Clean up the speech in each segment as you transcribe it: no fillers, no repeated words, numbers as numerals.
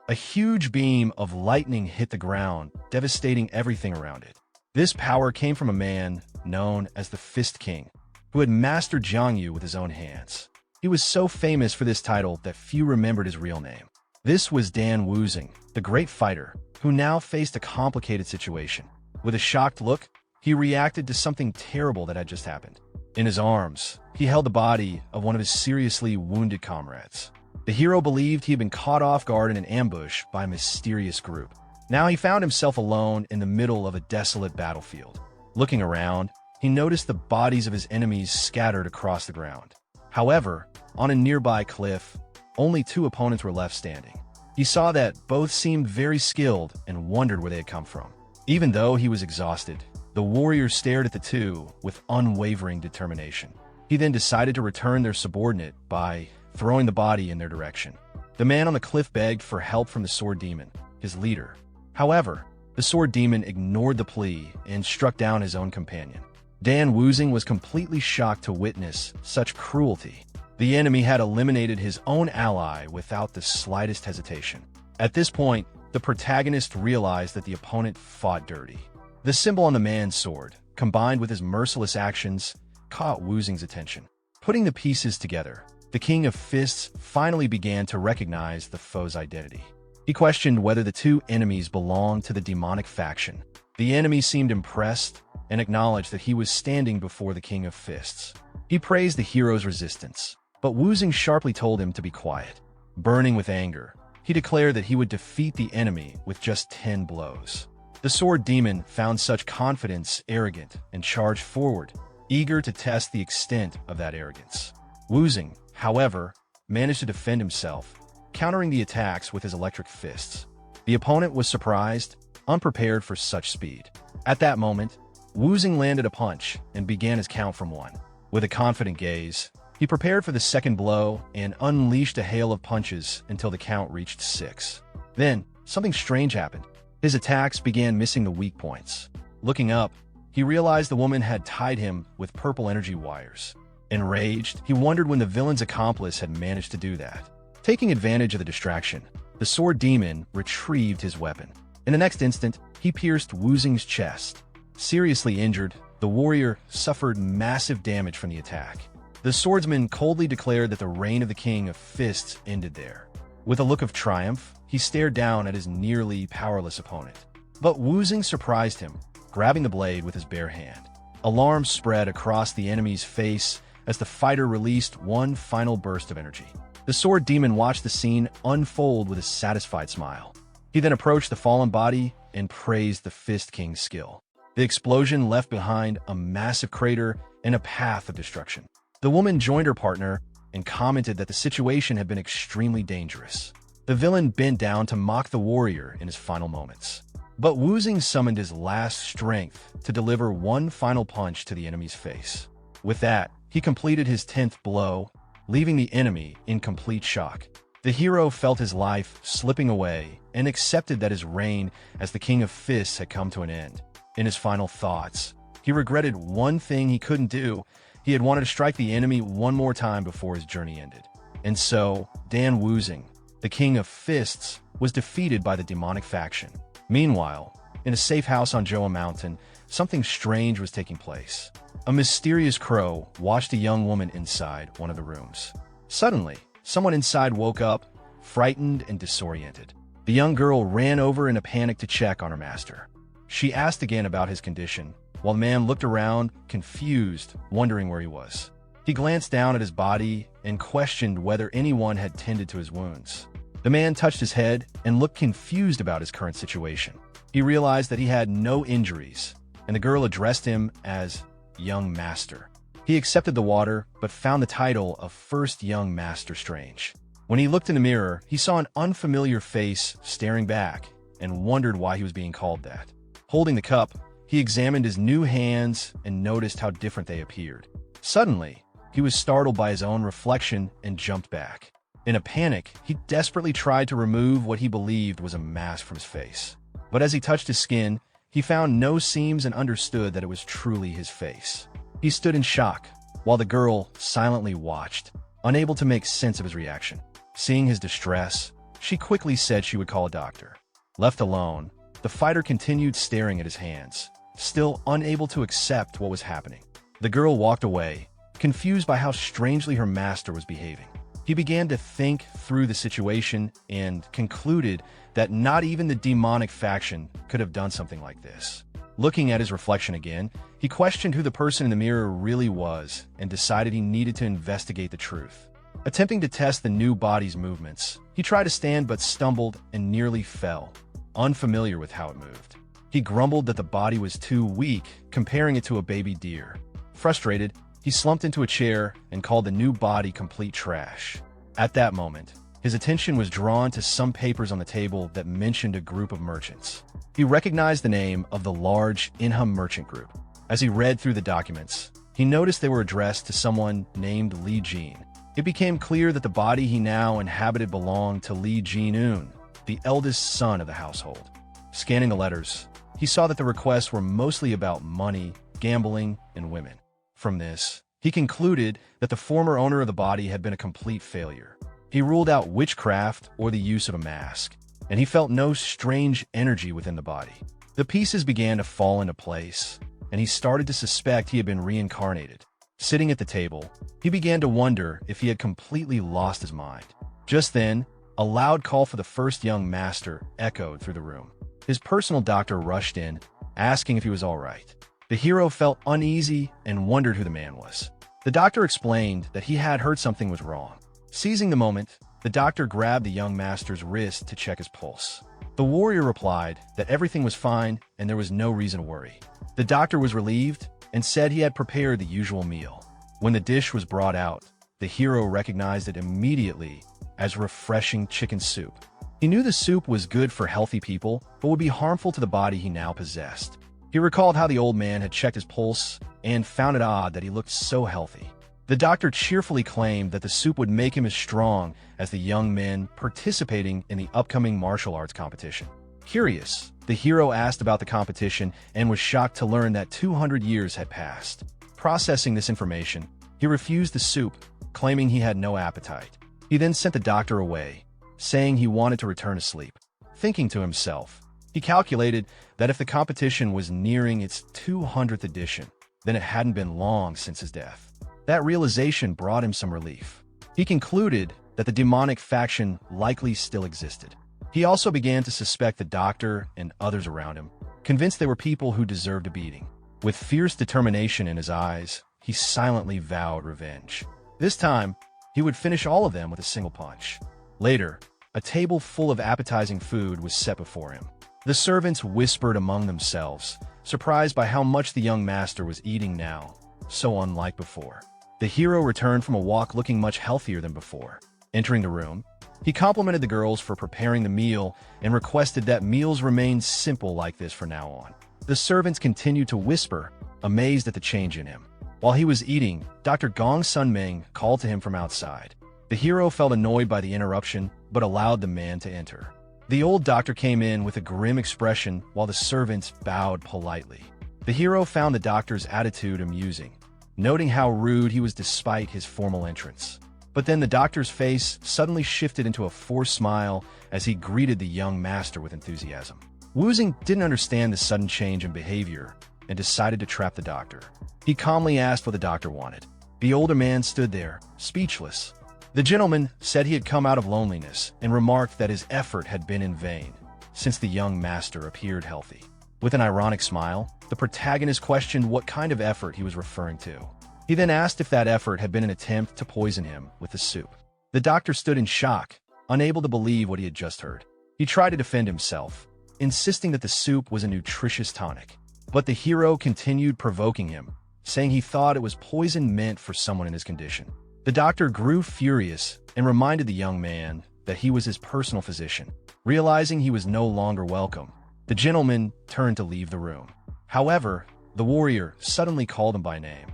A huge beam of lightning hit the ground, devastating everything around it. This power came from a man known as the Fist King, who had mastered Jiangyu with his own hands. He was so famous for this title that few remembered his real name. This was Dan Wuzing, the great fighter, who now faced a complicated situation. With a shocked look, he reacted to something terrible that had just happened. In his arms, he held the body of one of his seriously wounded comrades. The hero believed he had been caught off guard in an ambush by a mysterious group. Now he found himself alone in the middle of a desolate battlefield. Looking around, he noticed the bodies of his enemies scattered across the ground. However, on a nearby cliff, only 2 opponents were left standing. He saw that both seemed very skilled and wondered where they had come from. Even though he was exhausted, the warrior stared at the 2 with unwavering determination. He then decided to return their subordinate by throwing the body in their direction. The man on the cliff begged for help from the sword demon, his leader. However, the sword demon ignored the plea and struck down his own companion. Dan Wuzing was completely shocked to witness such cruelty. The enemy had eliminated his own ally without the slightest hesitation. At this point, the protagonist realized that the opponent fought dirty. The symbol on the man's sword, combined with his merciless actions, caught Wuzing's attention. Putting the pieces together, the King of Fists finally began to recognize the foe's identity. He questioned whether the 2 enemies belonged to the demonic faction. The enemy seemed impressed and acknowledged that he was standing before the King of Fists. He praised the hero's resistance, but Wuzing sharply told him to be quiet. Burning with anger, he declared that he would defeat the enemy with just 10 blows. The sword demon found such confidence arrogant and charged forward, eager to test the extent of that arrogance. Wuzing, however, managed to defend himself, countering the attacks with his electric fists. The opponent was surprised, unprepared for such speed. At that moment, Wuzing landed a punch and began his count from 1. With a confident gaze, he prepared for the second blow and unleashed a hail of punches until the count reached 6. Then, something strange happened. His attacks began missing the weak points. Looking up, he realized the woman had tied him with purple energy wires. Enraged, he wondered when the villain's accomplice had managed to do that. Taking advantage of the distraction, the sword demon retrieved his weapon. In the next instant, he pierced Wuzing's chest. Seriously injured, the warrior suffered massive damage from the attack. The swordsman coldly declared that the reign of the King of Fists ended there. With a look of triumph, he stared down at his nearly powerless opponent. But Wuzing surprised him, grabbing the blade with his bare hand. Alarm spread across the enemy's face as the fighter released one final burst of energy. The sword demon watched the scene unfold with a satisfied smile. He then approached the fallen body and praised the Fist King's skill. The explosion left behind a massive crater and a path of destruction. The woman joined her partner and commented that the situation had been extremely dangerous. The villain bent down to mock the warrior in his final moments. But Wuzing summoned his last strength to deliver one final punch to the enemy's face. With that, he completed his 10th blow, leaving the enemy in complete shock. The hero felt his life slipping away and accepted that his reign as the King of Fists had come to an end. In his final thoughts, he regretted one thing he couldn't do. He had wanted to strike the enemy one more time before his journey ended. And so, Dan Wuzing, the King of Fists, was defeated by the demonic faction. Meanwhile, in a safe house on Joa Mountain, something strange was taking place. A mysterious crow watched a young woman inside one of the rooms. Suddenly, someone inside woke up, frightened and disoriented. The young girl ran over in a panic to check on her master. She asked again about his condition, while the man looked around, confused, wondering where he was. He glanced down at his body and questioned whether anyone had tended to his wounds. The man touched his head and looked confused about his current situation. He realized that he had no injuries, and the girl addressed him as Young Master. He accepted the water, but found the title of First Young Master strange. When he looked in the mirror, he saw an unfamiliar face staring back and wondered why he was being called that. Holding the cup, he examined his new hands and noticed how different they appeared. Suddenly, he was startled by his own reflection and jumped back. In a panic, he desperately tried to remove what he believed was a mask from his face. But as he touched his skin, he found no seams and understood that it was truly his face. He stood in shock, while the girl silently watched, unable to make sense of his reaction. Seeing his distress, She quickly said she would call a doctor. Left alone, the fighter continued staring at his hands, still unable to accept what was happening. The girl walked away, confused by how strangely her master was behaving. He began to think through the situation and concluded that not even the demonic faction could have done something like this. Looking at his reflection again, he questioned who the person in the mirror really was and decided he needed to investigate the truth. Attempting to test the new body's movements, he tried to stand but stumbled and nearly fell, unfamiliar with how it moved. He grumbled that the body was too weak, comparing it to a baby deer. Frustrated, he slumped into a chair and called the new body complete trash. At that moment, his attention was drawn to some papers on the table that mentioned a group of merchants. He recognized the name of the large Inhum merchant group. As he read through the documents, he noticed they were addressed to someone named Li Jin. It became clear that the body he now inhabited belonged to Li Jin-un, the eldest son of the household. Scanning the letters, he saw that the requests were mostly about money, gambling, and women. From this, he concluded that the former owner of the body had been a complete failure. He ruled out witchcraft or the use of a mask, and he felt no strange energy within the body. The pieces began to fall into place, and he started to suspect he had been reincarnated. Sitting at the table, he began to wonder if he had completely lost his mind. Just then, a loud call for the first young master echoed through the room. His personal doctor rushed in, asking if he was all right. The hero felt uneasy and wondered who the man was. The doctor explained that he had heard something was wrong. Seizing the moment, the doctor grabbed the young master's wrist to check his pulse. The warrior replied that everything was fine and there was no reason to worry. The doctor was relieved and said he had prepared the usual meal. When the dish was brought out, the hero recognized it immediately as refreshing chicken soup. He knew the soup was good for healthy people, but would be harmful to the body he now possessed. He recalled how the old man had checked his pulse and found it odd that he looked so healthy. The doctor cheerfully claimed that the soup would make him as strong as the young men participating in the upcoming martial arts competition. Curious, the hero asked about the competition and was shocked to learn that 200 years had passed. Processing this information, he refused the soup, claiming he had no appetite. He then sent the doctor away, saying he wanted to return to sleep. Thinking to himself, he calculated that if the competition was nearing its 200th edition, then it hadn't been long since his death. That realization brought him some relief. He concluded that the demonic faction likely still existed. He also began to suspect the doctor and others around him, convinced they were people who deserved a beating. With fierce determination in his eyes, he silently vowed revenge. This time, he would finish all of them with a single punch. Later, a table full of appetizing food was set before him. The servants whispered among themselves, surprised by how much the young master was eating now, so unlike before. The hero returned from a walk looking much healthier than before. Entering the room, he complimented the girls for preparing the meal and requested that meals remain simple like this from now on. The servants continued to whisper, amazed at the change in him. While he was eating, Dr. Gong Sunming called to him from outside. The hero felt annoyed by the interruption, but allowed the man to enter. The old doctor came in with a grim expression while the servants bowed politely. The hero found the doctor's attitude amusing, noting how rude he was despite his formal entrance. But then the doctor's face suddenly shifted into a forced smile as he greeted the young master with enthusiasm. Wuzing didn't understand the sudden change in behavior and decided to trap the doctor. He calmly asked what the doctor wanted. The older man stood there, speechless. The gentleman said he had come out of loneliness and remarked that his effort had been in vain, since the young master appeared healthy. With an ironic smile, the protagonist questioned what kind of effort he was referring to. He then asked if that effort had been an attempt to poison him with the soup. The doctor stood in shock, unable to believe what he had just heard. He tried to defend himself, insisting that the soup was a nutritious tonic. But the hero continued provoking him, saying he thought it was poison meant for someone in his condition. The doctor grew furious and reminded the young man that he was his personal physician. Realizing he was no longer welcome, the gentleman turned to leave the room. However, the warrior suddenly called him by name,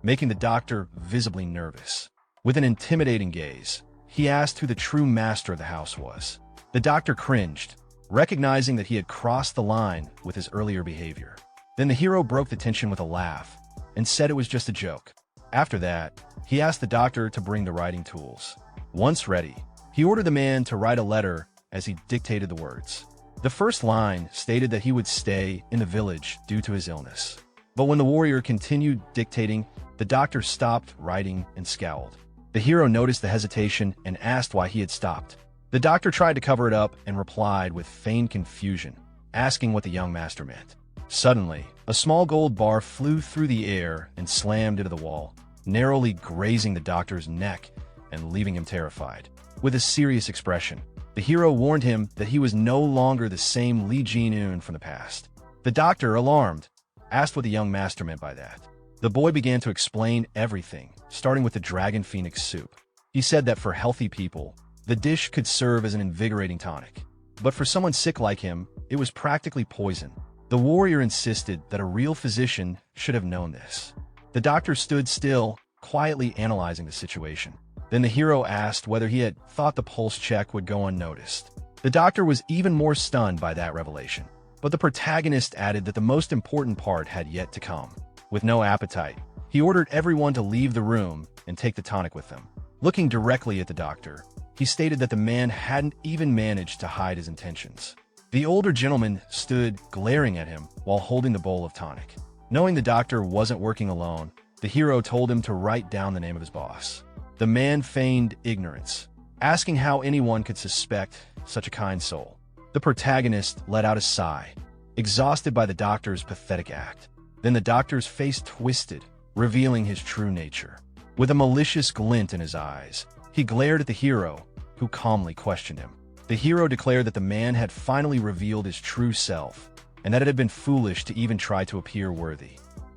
making the doctor visibly nervous. With an intimidating gaze, he asked who the true master of the house was. The doctor cringed, recognizing that he had crossed the line with his earlier behavior. Then the hero broke the tension with a laugh and said it was just a joke. After that, he asked the doctor to bring the writing tools. Once ready, he ordered the man to write a letter as he dictated the words. The first line stated that he would stay in the village due to his illness. But when the warrior continued dictating, the doctor stopped writing and scowled. The hero noticed the hesitation and asked why he had stopped. The doctor tried to cover it up and replied with feigned confusion, asking what the young master meant. Suddenly, a small gold bar flew through the air and slammed into the wall, narrowly grazing the doctor's neck and leaving him terrified. With a serious expression, the hero warned him that he was no longer the same Lee Jin-un from the past. The doctor, alarmed, asked what the young master meant by that. The boy began to explain everything, starting with the dragon phoenix soup. He said that for healthy people, the dish could serve as an invigorating tonic. But for someone sick like him, it was practically poison. The warrior insisted that a real physician should have known this. The doctor stood still, quietly analyzing the situation. Then the hero asked whether he had thought the pulse check would go unnoticed. The doctor was even more stunned by that revelation. But the protagonist added that the most important part had yet to come. With no appetite, he ordered everyone to leave the room and take the tonic with them. Looking directly at the doctor, he stated that the man hadn't even managed to hide his intentions. The older gentleman stood glaring at him while holding the bowl of tonic. Knowing the doctor wasn't working alone, the hero told him to write down the name of his boss. The man feigned ignorance, asking how anyone could suspect such a kind soul. The protagonist let out a sigh, exhausted by the doctor's pathetic act. Then the doctor's face twisted, revealing his true nature. With a malicious glint in his eyes, he glared at the hero, who calmly questioned him. The hero declared that the man had finally revealed his true self, and that it had been foolish to even try to appear worthy.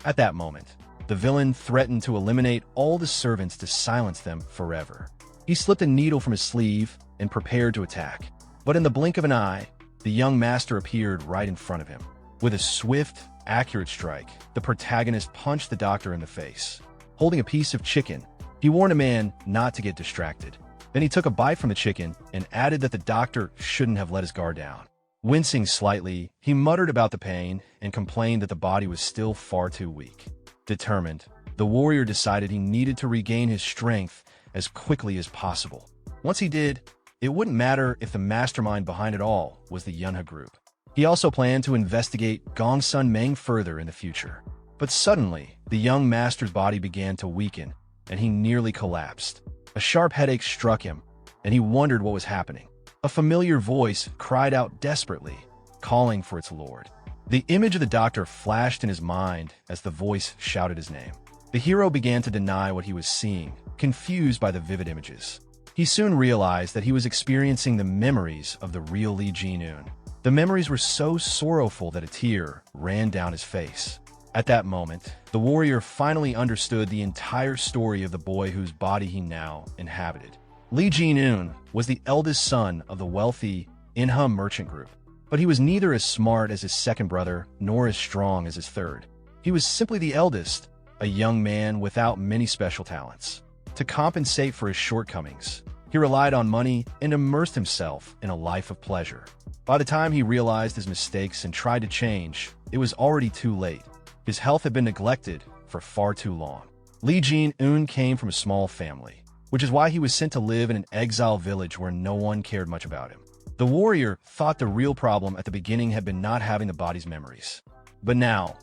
At that moment, the villain threatened to eliminate all the servants to silence them forever. He slipped a needle from his sleeve and prepared to attack. But in the blink of an eye, the young master appeared right in front of him. With a swift, accurate strike, the protagonist punched the doctor in the face. Holding a piece of chicken, he warned a man not to get distracted. Then he took a bite from the chicken and added that the doctor shouldn't have let his guard down. Wincing slightly, he muttered about the pain and complained that the body was still far too weak. Determined, the warrior decided he needed to regain his strength as quickly as possible. Once he did, it wouldn't matter if the mastermind behind it all was the Yunha group. He also planned to investigate Gongsun Meng further in the future. But suddenly, the young master's body began to weaken, and he nearly collapsed. A sharp headache struck him, and he wondered what was happening. A familiar voice cried out desperately, calling for its lord. The image of the doctor flashed in his mind as the voice shouted his name. The hero began to deny what he was seeing, confused by the vivid images. He soon realized that he was experiencing the memories of the real Lee Jin-un. The memories were so sorrowful that a tear ran down his face. At that moment, the warrior finally understood the entire story of the boy whose body he now inhabited. Lee Jin-un was the eldest son of the wealthy Inha merchant group, but he was neither as smart as his second brother nor as strong as his third. He was simply the eldest, a young man without many special talents. To compensate for his shortcomings, he relied on money and immersed himself in a life of pleasure. By the time he realized his mistakes and tried to change, it was already too late. His health had been neglected for far too long. Lee Jin-un came from a small family, which is why he was sent to live in an exile village where no one cared much about him. The warrior thought the real problem at the beginning had been not having the body's memories. But now,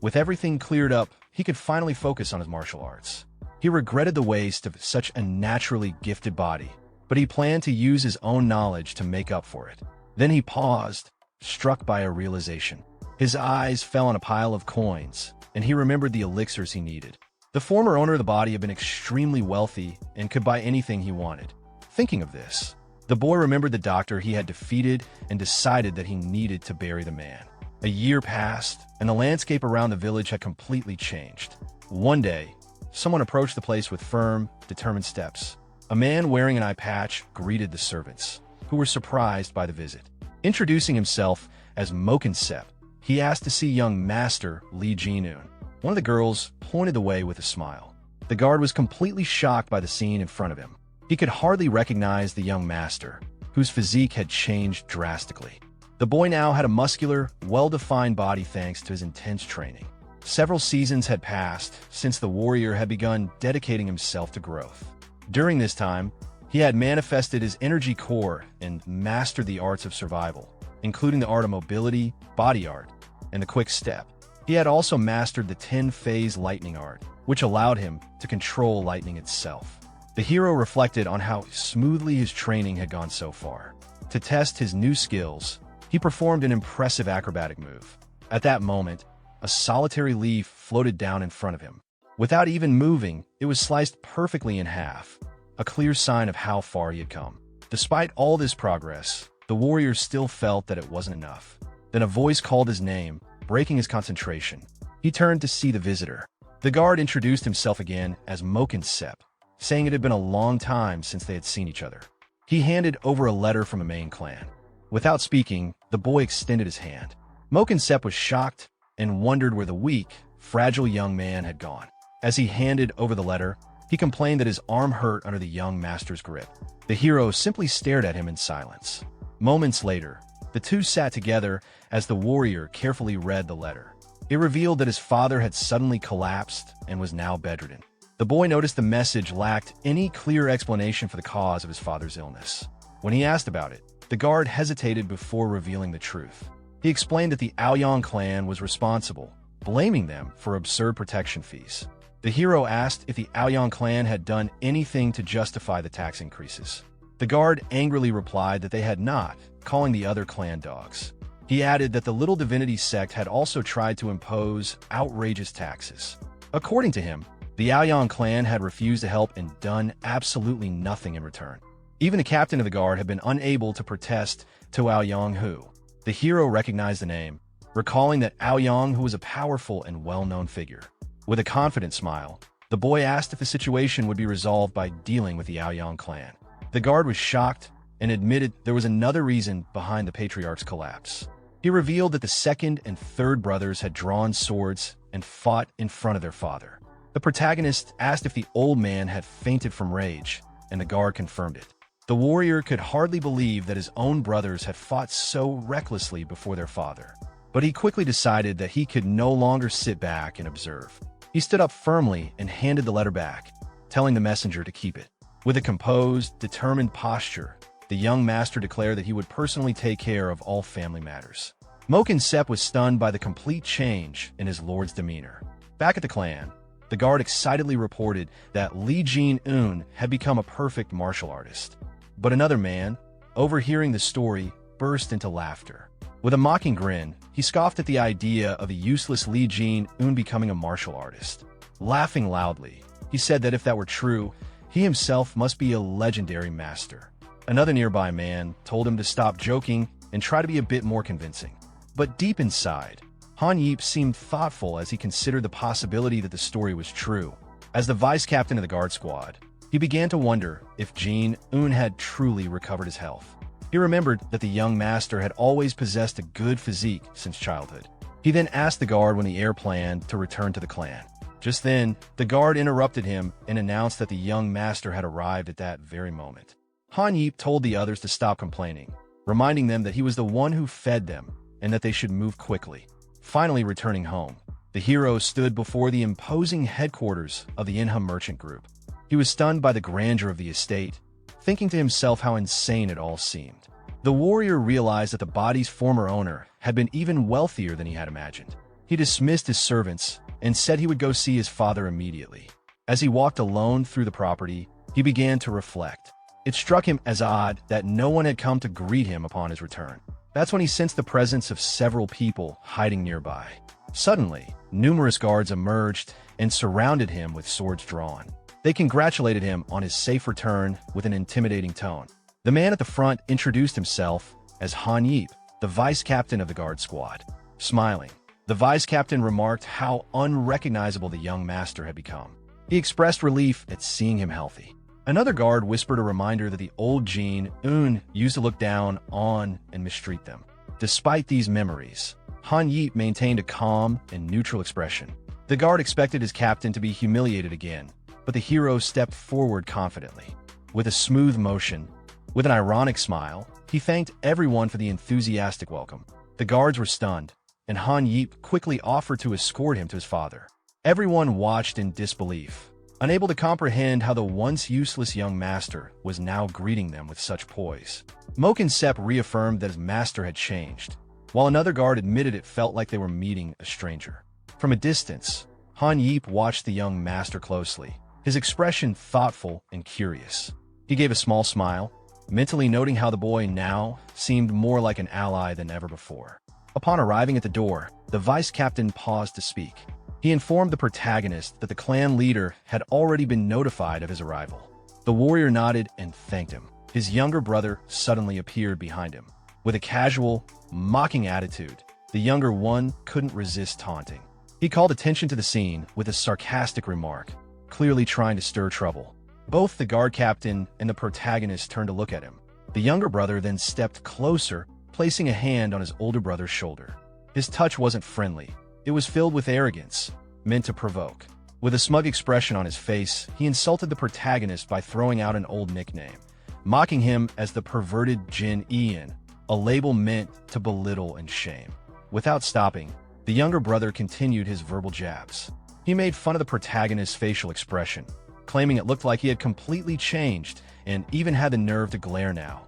with everything cleared up, he could finally focus on his martial arts. He regretted the waste of such a naturally gifted body, but he planned to use his own knowledge to make up for it. Then he paused, struck by a realization. His eyes fell on a pile of coins, and he remembered the elixirs he needed. The former owner of the body had been extremely wealthy and could buy anything he wanted. Thinking of this, the boy remembered the doctor he had defeated and decided that he needed to bury the man. A year passed, and the landscape around the village had completely changed. One day, someone approached the place with firm, determined steps. A man wearing an eye patch greeted the servants, who were surprised by the visit. Introducing himself as Mokinsep, he asked to see young master Lee Jin-un. One of the girls pointed the way with a smile. The guard was completely shocked by the scene in front of him. He could hardly recognize the young master, whose physique had changed drastically. The boy now had a muscular, well-defined body thanks to his intense training. Several seasons had passed since the warrior had begun dedicating himself to growth. During this time, He had manifested his energy core and mastered the arts of survival, including the art of mobility, body art, and the quick step. He had also mastered the 10-phase lightning art, which allowed him to control lightning itself. The hero reflected on how smoothly his training had gone so far. To test his new skills, he performed an impressive acrobatic move. At that moment, a solitary leaf floated down in front of him. Without even moving, it was sliced perfectly in half, a clear sign of how far he had come. Despite all this progress, the warrior still felt that it wasn't enough. Then a voice called his name, breaking his concentration. He turned to see the visitor. The guard introduced himself again as ManhwaCapped, saying it had been a long time since they had seen each other. He handed over a letter from the main clan. Without speaking, the boy extended his hand. ManhwaCapped was shocked and wondered where the weak, fragile young man had gone. As he handed over the letter, he complained that his arm hurt under the young master's grip. The hero simply stared at him in silence. Moments later, the two sat together as the warrior carefully read the letter. It revealed that his father had suddenly collapsed and was now bedridden. The boy noticed the message lacked any clear explanation for the cause of his father's illness. When he asked about it, the guard hesitated before revealing the truth. He explained that the Aoyang clan was responsible, blaming them for absurd protection fees. The hero asked if the Aoyang clan had done anything to justify the tax increases. The guard angrily replied that they had not, calling the other clan dogs. He added that the Little Divinity sect had also tried to impose outrageous taxes. According to him, the Aoyang clan had refused to help and done absolutely nothing in return. Even the captain of the guard had been unable to protest to Aoyang Hu. The hero recognized the name, recalling that Aoyang Hu was a powerful and well-known figure. With a confident smile, the boy asked if the situation would be resolved by dealing with the Aoyang clan. The guard was shocked and admitted there was another reason behind the patriarch's collapse. He revealed that the second and third brothers had drawn swords and fought in front of their father. The protagonist asked if the old man had fainted from rage, and the guard confirmed it. The warrior could hardly believe that his own brothers had fought so recklessly before their father. But he quickly decided that he could no longer sit back and observe. He stood up firmly and handed the letter back, telling the messenger to keep it. With a composed, determined posture, the young master declared that he would personally take care of all family matters. ManhwaCapped was stunned by the complete change in his lord's demeanor. Back at the clan, the guard excitedly reported that Li Jin-un had become a perfect martial artist. But another man, overhearing the story, burst into laughter. With a mocking grin, he scoffed at the idea of a useless Li Jin-un becoming a martial artist. Laughing loudly, he said that if that were true, he himself must be a legendary master. Another nearby man told him to stop joking and try to be a bit more convincing. But deep inside, Han Yip seemed thoughtful as he considered the possibility that the story was true. As the vice captain of the guard squad, he began to wonder if Jin-un had truly recovered his health. He remembered that the young master had always possessed a good physique since childhood. He then asked the guard when the heir planned to return to the clan. Just then, the guard interrupted him and announced that the young master had arrived at that very moment. Han Yip told the others to stop complaining, reminding them that he was the one who fed them and that they should move quickly. Finally returning home, the hero stood before the imposing headquarters of the Inhum merchant group. He was stunned by the grandeur of the estate, thinking to himself how insane it all seemed. The warrior realized that the body's former owner had been even wealthier than he had imagined. He dismissed his servants and said he would go see his father immediately. As he walked alone through the property, he began to reflect. It struck him as odd that no one had come to greet him upon his return. That's when he sensed the presence of several people hiding nearby. Suddenly, numerous guards emerged and surrounded him with swords drawn. They congratulated him on his safe return with an intimidating tone. The man at the front introduced himself as Han Yip, the vice captain of the guard squad. Smiling, the vice captain remarked how unrecognizable the young master had become. He expressed relief at seeing him healthy. Another guard whispered a reminder that the old Jin-un used to look down on and mistreat them. Despite these memories, Han Yip maintained a calm and neutral expression. The guard expected his captain to be humiliated again, but the hero stepped forward confidently. With a smooth motion, with an ironic smile, he thanked everyone for the enthusiastic welcome. The guards were stunned, and Han Yip quickly offered to escort him to his father. Everyone watched in disbelief. unable to comprehend how the once useless young master was now greeting them with such poise. Moke and Sep reaffirmed that his master had changed, while another guard admitted it felt like they were meeting a stranger. From a distance, Han Yeep watched the young master closely, his expression thoughtful and curious. He gave a small smile, mentally noting how the boy now seemed more like an ally than ever before. Upon arriving at the door, the vice captain paused to speak. He informed the protagonist that the clan leader had already been notified of his arrival. The warrior nodded and thanked him. His younger brother suddenly appeared behind him. With a casual, mocking attitude, the younger one couldn't resist taunting. He called attention to the scene with a sarcastic remark, clearly trying to stir trouble. Both the guard captain and the protagonist turned to look at him. The younger brother then stepped closer, placing a hand on his older brother's shoulder. His touch wasn't friendly. It was filled with arrogance, meant to provoke. With a smug expression on his face, he insulted the protagonist by throwing out an old nickname, mocking him as the perverted Jin Ian, a label meant to belittle and shame. Without stopping, the younger brother continued his verbal jabs. He made fun of the protagonist's facial expression, claiming it looked like he had completely changed and even had the nerve to glare now,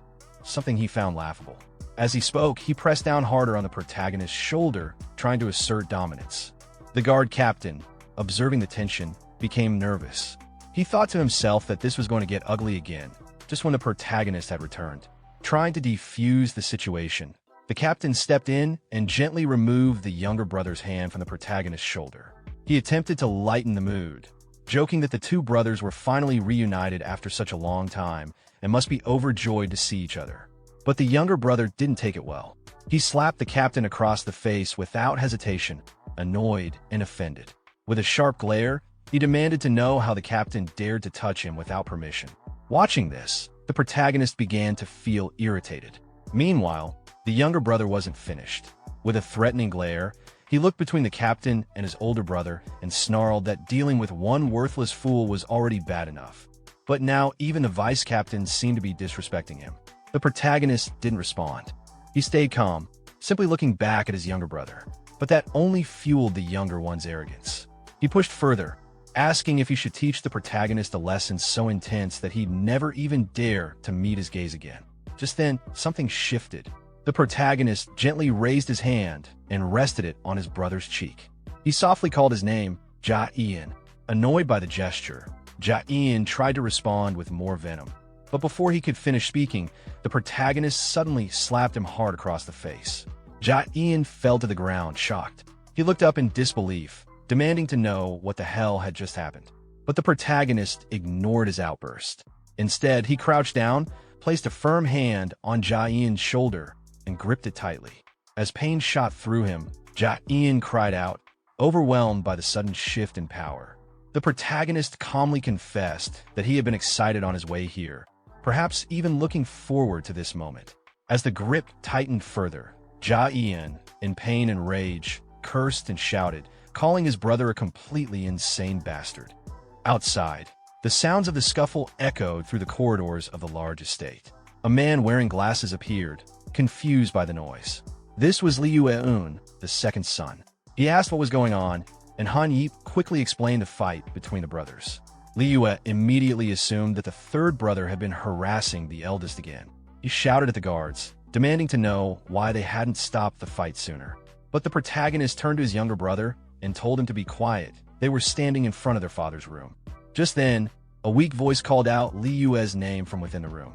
something he found laughable. As he spoke, he pressed down harder on the protagonist's shoulder, trying to assert dominance. The guard captain, observing the tension, became nervous. He thought to himself that this was going to get ugly again, just when the protagonist had returned. Trying to defuse the situation, the captain stepped in and gently removed the younger brother's hand from the protagonist's shoulder. He attempted to lighten the mood, joking that the two brothers were finally reunited after such a long time and must be overjoyed to see each other. But the younger brother didn't take it well. He slapped the captain across the face without hesitation, annoyed and offended. With a sharp glare, he demanded to know how the captain dared to touch him without permission. Watching this, the protagonist began to feel irritated. Meanwhile, the younger brother wasn't finished. With a threatening glare, he looked between the captain and his older brother and snarled that dealing with one worthless fool was already bad enough. But now even the vice captain seemed to be disrespecting him. The protagonist didn't respond. He stayed calm, simply looking back at his younger brother. But that only fueled the younger one's arrogance. He pushed further, asking if he should teach the protagonist a lesson so intense that he'd never even dare to meet his gaze again. Just then, something shifted. The protagonist gently raised his hand and rested it on his brother's cheek. He softly called his name, Ja Ian. Annoyed by the gesture, Ja Ian tried to respond with more venom. But before he could finish speaking, the protagonist suddenly slapped him hard across the face. Ja Ian fell to the ground, shocked. He looked up in disbelief, demanding to know what the hell had just happened. But the protagonist ignored his outburst. Instead, he crouched down, placed a firm hand on Ja Ian's shoulder, and gripped it tightly. As pain shot through him, Ja Ian cried out, overwhelmed by the sudden shift in power. The protagonist calmly confessed that he had been excited on his way here, perhaps even looking forward to this moment. As the grip tightened further, Ja Ian, in pain and rage, cursed and shouted, calling his brother a completely insane bastard. Outside, the sounds of the scuffle echoed through the corridors of the large estate. A man wearing glasses appeared, confused by the noise. This was Liu Eun, the second son. He asked what was going on, and Han Yeep quickly explained the fight between the brothers. Liu immediately assumed that the third brother had been harassing the eldest again. He shouted at the guards, demanding to know why they hadn't stopped the fight sooner. But the protagonist turned to his younger brother and told him to be quiet. They were standing in front of their father's room. Just then, a weak voice called out Liu's name from within the room.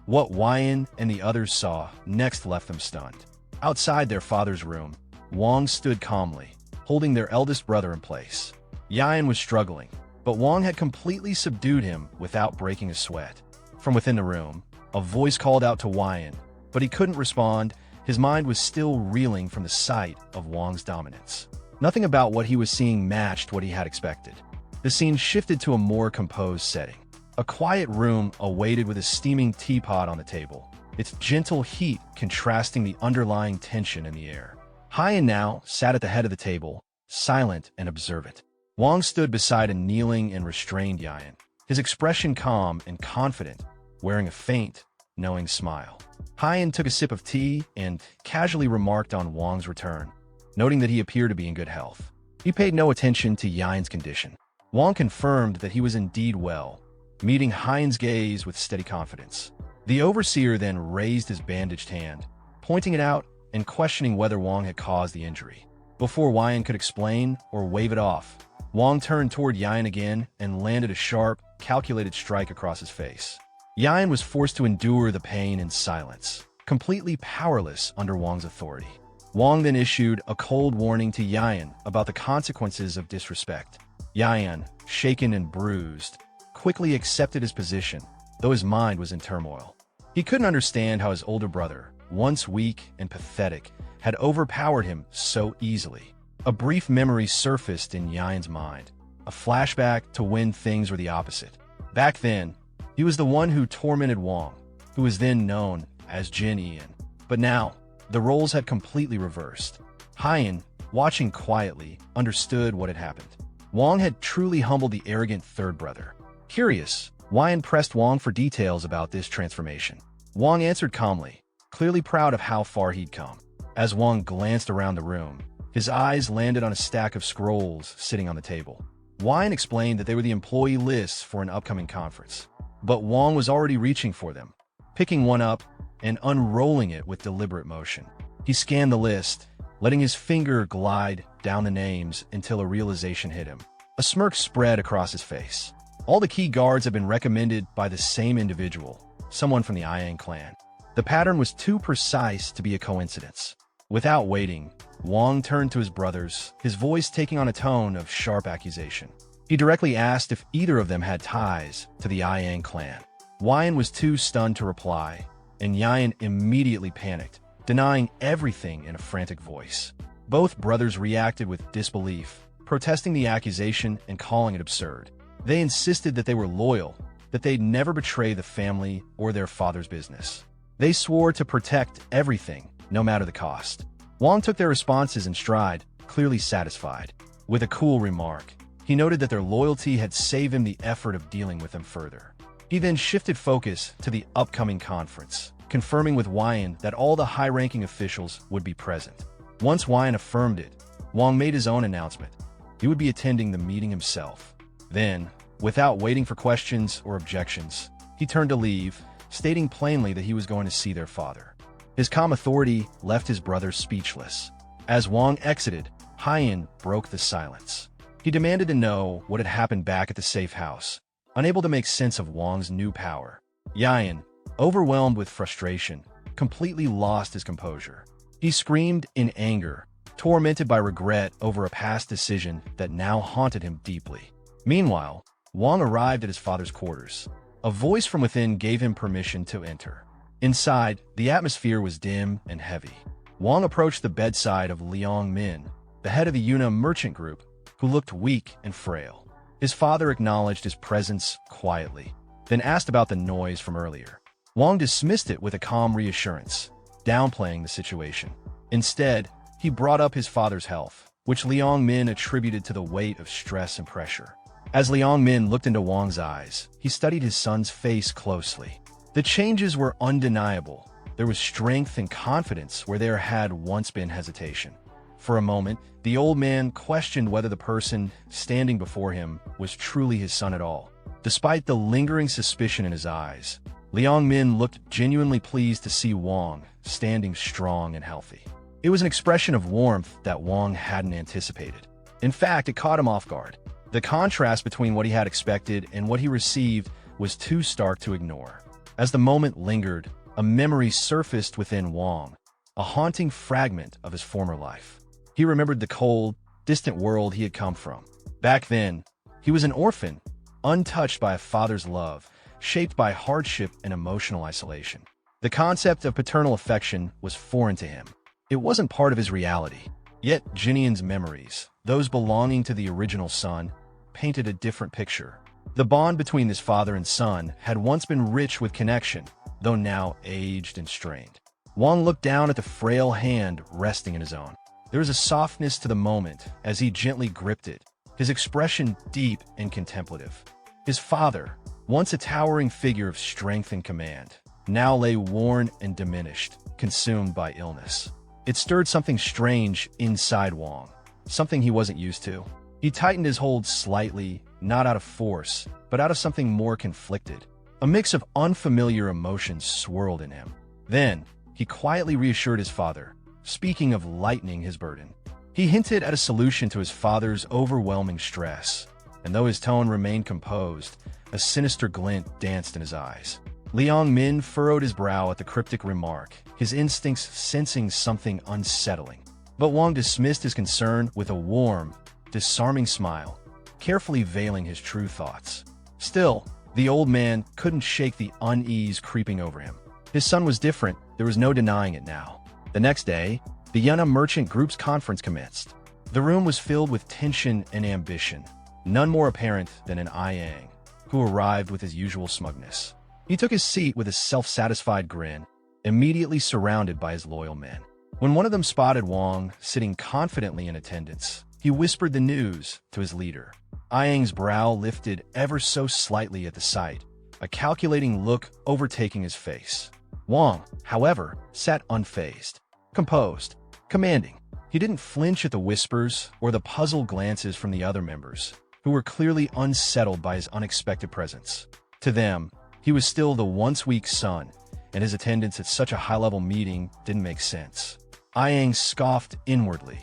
What Wyan and the others saw next left them stunned. Outside their father's room, Wang stood calmly, holding their eldest brother in place. Yan was struggling, but Wang had completely subdued him without breaking a sweat. From within the room, a voice called out to Wyan, but he couldn't respond. His mind was still reeling from the sight of Wang's dominance. Nothing about what he was seeing matched what he had expected. The scene shifted to a more composed setting. A quiet room awaited with a steaming teapot on the table, its gentle heat contrasting the underlying tension in the air. Hyan now sat at the head of the table, silent and observant. Wang stood beside a kneeling and restrained Yan, his expression calm and confident, wearing a faint, knowing smile. Hyan took a sip of tea and casually remarked on Wang's return, noting that he appeared to be in good health. He paid no attention to Yan's condition. Wang confirmed that he was indeed well, meeting Hyan's gaze with steady confidence. The overseer then raised his bandaged hand, pointing it out and questioning whether Wang had caused the injury. Before Hyan could explain or wave it off, Wang turned toward Hyan again and landed a sharp, calculated strike across his face. Hyan was forced to endure the pain in silence, completely powerless under Wang's authority. Wang then issued a cold warning to Hyan about the consequences of disrespect. Hyan, shaken and bruised, quickly accepted his position, though his mind was in turmoil. He couldn't understand how his older brother, once weak and pathetic, had overpowered him so easily. A brief memory surfaced in Hyan's mind, a flashback to when things were the opposite. Back then, he was the one who tormented Wang, who was then known as Jin Ian. But now, the roles had completely reversed. Hyan, watching quietly, understood what had happened. Wang had truly humbled the arrogant third brother. Curious, Hyan pressed Wang for details about this transformation. Wang answered calmly, clearly proud of how far he'd come. As Wang glanced around the room, his eyes landed on a stack of scrolls sitting on the table. Hyan explained that they were the employee lists for an upcoming conference. But Wang was already reaching for them, picking one up and unrolling it with deliberate motion. He scanned the list, letting his finger glide down the names until a realization hit him. A smirk spread across his face. All the key guards had been recommended by the same individual, someone from the Iang clan. The pattern was too precise to be a coincidence. Without waiting, Wang turned to his brothers, his voice taking on a tone of sharp accusation. He directly asked if either of them had ties to the Iang clan. Hyan was too stunned to reply, and Hyan immediately panicked, denying everything in a frantic voice. Both brothers reacted with disbelief, protesting the accusation and calling it absurd. They insisted that they were loyal, that they'd never betray the family or their father's business. They swore to protect everything, no matter the cost. Wang took their responses in stride, clearly satisfied. With a cool remark, he noted that their loyalty had saved him the effort of dealing with them further. He then shifted focus to the upcoming conference, confirming with Hyan that all the high-ranking officials would be present. Once Hyan affirmed it, Wang made his own announcement. He would be attending the meeting himself. Then, without waiting for questions or objections, he turned to leave, stating plainly that he was going to see their father. His calm authority left his brothers speechless. As Wang exited, Hyan broke the silence. He demanded to know what had happened back at the safe house, unable to make sense of Wang's new power. Hyan, overwhelmed with frustration, completely lost his composure. He screamed in anger, tormented by regret over a past decision that now haunted him deeply. Meanwhile, Wang arrived at his father's quarters. A voice from within gave him permission to enter. Inside, the atmosphere was dim and heavy. Wang approached the bedside of Liang Min, the head of the Yuna merchant group, who looked weak and frail. His father acknowledged his presence quietly, then asked about the noise from earlier. Wang dismissed it with a calm reassurance, downplaying the situation. Instead, he brought up his father's health, which Liang Min attributed to the weight of stress and pressure. As Liang Min looked into Wang's eyes, he studied his son's face closely. The changes were undeniable. There was strength and confidence where there had once been hesitation. For a moment, the old man questioned whether the person standing before him was truly his son at all. Despite the lingering suspicion in his eyes, Liang Min looked genuinely pleased to see Wang standing strong and healthy. It was an expression of warmth that Wang hadn't anticipated. In fact, it caught him off guard. The contrast between what he had expected and what he received was too stark to ignore. As the moment lingered, a memory surfaced within Wang, a haunting fragment of his former life. He remembered the cold, distant world he had come from. Back then, he was an orphan, untouched by a father's love, shaped by hardship and emotional isolation. The concept of paternal affection was foreign to him. It wasn't part of his reality. Yet Jinian's memories, those belonging to the original son, painted a different picture. The bond between his father and son had once been rich with connection, though now aged and strained. Wang looked down at the frail hand resting in his own. There was a softness to the moment as he gently gripped it, his expression deep and contemplative. His father, once a towering figure of strength and command, now lay worn and diminished, consumed by illness. It stirred something strange inside Wang, something he wasn't used to. He tightened his hold slightly, not out of force, but out of something more conflicted. A mix of unfamiliar emotions swirled in him. Then, he quietly reassured his father, speaking of lightening his burden. He hinted at a solution to his father's overwhelming stress, and though his tone remained composed, a sinister glint danced in his eyes. Liang Min furrowed his brow at the cryptic remark, his instincts sensing something unsettling. But Wang dismissed his concern with a warm, disarming smile, carefully veiling his true thoughts. Still, the old man couldn't shake the unease creeping over him. His son was different, there was no denying it now. The next day, the Manhwa Merchant Group's conference commenced. The room was filled with tension and ambition, none more apparent than an Yang, who arrived with his usual smugness. He took his seat with a self-satisfied grin, immediately surrounded by his loyal men. When one of them spotted Wang sitting confidently in attendance, he whispered the news to his leader. Yang's brow lifted ever so slightly at the sight, a calculating look overtaking his face. Wang, however, sat unfazed, composed, commanding. He didn't flinch at the whispers or the puzzled glances from the other members, who were clearly unsettled by his unexpected presence. To them, he was still the once weak son, and his attendance at such a high-level meeting didn't make sense. Yang scoffed inwardly,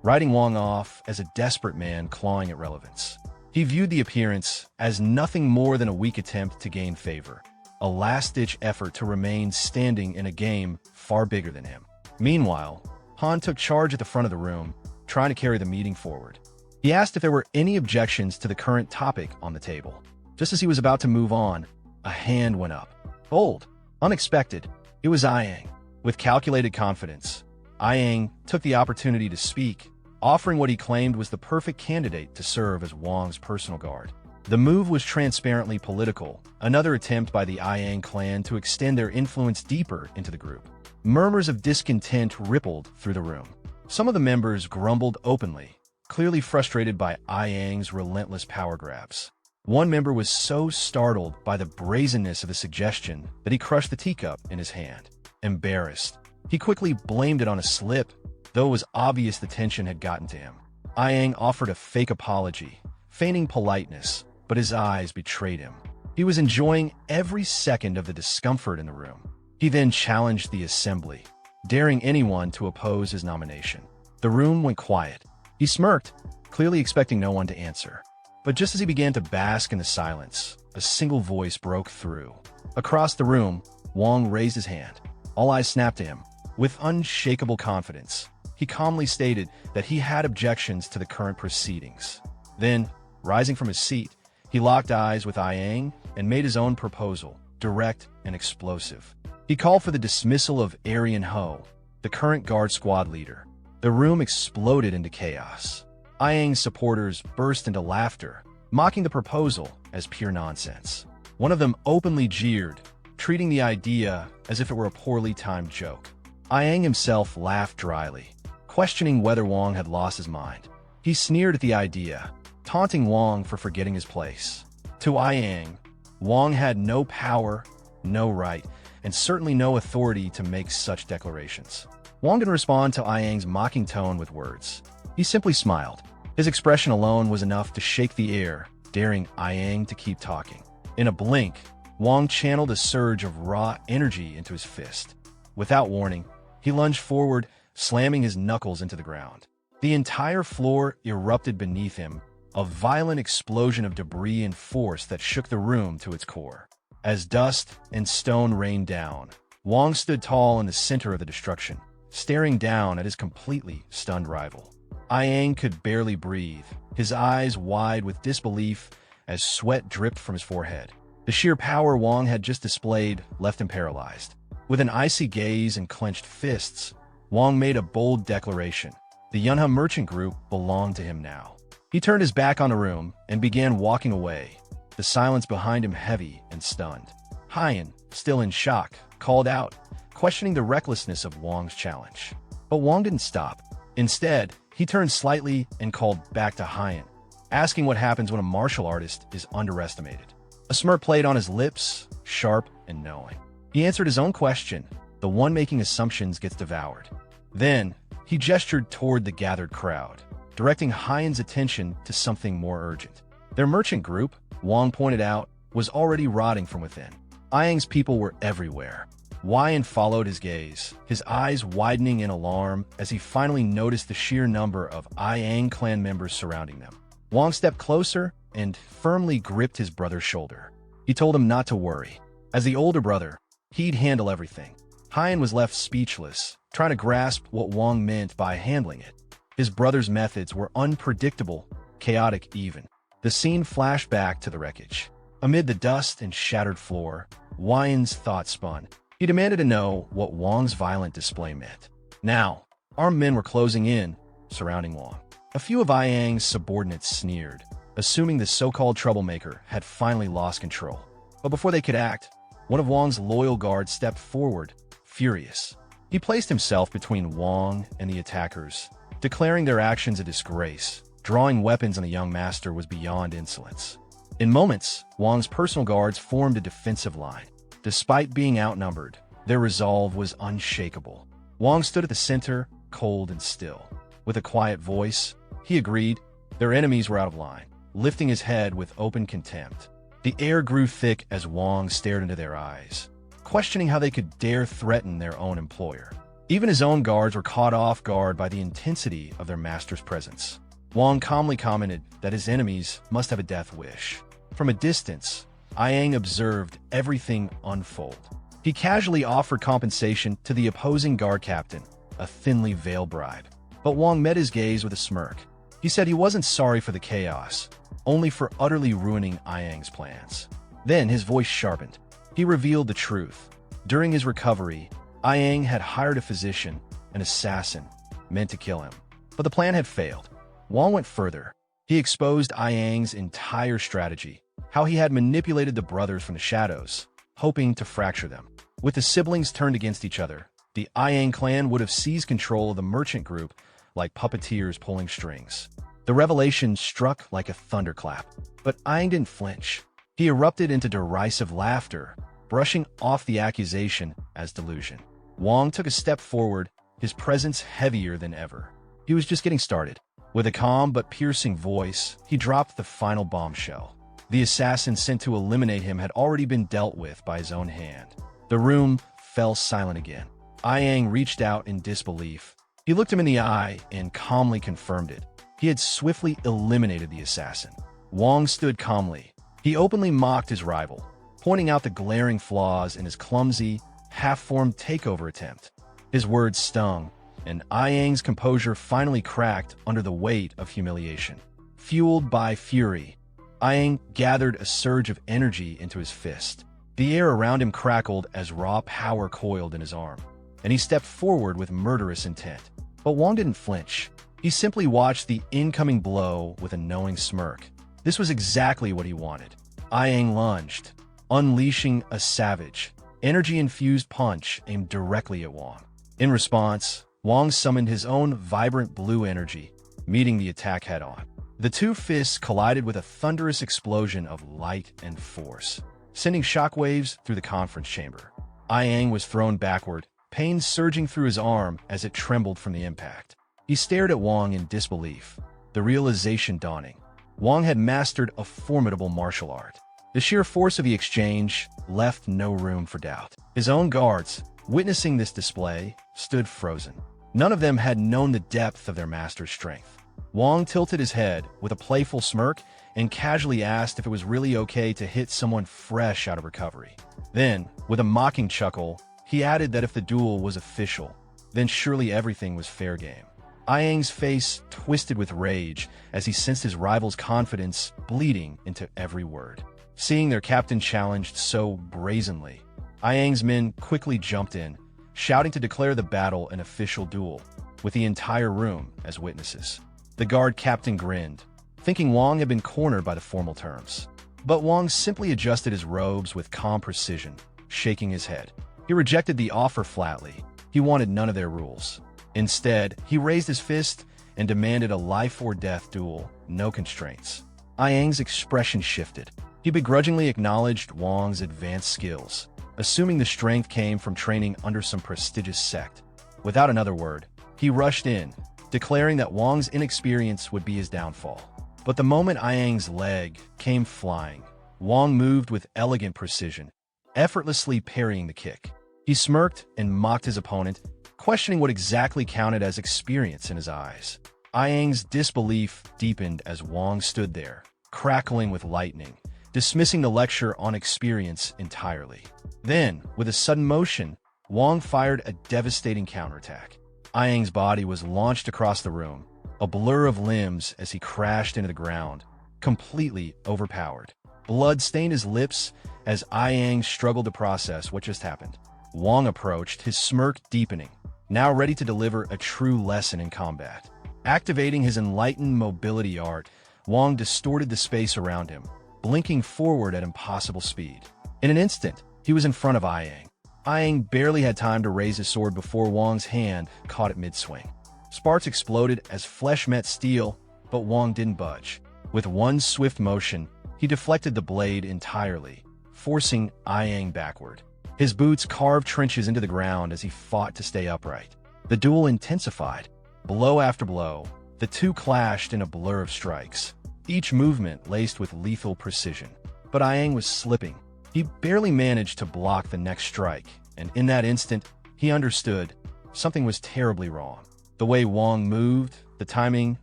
writing Wang off as a desperate man clawing at relevance. He viewed the appearance as nothing more than a weak attempt to gain favor, a last-ditch effort to remain standing in a game far bigger than him. Meanwhile, Han took charge at the front of the room, trying to carry the meeting forward. He asked if there were any objections to the current topic on the table. Just as he was about to move on, a hand went up. Bold, unexpected, it was Yang. With calculated confidence, Yang took the opportunity to speak, offering what he claimed was the perfect candidate to serve as Wang's personal guard. The move was transparently political, another attempt by the Yang clan to extend their influence deeper into the group. Murmurs of discontent rippled through the room. Some of the members grumbled openly, clearly frustrated by Yang's relentless power grabs. One member was so startled by the brazenness of the suggestion that he crushed the teacup in his hand. Embarrassed, he quickly blamed it on a slip, though it was obvious the tension had gotten to him. Yang offered a fake apology, feigning politeness, but his eyes betrayed him. He was enjoying every second of the discomfort in the room. He then challenged the assembly, daring anyone to oppose his nomination. The room went quiet. He smirked, clearly expecting no one to answer. But just as he began to bask in the silence, a single voice broke through. Across the room, Wang raised his hand. All eyes snapped to him. With unshakable confidence, he calmly stated that he had objections to the current proceedings. Then, rising from his seat, he locked eyes with Yang and made his own proposal, direct and explosive. He called for the dismissal of Aryan Ho, the current guard squad leader. The room exploded into chaos. Yang's supporters burst into laughter, mocking the proposal as pure nonsense. One of them openly jeered, treating the idea as if it were a poorly timed joke. Yang himself laughed dryly, questioning whether Wang had lost his mind. He sneered at the idea, taunting Wang for forgetting his place. To Yang, Wang had no power, no right, and certainly no authority to make such declarations. Wang didn't respond to Yang's mocking tone with words. He simply smiled. His expression alone was enough to shake the air, daring Yang to keep talking. In a blink, Wang channeled a surge of raw energy into his fist. Without warning, he lunged forward, slamming his knuckles into the ground. The entire floor erupted beneath him, a violent explosion of debris and force that shook the room to its core. As dust and stone rained down, Wang stood tall in the center of the destruction, staring down at his completely stunned rival. Yang could barely breathe, his eyes wide with disbelief as sweat dripped from his forehead. The sheer power Wang had just displayed left him paralyzed. With an icy gaze and clenched fists, Wang made a bold declaration. The Manhwa Merchant Group belonged to him now. He turned his back on the room and began walking away, the silence behind him heavy and stunned. Hyan, still in shock, called out, questioning the recklessness of Wang's challenge. But Wang didn't stop. Instead, he turned slightly and called back to Hyan, asking what happens when a martial artist is underestimated. A smirk played on his lips, sharp and knowing. He answered his own question, the one making assumptions gets devoured. Then, he gestured toward the gathered crowd, directing Hyan's attention to something more urgent. Their merchant group, Wang pointed out, was already rotting from within. Ayang's people were everywhere. Wyan followed his gaze, his eyes widening in alarm as he finally noticed the sheer number of Ayang clan members surrounding them. Wang stepped closer and firmly gripped his brother's shoulder. He told him not to worry. As the older brother, he'd handle everything. Hyan was left speechless, trying to grasp what Wang meant by handling it. His brother's methods were unpredictable, chaotic even. The scene flashed back to the wreckage. Amid the dust and shattered floor, Wyan's thoughts spun. He demanded to know what Wang's violent display meant. Now, armed men were closing in, surrounding Wang. A few of Ayang's subordinates sneered, assuming the so-called troublemaker had finally lost control. But before they could act, one of Wang's loyal guards stepped forward, furious. He placed himself between Wang and the attackers, declaring their actions a disgrace. Drawing weapons on the young master was beyond insolence. In moments, Wang's personal guards formed a defensive line. Despite being outnumbered, their resolve was unshakable. Wang stood at the center, cold and still. With a quiet voice, he agreed their enemies were out of line, lifting his head with open contempt. The air grew thick as Wang stared into their eyes, questioning how they could dare threaten their own employer. Even his own guards were caught off guard by the intensity of their master's presence. Wang calmly commented that his enemies must have a death wish. From a distance, Ayang observed everything unfold. He casually offered compensation to the opposing guard captain, a thinly veiled bribe. But Wang met his gaze with a smirk. He said he wasn't sorry for the chaos, only for utterly ruining Ayang's plans. Then his voice sharpened. He revealed the truth. During his recovery, Ayang had hired a physician, an assassin, meant to kill him. But the plan had failed. Wang went further. He exposed Ayang's entire strategy, how he had manipulated the brothers from the shadows, hoping to fracture them. With the siblings turned against each other, the Ayang clan would have seized control of the merchant group like puppeteers pulling strings. The revelation struck like a thunderclap, but Ayang didn't flinch. He erupted into derisive laughter, brushing off the accusation as delusion. Wang took a step forward, his presence heavier than ever. He was just getting started. With a calm but piercing voice, he dropped the final bombshell. The assassin sent to eliminate him had already been dealt with by his own hand. The room fell silent again. Ayang reached out in disbelief. He looked him in the eye and calmly confirmed it. He had swiftly eliminated the assassin. Wang stood calmly. He openly mocked his rival, pointing out the glaring flaws in his clumsy, half-formed takeover attempt. His words stung, and Ayang's composure finally cracked under the weight of humiliation. Fueled by fury, Ayang gathered a surge of energy into his fist. The air around him crackled as raw power coiled in his arm, and he stepped forward with murderous intent. But Wang didn't flinch. He simply watched the incoming blow with a knowing smirk. This was exactly what he wanted. Ayang lunged, unleashing a savage, energy-infused punch aimed directly at Wang. In response, Wang summoned his own vibrant blue energy, meeting the attack head-on. The two fists collided with a thunderous explosion of light and force, sending shockwaves through the conference chamber. Ayang was thrown backward, pain surging through his arm as it trembled from the impact. He stared at Wang in disbelief, the realization dawning. Wang had mastered a formidable martial art. The sheer force of the exchange left no room for doubt. His own guards, witnessing this display, stood frozen. None of them had known the depth of their master's strength. Wang tilted his head with a playful smirk and casually asked if it was really okay to hit someone fresh out of recovery. Then, with a mocking chuckle, he added that if the duel was official, then surely everything was fair game. Ayang's face twisted with rage as he sensed his rival's confidence bleeding into every word. Seeing their captain challenged so brazenly, Ayang's men quickly jumped in, shouting to declare the battle an official duel, with the entire room as witnesses. The guard captain grinned, thinking Wang had been cornered by the formal terms. But Wang simply adjusted his robes with calm precision, shaking his head. He rejected the offer flatly. He wanted none of their rules. Instead, he raised his fist and demanded a life-or-death duel, no constraints. Ayang's expression shifted. He begrudgingly acknowledged Wang's advanced skills, assuming the strength came from training under some prestigious sect. Without another word, he rushed in, declaring that Wang's inexperience would be his downfall. But the moment Ayang's leg came flying, Wong moved with elegant precision, effortlessly parrying the kick. He smirked and mocked his opponent, questioning what exactly counted as experience in his eyes. Ayang's disbelief deepened as Wong stood there, crackling with lightning, dismissing the lecture on experience entirely. Then, with a sudden motion, Wong fired a devastating counterattack. Ayang's body was launched across the room, a blur of limbs as he crashed into the ground, completely overpowered. Blood stained his lips as Ayang struggled to process what just happened. Wong approached, his smirk deepening, now ready to deliver a true lesson in combat. Activating his enlightened mobility art, Wong distorted the space around him, blinking forward at impossible speed. In an instant, he was in front of Ayang. Ayang barely had time to raise his sword before Wong's hand caught it mid-swing. Sparks exploded as flesh met steel, but Wong didn't budge. With one swift motion, he deflected the blade entirely, forcing Ayang backward. His boots carved trenches into the ground as he fought to stay upright. The duel intensified. Blow after blow, the two clashed in a blur of strikes, each movement laced with lethal precision. But Ayang was slipping. He barely managed to block the next strike, and in that instant, he understood something was terribly wrong. The way Wong moved, the timing,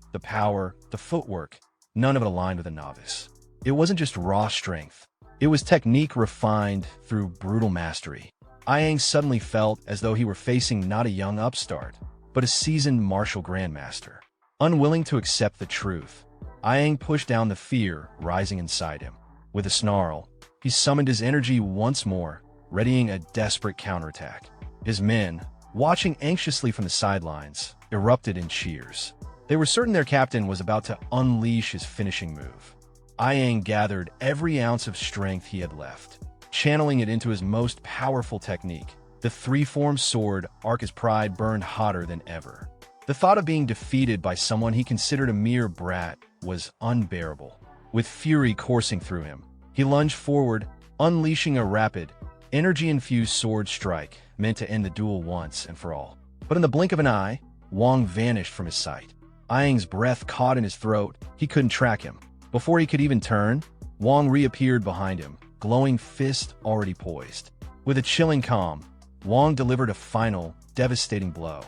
the power, the footwork, none of it aligned with a novice. It wasn't just raw strength. It was technique refined through brutal mastery. Ayang suddenly felt as though he were facing not a young upstart, but a seasoned martial grandmaster. Unwilling to accept the truth, Ayang pushed down the fear rising inside him. With a snarl, he summoned his energy once more, readying a desperate counterattack. His men, watching anxiously from the sidelines, erupted in cheers. They were certain their captain was about to unleash his finishing move. Ayang gathered every ounce of strength he had left, channeling it into his most powerful technique. The three-form sword arc his pride burned hotter than ever. The thought of being defeated by someone he considered a mere brat was unbearable. With fury coursing through him, he lunged forward, unleashing a rapid, energy-infused sword strike meant to end the duel once and for all. But in the blink of an eye, Wong vanished from his sight. Ayang's breath caught in his throat. He couldn't track him. Before he could even turn, Wong reappeared behind him, glowing fist already poised. With a chilling calm, Wong delivered a final, devastating blow.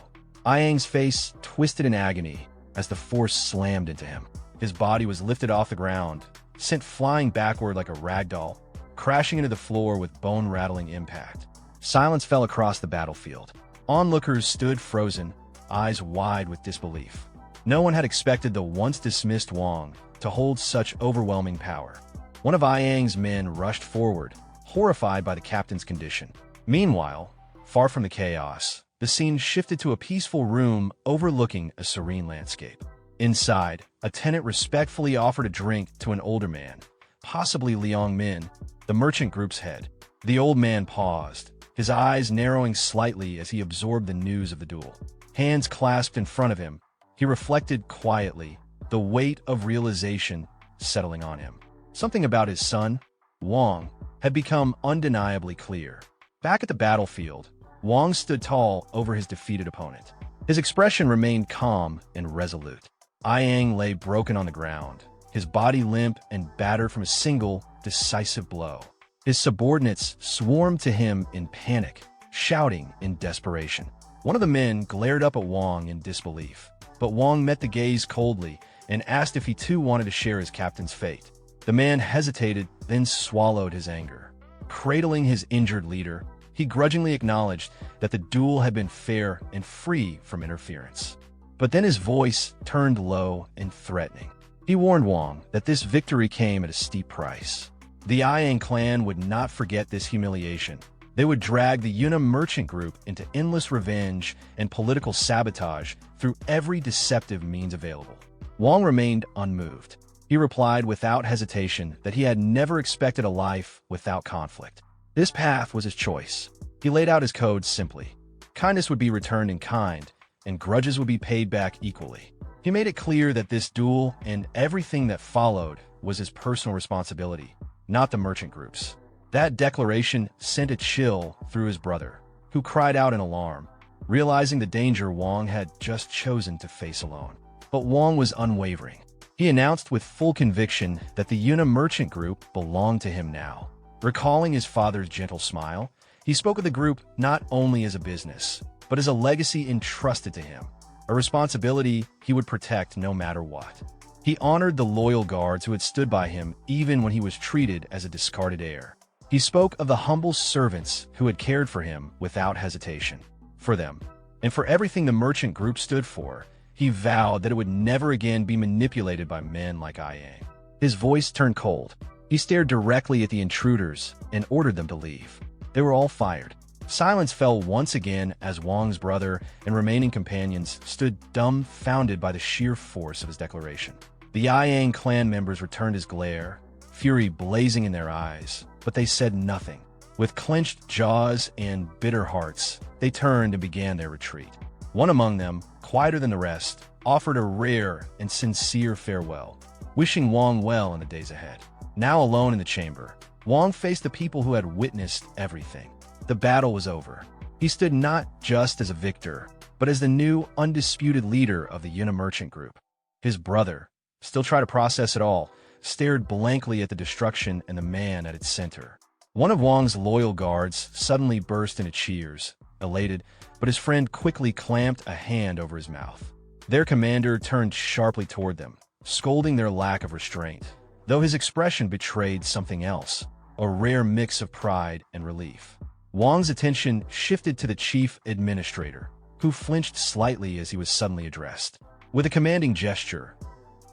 Ayang's face twisted in agony as the force slammed into him. His body was lifted off the ground, sent flying backward like a ragdoll, crashing into the floor with bone-rattling impact. Silence fell across the battlefield. Onlookers stood frozen, eyes wide with disbelief. No one had expected the once-dismissed Wong to hold such overwhelming power. One of Ayang's men rushed forward, horrified by the captain's condition. Meanwhile, far from the chaos, the scene shifted to a peaceful room overlooking a serene landscape. Inside, a tenant respectfully offered a drink to an older man, possibly Liang Min, the merchant group's head. The old man paused, his eyes narrowing slightly as he absorbed the news of the duel. Hands clasped in front of him, he reflected quietly, the weight of realization settling on him. Something about his son, Wong, had become undeniably clear. Back at the battlefield, Wong stood tall over his defeated opponent. His expression remained calm and resolute. Ayang lay broken on the ground, his body limp and battered from a single, decisive blow. His subordinates swarmed to him in panic, shouting in desperation. One of the men glared up at Wong in disbelief, but Wong met the gaze coldly and asked if he too wanted to share his captain's fate. The man hesitated, then swallowed his anger. Cradling his injured leader, he grudgingly acknowledged that the duel had been fair and free from interference. But then his voice turned low and threatening. He warned Wong that this victory came at a steep price. The Ayang clan would not forget this humiliation. They would drag the Yuna merchant group into endless revenge and political sabotage through every deceptive means available. Wong remained unmoved. He replied without hesitation that he had never expected a life without conflict. This path was his choice. He laid out his codes simply. Kindness would be returned in kind, and grudges would be paid back equally. He made it clear that this duel and everything that followed was his personal responsibility, not the merchant group's. That declaration sent a chill through his brother, who cried out in alarm, realizing the danger Wong had just chosen to face alone. But Wong was unwavering. He He announced with full conviction that the Yuna merchant group belonged to him now. Recalling his father's gentle smile, he spoke of the group not only as a business, but as a legacy entrusted to him, a responsibility he would protect no matter what. He honored the loyal guards who had stood by him even when he was treated as a discarded heir. He spoke of the humble servants who had cared for him without hesitation. For them, and for everything the merchant group stood for, he vowed that it would never again be manipulated by men like Yang. His voice turned cold. He stared directly at the intruders and ordered them to leave. They were all fired. Silence fell once again as Wang's brother and remaining companions stood dumbfounded by the sheer force of his declaration. The Yang clan members returned his glare, fury blazing in their eyes, but they said nothing. With clenched jaws and bitter hearts, they turned and began their retreat. One among them, quieter than the rest, offered a rare and sincere farewell, wishing Wang well in the days ahead. Now alone in the chamber, Wang faced the people who had witnessed everything. The battle was over. He stood not just as a victor, but as the new, undisputed leader of the Yuna merchant group. His brother, still trying to process it all, stared blankly at the destruction and the man at its center. One of Wang's loyal guards suddenly burst into cheers, elated, but his friend quickly clamped a hand over his mouth. Their commander turned sharply toward them, scolding their lack of restraint, though his expression betrayed something else, a rare mix of pride and relief. Wang's attention shifted to the chief administrator, who flinched slightly as he was suddenly addressed. With a commanding gesture,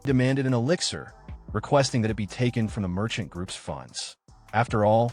he demanded an elixir, requesting that it be taken from the merchant group's funds. After all,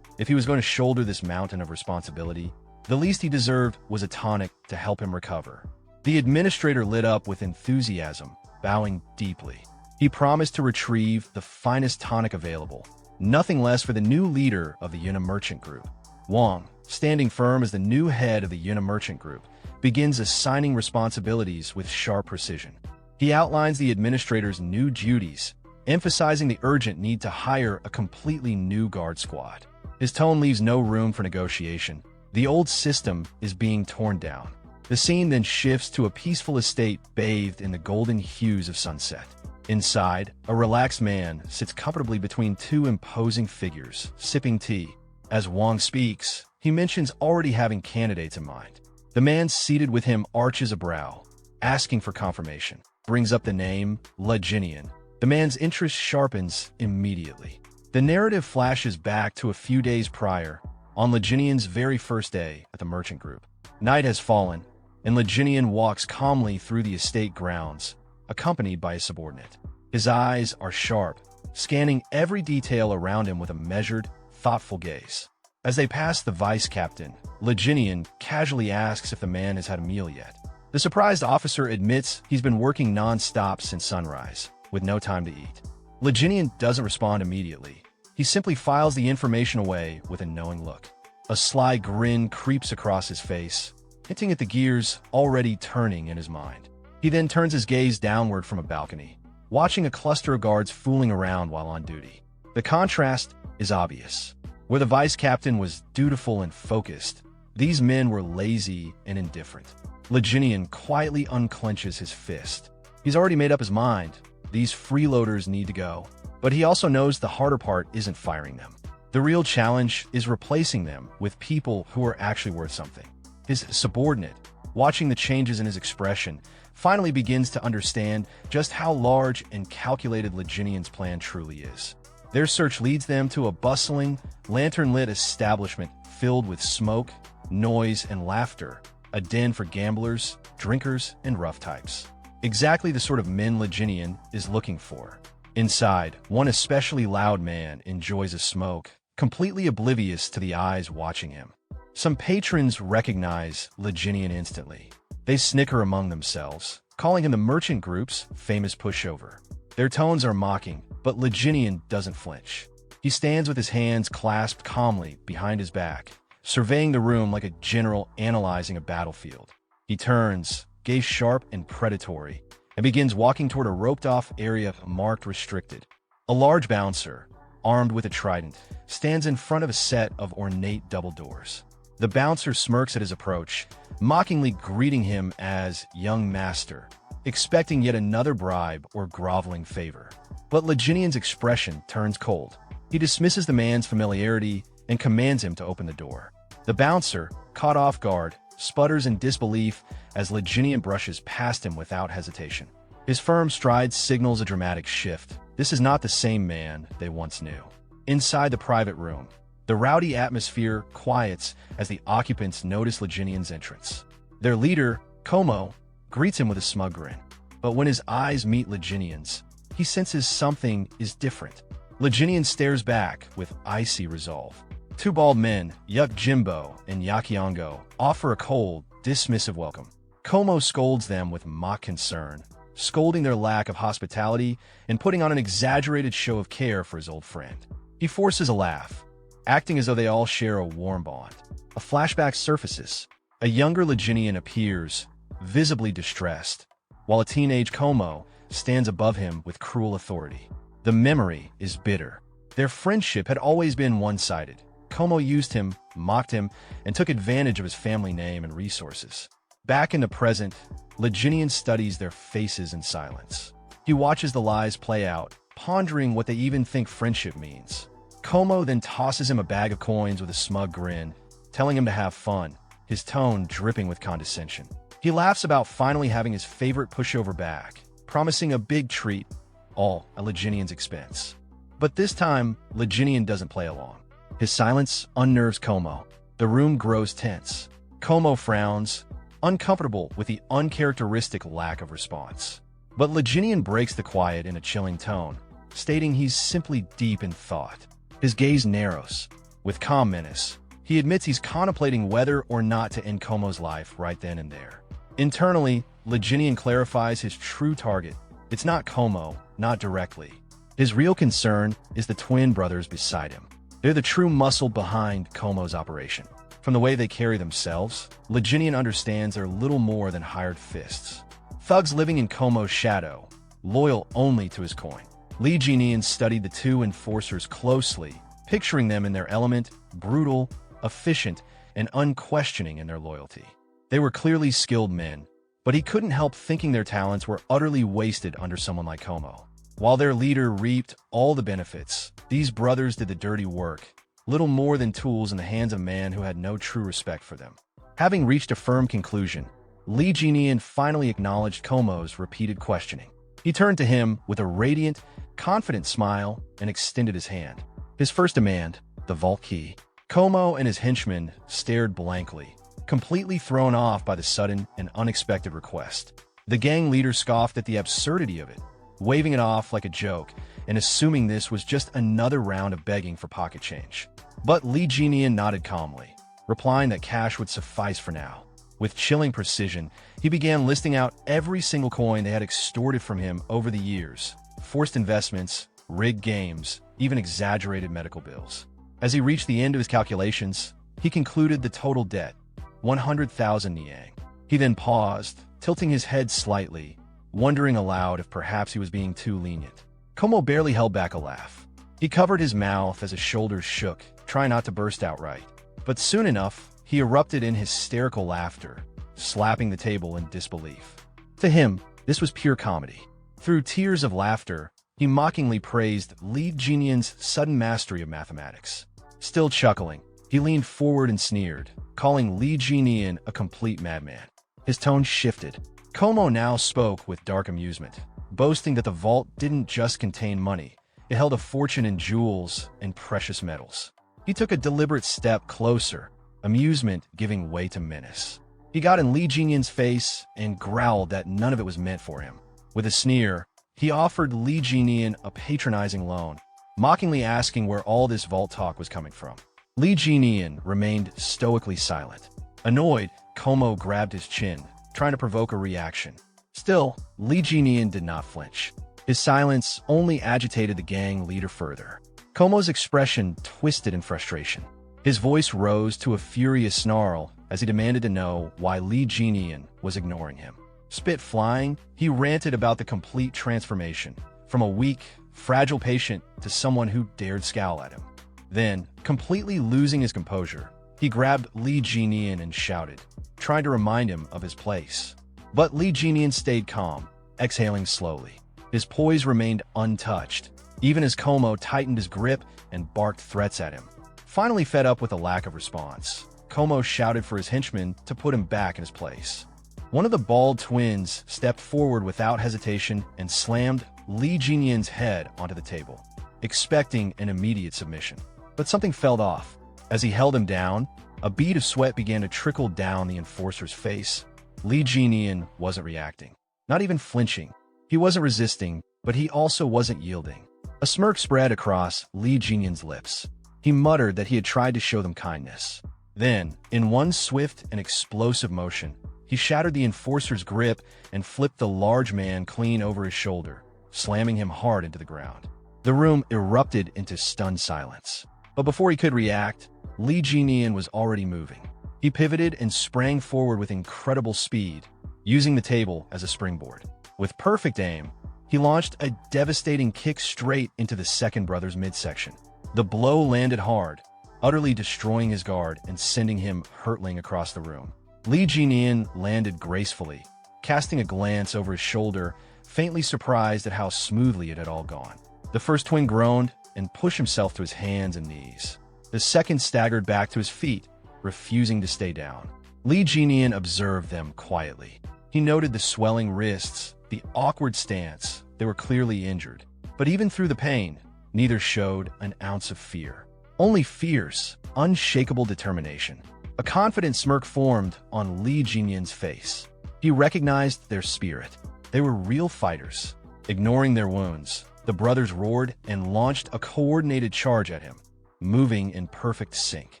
if he was going to shoulder this mountain of responsibility, the least he deserved was a tonic to help him recover. The administrator lit up with enthusiasm, bowing deeply. He promised to retrieve the finest tonic available, nothing less for the new leader of the Yuna merchant group. Wang, standing firm as the new head of the Yuna merchant group, begins assigning responsibilities with sharp precision. He outlines the administrator's new duties, emphasizing the urgent need to hire a completely new guard squad. His tone leaves no room for negotiation. The old system is being torn down. The scene then shifts to a peaceful estate bathed in the golden hues of sunset. Inside, a relaxed man sits comfortably between two imposing figures, sipping tea. As Wang speaks, he mentions already having candidates in mind. The man seated with him arches a brow, asking for confirmation, brings up the name Leginian. The man's interest sharpens immediately. The narrative flashes back to a few days prior, on Leginian's very first day at the merchant group. Night has fallen, and Leginian walks calmly through the estate grounds, accompanied by his subordinate. His eyes are sharp, scanning every detail around him with a measured, thoughtful gaze. As they pass the vice captain, Leginian casually asks if the man has had a meal yet. The surprised officer admits he's been working non-stop since sunrise, with no time to eat. Leginian doesn't respond immediately. He simply files the information away with a knowing look. A sly grin creeps across his face, hinting at the gears already turning in his mind. He then turns his gaze downward from a balcony, watching a cluster of guards fooling around while on duty. The contrast is obvious. Where the vice captain was dutiful and focused, these men were lazy and indifferent. Leginian quietly unclenches his fist. He's already made up his mind. These freeloaders need to go. But he also knows the harder part isn't firing them. The real challenge is replacing them with people who are actually worth something. His subordinate, watching the changes in his expression, finally begins to understand just how large and calculated Leginian's plan truly is. Their search leads them to a bustling, lantern-lit establishment filled with smoke, noise, and laughter, a den for gamblers, drinkers, and rough types. Exactly the sort of men Leginian is looking for. Inside, one especially loud man enjoys a smoke, completely oblivious to the eyes watching him. Some patrons recognize Leginian instantly. They snicker among themselves, calling him the merchant group's famous pushover. Their tones are mocking, but Leginian doesn't flinch. He stands with his hands clasped calmly behind his back, surveying the room like a general analyzing a battlefield. He turns, gaze sharp and predatory, and begins walking toward a roped-off area marked restricted. A large bouncer, armed with a trident, stands in front of a set of ornate double doors. The bouncer smirks at his approach, mockingly greeting him as young master. expecting yet another bribe or groveling favor. But Li Jinian's expression turns cold. He dismisses the man's familiarity and commands him to open the door. The bouncer, caught off guard, sputters in disbelief as Li Jinian brushes past him without hesitation. His firm stride signals a dramatic shift. This is not the same man they once knew. Inside the private room, the rowdy atmosphere quiets as the occupants notice Li Jinian's entrance. Their leader, Como, greets him with a smug grin. But when his eyes meet Li Jinian's, he senses something is different. Li Jinian stares back with icy resolve. Two bald men, Yuk Jimbo and Yakiongo, offer a cold, dismissive welcome. Como scolds them with mock concern, scolding their lack of hospitality and putting on an exaggerated show of care for his old friend. He forces a laugh, acting as though they all share a warm bond. A flashback surfaces. A younger Li Jinian appears, visibly distressed, while a teenage Como stands above him with cruel authority. The memory is bitter. Their friendship had always been one-sided. Como used him, mocked him, and took advantage of his family name and resources. Back in the present, Li Jinian studies their faces in silence. He watches the lies play out, pondering what they even think friendship means. Como then tosses him a bag of coins with a smug grin, telling him to have fun, his tone dripping with condescension. He laughs about finally having his favorite pushover back, promising a big treat, all at Li Jinian's expense. But this time, Li Jinian doesn't play along. His silence unnerves Como. The room grows tense. Como frowns, uncomfortable with the uncharacteristic lack of response. But Li Jinian breaks the quiet in a chilling tone, stating he's simply deep in thought. His gaze narrows. With calm menace, he admits he's contemplating whether or not to end Como's life right then and there. Internally, Li Jinian clarifies his true target. It's not Como, not directly. His real concern is the twin brothers beside him. They're the true muscle behind Como's operation. From the way they carry themselves, Li Jinian understands they're little more than hired fists. Thugs living in Como's shadow, loyal only to his coin. Li Jinian studied the two enforcers closely, picturing them in their element, brutal, efficient, and unquestioning in their loyalty. They were clearly skilled men, but he couldn't help thinking their talents were utterly wasted under someone like Como. While their leader reaped all the benefits, these brothers did the dirty work, little more than tools in the hands of a man who had no true respect for them. Having reached a firm conclusion, Li Jinian finally acknowledged Como's repeated questioning. He turned to him with a radiant, confident smile and extended his hand. His first demand, the vault key. Como and his henchmen stared blankly, completely thrown off by the sudden and unexpected request. The gang leader scoffed at the absurdity of it, waving it off like a joke and assuming this was just another round of begging for pocket change. But Li Jinian nodded calmly, replying that cash would suffice for now. With chilling precision, he began listing out every single coin they had extorted from him over the years: forced investments, rigged games, even exaggerated medical bills. As he reached the end of his calculations, he concluded the total debt, 100,000 niang. He then paused, tilting his head slightly, wondering aloud if perhaps he was being too lenient. Como barely held back a laugh. He covered his mouth as his shoulders shook, trying not to burst outright. But soon enough, he erupted in hysterical laughter, slapping the table in disbelief. To him, this was pure comedy. Through tears of laughter, he mockingly praised Li Jinian's sudden mastery of mathematics. Still chuckling, he leaned forward and sneered, calling Li Jinian a complete madman. His tone shifted. Como now spoke with dark amusement, boasting that the vault didn't just contain money, it held a fortune in jewels and precious metals. He took a deliberate step closer, amusement giving way to menace. He got in Li Jinian's face and growled that none of it was meant for him. With a sneer, he offered Li Jinian a patronizing loan, mockingly asking where all this vault talk was coming from. Li Jinian remained stoically silent. Annoyed, Como grabbed his chin, trying to provoke a reaction. Still, Li Jinian did not flinch. His silence only agitated the gang leader further. Como's expression twisted in frustration. His voice rose to a furious snarl as he demanded to know why Li Jinian was ignoring him. Spit flying, he ranted about the complete transformation, from a weak, fragile patient to someone who dared scowl at him. Then, completely losing his composure, he grabbed Li Jinian and shouted, trying to remind him of his place. But Li Jinian stayed calm, exhaling slowly. His poise remained untouched, even as Como tightened his grip and barked threats at him. Finally fed up with the lack of response, Como shouted for his henchmen to put him back in his place. One of the bald twins stepped forward without hesitation and slammed Li Jinyan's head onto the table, expecting an immediate submission. But something fell off. As he held him down, a bead of sweat began to trickle down the enforcer's face. Li Jinyan wasn't reacting, not even flinching. He wasn't resisting, but he also wasn't yielding. A smirk spread across Li Jinyan's lips. He muttered that he had tried to show them kindness. Then, in one swift and explosive motion, he shattered the enforcer's grip and flipped the large man clean over his shoulder, slamming him hard into the ground. The room erupted into stunned silence. But before he could react, Li Jinyan was already moving. He pivoted and sprang forward with incredible speed, using the table as a springboard. With perfect aim, he launched a devastating kick straight into the second brother's midsection. The blow landed hard, utterly destroying his guard and sending him hurtling across the room. Li Jinyan landed gracefully, casting a glance over his shoulder, faintly surprised at how smoothly it had all gone. The first twin groaned and pushed himself to his hands and knees. The second staggered back to his feet, refusing to stay down. Li Jinyan observed them quietly. He noted the swelling wrists, the awkward stance. They were clearly injured. But even through the pain, neither showed an ounce of fear. Only fierce, unshakable determination. A confident smirk formed on Li Jinyan's face. He recognized their spirit. They were real fighters. Ignoring their wounds, the brothers roared and launched a coordinated charge at him, moving in perfect sync.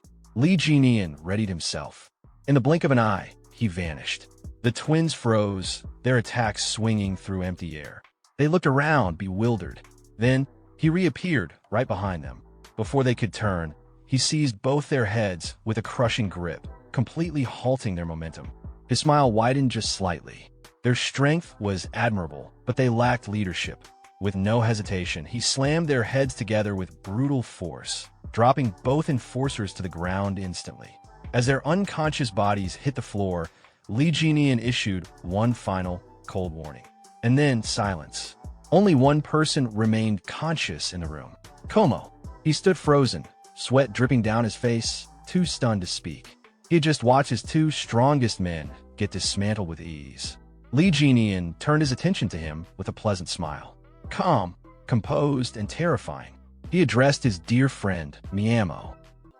Li Jinyan readied himself. In the blink of an eye, he vanished. The twins froze, their attacks swinging through empty air. They looked around, bewildered. Then, he reappeared right behind them. Before they could turn, he seized both their heads with a crushing grip, completely halting their momentum. His smile widened just slightly. Their strength was admirable, but they lacked leadership. With no hesitation, he slammed their heads together with brutal force, dropping both enforcers to the ground instantly. As their unconscious bodies hit the floor, Li Jinyan issued one final, cold warning. And then silence. Only one person remained conscious in the room. Como. He stood frozen, sweat dripping down his face, too stunned to speak. He had just watched his two strongest men get dismantled with ease. Li Jinyan turned his attention to him with a pleasant smile. Calm, composed, and terrifying, he addressed his dear friend, Miamo.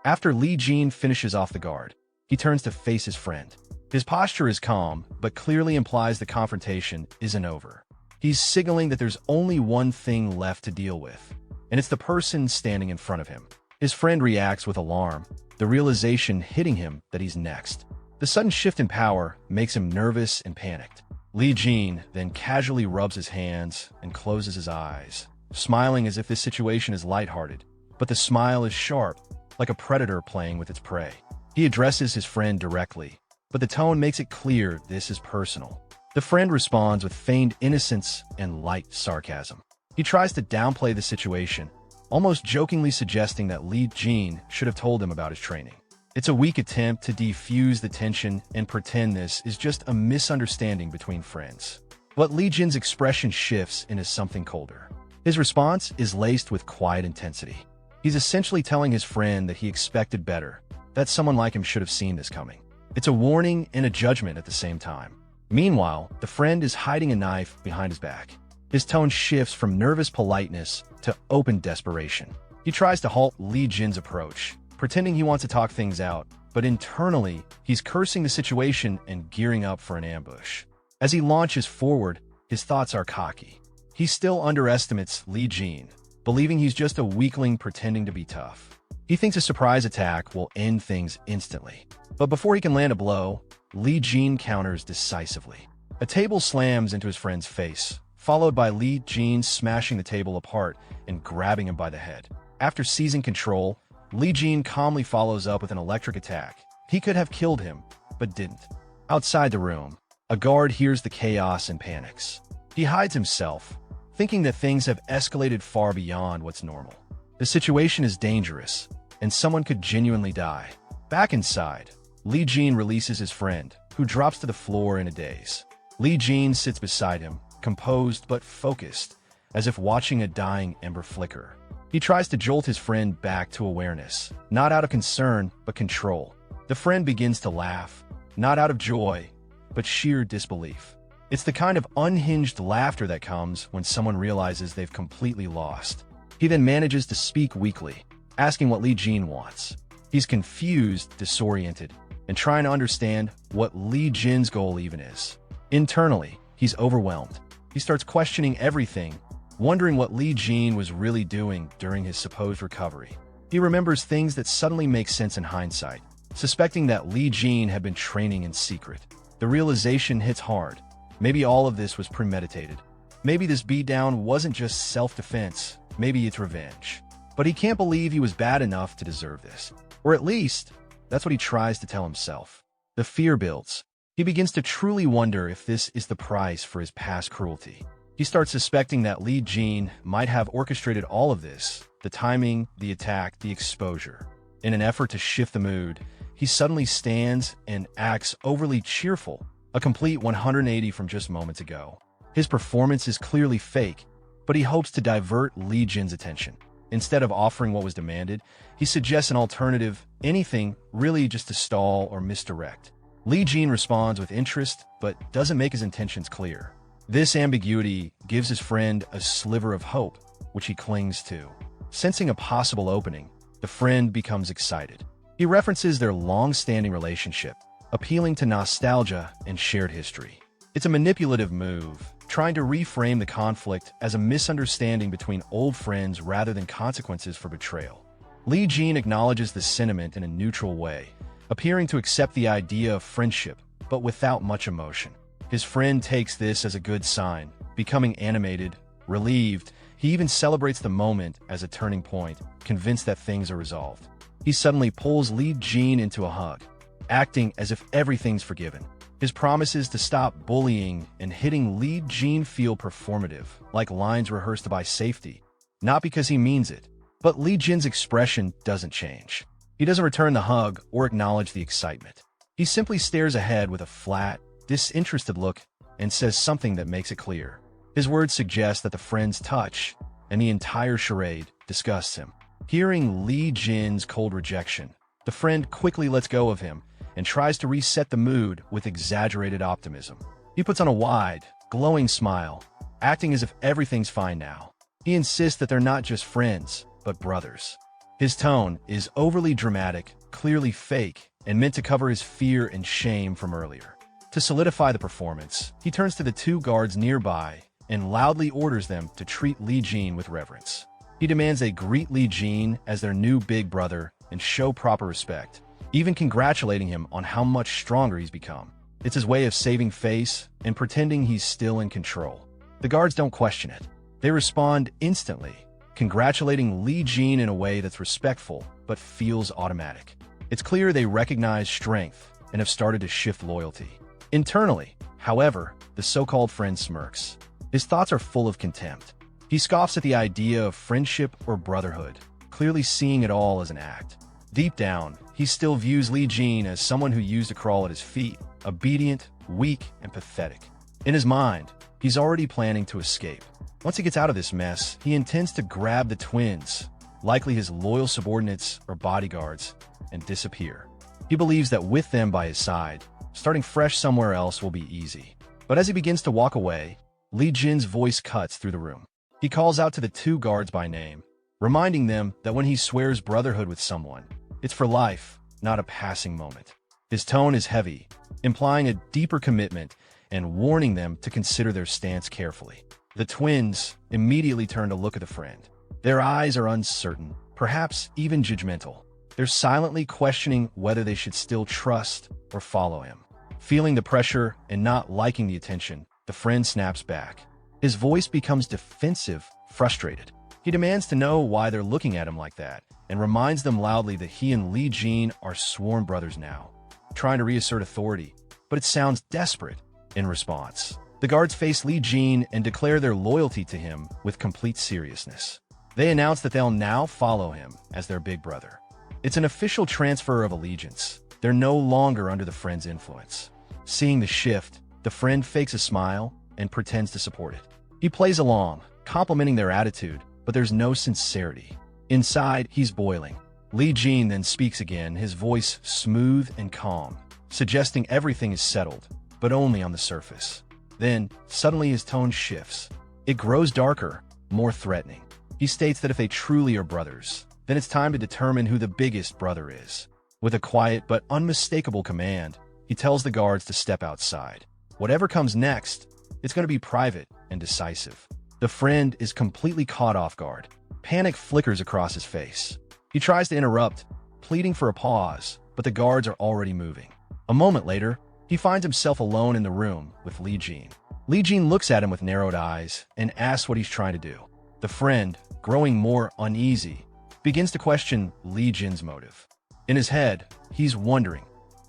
After Li Jin finishes off the guard, he turns to face his friend. His posture is calm, but clearly implies the confrontation isn't over. He's signaling that there's only one thing left to deal with, and it's the person standing in front of him. His friend reacts with alarm, the realization hitting him that he's next. The sudden shift in power makes him nervous and panicked. Li Jin then casually rubs his hands and closes his eyes, smiling as if this situation is lighthearted, but the smile is sharp, like a predator playing with its prey. He addresses his friend directly, but the tone makes it clear this is personal. The friend responds with feigned innocence and light sarcasm. He tries to downplay the situation, almost jokingly suggesting that Li Jin should have told him about his training. It's a weak attempt to defuse the tension and pretend this is just a misunderstanding between friends. But Li Jin's expression shifts into something colder. His response is laced with quiet intensity. He's essentially telling his friend that he expected better, that someone like him should have seen this coming. It's a warning and a judgment at the same time. Meanwhile, the friend is hiding a knife behind his back. His tone shifts from nervous politeness to open desperation. He tries to halt Li Jin's approach, pretending he wants to talk things out, but internally, he's cursing the situation and gearing up for an ambush. As he launches forward, his thoughts are cocky. He still underestimates Li Jin, believing he's just a weakling pretending to be tough. He thinks a surprise attack will end things instantly. But before he can land a blow, Li Jin counters decisively. A table slams into his friend's face, followed by Li Jin smashing the table apart and grabbing him by the head. After seizing control, Li Jin calmly follows up with an electric attack. He could have killed him, but didn't. Outside the room, a guard hears the chaos and panics. He hides himself, thinking that things have escalated far beyond what's normal. The situation is dangerous, and someone could genuinely die. Back inside, Li Jin releases his friend, who drops to the floor in a daze. Li Jin sits beside him, composed but focused, as if watching a dying ember flicker. He tries to jolt his friend back to awareness, not out of concern, but control. The friend begins to laugh, not out of joy, but sheer disbelief. It's the kind of unhinged laughter that comes when someone realizes they've completely lost. He then manages to speak weakly, asking what Li Jin wants. He's confused, disoriented, and trying to understand what Li Jin's goal even is. Internally, he's overwhelmed. He starts questioning everything, wondering what Li Jin was really doing during his supposed recovery. He remembers things that suddenly make sense in hindsight, suspecting that Li Jin had been training in secret. The realization hits hard. Maybe all of this was premeditated. Maybe this beatdown wasn't just self-defense, maybe it's revenge. But he can't believe he was bad enough to deserve this. Or at least, that's what he tries to tell himself. The fear builds. He begins to truly wonder if this is the price for his past cruelty. He starts suspecting that Li Jin might have orchestrated all of this, the timing, the attack, the exposure. In an effort to shift the mood, he suddenly stands and acts overly cheerful, a complete 180 from just moments ago. His performance is clearly fake, but he hopes to divert Li Jin's attention. Instead of offering what was demanded, he suggests an alternative, anything really just to stall or misdirect. Li Jin responds with interest, but doesn't make his intentions clear. This ambiguity gives his friend a sliver of hope, which he clings to. Sensing a possible opening, the friend becomes excited. He references their long-standing relationship, appealing to nostalgia and shared history. It's a manipulative move, trying to reframe the conflict as a misunderstanding between old friends rather than consequences for betrayal. Li Jin acknowledges the sentiment in a neutral way, appearing to accept the idea of friendship, but without much emotion. His friend takes this as a good sign, becoming animated, relieved. He even celebrates the moment as a turning point, convinced that things are resolved. He suddenly pulls Li Jin into a hug, acting as if everything's forgiven. His promises to stop bullying and hitting Li Jin feel performative, like lines rehearsed by safety. Not because he means it, but Li Jin's expression doesn't change. He doesn't return the hug or acknowledge the excitement. He simply stares ahead with a flat, disinterested look and says something that makes it clear. His words suggest that the friend's touch and the entire charade disgusts him. Hearing Li Jin's cold rejection, the friend quickly lets go of him and tries to reset the mood with exaggerated optimism. He puts on a wide, glowing smile, acting as if everything's fine now. He insists that they're not just friends, but brothers. His tone is overly dramatic, clearly fake, and meant to cover his fear and shame from earlier. To solidify the performance, he turns to the two guards nearby and loudly orders them to treat Li Jin with reverence. He demands they greet Li Jin as their new big brother and show proper respect, even congratulating him on how much stronger he's become. It's his way of saving face and pretending he's still in control. The guards don't question it. They respond instantly, congratulating Li Jin in a way that's respectful but feels automatic. It's clear they recognize strength and have started to shift loyalty. Internally, however, the so-called friend smirks. His thoughts are full of contempt. He scoffs at the idea of friendship or brotherhood, clearly seeing it all as an act. Deep down, he still views Li Jin as someone who used to crawl at his feet, obedient, weak, and pathetic. In his mind, he's already planning to escape. Once he gets out of this mess, he intends to grab the twins, likely his loyal subordinates or bodyguards, and disappear. He believes that with them by his side, starting fresh somewhere else will be easy. But as he begins to walk away, Li Jin's voice cuts through the room. He calls out to the two guards by name, reminding them that when he swears brotherhood with someone, it's for life, not a passing moment. His tone is heavy, implying a deeper commitment and warning them to consider their stance carefully. The twins immediately turn to look at the friend. Their eyes are uncertain, perhaps even judgmental. They're silently questioning whether they should still trust or follow him. Feeling the pressure and not liking the attention, the friend snaps back. His voice becomes defensive, frustrated. He demands to know why they're looking at him like that, and reminds them loudly that he and Li Jin are sworn brothers now, trying to reassert authority, but it sounds desperate in response. The guards face Li Jin and declare their loyalty to him with complete seriousness. They announce that they'll now follow him as their big brother. It's an official transfer of allegiance. They're no longer under the friend's influence. Seeing the shift, the friend fakes a smile, and pretends to support it. He plays along, complimenting their attitude, but there's no sincerity. Inside, he's boiling. Li Jin then speaks again, his voice smooth and calm, suggesting everything is settled, but only on the surface. Then, suddenly his tone shifts. It grows darker, more threatening. He states that if they truly are brothers, then it's time to determine who the biggest brother is. With a quiet but unmistakable command, he tells the guards to step outside. Whatever comes next, it's going to be private and decisive. The friend is completely caught off guard. Panic flickers across his face. He tries to interrupt, pleading for a pause, but the guards are already moving. A moment later, he finds himself alone in the room with Li Jin. Li Jin looks at him with narrowed eyes and asks what he's trying to do. The friend, growing more uneasy, begins to question Li Jin's motive. In his head, he's wondering,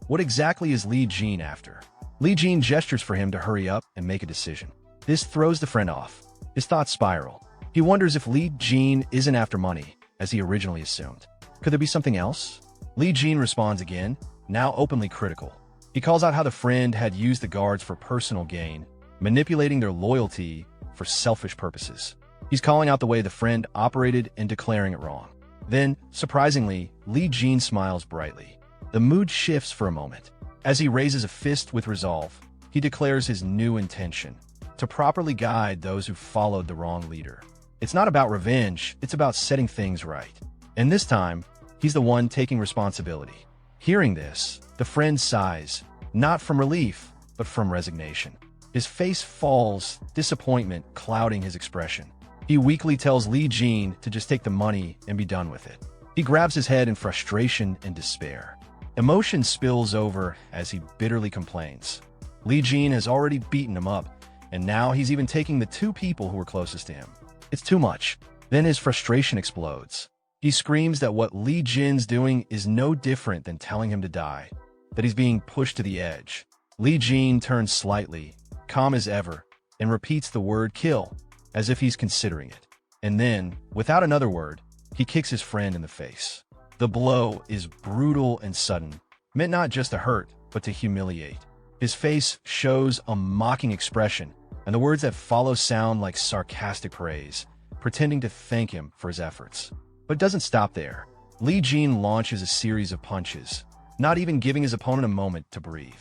what exactly is Li Jin after? Li Jin gestures for him to hurry up and make a decision. This throws the friend off. His thoughts spiral. He wonders if Li Jin isn't after money, as he originally assumed. Could there be something else? Li Jin responds again, now openly critical. He calls out how the friend had used the guards for personal gain, manipulating their loyalty for selfish purposes. He's calling out the way the friend operated and declaring it wrong. Then, surprisingly, Li Jin smiles brightly. The mood shifts for a moment. As he raises a fist with resolve, he declares his new intention: to properly guide those who followed the wrong leader. It's not about revenge, it's about setting things right. And this time, he's the one taking responsibility. Hearing this, the friend sighs, not from relief, but from resignation. His face falls, disappointment clouding his expression. He weakly tells Li Jin to just take the money and be done with it. He grabs his head in frustration and despair. Emotion spills over as he bitterly complains. Li Jin has already beaten him up, and now he's even taking the two people who were closest to him. It's too much. Then his frustration explodes. He screams that what Li Jin's doing is no different than telling him to die, that he's being pushed to the edge. Li Jin turns slightly, calm as ever, and repeats the word kill, as if he's considering it. And then, without another word, he kicks his friend in the face. The blow is brutal and sudden, meant not just to hurt, but to humiliate. His face shows a mocking expression, and the words that follow sound like sarcastic praise, pretending to thank him for his efforts. But it doesn't stop there. Li Jin launches a series of punches, not even giving his opponent a moment to breathe.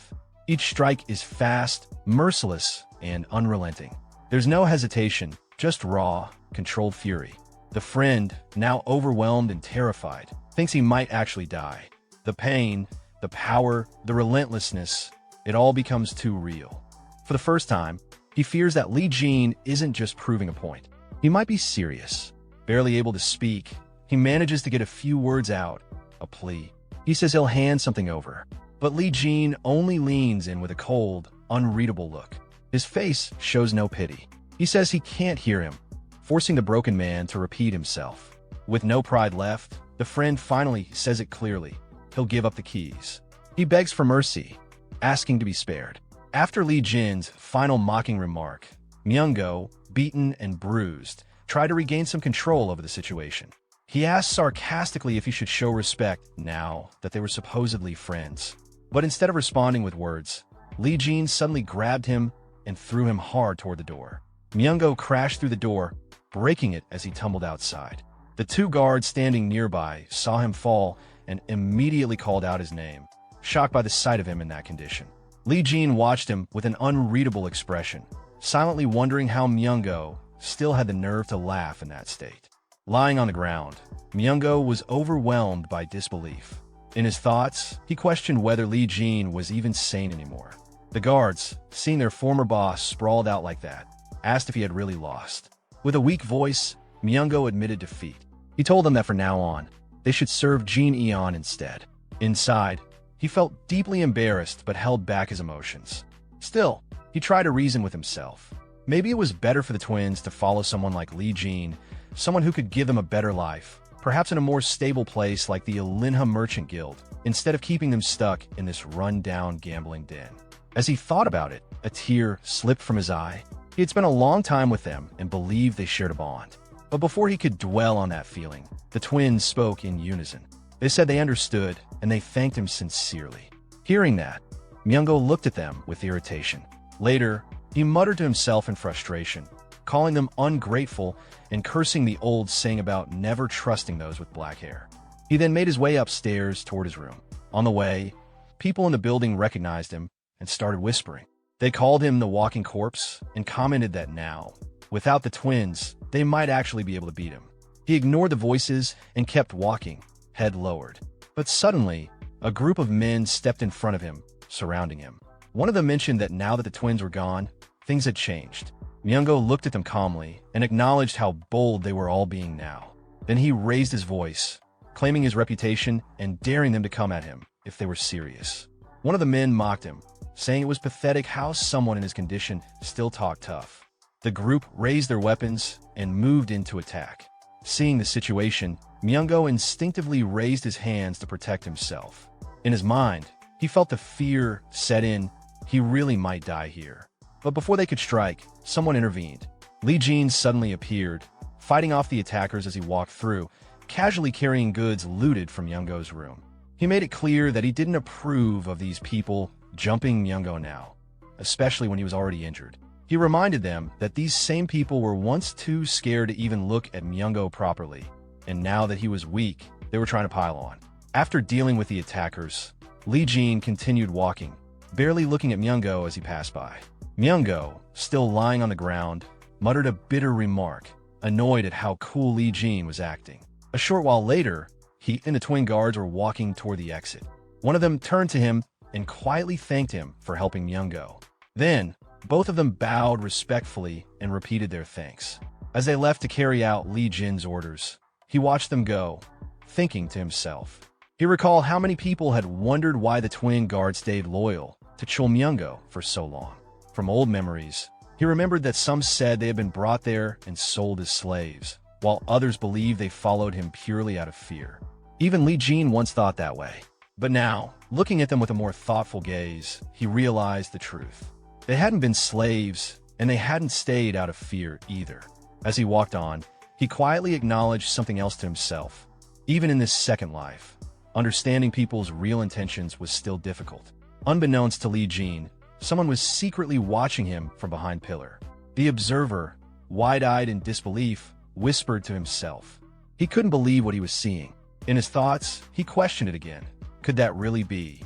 Each strike is fast, merciless, and unrelenting. There's no hesitation, just raw, controlled fury. The friend, now overwhelmed and terrified, thinks he might actually die. The pain, the power, the relentlessness, it all becomes too real. For the first time, he fears that Li Jin isn't just proving a point. He might be serious. Barely able to speak, he manages to get a few words out, a plea. He says he'll hand something over, but Li Jin only leans in with a cold, unreadable look. His face shows no pity. He says he can't hear him, forcing the broken man to repeat himself. With no pride left, the friend finally says it clearly. He'll give up the keys. He begs for mercy, asking to be spared. After Li Jin's final mocking remark, Myungo, beaten and bruised, tried to regain some control over the situation. He asked sarcastically if he should show respect now that they were supposedly friends. But instead of responding with words, Li Jin suddenly grabbed him and threw him hard toward the door. Myungo crashed through the door, breaking it as he tumbled outside. The two guards standing nearby saw him fall and immediately called out his name, shocked by the sight of him in that condition. Li Jin watched him with an unreadable expression, silently wondering how Myungo still had the nerve to laugh in that state. Lying on the ground, Myungo was overwhelmed by disbelief. In his thoughts, he questioned whether Li Jin was even sane anymore. The guards, seeing their former boss sprawled out like that, asked if he had really lost. With a weak voice, Myungo admitted defeat. He told them that from now on, they should serve Jin Eon instead. Inside, he felt deeply embarrassed but held back his emotions. Still, he tried to reason with himself. Maybe it was better for the twins to follow someone like Li Jin, someone who could give them a better life, perhaps in a more stable place like the Linha Merchant Guild, instead of keeping them stuck in this run-down gambling den. As he thought about it, a tear slipped from his eye. He had spent a long time with them and believed they shared a bond. But before he could dwell on that feeling, the twins spoke in unison. They said they understood, and they thanked him sincerely. Hearing that, Myungo looked at them with irritation. Later, He muttered to himself in frustration, calling them ungrateful and cursing the old saying about never trusting those with black hair. He then made his way upstairs toward his room. On the way, people in the building recognized him and started whispering. They called him the walking corpse and commented that now, without the twins, they might actually be able to beat him. He ignored the voices and kept walking, head lowered. But suddenly, a group of men stepped in front of him, surrounding him. One of them mentioned that now that the twins were gone, things had changed. Myungo looked at them calmly and acknowledged how bold they were all being now. Then he raised his voice, claiming his reputation and daring them to come at him if they were serious. One of the men mocked him, saying it was pathetic how someone in his condition still talked tough. The group raised their weapons and moved in to attack. Seeing the situation, Myungo instinctively raised his hands to protect himself. In his mind, he felt the fear set in. He really might die here. But before they could strike, someone intervened. Lee Jin suddenly appeared, fighting off the attackers as he walked through, casually carrying goods looted from Myungo's room. He made it clear that he didn't approve of these people jumping Myungo now, especially when he was already injured. He reminded them that these same people were once too scared to even look at Myungo properly, and now that he was weak, they were trying to pile on. After dealing with the attackers, Lee Jin continued walking, barely looking at Myungo as he passed by. Myungo, still lying on the ground, muttered a bitter remark, annoyed at how cool Lee Jin was acting. A short while later, he and the twin guards were walking toward the exit. One of them turned to him and quietly thanked him for helping Myungo. Then, both of them bowed respectfully and repeated their thanks. As they left to carry out Lee Jin's orders, he watched them go, thinking to himself. He recalled how many people had wondered why the twin guards stayed loyal to Chul Myungo for so long. From old memories, he remembered that some said they had been brought there and sold as slaves, while others believed they followed him purely out of fear. Even Lee Jin once thought that way. But now, looking at them with a more thoughtful gaze, he realized the truth. They hadn't been slaves, and they hadn't stayed out of fear either. As he walked on, he quietly acknowledged something else to himself. Even in this second life, understanding people's real intentions was still difficult. Unbeknownst to Lee Jin, someone was secretly watching him from behind pillar. The observer, wide-eyed in disbelief, whispered to himself. He couldn't believe what he was seeing. In his thoughts, he questioned it again. Could that really be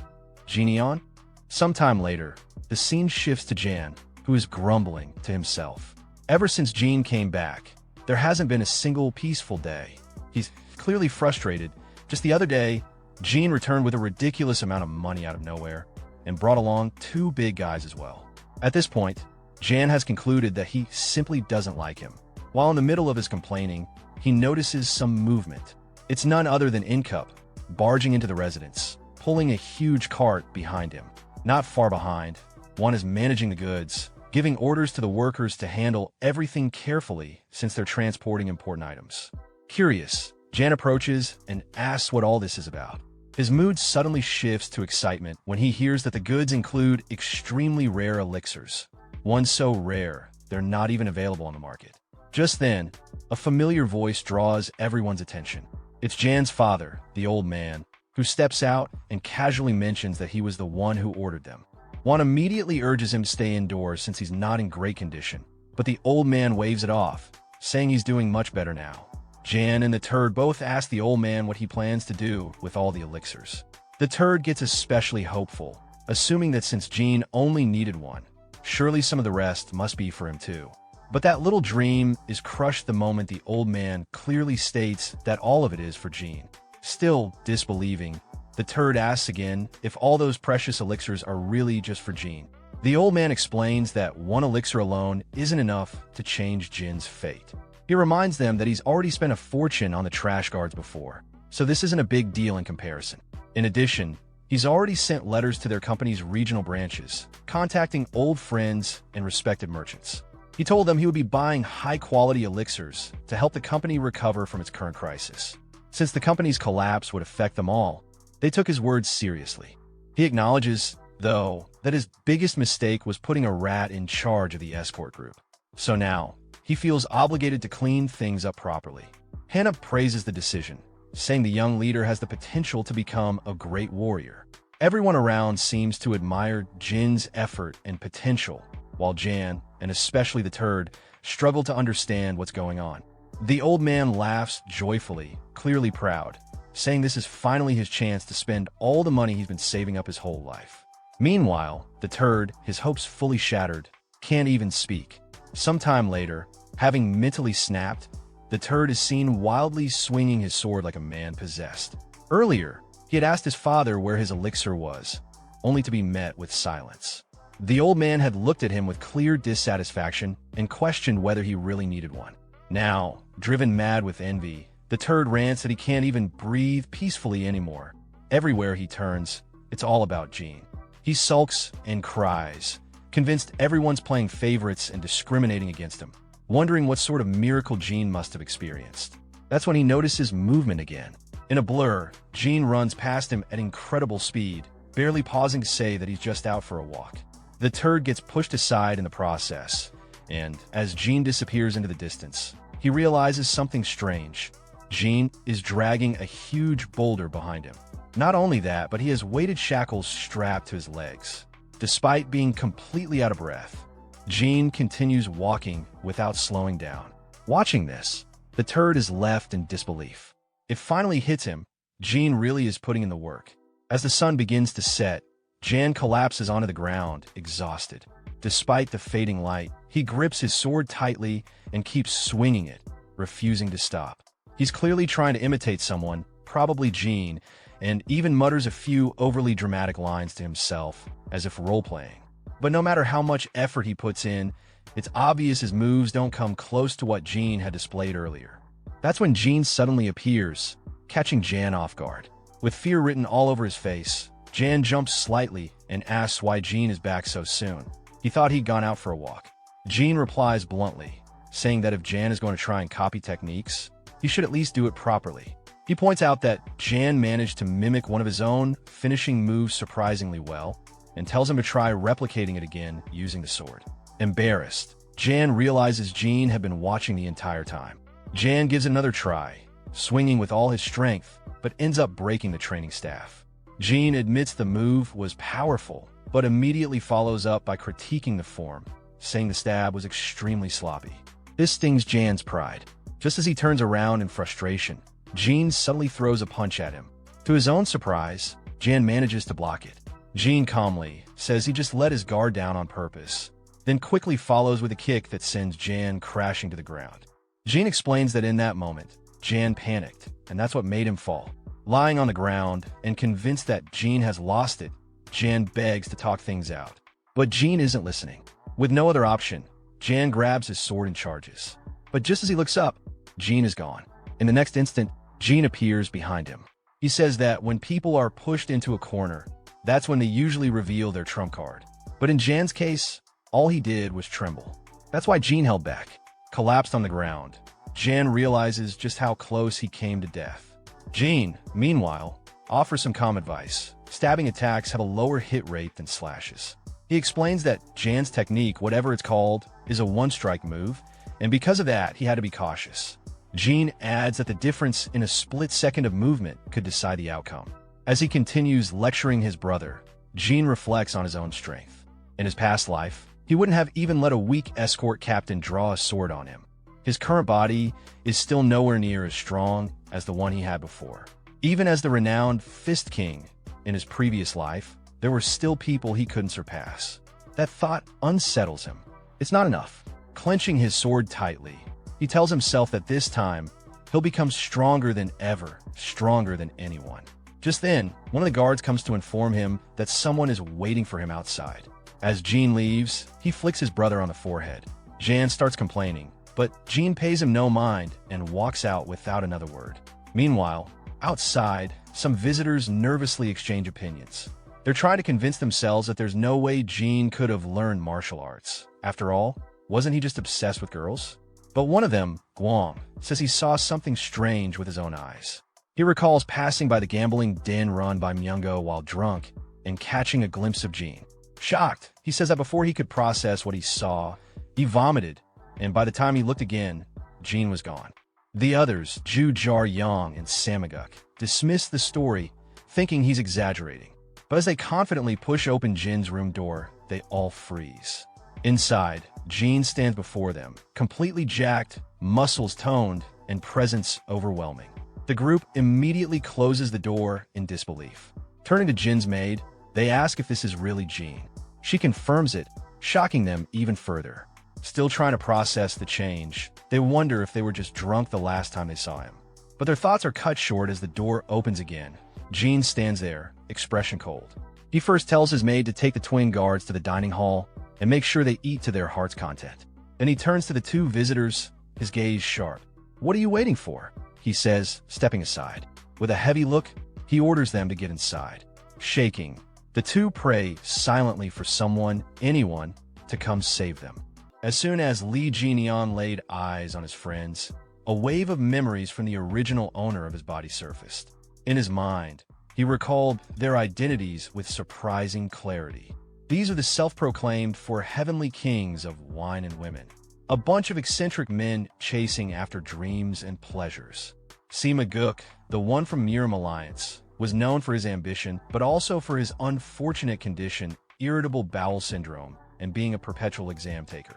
Jineon? Sometime later, the scene shifts to Jan, who is grumbling to himself. Ever since Jean came back, there hasn't been a single peaceful day. He's clearly frustrated. Just the other day, Jean returned with a ridiculous amount of money out of nowhere and brought along 2 big guys as well. At this point, Jan has concluded that he simply doesn't like him. While in the middle of his complaining, he notices some movement. It's none other than Incup, barging into the residence, pulling a huge cart behind him. Not far behind, one is managing the goods, giving orders to the workers to handle everything carefully since they're transporting important items. Curious, Jan approaches and asks what all this is about. His mood suddenly shifts to excitement when he hears that the goods include extremely rare elixirs. One so rare, they're not even available on the market. Just then, a familiar voice draws everyone's attention. It's Jan's father, the old man, who steps out and casually mentions that he was the one who ordered them. Juan immediately urges him to stay indoors since he's not in great condition, but the old man waves it off, saying he's doing much better now. Jan and the turd both ask the old man what he plans to do with all the elixirs. The turd gets especially hopeful, assuming that since Jean only needed one, surely some of the rest must be for him too. But that little dream is crushed the moment the old man clearly states that all of it is for Jean. Still disbelieving, the turd asks again if all those precious elixirs are really just for Jean. The old man explains that one elixir alone isn't enough to change Jin's fate. He reminds them that he's already spent a fortune on the trash guards before, so this isn't a big deal in comparison. In addition, he's already sent letters to their company's regional branches, contacting old friends and respected merchants. He told them he would be buying high-quality elixirs to help the company recover from its current crisis. Since the company's collapse would affect them all, they took his words seriously. He acknowledges, though, that his biggest mistake was putting a rat in charge of the escort group. So now, he feels obligated to clean things up properly. Hannah praises the decision, saying the young leader has the potential to become a great warrior. Everyone around seems to admire Jin's effort and potential, while Jan, and especially the turd, struggle to understand what's going on. The old man laughs joyfully, clearly proud, saying this is finally his chance to spend all the money he's been saving up his whole life. Meanwhile, the turd, his hopes fully shattered, can't even speak. Sometime later, having mentally snapped, the turd is seen wildly swinging his sword like a man possessed. Earlier, he had asked his father where his elixir was, only to be met with silence. The old man had looked at him with clear dissatisfaction and questioned whether he really needed one. Now, driven mad with envy, the turd rants that he can't even breathe peacefully anymore. Everywhere he turns, it's all about Jean. He sulks and cries, convinced everyone's playing favorites and discriminating against him, wondering what sort of miracle Jean must have experienced. That's when he notices movement again. In a blur, Jean runs past him at incredible speed, barely pausing to say that he's just out for a walk. The turd gets pushed aside in the process, and as Jean disappears into the distance, he realizes something strange. Jean is dragging a huge boulder behind him. Not only that, but he has weighted shackles strapped to his legs. Despite being completely out of breath, Jean continues walking without slowing down. Watching this, the turd is left in disbelief. It finally hits him. Jean really is putting in the work. As the sun begins to set, Jan collapses onto the ground, exhausted. Despite the fading light, he grips his sword tightly and keeps swinging it, refusing to stop. He's clearly trying to imitate someone, probably Jean, and even mutters a few overly dramatic lines to himself, as if role-playing. But no matter how much effort he puts in, it's obvious his moves don't come close to what Jean had displayed earlier. That's when Jean suddenly appears, catching Jan off guard. With fear written all over his face, Jan jumps slightly and asks why Jean is back so soon. He thought he'd gone out for a walk. Jean replies bluntly, saying that if Jan is going to try and copy techniques, he should at least do it properly. He points out that Jan managed to mimic one of his own finishing moves surprisingly well, and tells him to try replicating it again using the sword. Embarrassed, Jan realizes Jean had been watching the entire time. Jan gives it another try, swinging with all his strength, but ends up breaking the training staff. Jean admits the move was powerful, but immediately follows up by critiquing the form, saying the stab was extremely sloppy. This stings Jan's pride. Just as he turns around in frustration, Jean suddenly throws a punch at him. To his own surprise, Jan manages to block it. Jean calmly says he just let his guard down on purpose, then quickly follows with a kick that sends Jan crashing to the ground. Jean explains that in that moment, Jan panicked, and that's what made him fall. Lying on the ground and convinced that Jean has lost it, Jan begs to talk things out. But Jean isn't listening. With no other option, Jan grabs his sword and charges. But just as he looks up, Jean is gone. In the next instant, Jean appears behind him. He says that when people are pushed into a corner, that's when they usually reveal their trump card. But in Jan's case, all he did was tremble. That's why Jean held back, collapsed on the ground. Jan realizes just how close he came to death. Jean, meanwhile, offers some calm advice. Stabbing attacks have a lower hit rate than slashes. He explains that Jan's technique, whatever it's called, is a one-strike move, and because of that, he had to be cautious. Jean adds that the difference in a split second of movement could decide the outcome. As he continues lecturing his brother, Jean reflects on his own strength. In his past life, he wouldn't have even let a weak escort captain draw a sword on him. His current body is still nowhere near as strong as the one he had before. Even as the renowned Fist King in his previous life, there were still people he couldn't surpass. That thought unsettles him. It's not enough. Clenching his sword tightly, he tells himself that this time, he'll become stronger than ever, stronger than anyone. Just then, one of the guards comes to inform him that someone is waiting for him outside. As Jean leaves, he flicks his brother on the forehead. Jan starts complaining, but Jean pays him no mind and walks out without another word. Meanwhile, outside, some visitors nervously exchange opinions. They're trying to convince themselves that there's no way Jean could have learned martial arts. After all, wasn't he just obsessed with girls? But one of them, Guang, says he saw something strange with his own eyes. He recalls passing by the gambling den run by Manga while drunk and catching a glimpse of Jean. Shocked, he says that before he could process what he saw, he vomited, and by the time he looked again, Jean was gone. The others, Ju Jar Yang and Samaguk, dismiss the story, thinking he's exaggerating. But as they confidently push open Jin's room door, they all freeze. Inside, Jean stands before them, completely jacked, muscles toned, and presence overwhelming. The group immediately closes the door in disbelief. Turning to Jin's maid, they ask if this is really Jean. She confirms it, shocking them even further. Still trying to process the change, they wonder if they were just drunk the last time they saw him. But their thoughts are cut short as the door opens again. Jean stands there, expression cold. He first tells his maid to take the twin guards to the dining hall and make sure they eat to their heart's content. Then he turns to the two visitors, his gaze sharp. "What are you waiting for?" he says, stepping aside. With a heavy look, he orders them to get inside. Shaking, the two pray silently for someone, anyone, to come save them. As soon as Lee Jian laid eyes on his friends, a wave of memories from the original owner of his body surfaced. In his mind, he recalled their identities with surprising clarity. These are the self-proclaimed four heavenly kings of wine and women. A bunch of eccentric men chasing after dreams and pleasures. Sima Guk, the one from Miram Alliance, was known for his ambition, but also for his unfortunate condition, irritable bowel syndrome, and being a perpetual exam taker.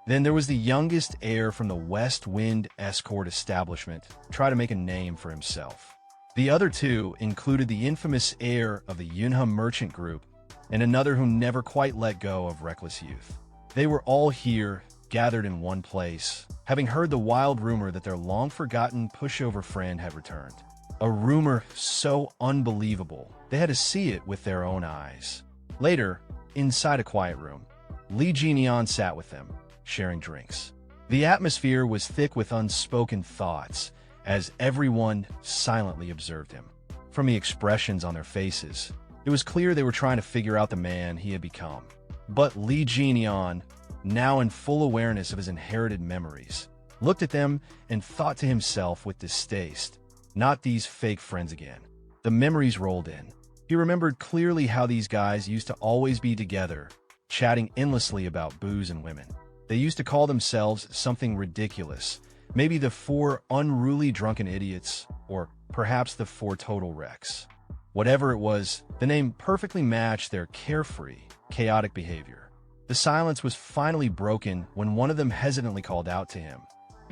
Then there was the youngest heir from the West Wind escort establishment, try to make a name for himself. The other two included the infamous heir of the Yunha merchant group and another who never quite let go of reckless youth. They were all here, gathered in one place, having heard the wild rumor that their long-forgotten pushover friend had returned. A rumor so unbelievable, they had to see it with their own eyes. Later, inside a quiet room, Lee Jian sat with them, sharing drinks. The atmosphere was thick with unspoken thoughts, as everyone silently observed him. From the expressions on their faces, it was clear they were trying to figure out the man he had become. But Lee Jian, now in full awareness of his inherited memories, looked at them and thought to himself with distaste, not these fake friends again. The memories rolled in. He remembered clearly how these guys used to always be together, chatting endlessly about booze and women. They used to call themselves something ridiculous, maybe the four unruly drunken idiots, or perhaps the four total wrecks. Whatever it was, the name perfectly matched their carefree, chaotic behavior. The silence was finally broken when one of them hesitantly called out to him,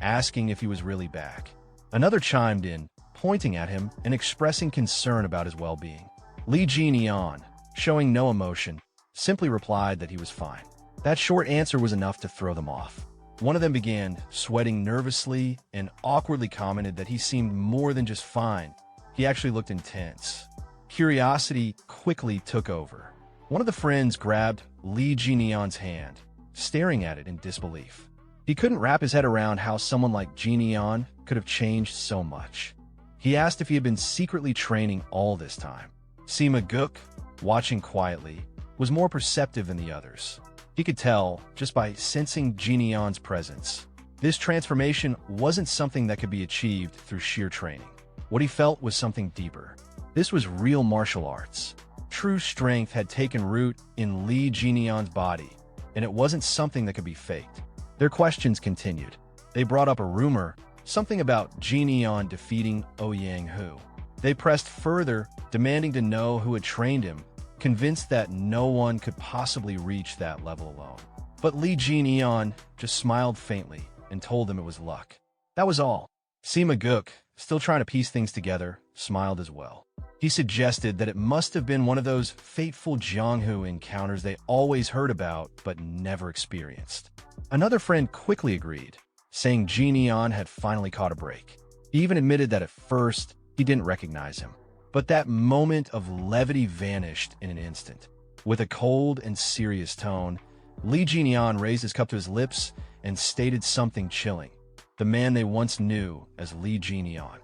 asking if he was really back. Another chimed in, pointing at him and expressing concern about his well-being. Lee Jian, showing no emotion, simply replied that he was fine. That short answer was enough to throw them off. One of them began sweating nervously and awkwardly commented that he seemed more than just fine. He actually looked intense. Curiosity quickly took over. One of the friends grabbed Lee Jian's hand, staring at it in disbelief. He couldn't wrap his head around how someone like Jian could have changed so much. He asked if he had been secretly training all this time. Sima Guk, watching quietly, was more perceptive than the others. He could tell, just by sensing Jian's presence, this transformation wasn't something that could be achieved through sheer training. What he felt was something deeper. This was real martial arts. True strength had taken root in Lee Jian's body, and it wasn't something that could be faked. Their questions continued. They brought up a rumor, something about Jian defeating Ouyang Hu. They pressed further, demanding to know who had trained him, convinced that no one could possibly reach that level alone. But Lee Jian just smiled faintly and told them it was luck. That was all. Sima Guk, still trying to piece things together, smiled as well. He suggested that it must have been one of those fateful Jianghu encounters they always heard about but never experienced. Another friend quickly agreed, saying Jian had finally caught a break. He even admitted that at first he didn't recognize him. But that moment of levity vanished in an instant. With a cold and serious tone, Lee Jian raised his cup to his lips and stated something chilling. The man they once knew as Lee Jian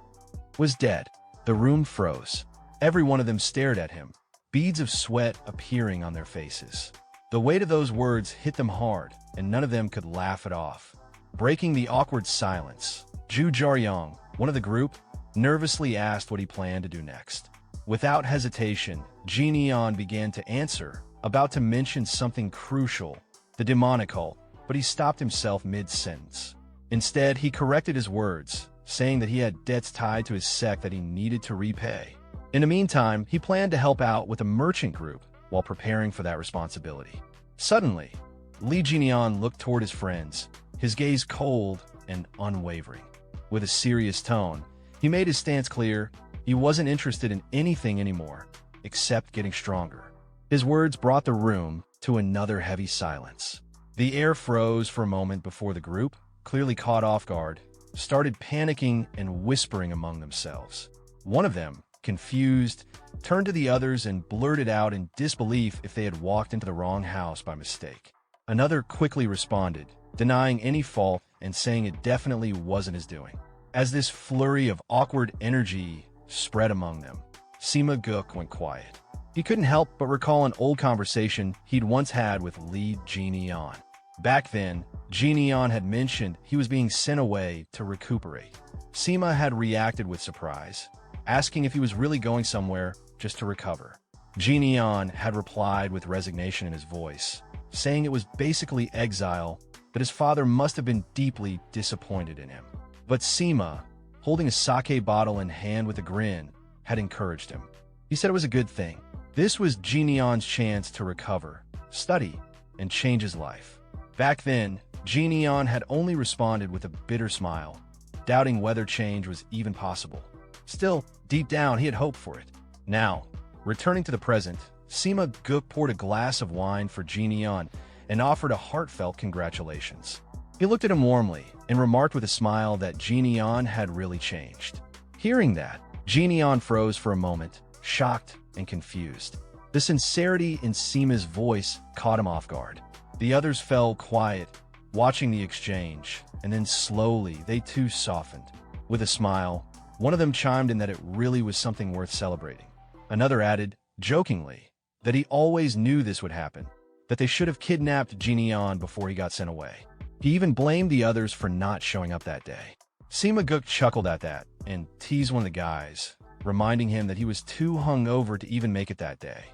was dead. The room froze. Every one of them stared at him, beads of sweat appearing on their faces. The weight of those words hit them hard, and none of them could laugh it off. Breaking the awkward silence, Zhu Jiaoyang, one of the group, nervously asked what he planned to do next. Without hesitation, Jian began to answer, about to mention something crucial, the demonical, but he stopped himself mid-sentence. Instead, he corrected his words, saying that he had debts tied to his sect that he needed to repay. In the meantime, he planned to help out with a merchant group while preparing for that responsibility. Suddenly, Lee Jinian looked toward his friends, his gaze cold and unwavering. With a serious tone, he made his stance clear. He wasn't interested in anything anymore, except getting stronger. His words brought the room to another heavy silence. The air froze for a moment before the group, clearly caught off guard, started panicking and whispering among themselves. One of them, confused, turned to the others and blurted out in disbelief if they had walked into the wrong house by mistake. Another quickly responded, denying any fault and saying it definitely wasn't his doing. As this flurry of awkward energy spread among them, Sima Guk went quiet. He couldn't help but recall an old conversation he'd once had with Lee Jinian. Back then, Jinian had mentioned he was being sent away to recuperate. Sima had reacted with surprise, asking if he was really going somewhere just to recover. Jinian had replied with resignation in his voice, saying it was basically exile, that his father must have been deeply disappointed in him. But Sima, holding a sake bottle in hand with a grin, had encouraged him. He said it was a good thing. This was Jinian's chance to recover, study, and change his life. Back then, Jinian had only responded with a bitter smile, doubting whether change was even possible. Still, deep down, he had hoped for it. Now, returning to the present, Sima Guk poured a glass of wine for Jinian and offered a heartfelt congratulations. He looked at him warmly and remarked with a smile that Jinian had really changed. Hearing that, Jinian froze for a moment, shocked and confused. The sincerity in Sima's voice caught him off guard. The others fell quiet, watching the exchange, and then slowly they too softened. With a smile, one of them chimed in that it really was something worth celebrating. Another added, jokingly, that he always knew this would happen, that they should have kidnapped Jinian before he got sent away. He even blamed the others for not showing up that day. Sima Guk chuckled at that and teased one of the guys, reminding him that he was too hungover to even make it that day.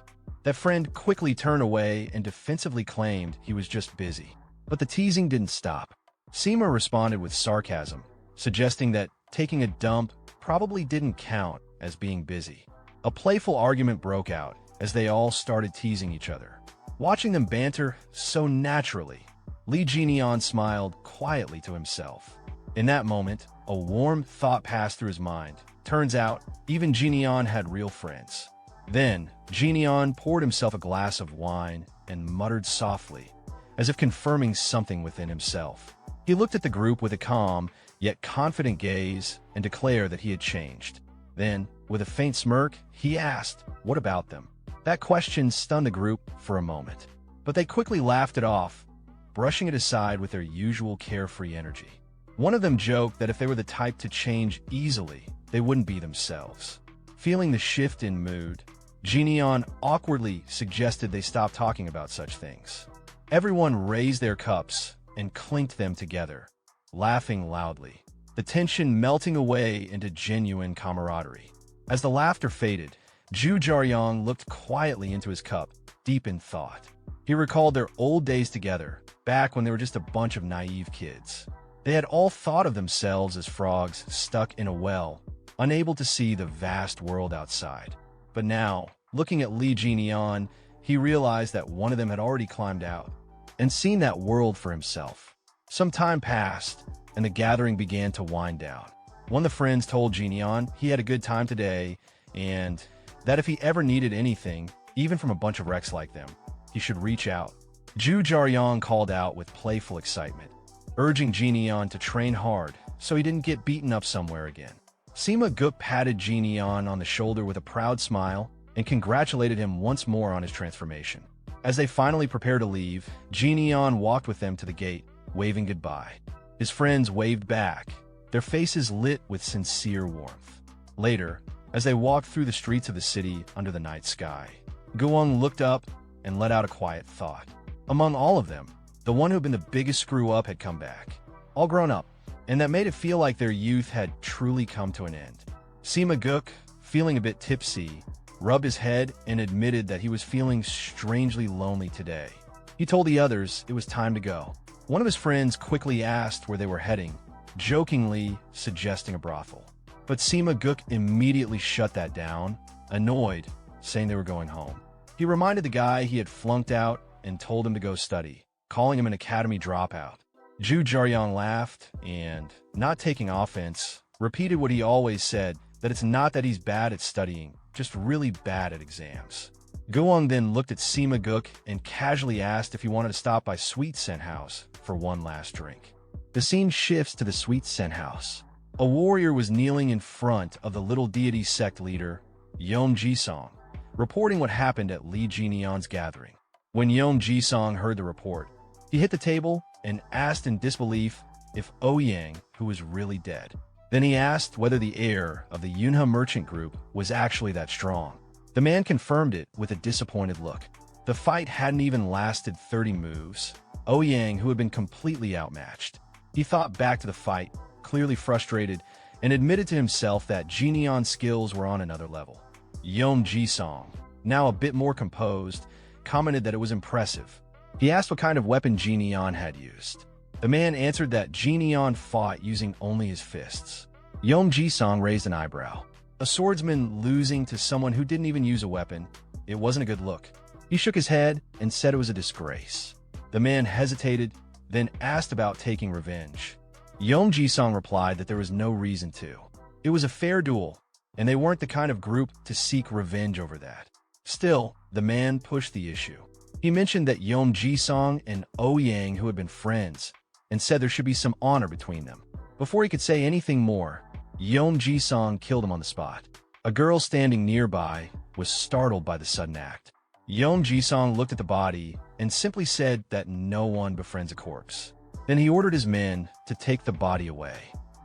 That friend quickly turned away and defensively claimed he was just busy. But the teasing didn't stop. Sima responded with sarcasm, suggesting that taking a dump probably didn't count as being busy. A playful argument broke out as they all started teasing each other. Watching them banter so naturally, Lee Jinian smiled quietly to himself. In that moment, a warm thought passed through his mind. Turns out, even Jinian had real friends. Then, Jinian poured himself a glass of wine and muttered softly, as if confirming something within himself. He looked at the group with a calm, yet confident gaze and declared that he had changed. Then, with a faint smirk, he asked, "What about them?" That question stunned the group for a moment, but they quickly laughed it off, brushing it aside with their usual carefree energy. One of them joked that if they were the type to change easily, they wouldn't be themselves. Feeling the shift in mood, Jinian awkwardly suggested they stop talking about such things. Everyone raised their cups and clinked them together, laughing loudly, the tension melting away into genuine camaraderie. As the laughter faded, Zhu Jiaoyang looked quietly into his cup, deep in thought. He recalled their old days together, back when they were just a bunch of naive kids. They had all thought of themselves as frogs stuck in a well, unable to see the vast world outside. But now, looking at Li Jinian, he realized that one of them had already climbed out and seen that world for himself. Some time passed, and the gathering began to wind down. One of the friends told Jinian he had a good time today, and that if he ever needed anything, even from a bunch of wrecks like them, he should reach out. Zhu Jiaoyang called out with playful excitement, urging Jinian to train hard so he didn't get beaten up somewhere again. Sima Guk patted Jinian on the shoulder with a proud smile and congratulated him once more on his transformation. As they finally prepared to leave, Jinian walked with them to the gate, waving goodbye. His friends waved back, their faces lit with sincere warmth. Later, as they walked through the streets of the city under the night sky, Guang looked up and let out a quiet thought. Among all of them, the one who had been the biggest screw-up had come back, all grown up, and that made it feel like their youth had truly come to an end. Sima Guk, feeling a bit tipsy, rubbed his head and admitted that he was feeling strangely lonely today. He told the others it was time to go. One of his friends quickly asked where they were heading, jokingly suggesting a brothel. But Sima Guk immediately shut that down, annoyed, saying they were going home. He reminded the guy he had flunked out and told him to go study. calling him an academy dropout. Zhu Jiaoyang laughed and, not taking offense, repeated what he always said, that it's not that he's bad at studying, just really bad at exams. Guang then looked at Sima Guk and casually asked if he wanted to stop by Sweet Scent House for one last drink. The scene shifts to the Sweet Scent House. A warrior was kneeling in front of the little deity sect leader, Yom Jisong, reporting what happened at Li Jinian's gathering. When Yom Jisong heard the report, he hit the table and asked in disbelief if Ouyang, who was really dead. Then he asked whether the heir of the Yunhe merchant group was actually that strong. The man confirmed it with a disappointed look. The fight hadn't even lasted 30 moves. Ouyang, who had been completely outmatched. He thought back to the fight, clearly frustrated, and admitted to himself that Jinian's skills were on another level. Yom Jisong, now a bit more composed, commented that it was impressive. He asked what kind of weapon Jinian had used. The man answered that Jinian fought using only his fists. Yom Jisong raised an eyebrow. A swordsman losing to someone who didn't even use a weapon, it wasn't a good look. He shook his head and said it was a disgrace. The man hesitated, then asked about taking revenge. Yom Jisong replied that there was no reason to. It was a fair duel, and they weren't the kind of group to seek revenge over that. Still, the man pushed the issue. He mentioned that Yom Jisong and Ouyang, who had been friends, and said there should be some honor between them. Before he could say anything more, Yom Jisong killed him on the spot. A girl standing nearby was startled by the sudden act. Yom Jisong looked at the body and simply said that no one befriends a corpse. Then he ordered his men to take the body away.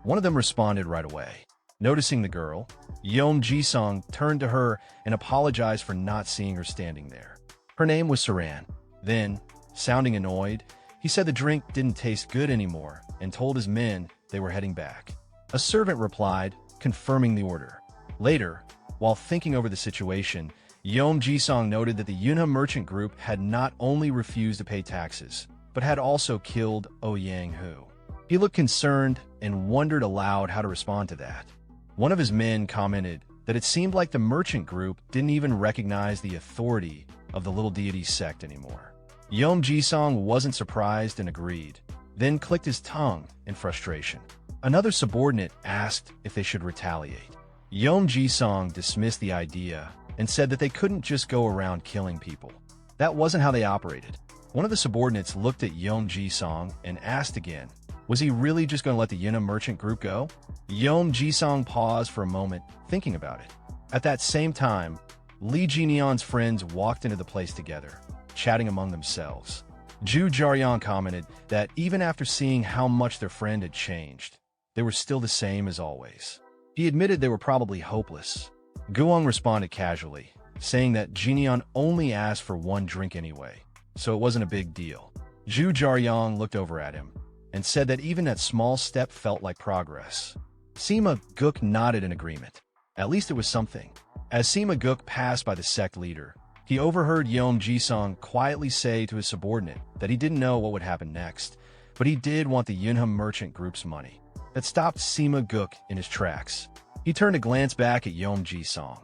One of them responded right away. Noticing the girl, Yom Jisong turned to her and apologized for not seeing her standing there. Her name was Saran. Then, sounding annoyed, he said the drink didn't taste good anymore and told his men they were heading back. A servant replied, confirming the order. Later, while thinking over the situation, Yom Jisong noted that the Yunhe merchant group had not only refused to pay taxes, but had also killed Ouyang Hu. He looked concerned and wondered aloud how to respond to that. One of his men commented that it seemed like the merchant group didn't even recognize the authority of the little deity sect anymore. Yom Jisong wasn't surprised and agreed, then clicked his tongue in frustration. Another subordinate asked if they should retaliate. Yom Jisong dismissed the idea and said that they couldn't just go around killing people. That wasn't how they operated. One of the subordinates looked at Yom Jisong and asked again, was he really just going to let the Yunhe merchant group go? Yom Jisong paused for a moment, thinking about it. At that same time, Li Jinian's friends walked into the place together, chatting among themselves. Zhu Jiaoyang commented that even after seeing how much their friend had changed, they were still the same as always. He admitted they were probably hopeless. Guang responded casually, saying that Jinian only asked for one drink anyway, so it wasn't a big deal. Zhu Jiaoyang looked over at him and said that even that small step felt like progress. Sima Guk nodded in agreement. At least it was something. As Sima Guk passed by the sect leader, he overheard Yom Jisong quietly say to his subordinate that he didn't know what would happen next, but he did want the Yunhe merchant group's money. That stopped Sima Guk in his tracks. He turned to glance back at Yom Jisong,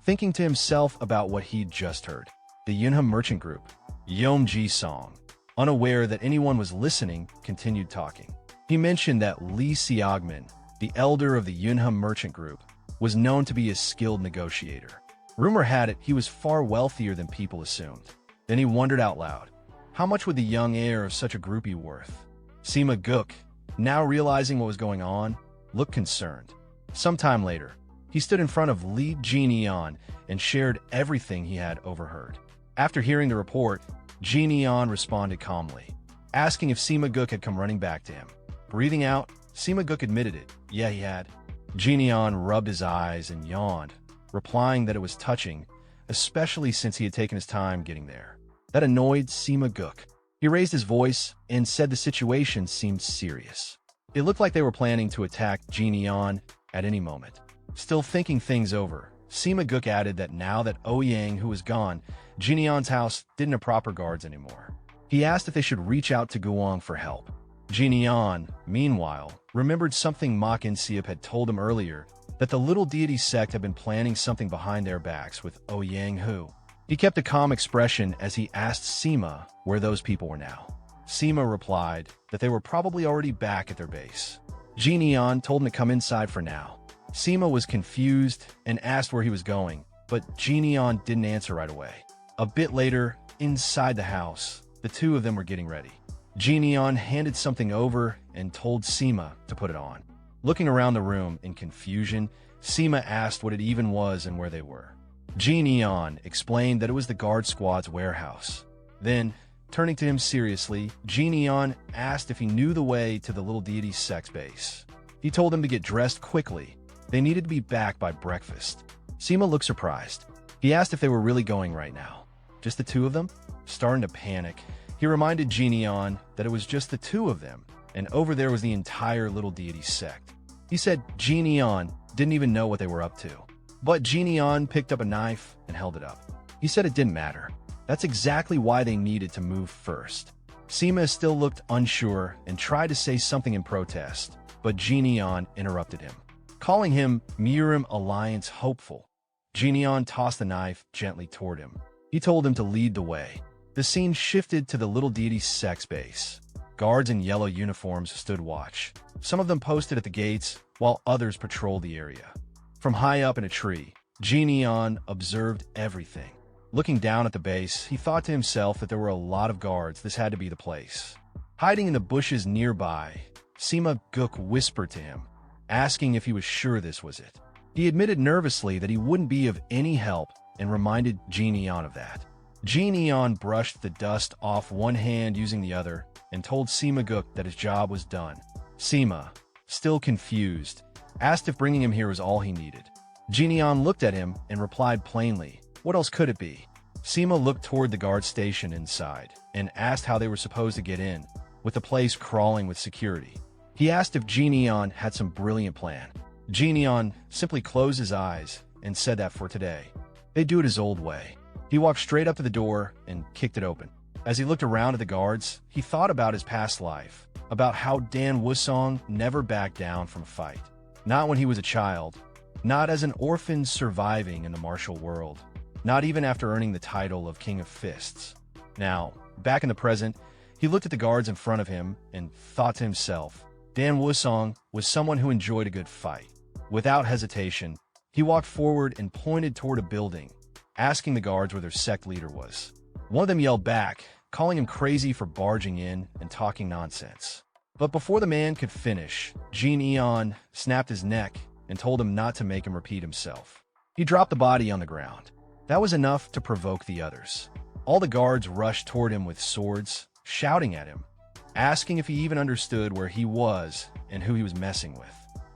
thinking to himself about what he'd just heard. The Yunhe merchant group. Yom Jisong, unaware that anyone was listening, continued talking. He mentioned that Li Xiaogman, the elder of the Yunhe merchant group, was known to be a skilled negotiator. Rumor had it he was far wealthier than people assumed. Then he wondered out loud, how much would the young heir of such a group be worth? Sima Guk, now realizing what was going on, looked concerned. Sometime later, he stood in front of Li Jinian and shared everything he had overheard. After hearing the report, Jinian responded calmly, asking if Sima Guk had come running back to him. Breathing out, Sima Guk admitted it. Yeah, he had. Jinian rubbed his eyes and yawned, replying that it was touching, especially since he had taken his time getting there. That annoyed Sima Guk. He raised his voice and said the situation seemed serious. It looked like they were planning to attack Jinian at any moment. Still thinking things over, Sima Guk added that now that Ouyang, who was gone, Jinian's house didn't have proper guards anymore. He asked if they should reach out to Guang for help. Jinian, meanwhile, remembered something Ma Siep had told him earlier, that the little deity sect had been planning something behind their backs with Ouyang Hu. He kept a calm expression as he asked Sima where those people were now. Sima replied that they were probably already back at their base. Jineon told him to come inside for now. Sima was confused and asked where he was going, but Jineon didn't answer right away. A bit later, inside the house, the two of them were getting ready. Jineon handed something over and told Sima to put it on. Looking around the room in confusion, Sima asked what it even was and where they were. Jineon explained that it was the guard squad's warehouse. Then, turning to him seriously, Jineon asked if he knew the way to the little deity's sex base. He told them to get dressed quickly. They needed to be back by breakfast. Sima looked surprised. He asked if they were really going right now. Just the two of them? Starting to panic, he reminded Jineon that it was just the two of them, and over there was the entire little deity sect. He said Jineon didn't even know what they were up to. But Jineon picked up a knife and held it up. He said it didn't matter. That's exactly why they needed to move first. Sima still looked unsure and tried to say something in protest, but Jineon interrupted him, calling him Mirim Alliance hopeful. Jineon tossed the knife gently toward him. He told him to lead the way. The scene shifted to the little deity's sex base. Guards in yellow uniforms stood watch. Some of them posted at the gates, while others patrolled the area. From high up in a tree, Jineon observed everything. Looking down at the base, he thought to himself that there were a lot of guards. This had to be the place. Hiding in the bushes nearby, Sima Guk whispered to him, asking if he was sure this was it. He admitted nervously that he wouldn't be of any help and reminded Jineon of that. Jineon brushed the dust off one hand using the other and told Sima Guk that his job was done. Sima, still confused, asked if bringing him here was all he needed. Jineon looked at him and replied plainly, "What else could it be?" Sima looked toward the guard station inside and asked how they were supposed to get in, with the place crawling with security. He asked if Jineon had some brilliant plan. Jineon simply closed his eyes and said that for today, they'd do it his old way. He walked straight up to the door and kicked it open. As he looked around at the guards, he thought about his past life, about how Dan Wusong never backed down from a fight. Not when he was a child, not as an orphan surviving in the martial world, not even after earning the title of King of Fists. Now, back in the present, he looked at the guards in front of him and thought to himself, Dan Wusong was someone who enjoyed a good fight. Without hesitation, he walked forward and pointed toward a building, asking the guards where their sect leader was. One of them yelled back, calling him crazy for barging in and talking nonsense. But before the man could finish, Jineon snapped his neck and told him not to make him repeat himself. He dropped the body on the ground. That was enough to provoke the others. All the guards rushed toward him with swords, shouting at him, asking if he even understood where he was and who he was messing with.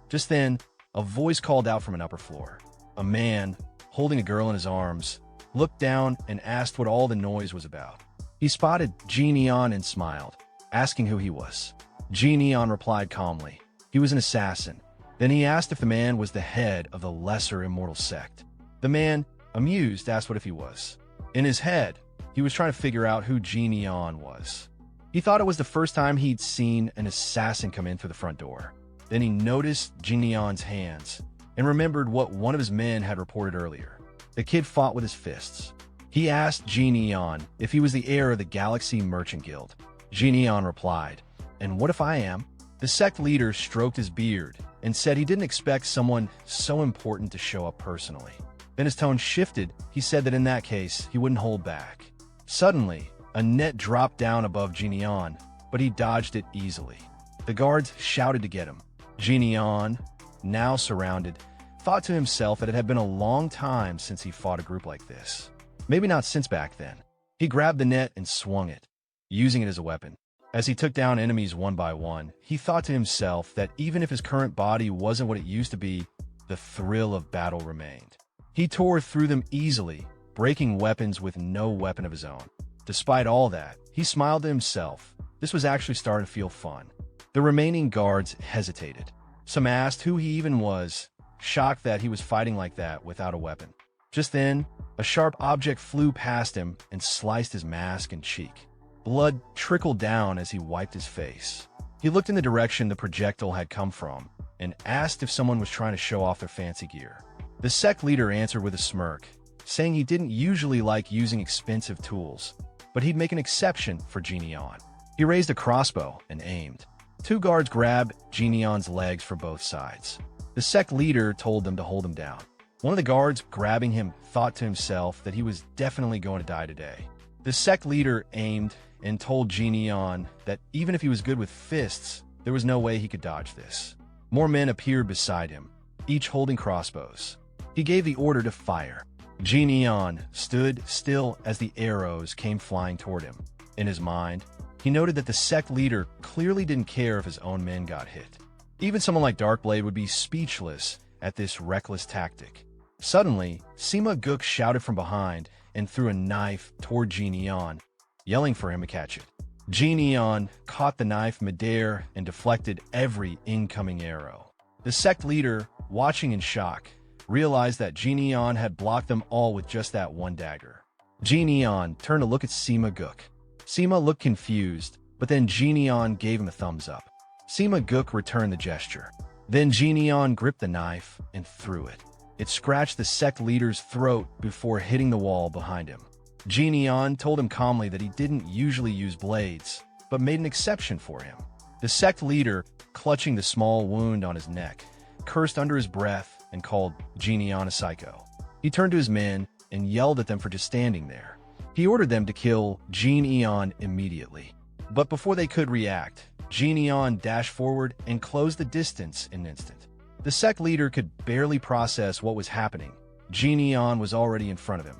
Just then, a voice called out from an upper floor. A man, holding a girl in his arms, looked down and asked what all the noise was about. He spotted Jineon and smiled, asking who he was. Jineon replied calmly, he was an assassin. Then he asked if the man was the head of the lesser immortal sect. The man, amused, asked what if he was. In his head, he was trying to figure out who Jineon was. He thought it was the first time he'd seen an assassin come in through the front door. Then he noticed Jineon's hands and remembered what one of his men had reported earlier. The kid fought with his fists. He asked Jineon if he was the heir of the Galaxy Merchant Guild. Jineon replied, "And what if I am?" The sect leader stroked his beard and said he didn't expect someone so important to show up personally. Then his tone shifted. He said that in that case, he wouldn't hold back. Suddenly, a net dropped down above Jineon, but he dodged it easily. The guards shouted to get him. Jineon, now surrounded, thought to himself that it had been a long time since he fought a group like this. Maybe not since back then. He grabbed the net and swung it, using it as a weapon. As he took down enemies one by one, he thought to himself that even if his current body wasn't what it used to be, the thrill of battle remained. He tore through them easily, breaking weapons with no weapon of his own. Despite all that, he smiled to himself. This was actually starting to feel fun. The remaining guards hesitated. Some asked who he even was, shocked that he was fighting like that without a weapon. Just then, a sharp object flew past him and sliced his mask and cheek. Blood trickled down as he wiped his face. He looked in the direction the projectile had come from and asked if someone was trying to show off their fancy gear. The sect leader answered with a smirk, saying he didn't usually like using expensive tools, but he'd make an exception for Jineon. He raised a crossbow and aimed. Two guards grabbed Jinion's legs for both sides. The sect leader told them to hold him down. One of the guards grabbing him thought to himself that he was definitely going to die today. The sect leader aimed and told Jinion that even if he was good with fists, there was no way he could dodge this. More men appeared beside him, each holding crossbows. He gave the order to fire. Jinion stood still as the arrows came flying toward him. In his mind, he noted that the sect leader clearly didn't care if his own men got hit. Even someone like Darkblade would be speechless at this reckless tactic. Suddenly, Sima Guk shouted from behind and threw a knife toward Jinion, yelling for him to catch it. Jinion caught the knife midair and deflected every incoming arrow. The sect leader, watching in shock, realized that Jinion had blocked them all with just that one dagger. Jinion turned to look at Sima Guk. Sima looked confused, but then Jinion gave him a thumbs up. Sima Guk returned the gesture. Then Jinion gripped the knife and threw it. It scratched the sect leader's throat before hitting the wall behind him. Jinion told him calmly that he didn't usually use blades, but made an exception for him. The sect leader, clutching the small wound on his neck, cursed under his breath and called Jinion a psycho. He turned to his men and yelled at them for just standing there. He ordered them to kill Jinion immediately. But before they could react, Jinion dashed forward and closed the distance in an instant. The sect leader could barely process what was happening. Jinion was already in front of him.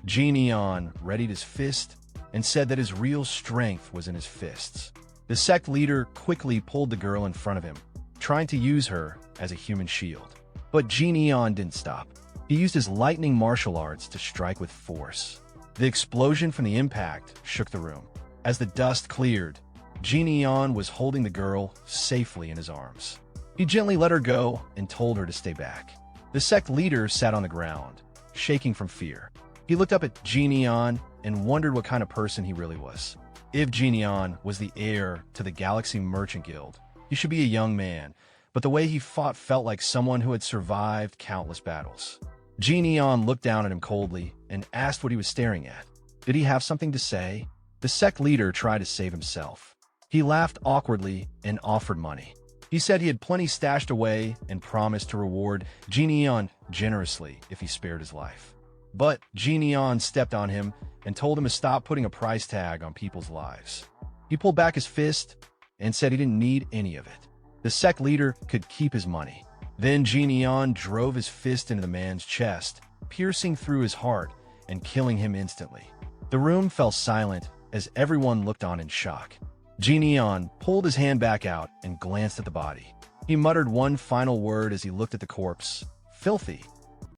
Jinion readied his fist and said that his real strength was in his fists. The sect leader quickly pulled the girl in front of him, trying to use her as a human shield. But Jinion didn't stop. He used his lightning martial arts to strike with force. The explosion from the impact shook the room. As the dust cleared, Jinion was holding the girl safely in his arms. He gently let her go and told her to stay back. The sect leader sat on the ground, shaking from fear. He looked up at Jinion and wondered what kind of person he really was. If Jinion was the heir to the Galaxy Merchant Guild, he should be a young man, but the way he fought felt like someone who had survived countless battles. Jinion looked down at him coldly and asked what he was staring at. Did he have something to say? The sect leader tried to save himself. He laughed awkwardly and offered money. He said he had plenty stashed away and promised to reward Jinion generously if he spared his life. But Jinion stepped on him and told him to stop putting a price tag on people's lives. He pulled back his fist and said he didn't need any of it. The sect leader could keep his money. Then Jinion drove his fist into the man's chest, piercing through his heart and killing him instantly. The room fell silent as everyone looked on in shock. Jinion pulled his hand back out and glanced at the body. He muttered one final word as he looked at the corpse: filthy.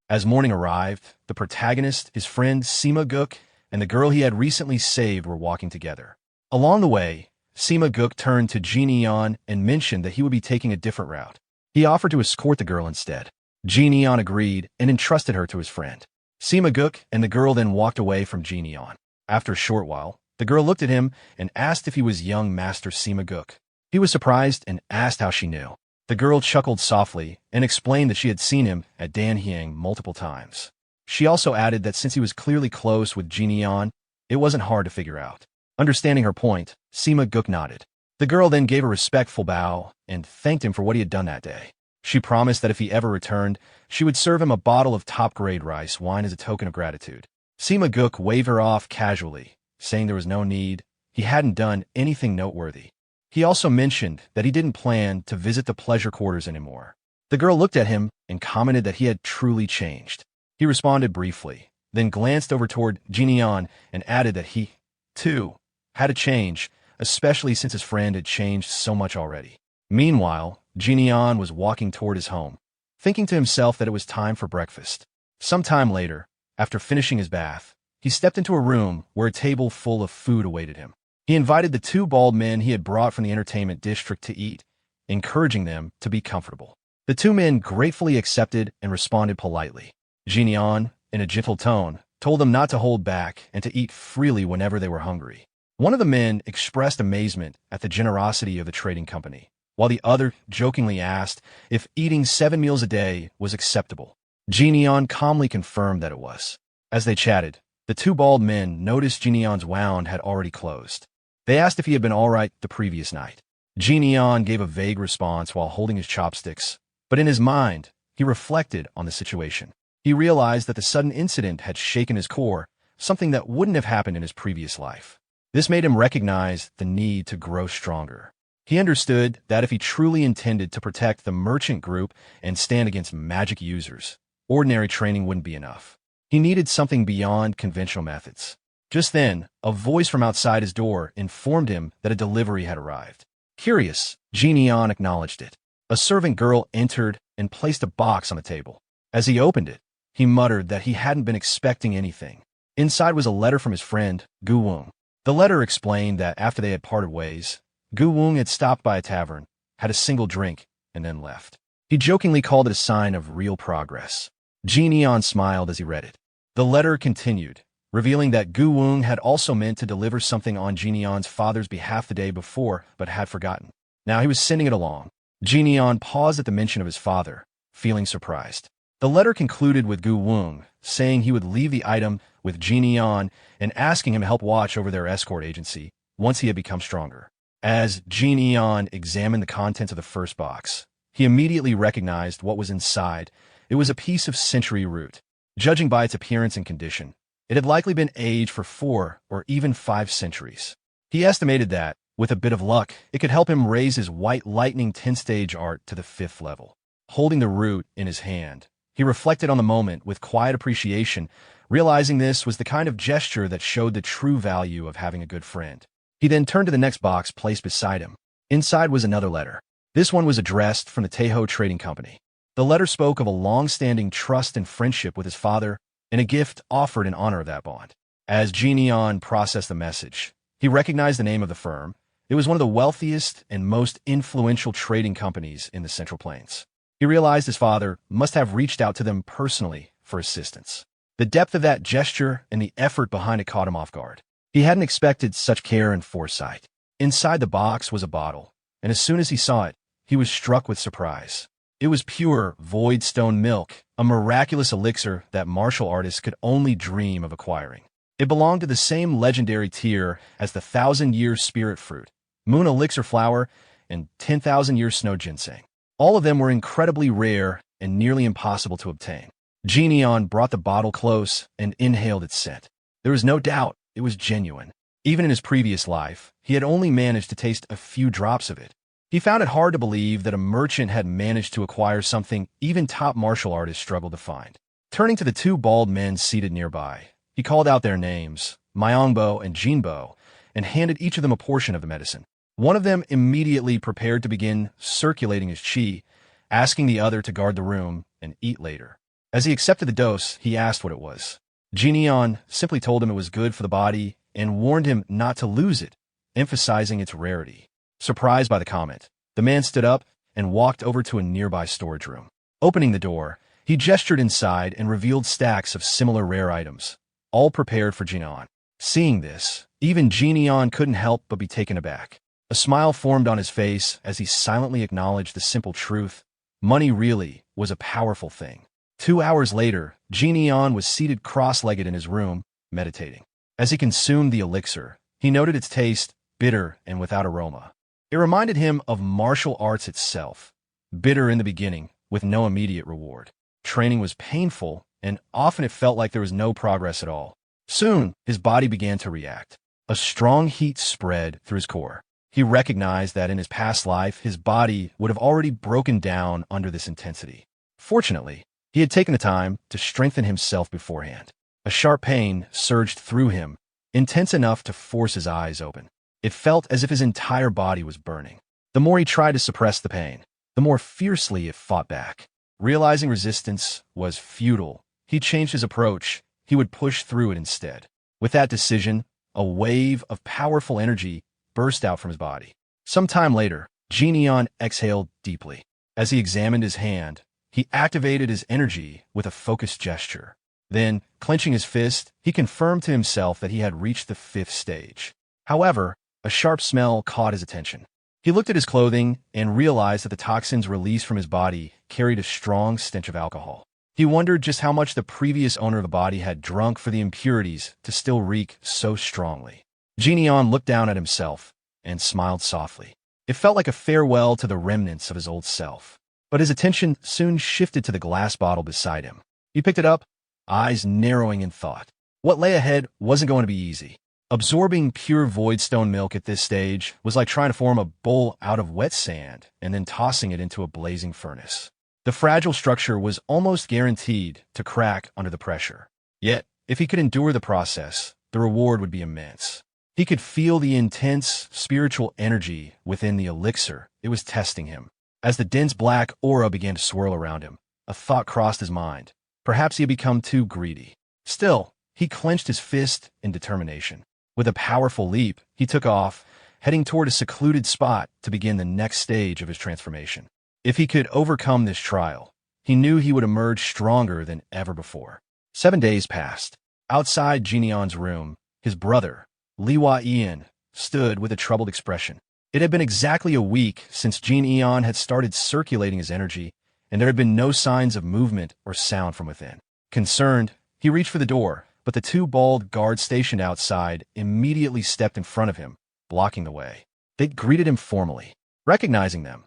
As morning arrived, the protagonist, his friend Sima Guk, and the girl he had recently saved were walking together. Along the way, Sima Guk turned to Jinion and mentioned that he would be taking a different route. He offered to escort the girl instead. Jinion agreed and entrusted her to his friend. Sima Guk and the girl then walked away from Jinion. After a short while, the girl looked at him and asked if he was young Master Sima Guk. He was surprised and asked how she knew. The girl chuckled softly and explained that she had seen him at Danhyang multiple times. She also added that since he was clearly close with Jinion, it wasn't hard to figure out. Understanding her point, Sima Guk nodded. The girl then gave a respectful bow and thanked him for what he had done that day. She promised that if he ever returned, she would serve him a bottle of top-grade rice wine as a token of gratitude. Sima Guk waved her off casually, saying there was no need. He hadn't done anything noteworthy. He also mentioned that he didn't plan to visit the pleasure quarters anymore. The girl looked at him and commented that he had truly changed. He responded briefly, then glanced over toward Jinion and added that he, too, had to change, especially since his friend had changed so much already. Meanwhile, Jinion was walking toward his home, thinking to himself that it was time for breakfast. Some time later, after finishing his bath, he stepped into a room where a table full of food awaited him. He invited the two bald men he had brought from the entertainment district to eat, encouraging them to be comfortable. The two men gratefully accepted and responded politely. Jinion, in a gentle tone, told them not to hold back and to eat freely whenever they were hungry. One of the men expressed amazement at the generosity of the trading company, while the other jokingly asked if eating 7 meals a day was acceptable. Jinion calmly confirmed that it was. As they chatted, the two bald men noticed Jinion's wound had already closed. They asked if he had been all right the previous night. Neon gave a vague response while holding his chopsticks, but in his mind, he reflected on the situation. He realized that the sudden incident had shaken his core, something that wouldn't have happened in his previous life. This made him recognize the need to grow stronger. He understood that if he truly intended to protect the merchant group and stand against magic users, ordinary training wouldn't be enough. He needed something beyond conventional methods. Just then, a voice from outside his door informed him that a delivery had arrived. Curious, Neon acknowledged it. A servant girl entered and placed a box on the table. As he opened it, he muttered that he hadn't been expecting anything. Inside was a letter from his friend, Gu Wong. The letter explained that after they had parted ways, Gu Wong had stopped by a tavern, had a single drink, and then left. He jokingly called it a sign of real progress. Neon smiled as he read it. The letter continued, revealing that Gu Wong had also meant to deliver something on Neon's father's behalf the day before, but had forgotten. Now he was sending it along. Neon paused at the mention of his father, feeling surprised. The letter concluded with Gu Wong saying he would leave the item with Neon and asking him to help watch over their escort agency once he had become stronger. As Neon examined the contents of the first box, he immediately recognized what was inside. It was a piece of century root. Judging by its appearance and condition, it had likely been aged for 4 or even 5 centuries. He estimated that, with a bit of luck, it could help him raise his White Lightning 10-stage art to the 5th level. Holding the root in his hand, he reflected on the moment with quiet appreciation, realizing this was the kind of gesture that showed the true value of having a good friend. He then turned to the next box placed beside him. Inside was another letter. This one was addressed from the Tejo Trading Company. The letter spoke of a long-standing trust and friendship with his father and a gift offered in honor of that bond. As Neon processed the message, he recognized the name of the firm. It was one of the wealthiest and most influential trading companies in the Central Plains. He realized his father must have reached out to them personally for assistance. The depth of that gesture and the effort behind it caught him off guard. He hadn't expected such care and foresight. Inside the box was a bottle, and as soon as he saw it, he was struck with surprise. It was pure, void stone milk, a miraculous elixir that martial artists could only dream of acquiring. It belonged to the same legendary tier as the 1,000-year spirit fruit, moon elixir flower, and 10,000-year snow ginseng. All of them were incredibly rare and nearly impossible to obtain. Neon brought the bottle close and inhaled its scent. There was no doubt it was genuine. Even in his previous life, he had only managed to taste a few drops of it. He found it hard to believe that a merchant had managed to acquire something even top martial artists struggled to find. Turning to the 2 bald men seated nearby, he called out their names, Myongbo and Jinbo, and handed each of them a portion of the medicine. One of them immediately prepared to begin circulating his chi, asking the other to guard the room and eat later. As he accepted the dose, he asked what it was. Neon simply told him it was good for the body and warned him not to lose it, emphasizing its rarity. Surprised by the comment, the man stood up and walked over to a nearby storage room. Opening the door, he gestured inside and revealed stacks of similar rare items, all prepared for Neon. Seeing this, even Neon couldn't help but be taken aback. A smile formed on his face as he silently acknowledged the simple truth: money really was a powerful thing. 2 hours later, Neon was seated cross-legged in his room, meditating. As he consumed the elixir, he noted its taste, bitter and without aroma. It reminded him of martial arts itself, bitter in the beginning, with no immediate reward. Training was painful, and often it felt like there was no progress at all. Soon, his body began to react. A strong heat spread through his core. He recognized that in his past life, his body would have already broken down under this intensity. Fortunately, he had taken the time to strengthen himself beforehand. A sharp pain surged through him, intense enough to force his eyes open. It felt as if his entire body was burning. The more he tried to suppress the pain, the more fiercely it fought back. Realizing resistance was futile, he changed his approach. He would push through it instead. With that decision, a wave of powerful energy burst out from his body. Some time later, Neon exhaled deeply. As he examined his hand, he activated his energy with a focused gesture. Then, clenching his fist, he confirmed to himself that he had reached the 5th stage. However, a sharp smell caught his attention. He looked at his clothing and realized that the toxins released from his body carried a strong stench of alcohol. He wondered just how much the previous owner of the body had drunk for the impurities to still reek so strongly. Jian looked down at himself and smiled softly. It felt like a farewell to the remnants of his old self. But his attention soon shifted to the glass bottle beside him. He picked it up, eyes narrowing in thought. What lay ahead wasn't going to be easy. Absorbing pure voidstone milk at this stage was like trying to form a bowl out of wet sand and then tossing it into a blazing furnace. The fragile structure was almost guaranteed to crack under the pressure. Yet, if he could endure the process, the reward would be immense. He could feel the intense spiritual energy within the elixir. It was testing him. As the dense black aura began to swirl around him, a thought crossed his mind. Perhaps he had become too greedy. Still, he clenched his fist in determination. With a powerful leap, he took off, heading toward a secluded spot to begin the next stage of his transformation. If he could overcome this trial, he knew he would emerge stronger than ever before. 7 days passed. Outside Jian's room, his brother, Ian, stood with a troubled expression. It had been exactly a week since Jian had started circulating his energy, and there had been no signs of movement or sound from within. Concerned, he reached for the door, but the two bald guards stationed outside immediately stepped in front of him, blocking the way. They greeted him formally. Recognizing them,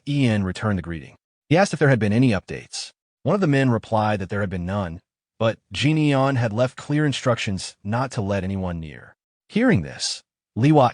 Ian returned the greeting. He asked if there had been any updates. One of the men replied that there had been none, but Jian had left clear instructions not to let anyone near. Hearing this,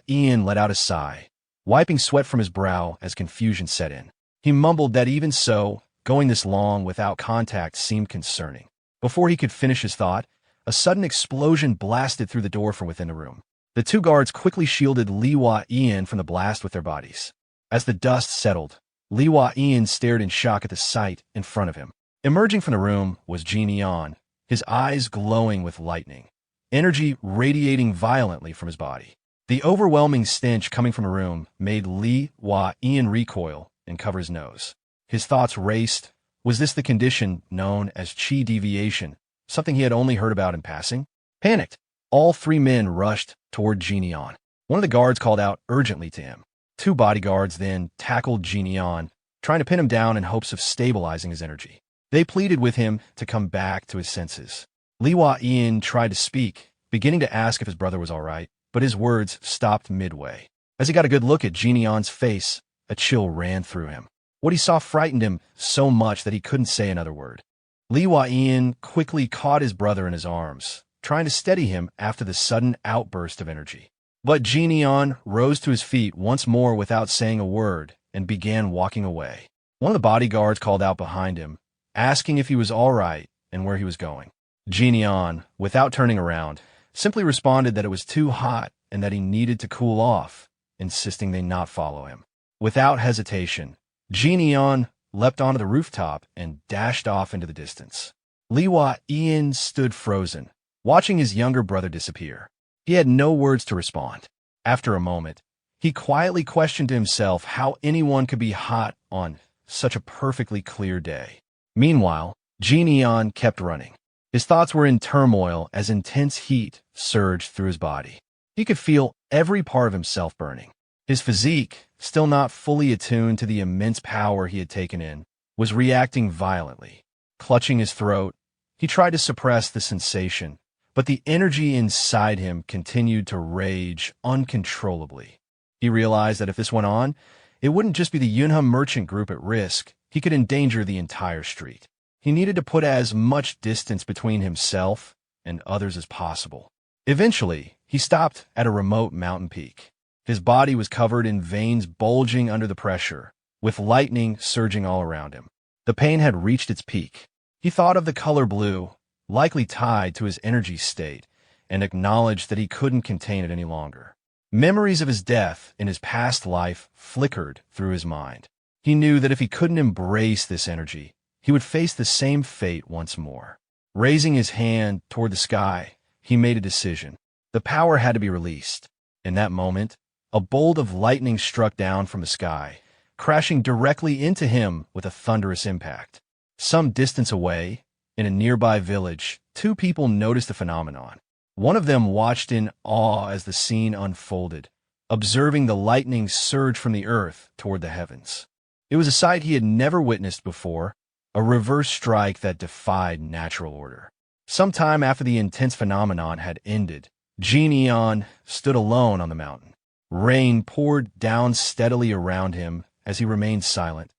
Ian let out a sigh, wiping sweat from his brow as confusion set in. He mumbled that even so, going this long without contact seemed concerning. Before he could finish his thought, a sudden explosion blasted through the door from within the room. The two guards quickly shielded Ian from the blast with their bodies. As the dust settled, Ian stared in shock at the sight in front of him. Emerging from the room was Jian, his eyes glowing with lightning, energy radiating violently from his body. The overwhelming stench coming from the room made Ian recoil and cover his nose. His thoughts raced. Was this the condition known as chi deviation, something he had only heard about in passing? Panicked, all three men rushed toward Jian. One of the guards called out urgently to him. Two bodyguards then tackled Jian, trying to pin him down in hopes of stabilizing his energy. They pleaded with him to come back to his senses. Ian tried to speak, beginning to ask if his brother was all right, but his words stopped midway. As he got a good look at Jian's face, a chill ran through him. What he saw frightened him so much that he couldn't say another word. Ian quickly caught his brother in his arms, trying to steady him after the sudden outburst of energy. But Jian rose to his feet once more without saying a word and began walking away. One of the bodyguards called out behind him, asking if he was all right and where he was going. Jian, without turning around, simply responded that it was too hot and that he needed to cool off, insisting they not follow him. Without hesitation, Jian leapt onto the rooftop and dashed off into the distance. Ian stood frozen, watching his younger brother disappear. He had no words to respond. After a moment, he quietly questioned himself how anyone could be hot on such a perfectly clear day. Meanwhile, Jian kept running. His thoughts were in turmoil as intense heat surged through his body. He could feel every part of himself burning. His physique, still not fully attuned to the immense power he had taken in, was reacting violently. Clutching his throat, he tried to suppress the sensation, but the energy inside him continued to rage uncontrollably. He realized that if this went on, it wouldn't just be the Yunhe merchant group at risk, he could endanger the entire street. He needed to put as much distance between himself and others as possible. Eventually, he stopped at a remote mountain peak. His body was covered in veins bulging under the pressure, with lightning surging all around him. The pain had reached its peak. He thought of the color blue, likely tied to his energy state, and acknowledged that he couldn't contain it any longer. Memories of his death in his past life flickered through his mind. He knew that if he couldn't embrace this energy, he would face the same fate once more. Raising his hand toward the sky, he made a decision. The power had to be released. In that moment, a bolt of lightning struck down from the sky, crashing directly into him with a thunderous impact. Some distance away, in a nearby village, two people noticed the phenomenon. One of them watched in awe as the scene unfolded, observing the lightning surge from the earth toward the heavens. It was a sight he had never witnessed before, a reverse strike that defied natural order. Sometime after the intense phenomenon had ended, Neon stood alone on the mountain. Rain poured down steadily around him as he remained silent,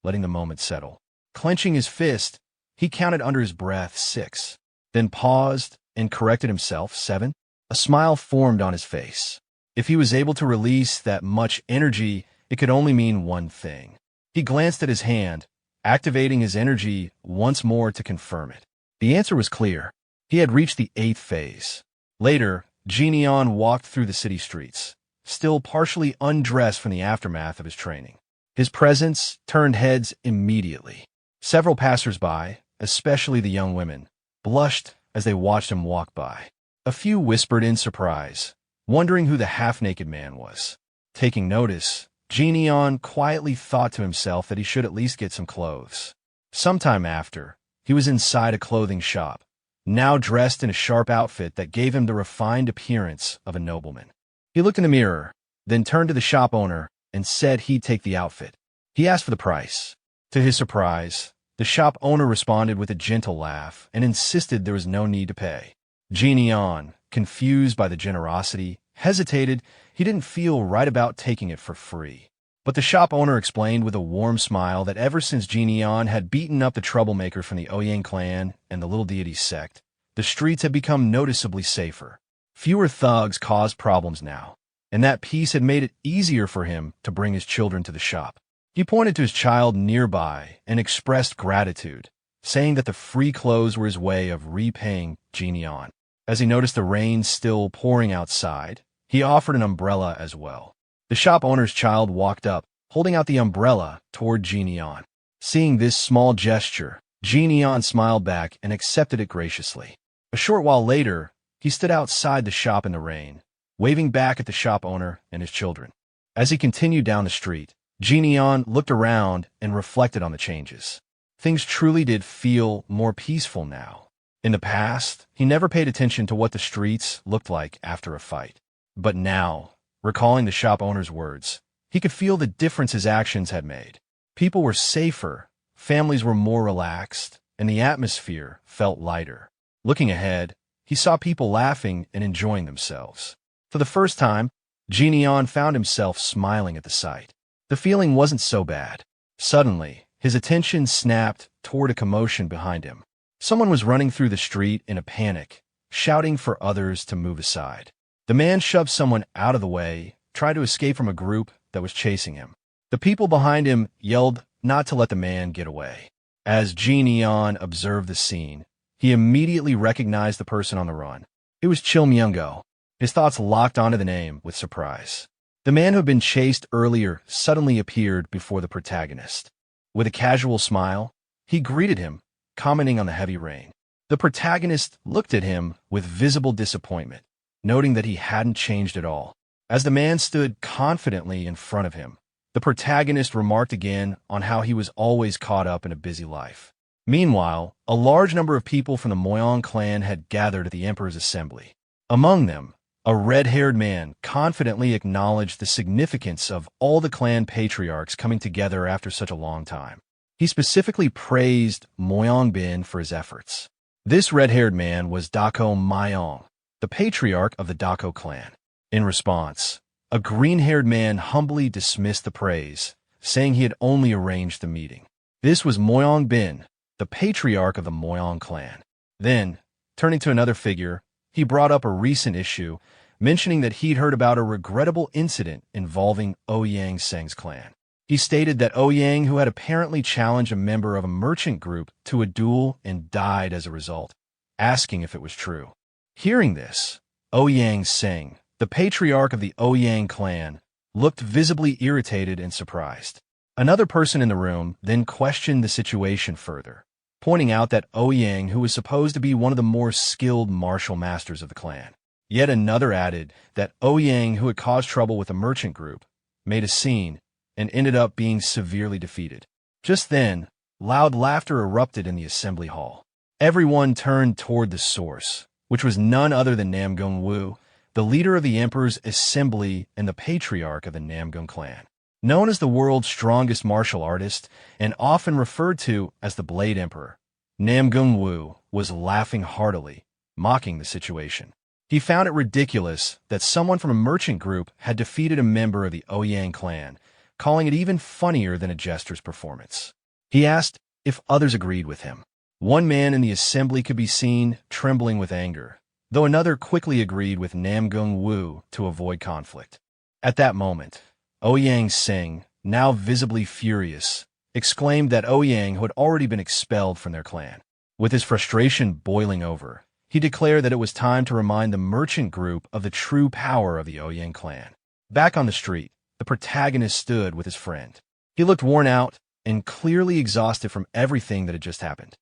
letting the moment settle. Clenching his fist, he counted under his breath 6, then paused and corrected himself 7. A smile formed on his face. If he was able to release that much energy, it could only mean one thing. He glanced at his hand, activating his energy once more to confirm it. The answer was clear. He had reached the 8th phase. Later, Neon walked through the city streets, still partially undressed from the aftermath of his training. His presence turned heads immediately. Several passers-by, especially the young women, blushed as they watched him walk by. A few whispered in surprise, wondering who the half-naked man was. Taking notice, Neon quietly thought to himself that he should at least get some clothes. Sometime after, he was inside a clothing shop, now dressed in a sharp outfit that gave him the refined appearance of a nobleman. He looked in the mirror, then turned to the shop owner and said he'd take the outfit. He asked for the price. To his surprise, the shop owner responded with a gentle laugh and insisted there was no need to pay. Neon, confused by the generosity, hesitated. He didn't feel right about taking it for free. But the shop owner explained with a warm smile that ever since Neon had beaten up the troublemaker from the Ouyang clan and the Little Deity sect, the streets had become noticeably safer. Fewer thugs caused problems now, and that peace had made it easier for him to bring his children to the shop. He pointed to his child nearby and expressed gratitude, saying that the free clothes were his way of repaying Neon. As he noticed the rain still pouring outside, he offered an umbrella as well. The shop owner's child walked up, holding out the umbrella toward Neon. Seeing this small gesture, Neon smiled back and accepted it graciously. A short while later, he stood outside the shop in the rain, waving back at the shop owner and his children. As he continued down the street, Neon looked around and reflected on the changes. Things truly did feel more peaceful now. In the past, he never paid attention to what the streets looked like after a fight. But now, recalling the shop owner's words, he could feel the difference his actions had made. People were safer, families were more relaxed, and the atmosphere felt lighter. Looking ahead, he saw people laughing and enjoying themselves. For the first time, Neon found himself smiling at the sight. The feeling wasn't so bad. Suddenly, his attention snapped toward a commotion behind him. Someone was running through the street in a panic, shouting for others to move aside. The man shoved someone out of the way, tried to escape from a group that was chasing him. The people behind him yelled not to let the man get away. As Neon observed the scene, he immediately recognized the person on the run. It was Chil Myung-go. His thoughts locked onto the name with surprise. The man who had been chased earlier suddenly appeared before the protagonist. With a casual smile, he greeted him, commenting on the heavy rain. The protagonist looked at him with visible disappointment, noting that he hadn't changed at all. As the man stood confidently in front of him, the protagonist remarked again on how he was always caught up in a busy life. Meanwhile, a large number of people from the Moyang clan had gathered at the Emperor's assembly. Among them, a red-haired man confidently acknowledged the significance of all the clan patriarchs coming together after such a long time. He specifically praised Moyang Bin for his efforts. This red-haired man was Dako Myong, the patriarch of the Dako clan. In response, a green-haired man humbly dismissed the praise, saying he had only arranged the meeting. This was Moyang Bin, the patriarch of the Moyang clan. Then, turning to another figure, he brought up a recent issue, mentioning that he'd heard about a regrettable incident involving Ouyang Seng's clan. He stated that Ouyang, who had apparently challenged a member of a merchant group to a duel and died as a result, asking if it was true. Hearing this, Ouyang Seng, the patriarch of the Ouyang clan, looked visibly irritated and surprised. Another person in the room then questioned the situation further, pointing out that Ouyang, who was supposed to be one of the more skilled martial masters of the clan. Yet another added that Ouyang, who had caused trouble with a merchant group, made a scene and ended up being severely defeated. Just then, loud laughter erupted in the assembly hall. Everyone turned toward the source, which was none other than Namgung Wu, the leader of the Emperor's assembly and the patriarch of the Namgung clan. Known as the world's strongest martial artist and often referred to as the Blade Emperor, Namgung Wu was laughing heartily, mocking the situation. He found it ridiculous that someone from a merchant group had defeated a member of the Ouyang clan, calling it even funnier than a jester's performance. He asked if others agreed with him. One man in the assembly could be seen trembling with anger, though another quickly agreed with Namgung Wu to avoid conflict. At that moment, Ouyang Sing, now visibly furious, exclaimed that Ouyang had already been expelled from their clan. With his frustration boiling over, he declared that it was time to remind the merchant group of the true power of the Ouyang clan. Back on the street, the protagonist stood with his friend. He looked worn out and clearly exhausted from everything that had just happened.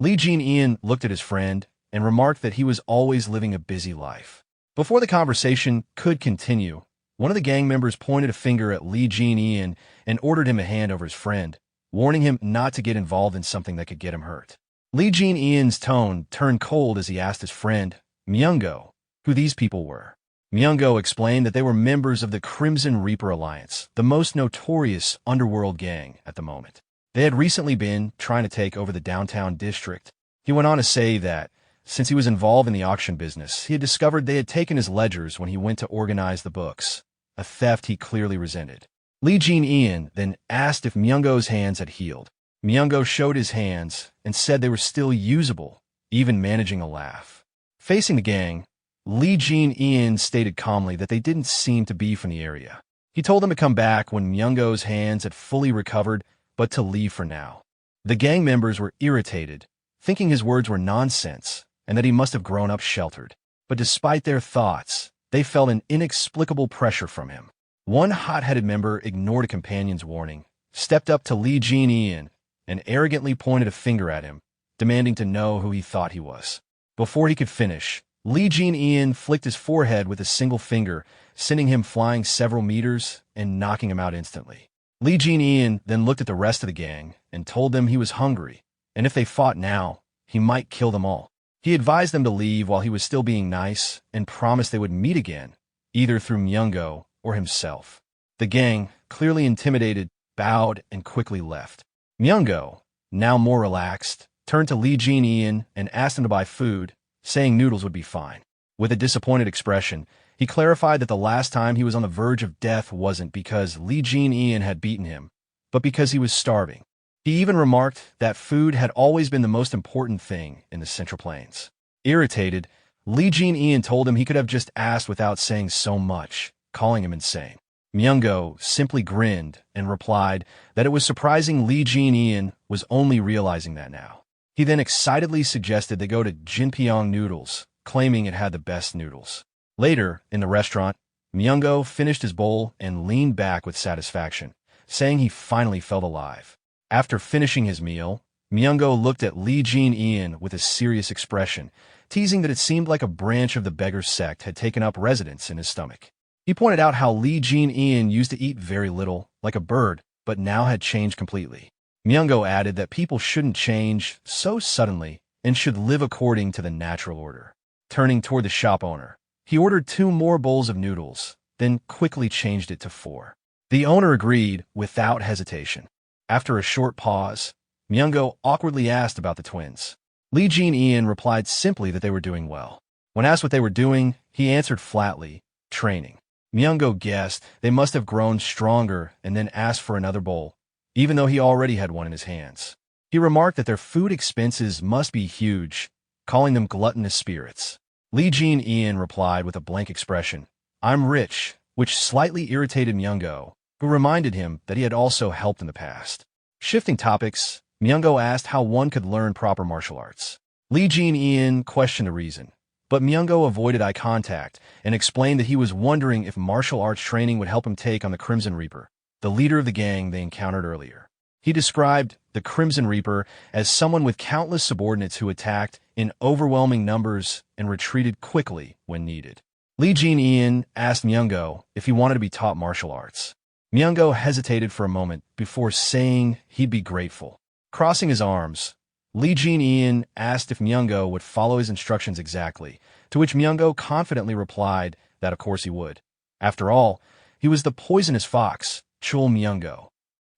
Lee Jin-ian looked at his friend and remarked that he was always living a busy life. Before the conversation could continue, one of the gang members pointed a finger at Lee Jin-ian and ordered him to hand over his friend, warning him not to get involved in something that could get him hurt. Lee Jin-ian's tone turned cold as he asked his friend, Myungo, who these people were. Myungo explained that they were members of the Crimson Reaper Alliance, the most notorious underworld gang at the moment. They had recently been trying to take over the downtown district. He went on to say that, since he was involved in the auction business, he had discovered they had taken his ledgers when he went to organize the books, a theft he clearly resented. Lee Jin-ian then asked if Myungo's hands had healed. Myungo showed his hands and said they were still usable, even managing a laugh. Facing the gang, Lee Jin-ian stated calmly that they didn't seem to be from the area. He told them to come back when Myungo's hands had fully recovered, but to leave for now. The gang members were irritated, thinking his words were nonsense and that he must have grown up sheltered. But despite their thoughts, they felt an inexplicable pressure from him. One hot-headed member ignored a companion's warning, stepped up to Lee Jin-ian, and arrogantly pointed a finger at him, demanding to know who he thought he was. Before he could finish, Lee Jin-ian flicked his forehead with a single finger, sending him flying several meters and knocking him out instantly. Lee Jin-ian then looked at the rest of the gang and told them he was hungry, and if they fought now, he might kill them all. He advised them to leave while he was still being nice and promised they would meet again, either through Myungo or himself. The gang, clearly intimidated, bowed and quickly left. Myungo, now more relaxed, turned to Lee Jin-ian and asked him to buy food, saying noodles would be fine. With a disappointed expression, he clarified that the last time he was on the verge of death wasn't because Lee Jin-ian had beaten him, but because he was starving. He even remarked that food had always been the most important thing in the Central Plains. Irritated, Lee Jin-ian told him he could have just asked without saying so much, calling him insane. Myungo simply grinned and replied that it was surprising Lee Jin-ian was only realizing that now. He then excitedly suggested they go to Jinpyeong Noodles, claiming it had the best noodles. Later, in the restaurant, Myungo finished his bowl and leaned back with satisfaction, saying he finally felt alive. After finishing his meal, Myungo looked at Lee Jin-ian with a serious expression, teasing that it seemed like a branch of the beggar sect had taken up residence in his stomach. He pointed out how Lee Jin-ian used to eat very little, like a bird, but now had changed completely. Myungo added that people shouldn't change so suddenly and should live according to the natural order. Turning toward the shop owner, he ordered 2 more bowls of noodles, then quickly changed it to 4. The owner agreed without hesitation. After a short pause, Myungo awkwardly asked about the twins. Lee Jin-ian replied simply that they were doing well. When asked what they were doing, he answered flatly, training. Myungo guessed they must have grown stronger and then asked for another bowl, even though he already had one in his hands. He remarked that their food expenses must be huge, calling them gluttonous spirits. Lee Jin-ian replied with a blank expression, I'm rich, which slightly irritated Myungo, who reminded him that he had also helped in the past. Shifting topics, Myungo asked how one could learn proper martial arts. Lee Jin-ian questioned the reason, but Myungo avoided eye contact and explained that he was wondering if martial arts training would help him take on the Crimson Reaper, the leader of the gang they encountered earlier. He described the Crimson Reaper as someone with countless subordinates who attacked in overwhelming numbers and retreated quickly when needed. Lee Jin-ian asked Myungo if he wanted to be taught martial arts. Myungo hesitated for a moment before saying he'd be grateful. Crossing his arms, Lee Jin-ian asked if Myungo would follow his instructions exactly, to which Myungo confidently replied that of course he would. After all, he was the poisonous fox, Chul Myungo.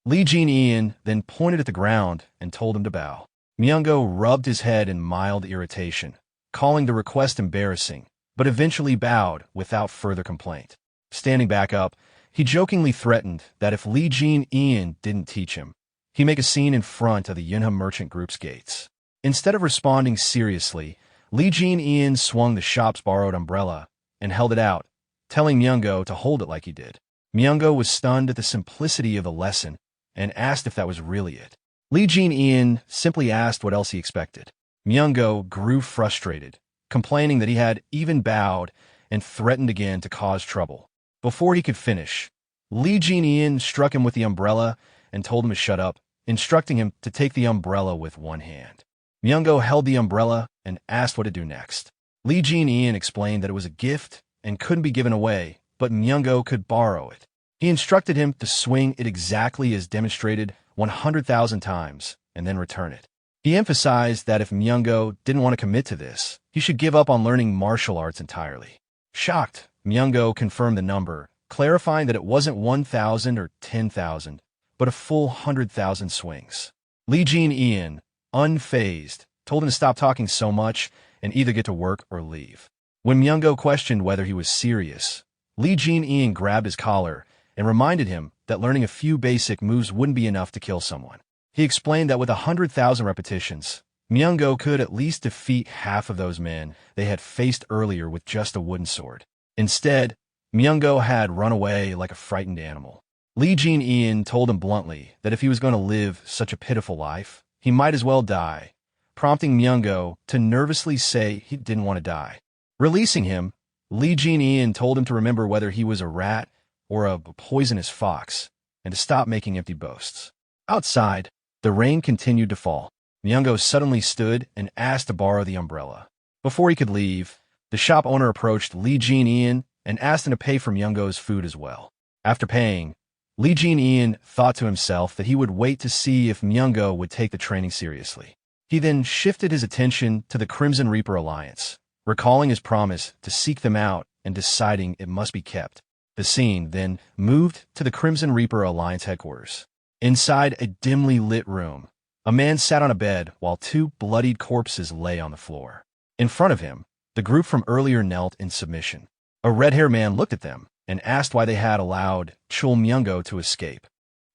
Lee Jin-ian then pointed at the ground and told him to bow. Myungo rubbed his head in mild irritation, calling the request embarrassing, but eventually bowed without further complaint. Standing back up, he jokingly threatened that if Lee Jin-ian didn't teach him, he'd make a scene in front of the Yunha Merchant Group's gates. Instead of responding seriously, Lee Jin-ian swung the shop's borrowed umbrella and held it out, telling Myungo to hold it like he did. Myungo was stunned at the simplicity of the lesson and asked if that was really it. Lee Jin-ian simply asked what else he expected. Myungo grew frustrated, complaining that he had even bowed and threatened again to cause trouble. Before he could finish, Lee Jin-ian struck him with the umbrella and told him to shut up, instructing him to take the umbrella with one hand. Myungo held the umbrella and asked what to do next. Lee Jin-ian explained that it was a gift and couldn't be given away, but Myungo could borrow it. He instructed him to swing it exactly as demonstrated 100,000 times and then return it. He emphasized that if Myungo didn't want to commit to this, he should give up on learning martial arts entirely. Shocked, Myungo confirmed the number, clarifying that it wasn't 1,000 or 10,000, but a full 100,000 swings. Lee Jin-ian, unfazed, told him to stop talking so much and either get to work or leave. When Myungo questioned whether he was serious, Lee Jin-ian grabbed his collar and reminded him that learning a few basic moves wouldn't be enough to kill someone. He explained that with 100,000 repetitions, Myungo could at least defeat half of those men they had faced earlier with just a wooden sword. Instead, Myungo had run away like a frightened animal. Lee Jin-ian told him bluntly that if he was going to live such a pitiful life, he might as well die, prompting Myungo to nervously say he didn't want to die. Releasing him, Lee Jin-ian told him to remember whether he was a rat or a poisonous fox, and to stop making empty boasts. Outside, the rain continued to fall. Myungo suddenly stood and asked to borrow the umbrella. Before he could leave, the shop owner approached Lee Jin-ian and asked him to pay for Myungo's food as well. After paying, Lee Jin-ian thought to himself that he would wait to see if Myungo would take the training seriously. He then shifted his attention to the Crimson Reaper Alliance, recalling his promise to seek them out and deciding it must be kept. The scene then moved to the Crimson Reaper Alliance headquarters. Inside a dimly lit room, a man sat on a bed while two bloodied corpses lay on the floor. In front of him, the group from earlier knelt in submission. A red-haired man looked at them and asked why they had allowed Chul Myungo to escape.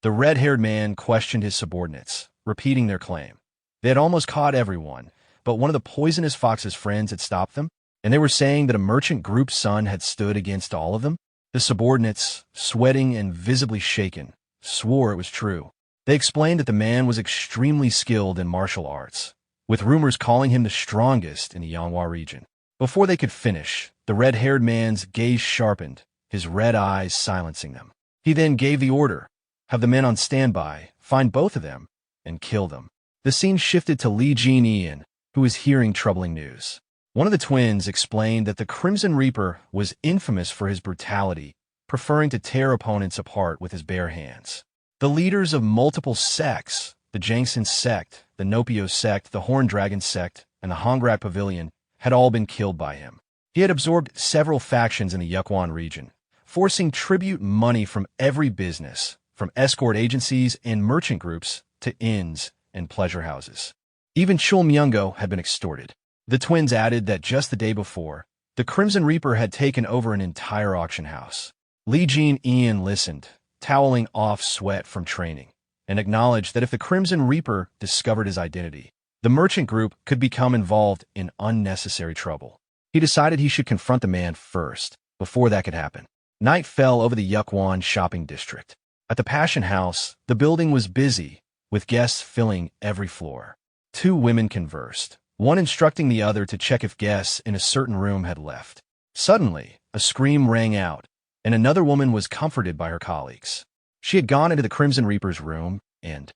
The red-haired man questioned his subordinates, repeating their claim. They had almost caught everyone, but one of the poisonous fox's friends had stopped them, and they were saying that a merchant group's son had stood against all of them. The subordinates, sweating and visibly shaken, swore it was true. They explained that the man was extremely skilled in martial arts, with rumors calling him the strongest in the Yanhua region. Before they could finish, the red-haired man's gaze sharpened, his red eyes silencing them. He then gave the order, have the men on standby, find both of them, and kill them. The scene shifted to Lee Jin-ian, who was hearing troubling news. One of the twins explained that the Crimson Reaper was infamous for his brutality, preferring to tear opponents apart with his bare hands. The leaders of multiple sects, the Jangsen sect, the Nopio sect, the Horn Dragon sect, and the Hongrak Pavilion, had all been killed by him. He had absorbed several factions in the Yukwan region, forcing tribute money from every business, from escort agencies and merchant groups to inns and pleasure houses. Even Chul Myungo had been extorted. The twins added that just the day before, the Crimson Reaper had taken over an entire auction house. Lee Jin-ian listened, toweling off sweat from training, and acknowledged that if the Crimson Reaper discovered his identity, the merchant group could become involved in unnecessary trouble. He decided he should confront the man first, before that could happen. Night fell over the Yukwan shopping district. At the Passion House, the building was busy, with guests filling every floor. Two women conversed, one instructing the other to check if guests in a certain room had left. Suddenly, a scream rang out, and another woman was comforted by her colleagues. She had gone into the Crimson Reaper's room, and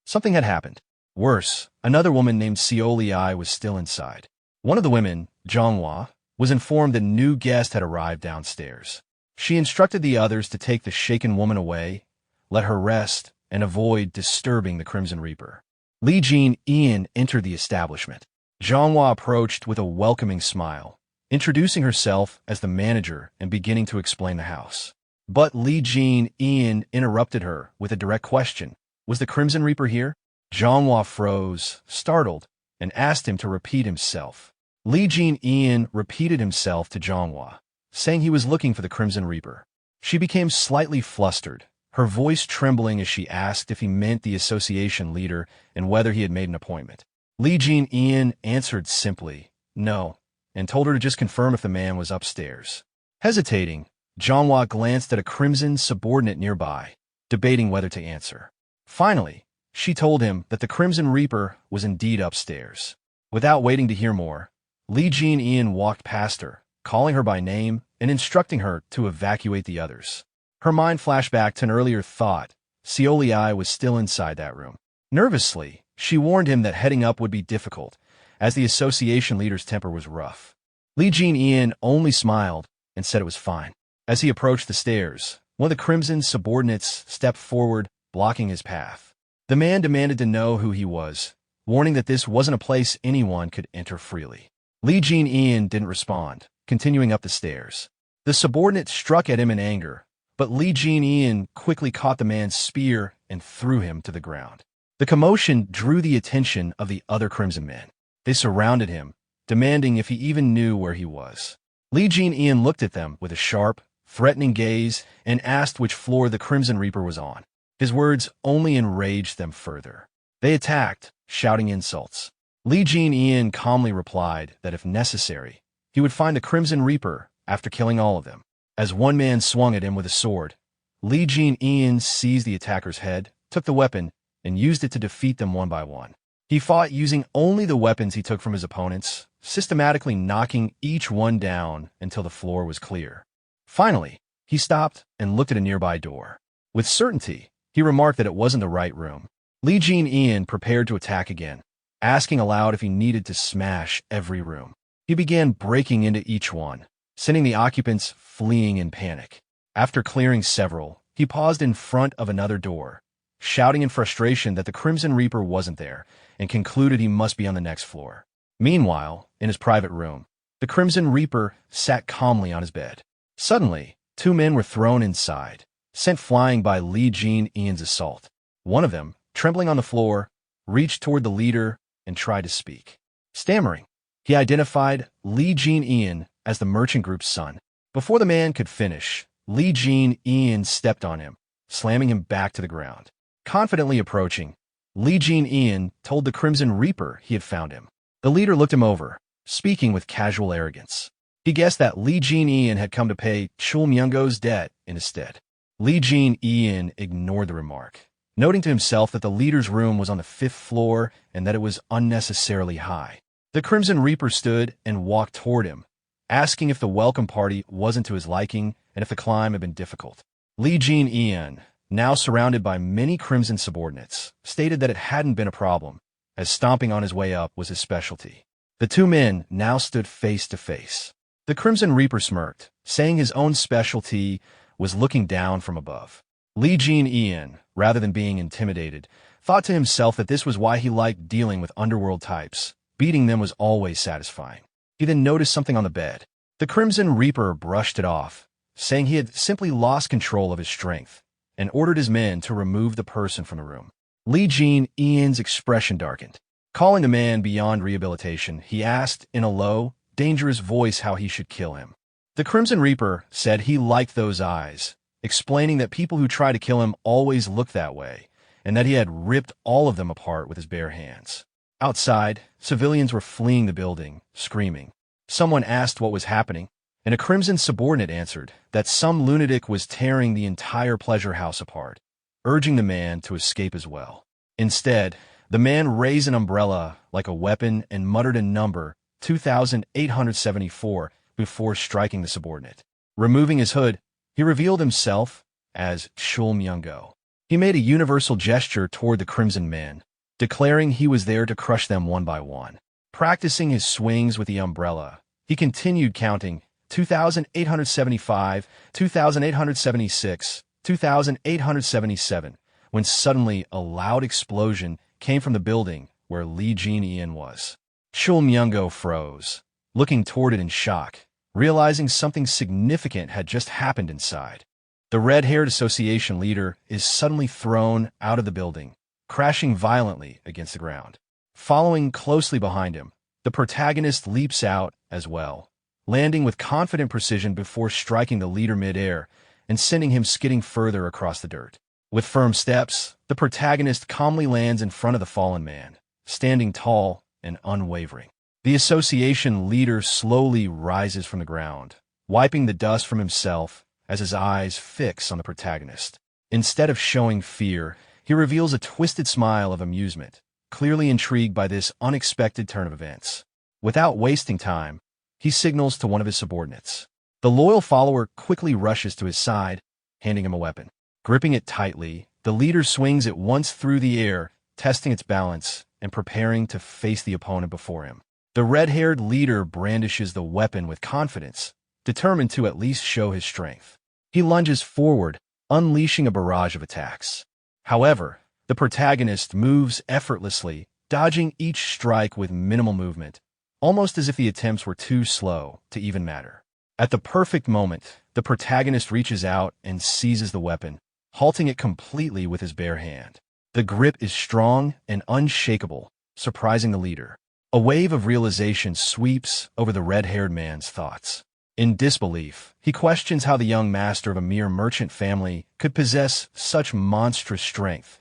something had happened. Worse, another woman named Seoli was still inside. One of the women, Zhonghua, was informed that a new guest had arrived downstairs. She instructed the others to take the shaken woman away, let her rest, and avoid disturbing the Crimson Reaper. Lee Jin-ian entered the establishment. Zhonghua approached with a welcoming smile, introducing herself as the manager and beginning to explain the house. But Lee Jin-ian interrupted her with a direct question. Was the Crimson Reaper here? Zhonghua froze, startled, and asked him to repeat himself. Lee Jin-ian repeated himself to Zhonghua, saying he was looking for the Crimson Reaper. She became slightly flustered, her voice trembling as she asked if he meant the association leader and whether he had made an appointment. Lee Jin-ian answered simply, no, and told her to just confirm if the man was upstairs. Hesitating, Zhonghua glanced at a crimson subordinate nearby, debating whether to answer. Finally, she told him that the Crimson Reaper was indeed upstairs. Without waiting to hear more, Lee Jin-ian walked past her, calling her by name and instructing her to evacuate the others. Her mind flashed back to an earlier thought. Seoliai was still inside that room. Nervously, she warned him that heading up would be difficult, as the association leader's temper was rough. Lee Jin-ian only smiled and said it was fine. As he approached the stairs, one of the Crimson subordinates stepped forward, blocking his path. The man demanded to know who he was, warning that this wasn't a place anyone could enter freely. Lee Jin-ian didn't respond, continuing up the stairs. The subordinate struck at him in anger, but Lee Jin-ian quickly caught the man's spear and threw him to the ground. The commotion drew the attention of the other Crimson men. They surrounded him, demanding if he even knew where he was. Lee Jin-ian looked at them with a sharp, threatening gaze and asked which floor the Crimson Reaper was on. His words only enraged them further. They attacked, shouting insults. Lee Jin-ian calmly replied that if necessary, he would find the Crimson Reaper after killing all of them. As one man swung at him with a sword, Lee Jin-ian seized the attacker's head, took the weapon, and used it to defeat them one by one. He fought using only the weapons he took from his opponents, systematically knocking each one down until the floor was clear. Finally, he stopped and looked at a nearby door. With certainty, he remarked that it wasn't the right room. Lee Jin-ian prepared to attack again, asking aloud if he needed to smash every room. He began breaking into each one, sending the occupants fleeing in panic. After clearing several, he paused in front of another door, shouting in frustration that the Crimson Reaper wasn't there, and concluded he must be on the next floor. Meanwhile, in his private room, the Crimson Reaper sat calmly on his bed. Suddenly, two men were thrown inside, sent flying by Lee Jin-ian's assault. One of them, trembling on the floor, reached toward the leader and tried to speak. Stammering, he identified Lee Jin-ian as the merchant group's son. Before the man could finish, Lee Jin-ian stepped on him, slamming him back to the ground. Confidently approaching, Lee Jin-ian told the Crimson Reaper he had found him. The leader looked him over, speaking with casual arrogance. He guessed that Lee Jin-ian had come to pay Chul Myung-go's debt in his stead. Lee Jin-ian ignored the remark, noting to himself that the leader's room was on the 5th floor and that it was unnecessarily high. The Crimson Reaper stood and walked toward him, asking if the welcome party wasn't to his liking and if the climb had been difficult. Lee Jin-ian, now surrounded by many Crimson subordinates, stated that it hadn't been a problem, as stomping on his way up was his specialty. The two men now stood face to face. The Crimson Reaper smirked, saying his own specialty was looking down from above. Lee Jin-ian, rather than being intimidated, thought to himself that this was why he liked dealing with underworld types. Beating them was always satisfying. He then noticed something on the bed. The Crimson Reaper brushed it off, saying he had simply lost control of his strength, and ordered his men to remove the person from the room. Lee Jin-ian's expression darkened. Calling the man beyond rehabilitation, he asked in a low, dangerous voice how he should kill him. The Crimson Reaper said he liked those eyes, explaining that people who try to kill him always look that way, and that he had ripped all of them apart with his bare hands. Outside, civilians were fleeing the building, screaming. Someone asked what was happening, and a Crimson subordinate answered that some lunatic was tearing the entire pleasure house apart, urging the man to escape as well. Instead, the man raised an umbrella like a weapon and muttered a number, 2874, before striking the subordinate. Removing his hood, he revealed himself as Chul Myung-go. He made a universal gesture toward the Crimson men, declaring he was there to crush them one by one. Practicing his swings with the umbrella, he continued counting 2875, 2876, 2877, when suddenly a loud explosion came from the building where Lee Jin-ian was. Chul Myung-go froze, looking toward it in shock, realizing something significant had just happened inside. The red-haired association leader is suddenly thrown out of the building, crashing violently against the ground. Following closely behind him, the protagonist leaps out as well, landing with confident precision before striking the leader mid-air and sending him skidding further across the dirt. With firm steps, the protagonist calmly lands in front of the fallen man, standing tall and unwavering. The association leader slowly rises from the ground, wiping the dust from himself as his eyes fix on the protagonist. Instead of showing fear, he reveals a twisted smile of amusement, clearly intrigued by this unexpected turn of events. Without wasting time, he signals to one of his subordinates. The loyal follower quickly rushes to his side, handing him a weapon. Gripping it tightly, the leader swings it once through the air, testing its balance and preparing to face the opponent before him. The red-haired leader brandishes the weapon with confidence, determined to at least show his strength. He lunges forward, unleashing a barrage of attacks. However, the protagonist moves effortlessly, dodging each strike with minimal movement, almost as if the attempts were too slow to even matter. At the perfect moment, the protagonist reaches out and seizes the weapon, halting it completely with his bare hand. The grip is strong and unshakable, surprising the leader. A wave of realization sweeps over the red-haired man's thoughts. In disbelief, he questions how the young master of a mere merchant family could possess such monstrous strength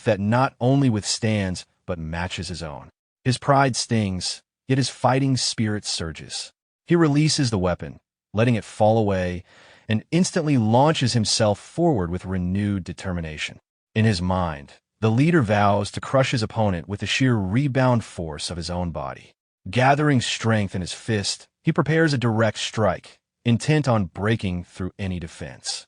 that not only withstands but matches his own. His pride stings, yet his fighting spirit surges. He releases the weapon, letting it fall away, and instantly launches himself forward with renewed determination. In his mind, the leader vows to crush his opponent with the sheer rebound force of his own body. Gathering strength in his fist, he prepares a direct strike, intent on breaking through any defense,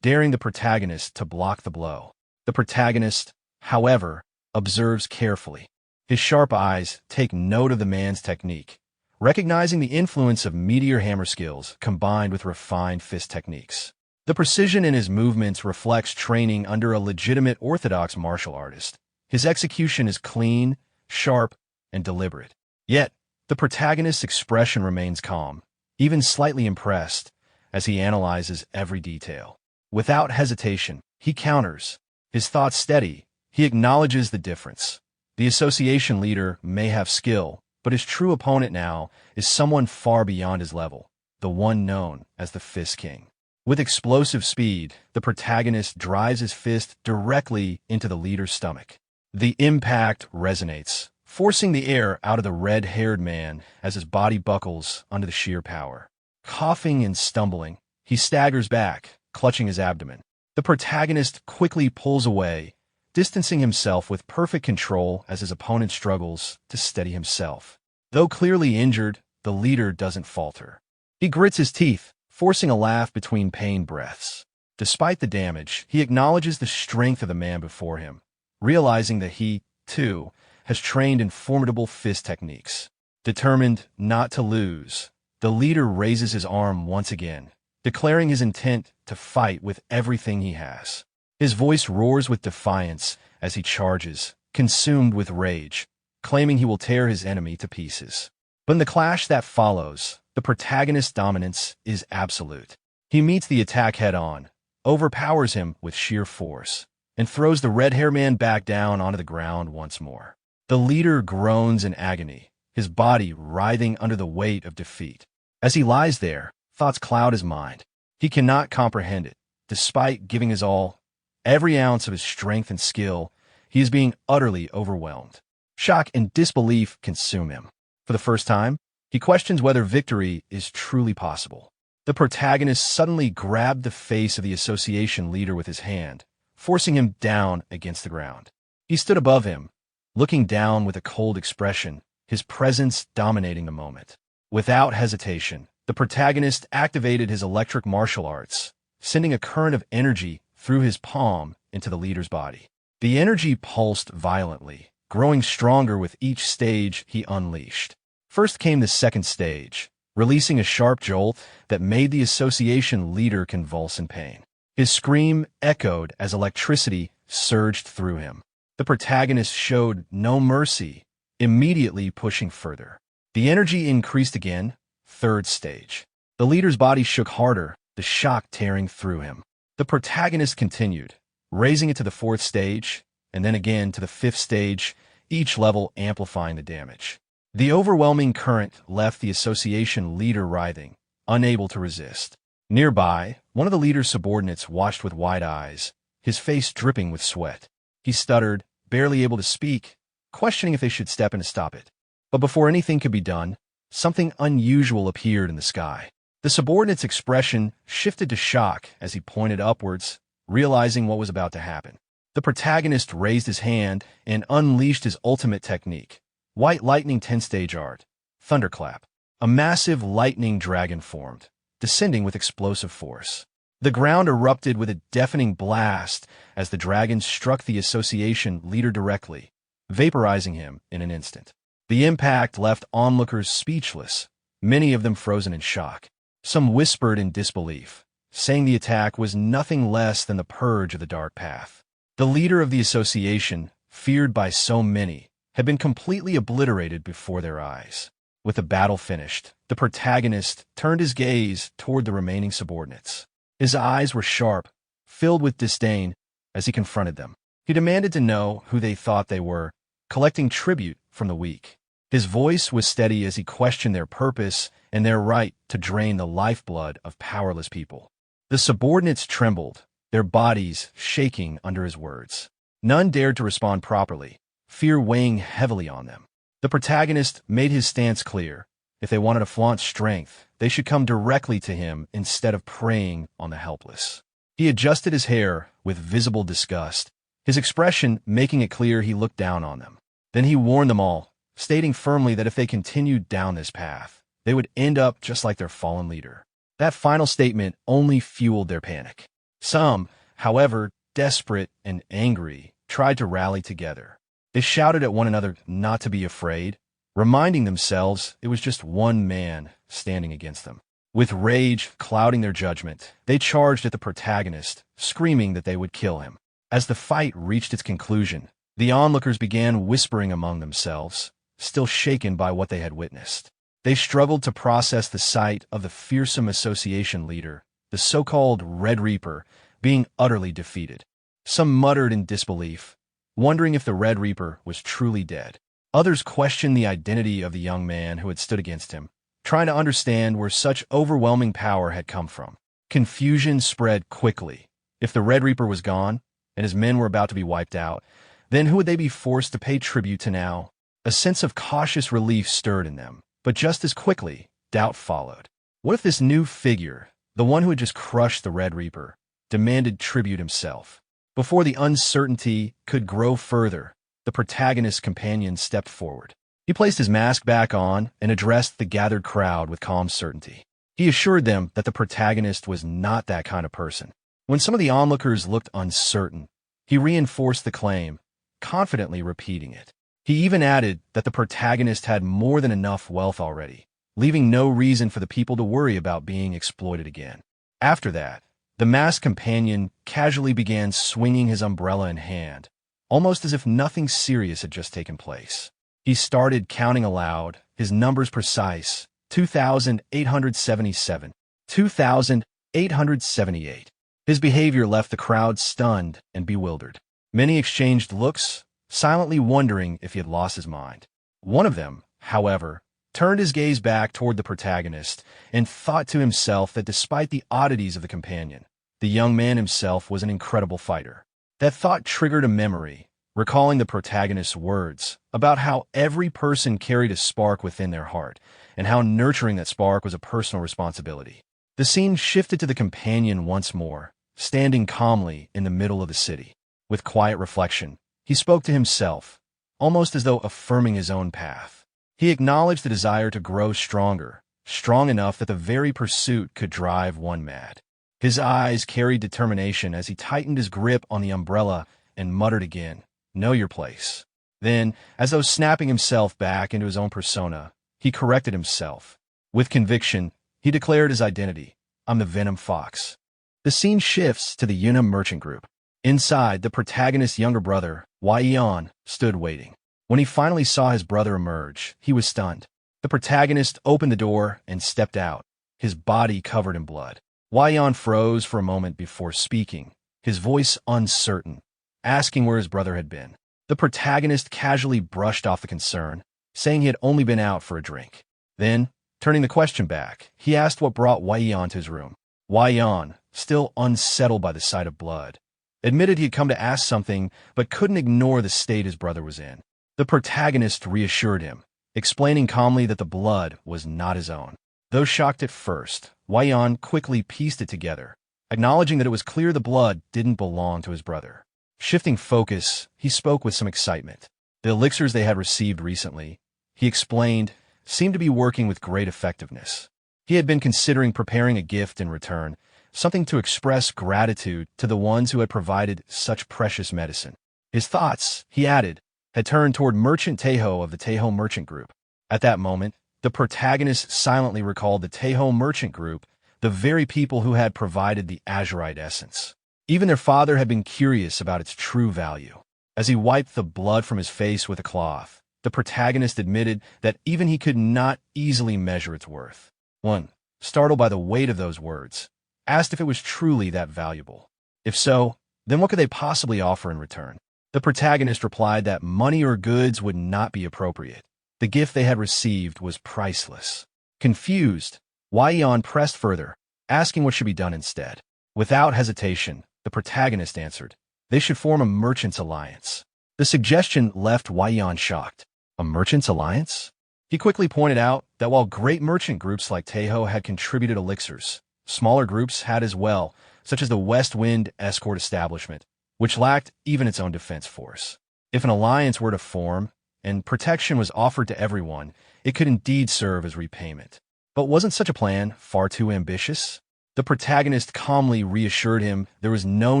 daring the protagonist to block the blow. The protagonist, however, observes carefully. His sharp eyes take note of the man's technique, recognizing the influence of meteor hammer skills combined with refined fist techniques. The precision in his movements reflects training under a legitimate orthodox martial artist. His execution is clean, sharp, and deliberate. Yet, the protagonist's expression remains calm, even slightly impressed, as he analyzes every detail. Without hesitation, he counters. His thoughts steady, he acknowledges the difference. The association leader may have skill, but his true opponent now is someone far beyond his level, the one known as the Fist King. With explosive speed, the protagonist drives his fist directly into the leader's stomach. The impact resonates, forcing the air out of the red-haired man as his body buckles under the sheer power. Coughing and stumbling, he staggers back, clutching his abdomen. The protagonist quickly pulls away, distancing himself with perfect control as his opponent struggles to steady himself. Though clearly injured, the leader doesn't falter. He grits his teeth, forcing a laugh between pain breaths. Despite the damage, he acknowledges the strength of the man before him, realizing that he, too, has trained in formidable fist techniques. Determined not to lose, the leader raises his arm once again, declaring his intent to fight with everything he has. His voice roars with defiance as he charges, consumed with rage, claiming he will tear his enemy to pieces. But in the clash that follows, the protagonist's dominance is absolute. He meets the attack head-on, overpowers him with sheer force, and throws the red-haired man back down onto the ground once more. The leader groans in agony, his body writhing under the weight of defeat. As he lies there, thoughts cloud his mind. He cannot comprehend it. Despite giving his all, every ounce of his strength and skill, he is being utterly overwhelmed. Shock and disbelief consume him. For the first time, he questions whether victory is truly possible. The protagonist suddenly grabbed the face of the association leader with his hand, forcing him down against the ground. He stood above him, looking down with a cold expression, his presence dominating the moment. Without hesitation, the protagonist activated his electric martial arts, sending a current of energy through his palm into the leader's body. The energy pulsed violently, growing stronger with each stage he unleashed. First came the second stage, releasing a sharp jolt that made the association leader convulse in pain. His scream echoed as electricity surged through him. The protagonist showed no mercy, immediately pushing further. The energy increased again, third stage. The leader's body shook harder, the shock tearing through him. The protagonist continued, raising it to the fourth stage, and then again to the fifth stage, each level amplifying the damage. The overwhelming current left the association leader writhing, unable to resist. Nearby, one of the leader's subordinates watched with wide eyes, his face dripping with sweat. He stuttered, barely able to speak, questioning if they should step in to stop it. But before anything could be done, something unusual appeared in the sky. The subordinate's expression shifted to shock as he pointed upwards, realizing what was about to happen. The protagonist raised his hand and unleashed his ultimate technique. White lightning 10-stage art. Thunderclap. A massive lightning dragon formed, descending with explosive force. The ground erupted with a deafening blast as the dragon struck the association leader directly, vaporizing him in an instant. The impact left onlookers speechless, many of them frozen in shock. Some whispered in disbelief, saying the attack was nothing less than the purge of the dark path. The leader of the association, feared by so many, had been completely obliterated before their eyes. With the battle finished, the protagonist turned his gaze toward the remaining subordinates. His eyes were sharp, filled with disdain, as he confronted them. He demanded to know who they thought they were, collecting tribute from the weak. His voice was steady as he questioned their purpose and their right to drain the lifeblood of powerless people. The subordinates trembled, their bodies shaking under his words. None dared to respond properly, fear weighing heavily on them. The protagonist made his stance clear. If they wanted to flaunt strength, they should come directly to him instead of preying on the helpless. He adjusted his hair with visible disgust, his expression making it clear he looked down on them. Then he warned them all, stating firmly that if they continued down this path, they would end up just like their fallen leader. That final statement only fueled their panic. Some, however, desperate and angry, tried to rally together. They shouted at one another not to be afraid, reminding themselves it was just one man standing against them. With rage clouding their judgment, they charged at the protagonist, screaming that they would kill him. As the fight reached its conclusion, the onlookers began whispering among themselves, still shaken by what they had witnessed. They struggled to process the sight of the fearsome association leader, the so-called Red Reaper, being utterly defeated. Some muttered in disbelief, wondering if the Red Reaper was truly dead. Others questioned the identity of the young man who had stood against him, trying to understand where such overwhelming power had come from. Confusion spread quickly. If the Red Reaper was gone, and his men were about to be wiped out, then who would they be forced to pay tribute to now? A sense of cautious relief stirred in them, but just as quickly, doubt followed. What if this new figure, the one who had just crushed the Red Reaper, demanded tribute himself? Before the uncertainty could grow further, the protagonist's companion stepped forward. He placed his mask back on and addressed the gathered crowd with calm certainty. He assured them that the protagonist was not that kind of person. When some of the onlookers looked uncertain, he reinforced the claim, confidently repeating it. He even added that the protagonist had more than enough wealth already, leaving no reason for the people to worry about being exploited again. After that, the masked companion casually began swinging his umbrella in hand, almost as if nothing serious had just taken place. He started counting aloud, his numbers precise: 2,877, 2,878. His behavior left the crowd stunned and bewildered. Many exchanged looks, silently wondering if he had lost his mind. One of them, however, turned his gaze back toward the protagonist and thought to himself that despite the oddities of the companion, the young man himself was an incredible fighter. That thought triggered a memory, recalling the protagonist's words about how every person carried a spark within their heart and how nurturing that spark was a personal responsibility. The scene shifted to the companion once more, standing calmly in the middle of the city. With quiet reflection, he spoke to himself, almost as though affirming his own path. He acknowledged the desire to grow stronger, strong enough that the very pursuit could drive one mad. His eyes carried determination as he tightened his grip on the umbrella and muttered again, "Know your place." Then, as though snapping himself back into his own persona, he corrected himself. With conviction, he declared his identity: "I'm the Venom Fox." The scene shifts to the Yunam merchant group. Inside, the protagonist's younger brother, Waiyan, stood waiting. When he finally saw his brother emerge, he was stunned. The protagonist opened the door and stepped out, his body covered in blood. Waiyan froze for a moment before speaking, his voice uncertain, asking where his brother had been. The protagonist casually brushed off the concern, saying he had only been out for a drink. Then, turning the question back, he asked what brought Wei Yan to his room. Wei Yan, still unsettled by the sight of blood, admitted he had come to ask something but couldn't ignore the state his brother was in. The protagonist reassured him, explaining calmly that the blood was not his own. Though shocked at first, Wei Yan quickly pieced it together, acknowledging that it was clear the blood didn't belong to his brother. Shifting focus, he spoke with some excitement. The elixirs they had received recently, he explained, seemed to be working with great effectiveness. He had been considering preparing a gift in return, something to express gratitude to the ones who had provided such precious medicine. His thoughts, he added, had turned toward Merchant Taeho of the Taeho Merchant Group. At that moment, the protagonist silently recalled the Taeho Merchant Group, the very people who had provided the azurite essence. Even their father had been curious about its true value. As he wiped the blood from his face with a cloth, the protagonist admitted that even he could not easily measure its worth. One, startled by the weight of those words, asked if it was truly that valuable. If so, then what could they possibly offer in return? The protagonist replied that money or goods would not be appropriate. The gift they had received was priceless. Confused, Wei Yan pressed further, asking what should be done instead. Without hesitation, the protagonist answered, they should form a merchant's alliance. The suggestion left Wei Yan shocked. A merchant's alliance? He quickly pointed out that while great merchant groups like Taeho had contributed elixirs, smaller groups had as well, such as the West Wind Escort Establishment, which lacked even its own defense force. If an alliance were to form, and protection was offered to everyone, it could indeed serve as repayment. But wasn't such a plan far too ambitious? The protagonist calmly reassured him there was no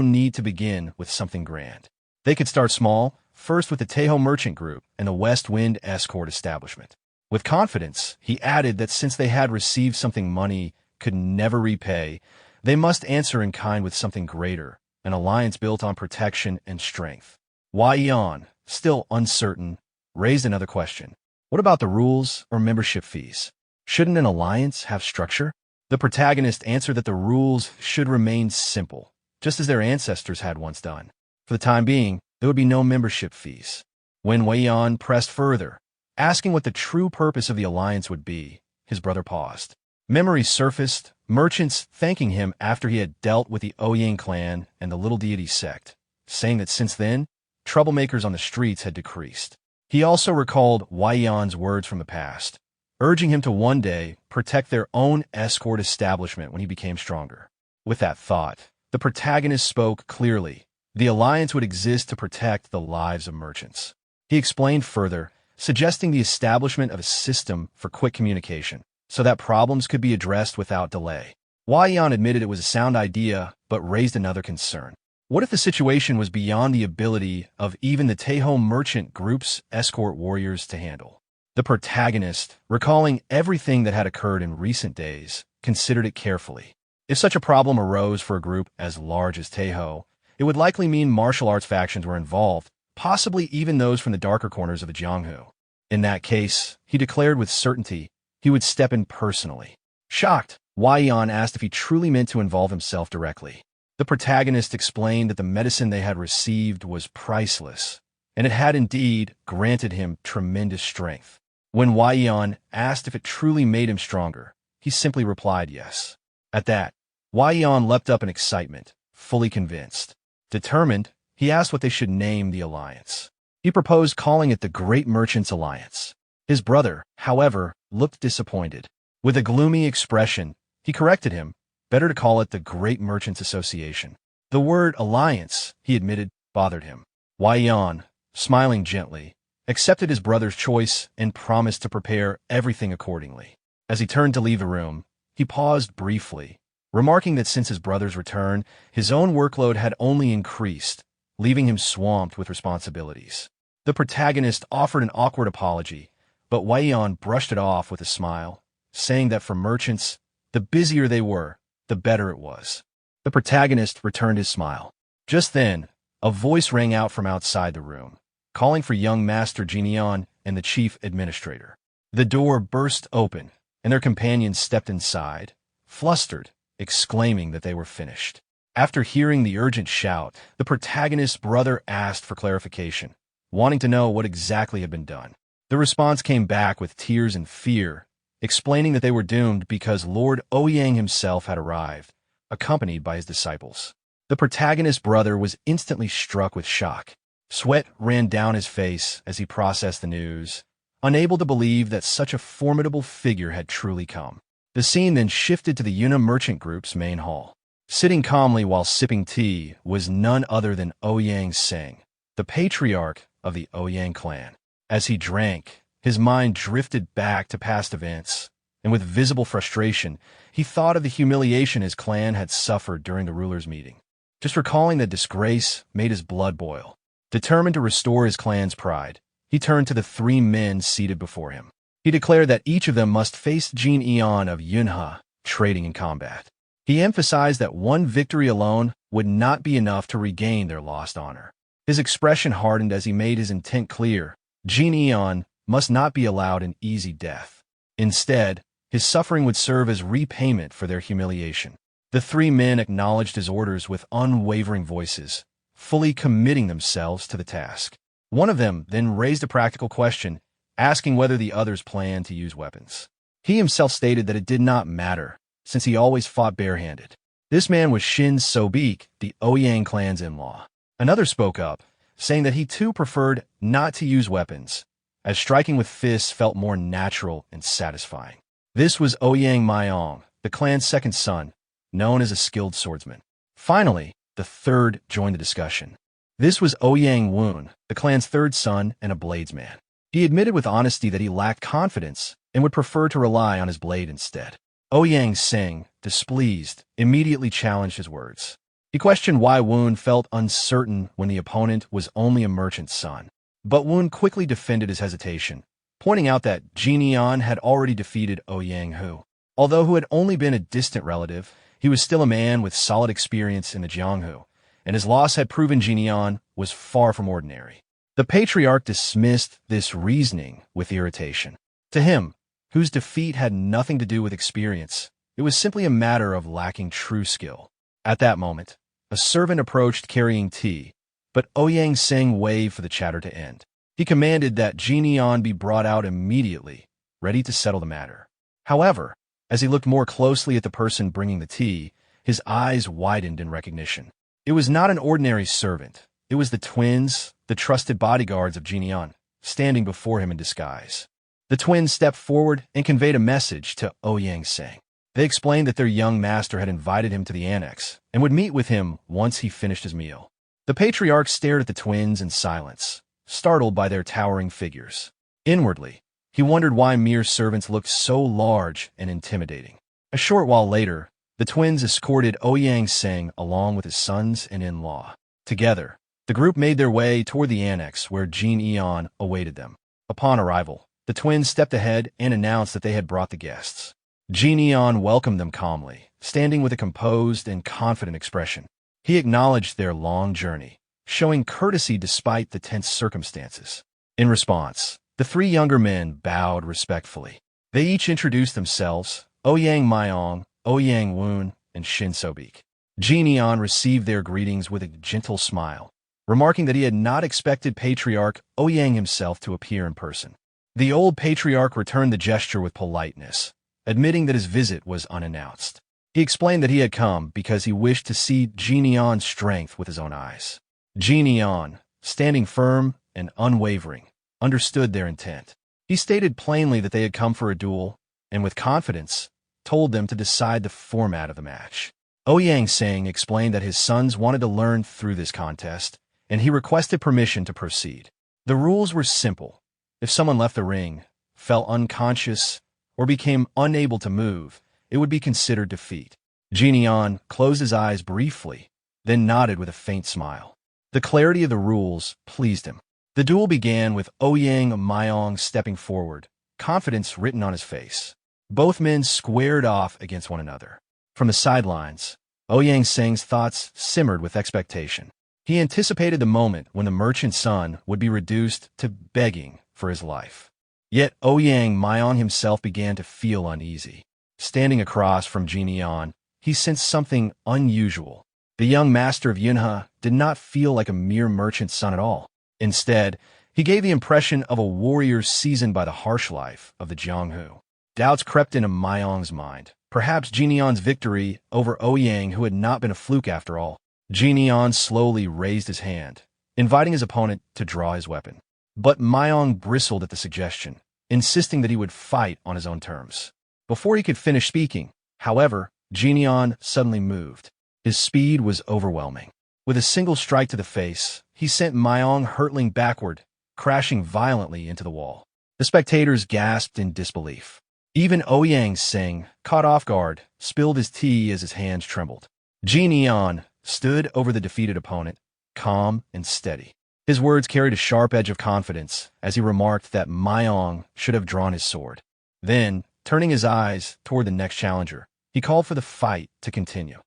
need to begin with something grand. They could start small, first with the Taeho Merchant Group and the West Wind Escort Establishment. With confidence, he added that since they had received something money could never repay, they must answer in kind with something greater, an alliance built on protection and strength. Wei Yan, still uncertain, raised another question. What about the rules or membership fees? Shouldn't an alliance have structure? The protagonist answered that the rules should remain simple, just as their ancestors had once done. For the time being, there would be no membership fees. When Wei Yan pressed further, asking what the true purpose of the alliance would be, his brother paused. Memories surfaced, merchants thanking him after he had dealt with the Ouyang clan and the Little Deity sect, saying that since then, troublemakers on the streets had decreased. He also recalled Wei Yan's words from the past, urging him to one day protect their own escort establishment when he became stronger. With that thought, the protagonist spoke clearly. The alliance would exist to protect the lives of merchants. He explained further, suggesting the establishment of a system for quick communication, so that problems could be addressed without delay. Wei Yan admitted it was a sound idea, but raised another concern. What if the situation was beyond the ability of even the Taeho Merchant Group's escort warriors to handle? The protagonist, recalling everything that had occurred in recent days, considered it carefully. If such a problem arose for a group as large as Taeho, it would likely mean martial arts factions were involved, possibly even those from the darker corners of the Jianghu. In that case, he declared with certainty, he would step in personally. Shocked, Wei Yan asked if he truly meant to involve himself directly. The protagonist explained that the medicine they had received was priceless, and it had indeed granted him tremendous strength. When Wei Yan asked if it truly made him stronger, he simply replied yes. At that, Wei Yan leapt up in excitement, fully convinced. Determined, he asked what they should name the alliance. He proposed calling it the Great Merchants Alliance. His brother, however, looked disappointed. With a gloomy expression, he corrected him, better to call it the Great Merchants Association. The word alliance, he admitted, bothered him. Wei Yan, smiling gently, accepted his brother's choice and promised to prepare everything accordingly. As he turned to leave the room, he paused briefly, remarking that since his brother's return, his own workload had only increased, leaving him swamped with responsibilities. The protagonist offered an awkward apology, but Wei Yan brushed it off with a smile, saying that for merchants, the busier they were, the better it was. The protagonist returned his smile. Just then, a voice rang out from outside the room, calling for young Master Jinian and the chief administrator. The door burst open, and their companions stepped inside, flustered, exclaiming that they were finished. After hearing the urgent shout, the protagonist's brother asked for clarification, wanting to know what exactly had been done. The The response came back with tears and fear, explaining that they were doomed because Lord Ouyang himself had arrived, accompanied by his disciples. The protagonist's brother was instantly struck with shock. Sweat ran down his face as he processed the news, unable to believe that such a formidable figure had truly come. The scene then shifted to the Yuna merchant group's main hall. Sitting calmly while sipping tea was none other than Ouyang Seng, the patriarch of the Ouyang clan. As he drank, his mind drifted back to past events, and with visible frustration, he thought of the humiliation his clan had suffered during the ruler's meeting. Just recalling the disgrace made his blood boil. Determined to restore his clan's pride, he turned to the three men seated before him. He declared that each of them must face Jin Eon of Yunha, trading in combat. He emphasized that one victory alone would not be enough to regain their lost honor. His expression hardened as he made his intent clear. Jin Eon must not be allowed an easy death. Instead, his suffering would serve as repayment for their humiliation. The three men acknowledged his orders with unwavering voices, fully committing themselves to the task. One of them then raised a practical question, asking whether the others planned to use weapons. He himself stated that it did not matter, since he always fought barehanded. This man was Shin Sobik, the Ouyang clan's in-law. Another spoke up, saying that he too preferred not to use weapons, as striking with fists felt more natural and satisfying. This was Ouyang Mayong, the clan's second son, known as a skilled swordsman. Finally, the third joined the discussion. This was Ouyang Woon, the clan's third son and a bladesman. He admitted with honesty that he lacked confidence and would prefer to rely on his blade instead. Ouyang Seng, displeased, immediately challenged his words. He questioned why Woon felt uncertain when the opponent was only a merchant's son. But Woon quickly defended his hesitation, pointing out that Jin Eon had already defeated Ouyang Hu. Although who had only been a distant relative, he was still a man with solid experience in the Jianghu, and his loss had proven Jin Eon was far from ordinary. The patriarch dismissed this reasoning with irritation. To him, whose defeat had nothing to do with experience, it was simply a matter of lacking true skill. At that moment, a servant approached carrying tea, but Ouyang Seng waved for the chatter to end. He commanded that Jin Eon be brought out immediately, ready to settle the matter. However, as he looked more closely at the person bringing the tea, his eyes widened in recognition. It was not an ordinary servant. It was the twins, the trusted bodyguards of Jin Eon, standing before him in disguise. The twins stepped forward and conveyed a message to Ouyang Seng. They explained that their young master had invited him to the annex and would meet with him once he finished his meal. The patriarch stared at the twins in silence, startled by their towering figures. Inwardly, he wondered why mere servants looked so large and intimidating. A short while later, the twins escorted Ouyang Seng along with his sons and in-law. Together, the group made their way toward the annex where Jin Eon awaited them. Upon arrival, the twins stepped ahead and announced that they had brought the guests. Jin Eon welcomed them calmly, standing with a composed and confident expression. He acknowledged their long journey, showing courtesy despite the tense circumstances. In response, the three younger men bowed respectfully. They each introduced themselves, Ouyang Mayong, Ouyang Woon, and Shin Sobik. Jin Eon received their greetings with a gentle smile, remarking that he had not expected Patriarch Ouyang himself to appear in person. The old patriarch returned the gesture with politeness, admitting that his visit was unannounced. He explained that he had come because he wished to see Jin Eon's strength with his own eyes. Jin Eon, standing firm and unwavering, understood their intent. He stated plainly that they had come for a duel, and with confidence, told them to decide the format of the match. Ouyang Seng explained that his sons wanted to learn through this contest, and he requested permission to proceed. The rules were simple. If someone left the ring, fell unconscious, or became unable to move, it would be considered defeat. Jin Eon closed his eyes briefly, then nodded with a faint smile. The clarity of the rules pleased him. The duel began with Ouyang Mayong stepping forward, confidence written on his face. Both men squared off against one another. From the sidelines, Ouyang Seng's thoughts simmered with expectation. He anticipated the moment when the merchant's son would be reduced to begging for his life. Yet Ouyang Mayong himself began to feel uneasy. Standing across from Jin Eon, he sensed something unusual. The young master of Yunha did not feel like a mere merchant's son at all. Instead, He gave the impression of a warrior seasoned by the harsh life of the Jianghu. Doubts crept into Mayong's mind. Perhaps Jinion's victory over Ouyang, who had not been a fluke after all. Jinion slowly raised his hand, inviting his opponent to draw his weapon. But Mayong bristled at the suggestion, insisting that he would fight on his own terms. Before he could finish speaking, however, Jinion suddenly moved. His speed was overwhelming. With a single strike to the face, he sent Mayong hurtling backward, crashing violently into the wall. The spectators gasped in disbelief. Even Ouyang Sing, caught off guard, spilled his tea as his hands trembled. Jinion stood over the defeated opponent, calm and steady. His words carried a sharp edge of confidence as he remarked that Mayong should have drawn his sword. Then, turning his eyes toward the next challenger, he called for the fight to continue.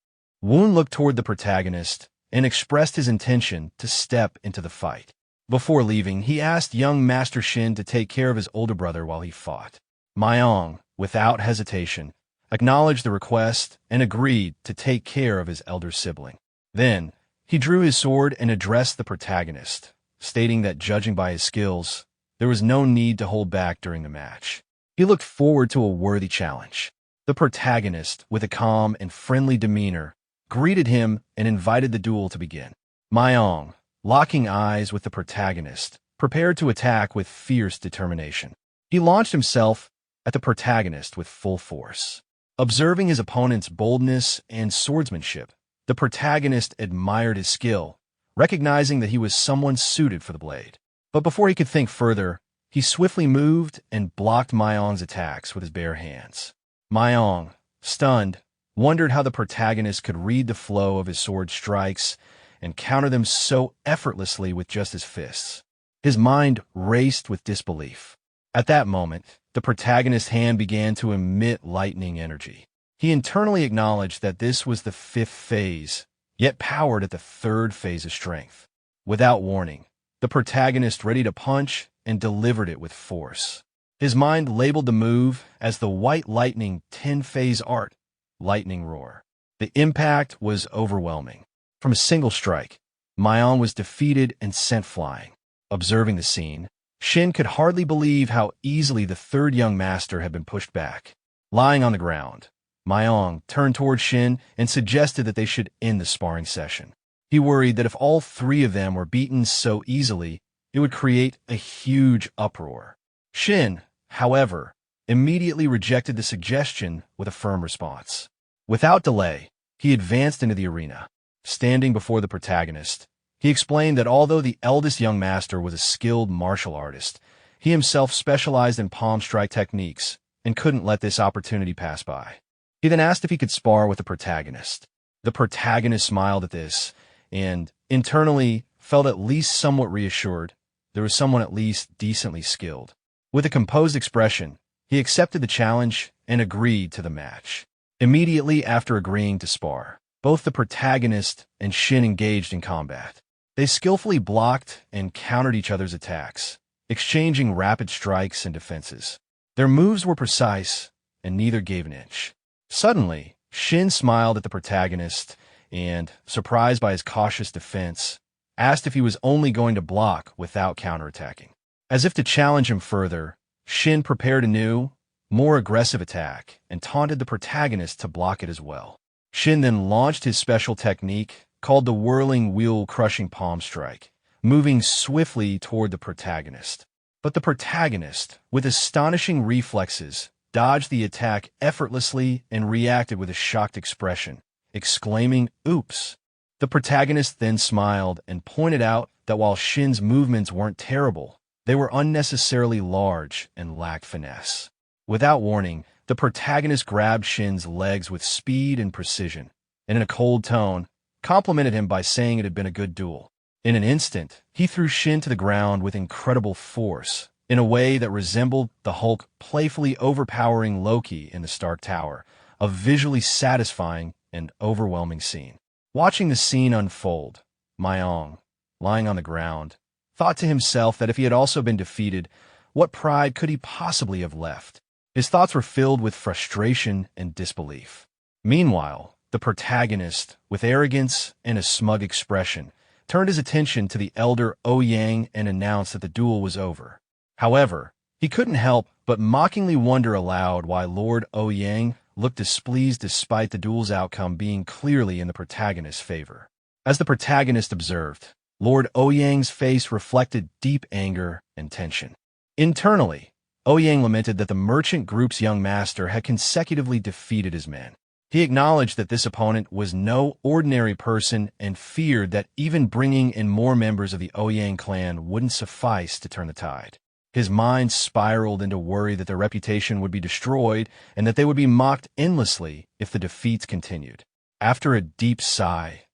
Woon looked toward the protagonist and expressed his intention to step into the fight. Before leaving, he asked young Master Shin to take care of his older brother while he fought. Mayong, without hesitation, acknowledged the request and agreed to take care of his elder sibling. Then, he drew his sword and addressed the protagonist, stating that judging by his skills, there was no need to hold back during the match. He looked forward to a worthy challenge. The protagonist, with a calm and friendly demeanor, greeted him and invited the duel to begin. Mayong, locking eyes with the protagonist, prepared to attack with fierce determination. He launched himself at the protagonist with full force. Observing his opponent's boldness and swordsmanship, the protagonist admired his skill, recognizing that he was someone suited for the blade. But before he could think further, he swiftly moved and blocked Mayong's attacks with his bare hands. Mayong, stunned, wondered how the protagonist could read the flow of his sword strikes and counter them so effortlessly with just his fists. His mind raced with disbelief. At that moment, the protagonist's hand began to emit lightning energy. He internally acknowledged that this was the 5th phase, yet powered at the 3rd phase of strength. Without warning, the protagonist readied a punch and delivered it with force. His mind labeled the move as the White Lightning 10-phase art, Lightning Roar. The impact was overwhelming. From a single strike, Mayong was defeated and sent flying. Observing the scene, Shin could hardly believe how easily the 3rd young master had been pushed back. Lying on the ground, Mayong turned toward Shin and suggested that they should end the sparring session. He worried that if all 3 of them were beaten so easily, it would create a huge uproar. Shin, however, immediately rejected the suggestion with a firm response. Without delay, he advanced into the arena. Standing before the protagonist, he explained that although the eldest young master was a skilled martial artist, he himself specialized in palm strike techniques and couldn't let this opportunity pass by. He then asked if he could spar with the protagonist. The protagonist smiled at this and, internally, felt at least somewhat reassured there was someone at least decently skilled. With a composed expression, he accepted the challenge and agreed to the match. Immediately after agreeing to spar, both the protagonist and Shin engaged in combat. They skillfully blocked and countered each other's attacks, exchanging rapid strikes and defenses. Their moves were precise, and neither gave an inch. Suddenly, Shin smiled at the protagonist and, surprised by his cautious defense, asked if he was only going to block without counterattacking. As if to challenge him further, Shin prepared a new, more aggressive attack and taunted the protagonist to block it as well. Shin then launched his special technique called the whirling wheel-crushing palm strike, moving swiftly toward the protagonist. But the protagonist, with astonishing reflexes, dodged the attack effortlessly and reacted with a shocked expression, exclaiming, "Oops!" The protagonist then smiled and pointed out that while Shin's movements weren't terrible, they were unnecessarily large and lacked finesse. Without warning, the protagonist grabbed Shin's legs with speed and precision, and in a cold tone, complimented him by saying it had been a good duel. In an instant, he threw Shin to the ground with incredible force, in a way that resembled the Hulk playfully overpowering Loki in the Stark Tower, a visually satisfying and overwhelming scene. Watching the scene unfold, Mayong, lying on the ground, thought to himself that if he had also been defeated, what pride could he possibly have left? His thoughts were filled with frustration and disbelief. Meanwhile, the protagonist, with arrogance and a smug expression, turned his attention to the elder Ouyang and announced that the duel was over. However, he couldn't help but mockingly wonder aloud why Lord Ouyang looked displeased despite the duel's outcome being clearly in the protagonist's favor. As the protagonist observed, Lord Ouyang's face reflected deep anger and tension. Internally, Ouyang lamented that the merchant group's young master had consecutively defeated his men. He acknowledged that this opponent was no ordinary person and feared that even bringing in more members of the Ouyang clan wouldn't suffice to turn the tide. His mind spiraled into worry that their reputation would be destroyed and that they would be mocked endlessly if the defeats continued. After a deep sigh,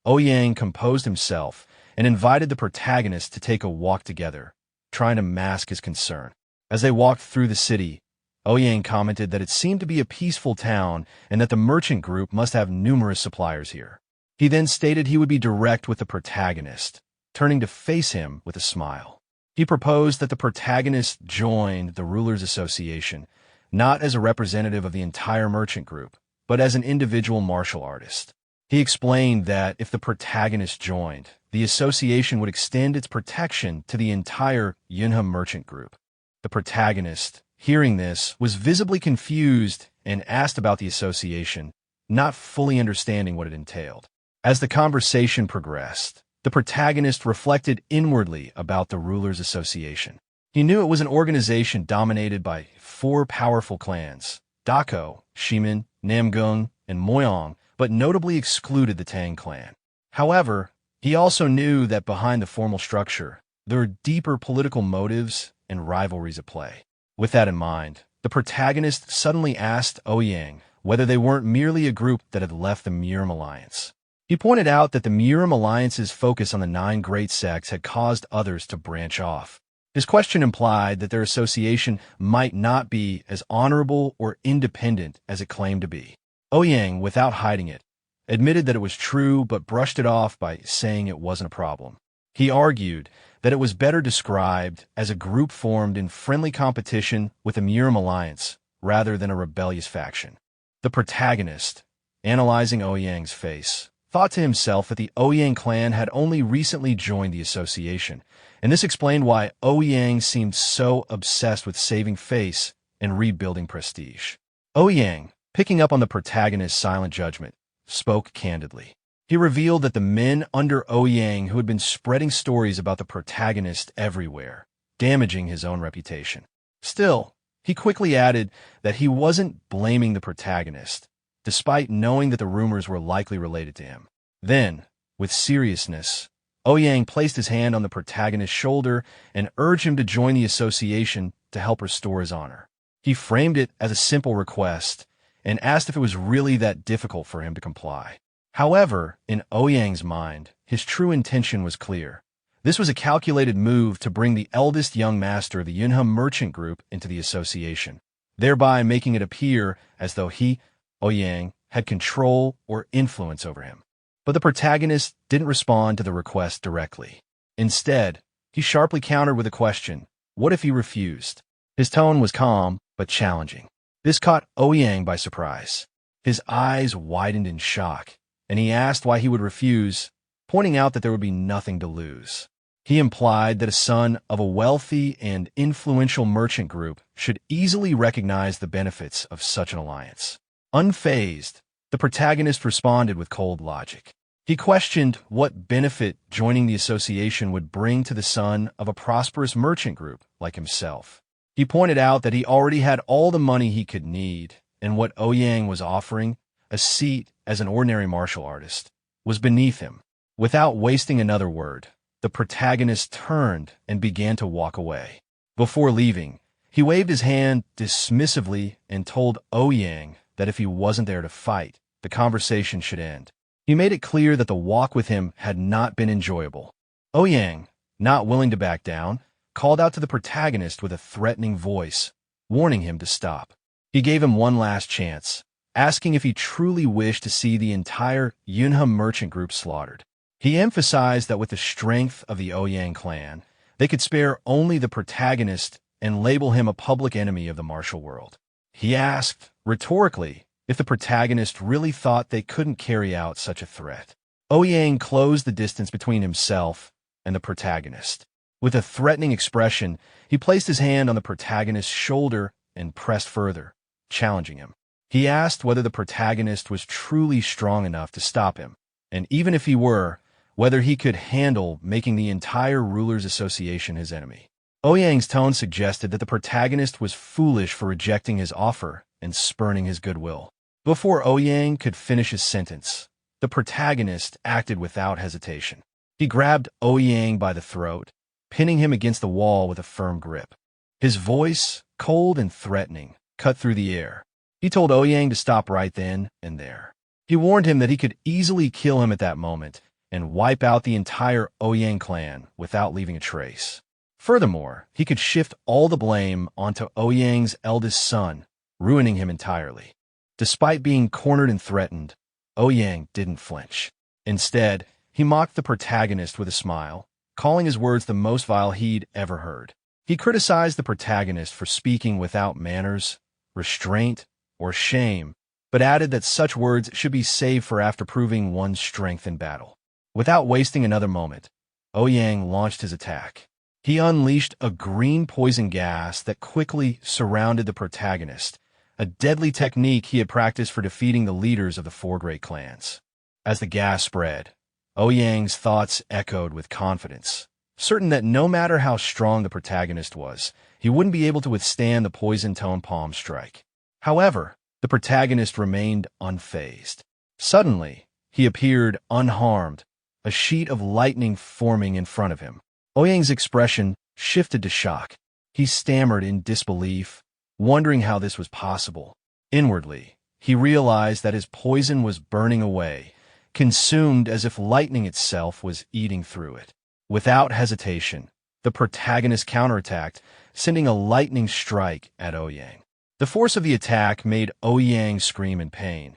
Ouyang composed himself and invited the protagonist to take a walk together, trying to mask his concern. As they walked through the city, Ouyang commented that it seemed to be a peaceful town and that the merchant group must have numerous suppliers here. He then stated he would be direct with the protagonist, turning to face him with a smile. He proposed that the protagonist join the Rulers Association, not as a representative of the entire merchant group, but as an individual martial artist. He explained that if the protagonist joined, the association would extend its protection to the entire Yunhe merchant group. The protagonist, hearing this, was visibly confused and asked about the association, not fully understanding what it entailed. As the conversation progressed, the protagonist reflected inwardly about the Rulers Association. He knew it was an organization dominated by 4 powerful clans, Dako, Shimin, Namgung, and Moyong, but notably excluded the Tang clan. However, he also knew that behind the formal structure, there are deeper political motives and rivalries at play. With that in mind, the protagonist suddenly asked Ouyang whether they weren't merely a group that had left the Miram Alliance. He pointed out that the Miram Alliance's focus on the 9 great sects had caused others to branch off. His question implied that their association might not be as honorable or independent as it claimed to be. Ouyang, without hiding it, admitted that it was true but brushed it off by saying it wasn't a problem. He argued that it was better described as a group formed in friendly competition with the Miram Alliance rather than a rebellious faction. The protagonist, analyzing Ouyang's face, thought to himself that the Ouyang clan had only recently joined the association, and this explained why Ouyang seemed so obsessed with saving face and rebuilding prestige. Ouyang, picking up on the protagonist's silent judgment, spoke candidly. He revealed that the men under Ouyang who had been spreading stories about the protagonist everywhere, damaging his own reputation. Still, he quickly added that he wasn't blaming the protagonist, despite knowing that the rumors were likely related to him. Then, with seriousness, Ouyang placed his hand on the protagonist's shoulder and urged him to join the association to help restore his honor. He framed it as a simple request and asked if it was really that difficult for him to comply. However, in Ouyang's mind, his true intention was clear. This was a calculated move to bring the eldest young master of the Yunhe merchant group into the association, thereby making it appear as though he, Ouyang, had control or influence over him. But the protagonist didn't respond to the request directly. Instead, he sharply countered with a question: what if he refused? His tone was calm, but challenging. This caught Ouyang by surprise. His eyes widened in shock, and he asked why he would refuse, pointing out that there would be nothing to lose. He implied that a son of a wealthy and influential merchant group should easily recognize the benefits of such an alliance. Unfazed, the protagonist responded with cold logic. He questioned what benefit joining the association would bring to the son of a prosperous merchant group like himself. He pointed out that he already had all the money he could need, and what Ouyang was offering, a seat as an ordinary martial artist, was beneath him. Without wasting another word, the protagonist turned and began to walk away. Before leaving, he waved his hand dismissively and told Ouyang that if he wasn't there to fight, the conversation should end. He made it clear that the walk with him had not been enjoyable. Ouyang, not willing to back down, called out to the protagonist with a threatening voice, warning him to stop. He gave him one last chance, asking if he truly wished to see the entire Yunhe merchant group slaughtered. He emphasized that with the strength of the Ouyang clan, they could spare only the protagonist and label him a public enemy of the martial world. He asked, rhetorically, if the protagonist really thought they couldn't carry out such a threat. Ouyang closed the distance between himself and the protagonist. With a threatening expression, he placed his hand on the protagonist's shoulder and pressed further, challenging him. He asked whether the protagonist was truly strong enough to stop him, and even if he were, whether he could handle making the entire Rulers Association his enemy. Ouyang's tone suggested that the protagonist was foolish for rejecting his offer and spurning his goodwill. Before Ouyang could finish his sentence, the protagonist acted without hesitation. He grabbed Ouyang by the throat, pinning him against the wall with a firm grip. His voice, cold and threatening, cut through the air. He told Ouyang to stop right then and there. He warned him that he could easily kill him at that moment and wipe out the entire Ouyang clan without leaving a trace. Furthermore, he could shift all the blame onto Ouyang's eldest son, ruining him entirely. Despite being cornered and threatened, Ouyang didn't flinch. Instead, he mocked the protagonist with a smile, calling his words the most vile he'd ever heard. He criticized the protagonist for speaking without manners, restraint, or shame, but added that such words should be saved for after proving one's strength in battle. Without wasting another moment, Ouyang launched his attack. He unleashed a green poison gas that quickly surrounded the protagonist, a deadly technique he had practiced for defeating the leaders of the four great clans. As the gas spread, Ouyang's thoughts echoed with confidence, certain that no matter how strong the protagonist was, he wouldn't be able to withstand the poison-toned palm strike. However, the protagonist remained unfazed. Suddenly, he appeared unharmed, a sheet of lightning forming in front of him. Ouyang's expression shifted to shock. He stammered in disbelief, wondering how this was possible. Inwardly, he realized that his poison was burning away, consumed as if lightning itself was eating through it. Without hesitation, the protagonist counterattacked, sending a lightning strike at Ouyang. The force of the attack made Ouyang scream in pain.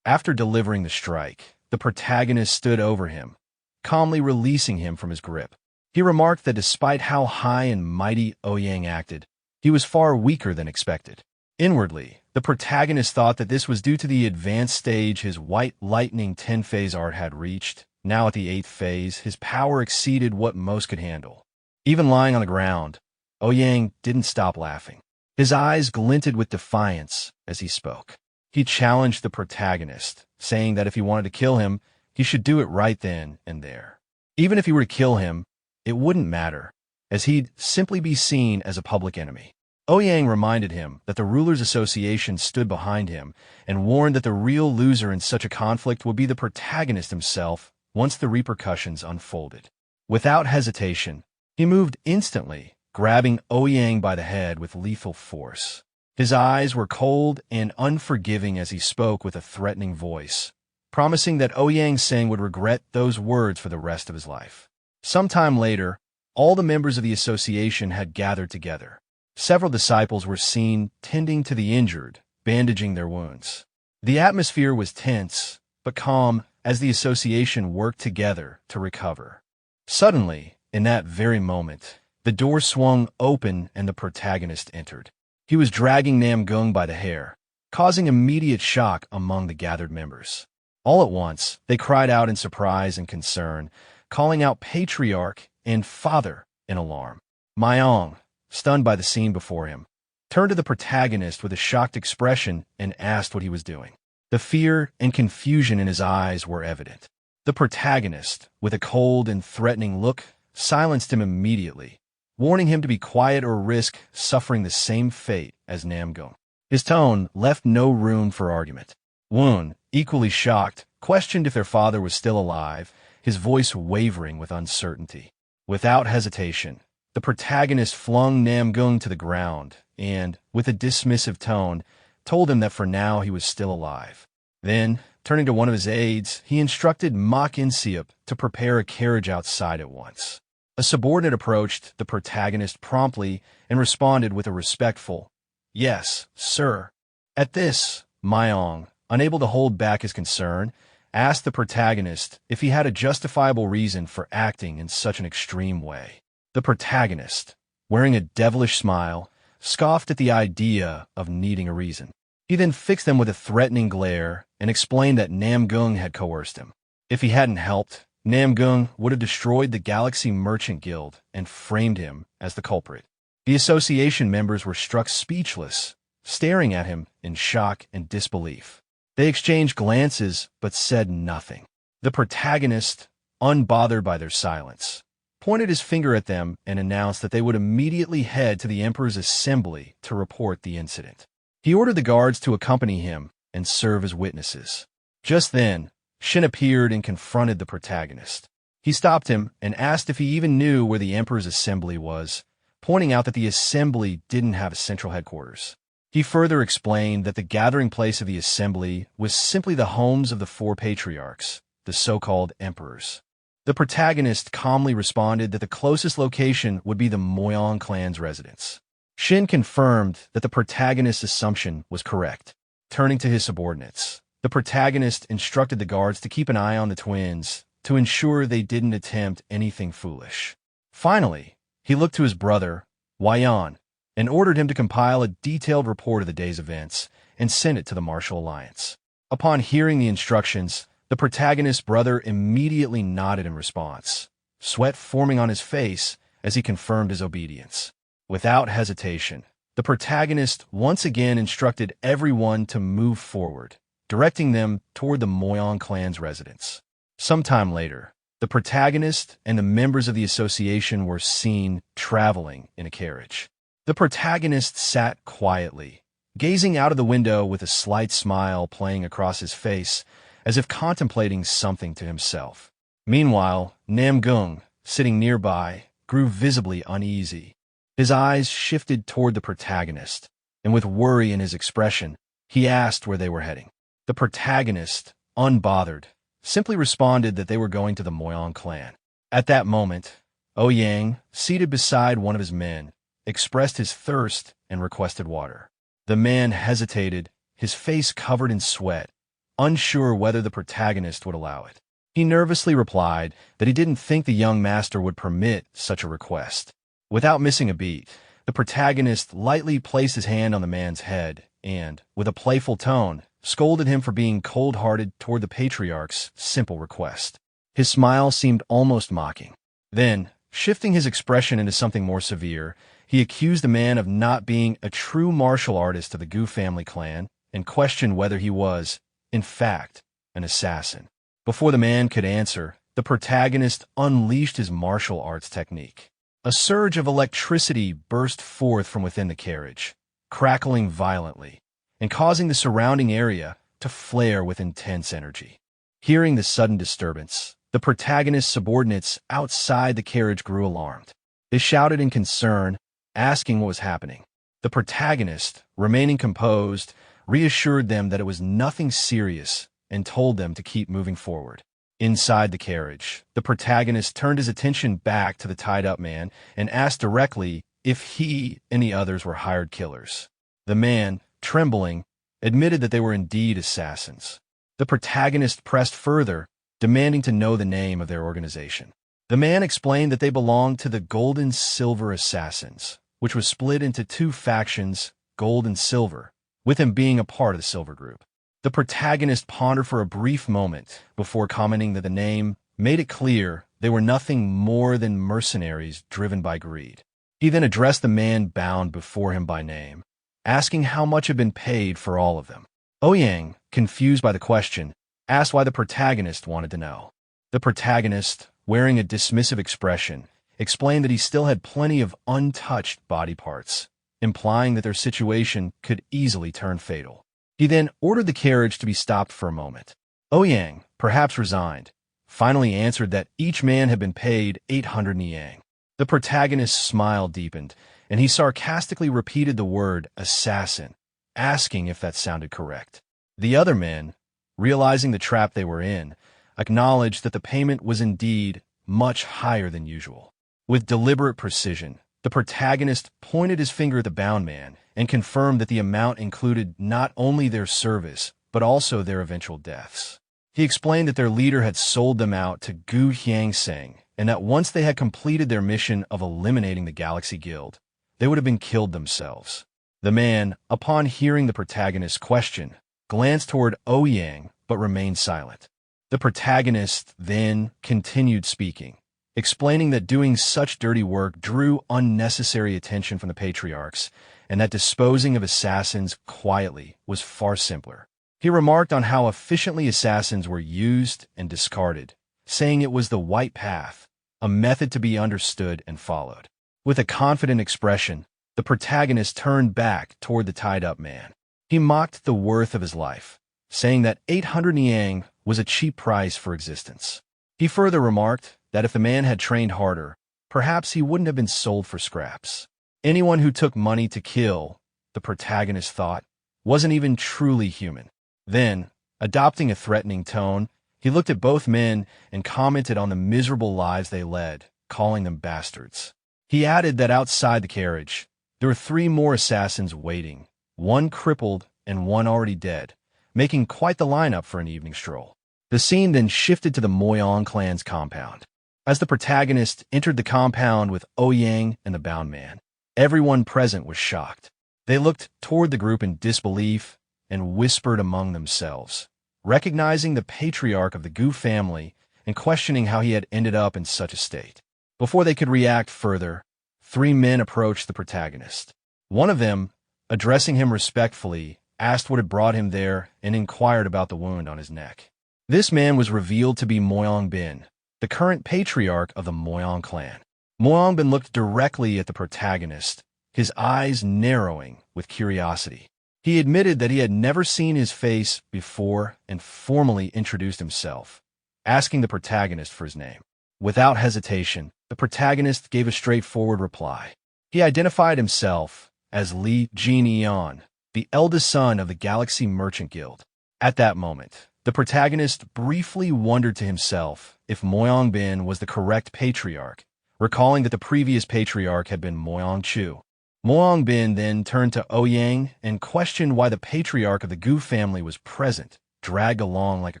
After delivering the strike, the protagonist stood over him, calmly releasing him from his grip. He remarked that despite how high and mighty Ouyang acted, he was far weaker than expected. Inwardly, the protagonist thought that this was due to the advanced stage his White Lightning 10-phase art had reached. Now at the 8th phase, his power exceeded what most could handle. Even lying on the ground, Ouyang didn't stop laughing. His eyes glinted with defiance as he spoke. He challenged the protagonist, saying that if he wanted to kill him, he should do it right then and there. Even if he were to kill him, it wouldn't matter, as he'd simply be seen as a public enemy. Ouyang reminded him that the Rulers Association stood behind him and warned that the real loser in such a conflict would be the protagonist himself once the repercussions unfolded. Without hesitation, he moved instantly, grabbing Ouyang by the head with lethal force. His eyes were cold and unforgiving as he spoke with a threatening voice, promising that Ouyang Seng would regret those words for the rest of his life. Sometime later, all the members of the association had gathered together. Several disciples were seen tending to the injured, bandaging their wounds. The atmosphere was tense, but calm as the association worked together to recover. Suddenly, in that very moment, the door swung open and the protagonist entered. He was dragging Namgung by the hair, causing immediate shock among the gathered members. All at once, they cried out in surprise and concern, calling out Patriarch and Father in alarm. Myong, stunned by the scene before him, turned to the protagonist with a shocked expression and asked what he was doing. The fear and confusion in his eyes were evident. The protagonist, with a cold and threatening look, silenced him immediately, warning him to be quiet or risk suffering the same fate as Namgung. His tone left no room for argument. Woon, equally shocked, questioned if their father was still alive, his voice wavering with uncertainty. Without hesitation, the protagonist flung Namgung to the ground and, with a dismissive tone, told him that for now he was still alive. Then, turning to one of his aides, he instructed Mok Inseop to prepare a carriage outside at once. A subordinate approached the protagonist promptly and responded with a respectful, "Yes, sir." At this, Myong, unable to hold back his concern, asked the protagonist if he had a justifiable reason for acting in such an extreme way. The protagonist, wearing a devilish smile, scoffed at the idea of needing a reason. He then fixed them with a threatening glare and explained that Namgung had coerced him. If he hadn't helped, Namgung would have destroyed the Galaxy Merchant Guild and framed him as the culprit. The association members were struck speechless, staring at him in shock and disbelief. They exchanged glances but said nothing. The protagonist, unbothered by their silence, pointed his finger at them and announced that they would immediately head to the Emperor's assembly to report the incident. He ordered the guards to accompany him and serve as witnesses. Just then, Shin appeared and confronted the protagonist. He stopped him and asked if he even knew where the Emperor's assembly was, pointing out that the assembly didn't have a central headquarters. He further explained that the gathering place of the assembly was simply the homes of the 4 patriarchs, the so-called emperors. The protagonist calmly responded that the closest location would be the Moyong clan's residence. Shin confirmed that the protagonist's assumption was correct. Turning to his subordinates, the protagonist instructed the guards to keep an eye on the twins to ensure they didn't attempt anything foolish. Finally, he looked to his brother, Wyan, and ordered him to compile a detailed report of the day's events and send it to the Martial Alliance. Upon hearing the instructions, the protagonist's brother immediately nodded in response, sweat forming on his face as he confirmed his obedience. Without hesitation, the protagonist once again instructed everyone to move forward, directing them toward the Moyong clan's residence. Sometime later, the protagonist and the members of the association were seen traveling in a carriage. The protagonist sat quietly, gazing out of the window with a slight smile playing across his face, as if contemplating something to himself. Meanwhile, Namgung, sitting nearby, grew visibly uneasy. His eyes shifted toward the protagonist, and with worry in his expression, he asked where they were heading. The protagonist, unbothered, simply responded that they were going to the Moyong clan. At that moment, Ouyang, seated beside one of his men, expressed his thirst and requested water. The man hesitated, his face covered in sweat, unsure whether the protagonist would allow it. He nervously replied that he didn't think the young master would permit such a request. Without missing a beat, the protagonist lightly placed his hand on the man's head and, with a playful tone, scolded him for being cold-hearted toward the patriarch's simple request. His smile seemed almost mocking. Then, shifting his expression into something more severe, he accused the man of not being a true martial artist of the Gu family clan and questioned whether he was, in fact, an assassin. Before the man could answer, the protagonist unleashed his martial arts technique. A surge of electricity burst forth from within the carriage, crackling violently, and causing the surrounding area to flare with intense energy. Hearing the sudden disturbance, the protagonist's subordinates outside the carriage grew alarmed. They shouted in concern, asking what was happening. The protagonist, remaining composed, reassured them that it was nothing serious and told them to keep moving forward. Inside the carriage, the protagonist turned his attention back to the tied-up man and asked directly if he and the others were hired killers. The man, trembling, admitted that they were indeed assassins. The protagonist pressed further, demanding to know the name of their organization. The man explained that they belonged to the Gold and Silver Assassins, which was split into 2 factions, Gold and Silver, with him being a part of the Silver Group. The protagonist pondered for a brief moment before commenting that the name made it clear they were nothing more than mercenaries driven by greed. He then addressed the man bound before him by name, asking how much had been paid for all of them. Ouyang, confused by the question, asked why the protagonist wanted to know. The protagonist, wearing a dismissive expression, explained that he still had plenty of untouched body parts, implying that their situation could easily turn fatal. He then ordered the carriage to be stopped for a moment. Ouyang, perhaps resigned, finally answered that each man had been paid 800 niang. The protagonist's smile deepened, and he sarcastically repeated the word assassin, asking if that sounded correct. The other men, realizing the trap they were in, acknowledged that the payment was indeed much higher than usual. With deliberate precision, the protagonist pointed his finger at the bound man and confirmed that the amount included not only their service, but also their eventual deaths. He explained that their leader had sold them out to Gu Hyang-seng, and that once they had completed their mission of eliminating the Galaxy Guild, they would have been killed themselves. The man, upon hearing the protagonist's question, glanced toward Ouyang but remained silent. The protagonist then continued speaking, explaining that doing such dirty work drew unnecessary attention from the patriarchs, and that disposing of assassins quietly was far simpler. He remarked on how efficiently assassins were used and discarded, saying it was the white path, a method to be understood and followed. With a confident expression, the protagonist turned back toward the tied-up man. He mocked the worth of his life, saying that 800 yang was a cheap price for existence. He further remarked that if the man had trained harder, perhaps he wouldn't have been sold for scraps. Anyone who took money to kill, the protagonist thought, wasn't even truly human. Then, adopting a threatening tone, he looked at both men and commented on the miserable lives they led, calling them bastards. He added that outside the carriage, there were 3 more assassins waiting, one crippled and one already dead, making quite the lineup for an evening stroll. The scene then shifted to the Moyang clan's compound. As the protagonist entered the compound with Ouyang and the bound man, everyone present was shocked. They looked toward the group in disbelief and whispered among themselves, recognizing the patriarch of the Gu family and questioning how he had ended up in such a state. Before they could react further, 3 men approached the protagonist. One of them, addressing him respectfully, asked what had brought him there and inquired about the wound on his neck. This man was revealed to be Moyang Bin, the current patriarch of the Moyang clan. Moyang Bin looked directly at the protagonist, his eyes narrowing with curiosity. He admitted that he had never seen his face before and formally introduced himself, asking the protagonist for his name. Without hesitation, the protagonist gave a straightforward reply. He identified himself as Li Jin-Eon, the eldest son of the Galaxy Merchant Guild. At that moment, the protagonist briefly wondered to himself if Moyang Bin was the correct patriarch, recalling that the previous patriarch had been Moyang Chu. Moyang Bin then turned to Ouyang and questioned why the patriarch of the Gu family was present, dragged along like a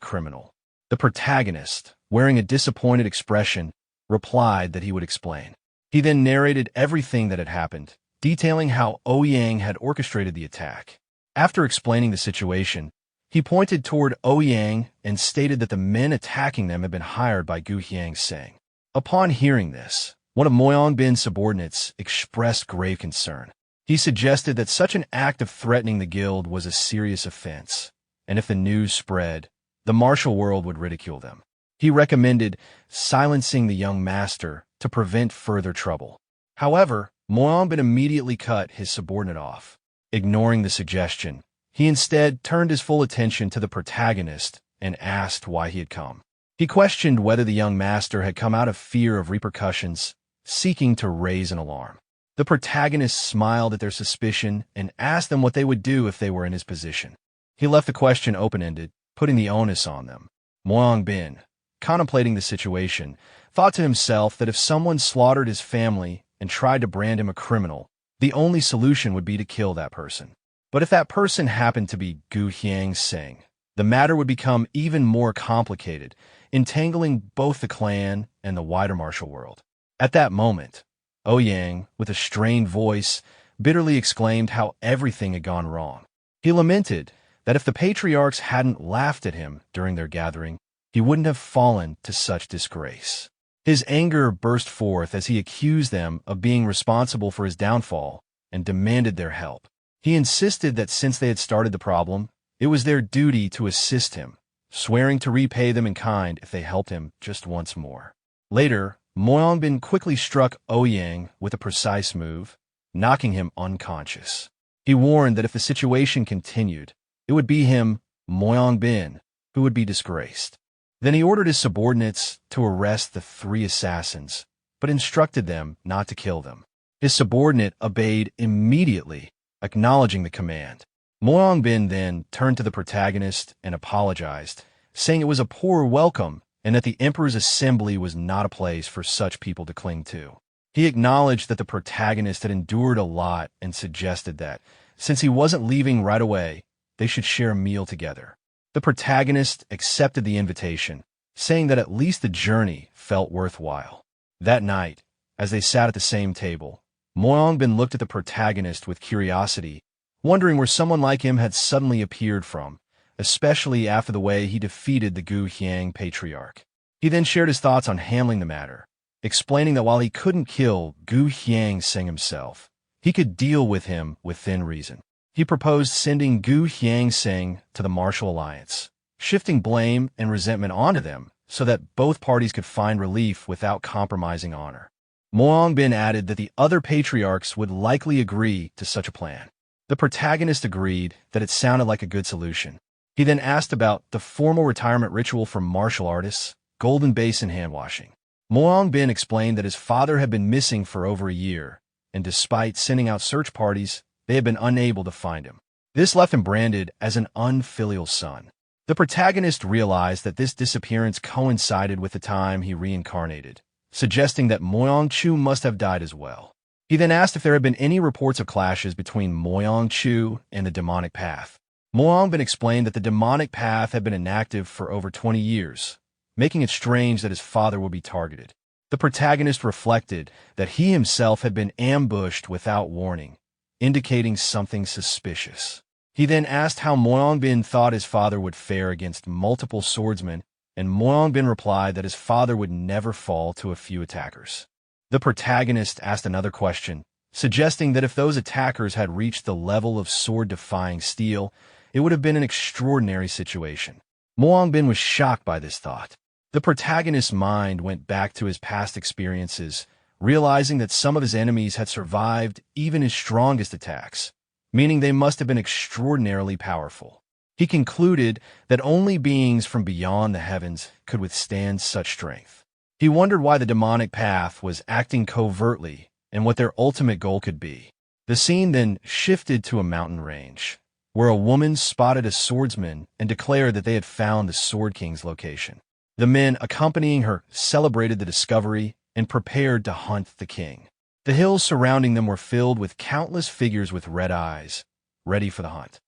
criminal. The protagonist, wearing a disappointed expression, replied that he would explain. He then narrated everything that had happened, detailing how Ouyang had orchestrated the attack. After explaining the situation, he pointed toward Ouyang and stated that the men attacking them had been hired by Gu Hyang-seng. Upon hearing this, one of Moyang Bin's subordinates expressed grave concern. He suggested that such an act of threatening the guild was a serious offense, and if the news spread, the martial world would ridicule them. He recommended silencing the young master to prevent further trouble. However, Moyang Bin immediately cut his subordinate off. Ignoring the suggestion, he instead turned his full attention to the protagonist and asked why he had come. He questioned whether the young master had come out of fear of repercussions, seeking to raise an alarm. The protagonist smiled at their suspicion and asked them what they would do if they were in his position. He left the question open-ended, putting the onus on them. Moyang Bin, contemplating the situation, thought to himself that if someone slaughtered his family and tried to brand him a criminal, the only solution would be to kill that person. But if that person happened to be Gu Hyang-seng, the matter would become even more complicated, entangling both the clan and the wider martial world. At that moment, Ouyang, with a strained voice, bitterly exclaimed how everything had gone wrong. He lamented that if the patriarchs hadn't laughed at him during their gathering, he wouldn't have fallen to such disgrace. His anger burst forth as he accused them of being responsible for his downfall and demanded their help. He insisted that since they had started the problem, it was their duty to assist him, swearing to repay them in kind if they helped him just once more. Later, Moyang Bin quickly struck Ouyang with a precise move, knocking him unconscious. He warned that if the situation continued, it would be him, Moyang Bin, who would be disgraced. Then he ordered his subordinates to arrest the 3 assassins, but instructed them not to kill them. His subordinate obeyed immediately, acknowledging the command. Moyang Bin then turned to the protagonist and apologized, saying it was a poor welcome and that the emperor's assembly was not a place for such people to cling to. He acknowledged that the protagonist had endured a lot and suggested that, since he wasn't leaving right away, they should share a meal together. The protagonist accepted the invitation, saying that at least the journey felt worthwhile. That night, as they sat at the same table, Moyang Bin looked at the protagonist with curiosity, wondering where someone like him had suddenly appeared from, especially after the way he defeated the Gu Hyang Patriarch. He then shared his thoughts on handling the matter, explaining that while he couldn't kill Gu Hyang Sing himself, he could deal with him within reason. He proposed sending Gu Hyang Sing to the Martial Alliance, shifting blame and resentment onto them so that both parties could find relief without compromising honor. Moang Bin added that the other patriarchs would likely agree to such a plan. The protagonist agreed that it sounded like a good solution. He then asked about the formal retirement ritual for martial artists, golden basin hand washing. Moang Bin explained that his father had been missing for over a year, and despite sending out search parties, they had been unable to find him. This left him branded as an unfilial son. The protagonist realized that this disappearance coincided with the time he reincarnated, suggesting that Moyang Chu must have died as well. He then asked if there had been any reports of clashes between Moyang Chu and the demonic path. Moyang Bin explained that the demonic path had been inactive for over 20 years, making it strange that his father would be targeted. The protagonist reflected that he himself had been ambushed without warning, indicating something suspicious. He then asked how Moyang Bin thought his father would fare against multiple swordsmen, and Moyang Bin replied that his father would never fall to a few attackers. The protagonist asked another question, suggesting that if those attackers had reached the level of sword-defying steel, it would have been an extraordinary situation. Moyang Bin was shocked by this thought. The protagonist's mind went back to his past experiences, realizing that some of his enemies had survived even his strongest attacks, meaning they must have been extraordinarily powerful. He concluded that only beings from beyond the heavens could withstand such strength. He wondered why the demonic path was acting covertly and what their ultimate goal could be. The scene then shifted to a mountain range, where a woman spotted a swordsman and declared that they had found the Sword King's location. The men accompanying her celebrated the discovery and prepared to hunt the king. The hills surrounding them were filled with countless figures with red eyes, ready for the hunt.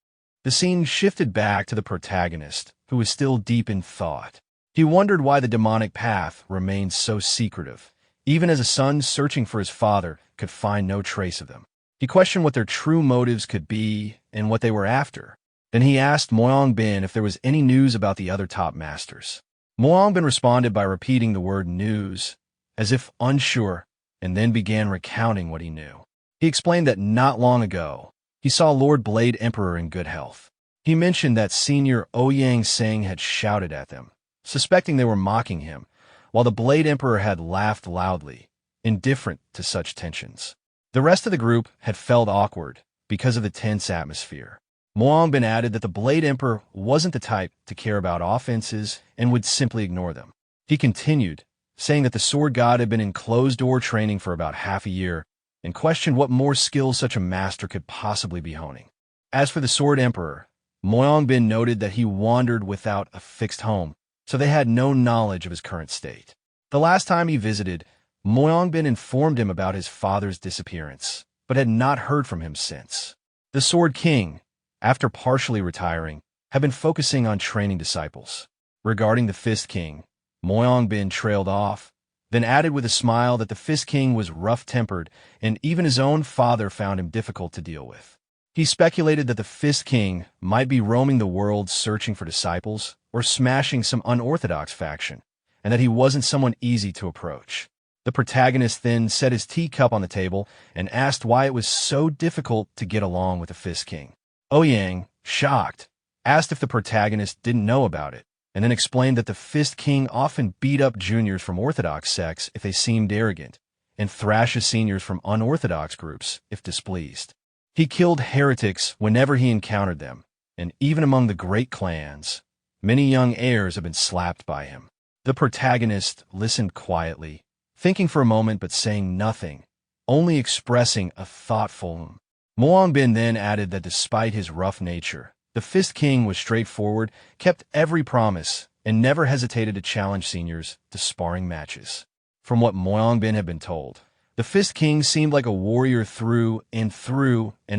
The scene shifted back to the protagonist, who was still deep in thought. He wondered why the demonic path remained so secretive, even as a son searching for his father could find no trace of them. He questioned what their true motives could be and what they were after. Then he asked Moyang Bin if there was any news about the other top masters. Moyang Bin responded by repeating the word news, as if unsure, and then began recounting what he knew. He explained that not long ago, he saw Lord Blade Emperor in good health. He mentioned that Senior Ouyang Seng had shouted at them, suspecting they were mocking him, while the Blade Emperor had laughed loudly, indifferent to such tensions. The rest of the group had felt awkward because of the tense atmosphere. Moang Bin added that the Blade Emperor wasn't the type to care about offenses and would simply ignore them. He continued, saying that the Sword God had been in closed-door training for about half a year, and questioned what more skills such a master could possibly be honing. As for the Sword Emperor, Moyang Bin noted that he wandered without a fixed home, so they had no knowledge of his current state. The last time he visited, Moyang Bin informed him about his father's disappearance, but had not heard from him since. The Sword King, after partially retiring, had been focusing on training disciples. Regarding the Fist King, Moyang Bin trailed off, then added with a smile that the Fist King was rough-tempered and even his own father found him difficult to deal with. He speculated that the Fist King might be roaming the world searching for disciples or smashing some unorthodox faction, and that he wasn't someone easy to approach. The protagonist then set his teacup on the table and asked why it was so difficult to get along with the Fist King. Ouyang, shocked, asked if the protagonist didn't know about it, and then explained that the Fist King often beat up juniors from orthodox sects if they seemed arrogant, and thrashes seniors from unorthodox groups if displeased. He killed heretics whenever he encountered them, and even among the great clans, many young heirs have been slapped by him. The protagonist listened quietly, thinking for a moment but saying nothing, only expressing a thoughtful. Moang Bin then added that despite his rough nature, the Fist King was straightforward, kept every promise, and never hesitated to challenge seniors to sparring matches. From what Moang Bin had been told, the Fist King seemed like a warrior through and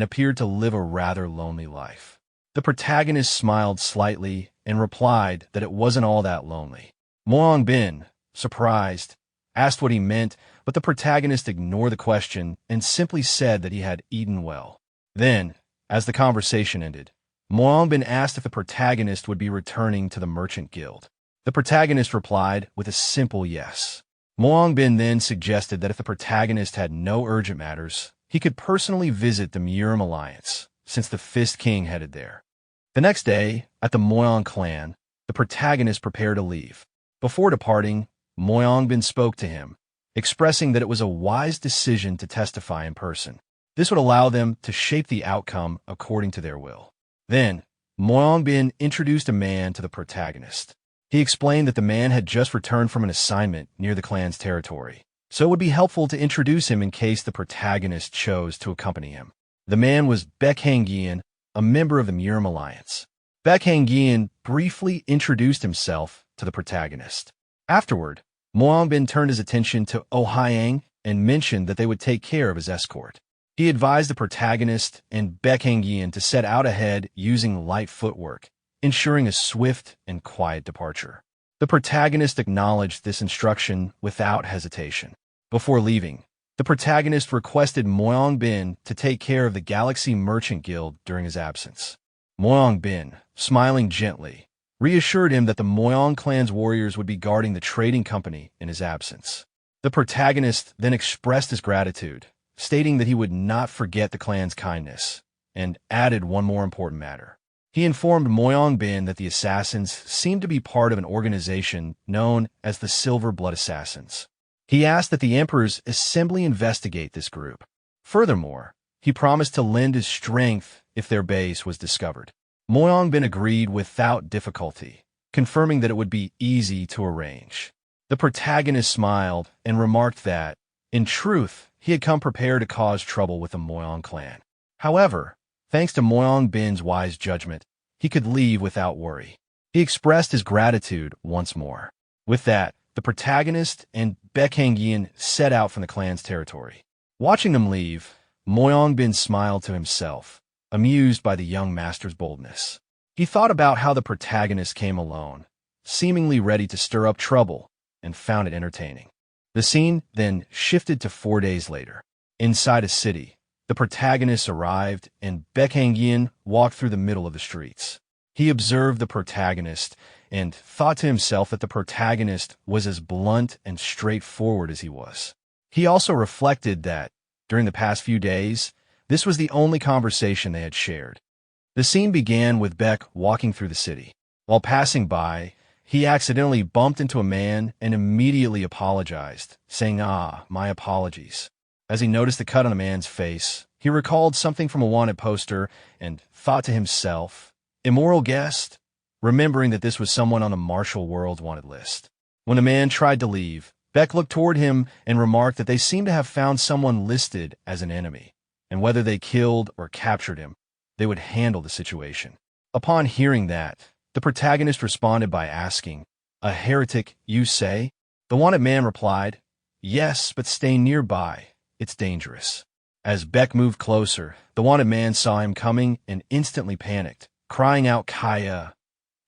appeared to live a rather lonely life. The protagonist smiled slightly and replied that it wasn't all that lonely. Moang Bin, surprised, asked what he meant, but the protagonist ignored the question and simply said that he had eaten well. Then, as the conversation ended, Bin asked if the protagonist would be returning to the Merchant Guild. The protagonist replied with a simple yes. Bin then suggested that if the protagonist had no urgent matters, he could personally visit the Murim Alliance, since the Fist King headed there. The next day, at the Moyong clan, the protagonist prepared to leave. Before departing, Bin spoke to him, expressing that it was a wise decision to testify in person. This would allow them to shape the outcome according to their will. Then, Bin introduced a man to the protagonist. He explained that the man had just returned from an assignment near the clan's territory, so it would be helpful to introduce him in case the protagonist chose to accompany him. The man was Baekhangian, a member of the Murim Alliance. Baekhangian briefly introduced himself to the protagonist. Afterward, Bin turned his attention to Oh Hyang and mentioned that they would take care of his escort. He advised the protagonist and Baekhangian to set out ahead using light footwork, ensuring a swift and quiet departure. The protagonist acknowledged this instruction without hesitation. Before leaving, the protagonist requested Bin to take care of the Galaxy Merchant Guild during his absence. Bin, smiling gently, reassured him that the Moyong clan's warriors would be guarding the trading company in his absence. The protagonist then expressed his gratitude, stating that he would not forget the clan's kindness, and added one more important matter. He informed Bin that the assassins seemed to be part of an organization known as the Silver Blood Assassins. He asked that the Emperor's assembly investigate this group. Furthermore, he promised to lend his strength if their base was discovered. Bin agreed without difficulty, confirming that it would be easy to arrange. The protagonist smiled and remarked that, in truth, he had come prepared to cause trouble with the Moyong clan. However, thanks to Bin's wise judgment, he could leave without worry. He expressed his gratitude once more. With that, the protagonist and Baekhangian set out from the clan's territory. Watching them leave, Bin smiled to himself, amused by the young master's boldness. He thought about how the protagonist came alone, seemingly ready to stir up trouble, and found it entertaining. The scene then shifted to 4 days later. Inside a city, the protagonist arrived, and Baekhangian walked through the middle of the streets. He observed the protagonist and thought to himself that the protagonist was as blunt and straightforward as he was. He also reflected that, during the past few days, this was the only conversation they had shared. The scene began with Beck walking through the city. While passing by, he accidentally bumped into a man and immediately apologized, saying, my apologies. As he noticed the cut on the man's face, he recalled something from a wanted poster and thought to himself, immoral guest, remembering that this was someone on the Martial World's wanted list. When the man tried to leave, Beck looked toward him and remarked that they seemed to have found someone listed as an enemy, and whether they killed or captured him, they would handle the situation. Upon hearing that, the protagonist responded by asking, a heretic, you say? The wanted man replied, yes, but stay nearby. It's dangerous. As Beck moved closer, the wanted man saw him coming and instantly panicked, crying out Kaya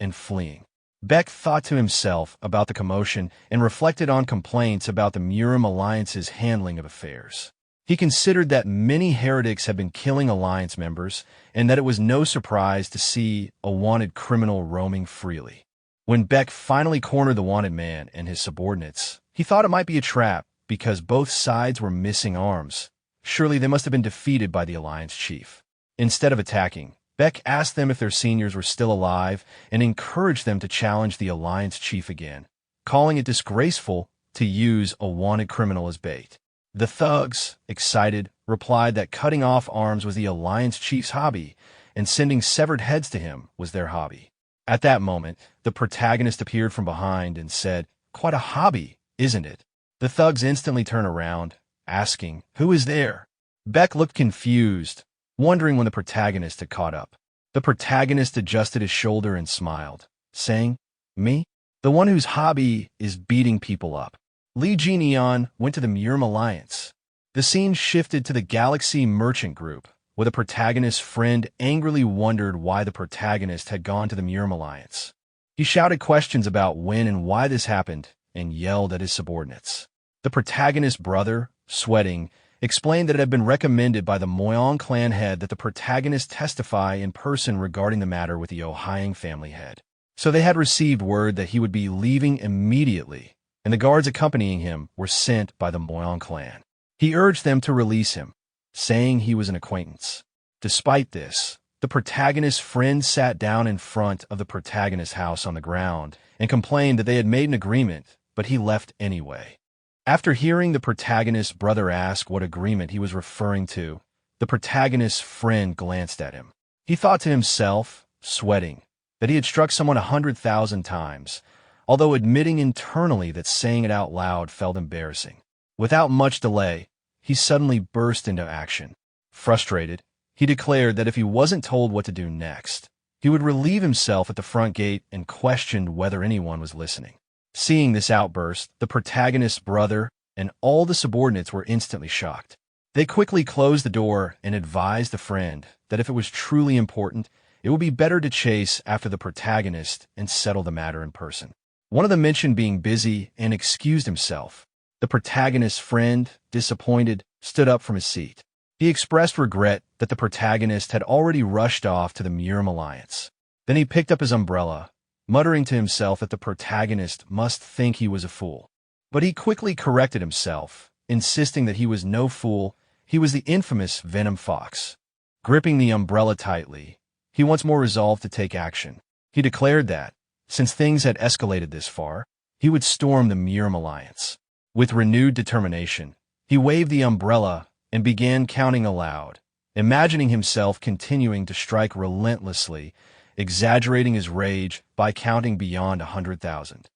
and fleeing. Beck thought to himself about the commotion and reflected on complaints about the Murim Alliance's handling of affairs. He considered that many heretics had been killing Alliance members and that it was no surprise to see a wanted criminal roaming freely. When Beck finally cornered the wanted man and his subordinates, he thought it might be a trap because both sides were missing arms. Surely they must have been defeated by the Alliance chief. Instead of attacking, Beck asked them if their seniors were still alive and encouraged them to challenge the Alliance chief again, calling it disgraceful to use a wanted criminal as bait. The thugs, excited, replied that cutting off arms was the Alliance chief's hobby and sending severed heads to him was their hobby. At that moment, the protagonist appeared from behind and said, quite a hobby, isn't it? The thugs instantly turned around, asking, who is there? Beck looked confused, wondering when the protagonist had caught up. The protagonist adjusted his shoulder and smiled, saying, me? The one whose hobby is beating people up. Li Jineon went to the Murim Alliance. The scene shifted to the Galaxy Merchant Group, where the protagonist's friend angrily wondered why the protagonist had gone to the Murim Alliance. He shouted questions about when and why this happened and yelled at his subordinates. The protagonist's brother, sweating, explained that it had been recommended by the Moyong clan head that the protagonist testify in person regarding the matter with the Ohyang family head. So they had received word that he would be leaving immediately, and the guards accompanying him were sent by the Moyong clan. He urged them to release him, saying he was an acquaintance. Despite this, the protagonist's friend sat down in front of the protagonist's house on the ground and complained that they had made an agreement, but he left anyway. After hearing the protagonist's brother ask what agreement he was referring to, the protagonist's friend glanced at him. He thought to himself, sweating, that he had struck someone 100,000 times, although admitting internally that saying it out loud felt embarrassing. Without much delay, he suddenly burst into action. Frustrated, he declared that if he wasn't told what to do next, he would relieve himself at the front gate and questioned whether anyone was listening. Seeing this outburst, the protagonist's brother and all the subordinates were instantly shocked. They quickly closed the door and advised the friend that if it was truly important, it would be better to chase after the protagonist and settle the matter in person. One of them mentioned being busy and excused himself. The protagonist's friend, disappointed, stood up from his seat. He expressed regret that the protagonist had already rushed off to the Murim Alliance. Then he picked up his umbrella, muttering to himself that the protagonist must think he was a fool. But he quickly corrected himself, insisting that he was no fool, he was the infamous Venom Fox. Gripping the umbrella tightly, he once more resolved to take action. He declared that, since things had escalated this far, he would storm the Murim Alliance. With renewed determination, he waved the umbrella and began counting aloud, imagining himself continuing to strike relentlessly, exaggerating his rage by counting beyond 100,000.